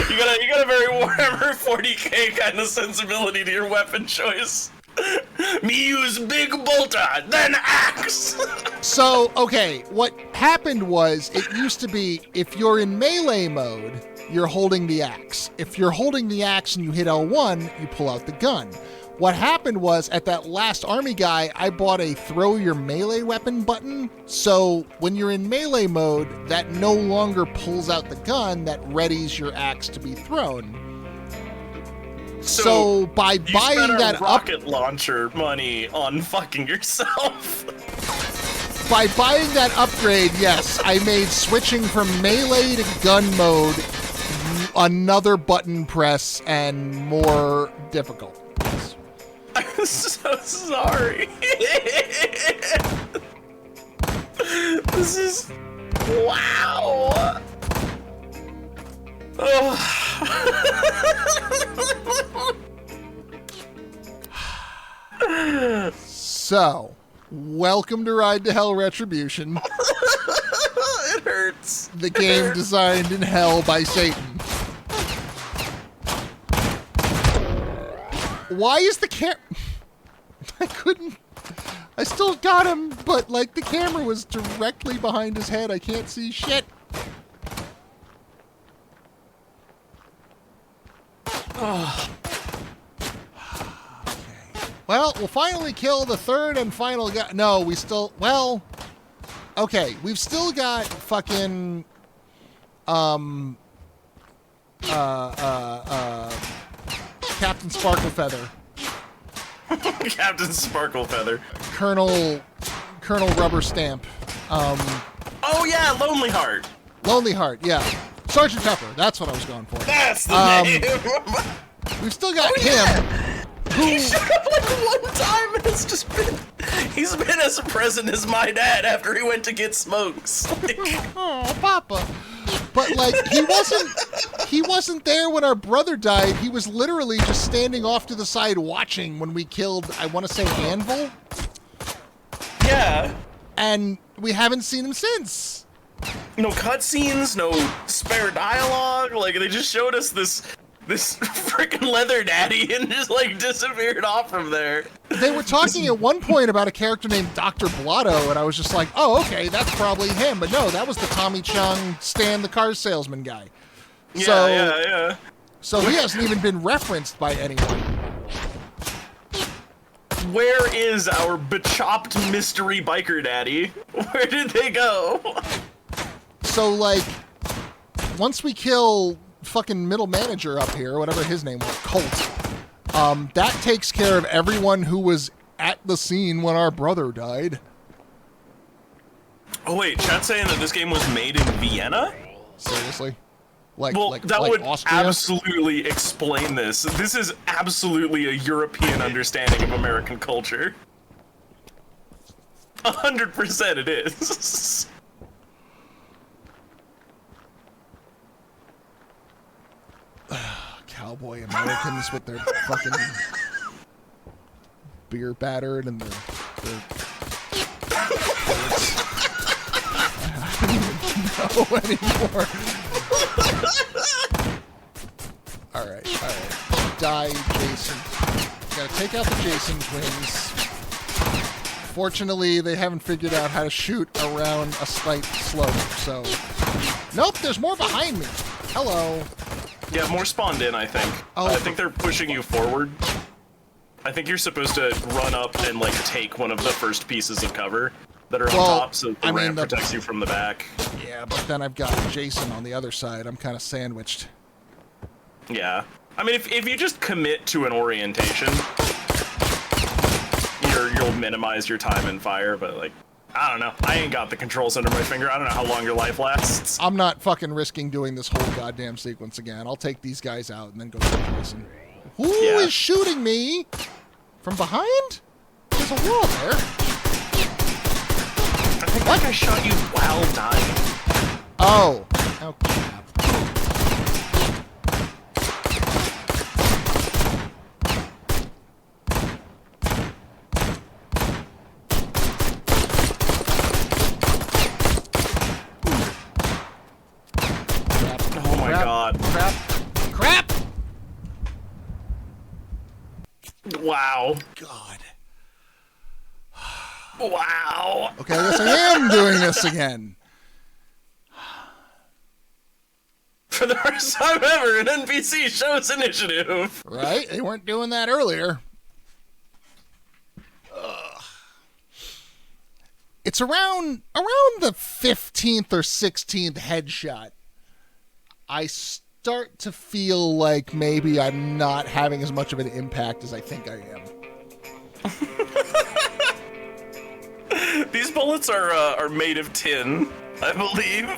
You got a very Warhammer 40k kind of sensibility to your weapon choice. Me use big bolter, then axe. So, okay, what happened was it used to be if you're in melee mode, you're holding the axe. If you're holding the axe and you hit L1, you pull out the gun. What happened was at that last army guy, I bought a throw your melee weapon button. So when you're in melee mode, that no longer pulls out the gun, that readies your axe to be thrown. So by you buying spent our that rocket launcher money on fucking yourself. By buying that upgrade, yes, I made switching from melee to gun mode another button press and more difficult. Yes. I'm so sorry. This is wow. So, welcome to Ride to Hell Retribution. It hurts. The game designed in hell by Satan. Why is the I still got him, but like the camera was directly behind his head. I can't see shit. Oh. Okay. Well, we'll finally kill the third and final guy. No, we still... Well... Okay, we've still got fucking... Captain Sparklefeather. Captain Sparklefeather. Colonel Rubber Stamp. Oh yeah, Lonely Heart. Lonely Heart, yeah. Sergeant Pepper, that's what I was going for. That's the name. We've still got him. He showed up like one time and it's just been... He's been as present as my dad after he went to get smokes. Oh, Papa. But like he wasn't there when our brother died. He was literally just standing off to the side watching when we killed, I want to say, Anvil. Yeah. And we haven't seen him since. No cutscenes, no spare dialogue. Like they just showed us this freaking leather daddy and just like disappeared off from there. They were talking at one point about a character named Dr. Blotto, and I was just like, oh, okay, that's probably him. But no, that was the Tommy Chung Stan the car salesman guy. Yeah. So he hasn't even been referenced by anyone. Where is our bechopped mystery biker daddy? Where did they go? So, like, once we kill fucking middle manager up here, whatever his name was, Colt, that takes care of everyone who was at the scene when our brother died. Oh wait, chat's saying that this game was made in Vienna? Seriously? That would Austria? absolutely explain this. This is absolutely a European understanding of American culture. 100% it is. Cowboy Americans with their fucking beer battered and their I don't even know anymore. Alright. Die, Jason. Gotta take out the Jason twins. Fortunately, they haven't figured out how to shoot around a slight slope, so... Nope, there's more behind me. Hello. Yeah, more spawned in, I think. Oh, I think they're pushing you forward. I think you're supposed to run up and, like, take one of the first pieces of cover that are on top, so the ramp protects you from the back. Yeah, but then I've got Jason on the other side. I'm kind of sandwiched. Yeah. I mean, if you just commit to an orientation, you'll minimize your time and fire, but, like, I don't know. I ain't got the controls under my finger. I don't know how long your life lasts. I'm not fucking risking doing this whole goddamn sequence again. I'll take these guys out and then go to Jason. Who is shooting me? From behind? There's a wall there. I think I shot you while dying. Oh. Oh, crap. Oh my god. Crap! Wow. God. Wow. Okay, I guess I am doing this again. For the first time ever, an NPC shows initiative. Right? They weren't doing that earlier. Ugh. It's around the 15th or 16th headshot. I start to feel like maybe I'm not having as much of an impact as I think I am. These bullets are made of tin, I believe.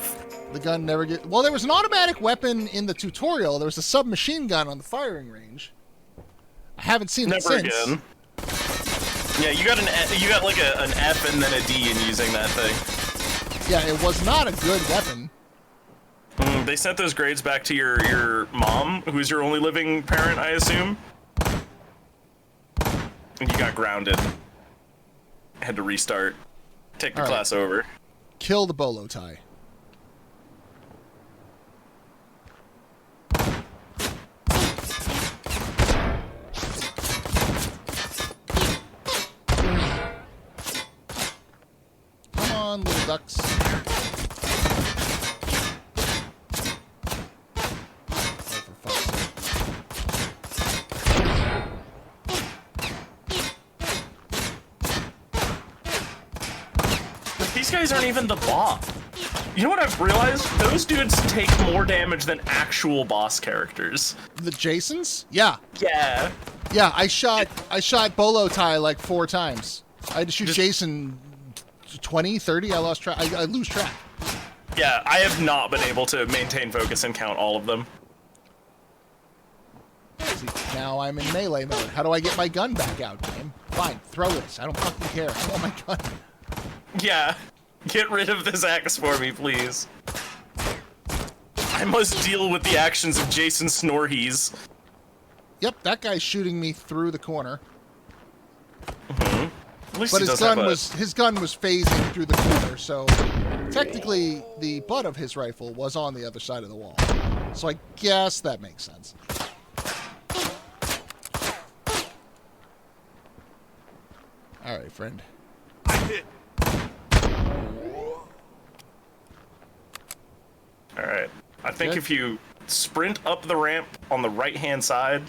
The gun never get. Well, there was an automatic weapon in the tutorial. There was a submachine gun on the firing range. I haven't seen it since. Never again. Yeah, you got like an F and then a D in using that thing. Yeah, it was not a good weapon. They sent those grades back to your mom, who's your only living parent, I assume. And you got grounded. Had to restart. Take the class over. Kill the bolo tie. Come on, little ducks. These guys aren't even the boss. You know what I've realized? Those dudes take more damage than actual boss characters. The Jasons? Yeah. Yeah. Yeah, I shot Bolo Tie like 4 times. I had to shoot Jason 20, 30. I lost track. I lose track. Yeah, I have not been able to maintain focus and count all of them. See, now I'm in melee mode. How do I get my gun back out, game? Fine, throw this. I don't fucking care. I want my gun. Yeah. Get rid of this axe for me, please. I must deal with the actions of Jason Snorhees. Yep, that guy's shooting me through the corner. At least but his gun was phasing through the corner, so technically the butt of his rifle was on the other side of the wall. So I guess that makes sense. All right, friend. Alright. I think if you sprint up the ramp on the right-hand side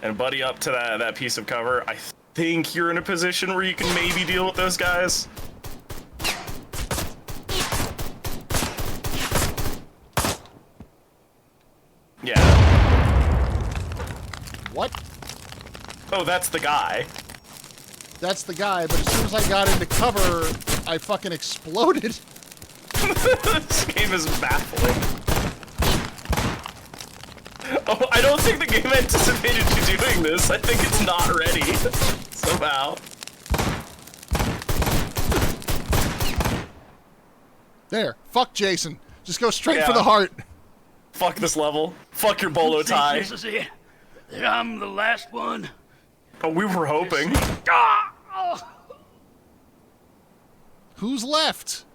and buddy up to that piece of cover, I think you're in a position where you can maybe deal with those guys. Yeah. What? Oh, that's the guy. That's the guy, but as soon as I got into cover, I fucking exploded. This game is baffling. Oh, I don't think the game anticipated you doing this. I think it's not ready. Somehow. There. Fuck Jason. Just go straight for the heart. Fuck this level. Fuck your bolo tie. This is it. I'm the last one. Oh, we were hoping. Who's left?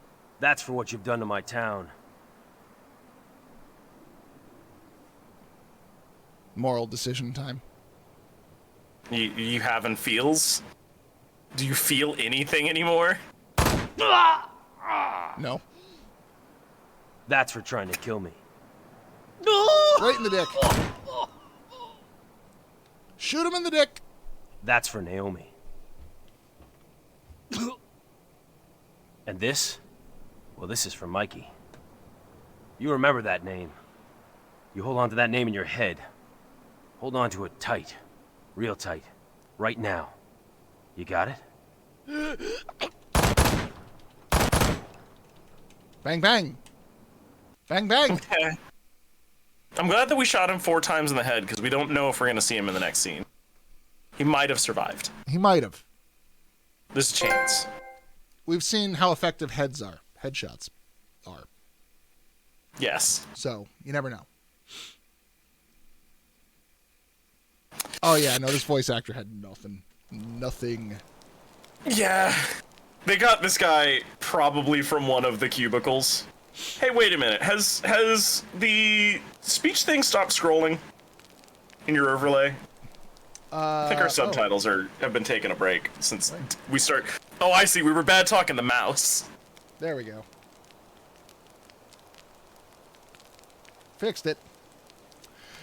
That's for what you've done to my town. Moral decision time. You having feels? Do you feel anything anymore? No. That's for trying to kill me. Right in the dick. Shoot him in the dick. That's for Naomi. And this? Well, this is for Mikey. You remember that name. You hold on to that name in your head. Hold on to it tight. Real tight. Right now. You got it? Bang, bang. Bang, bang. Okay. I'm glad that we shot him 4 times in the head, because we don't know if we're going to see him in the next scene. He might have survived. He might have. There's a chance. We've seen how effective headshots are. Yes. So, you never know. Oh yeah, no, this voice actor had nothing. Yeah. They got this guy probably from one of the cubicles. Hey, wait a minute. Has the speech thing stopped scrolling in your overlay? I think our subtitles have been taking a break since we start. Oh, I see. We were bad talking the mouse. There we go. Fixed it.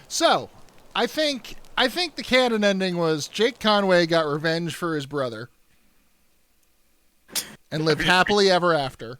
So, I think the canon ending was Jake Conway got revenge for his brother and lived happily ever after.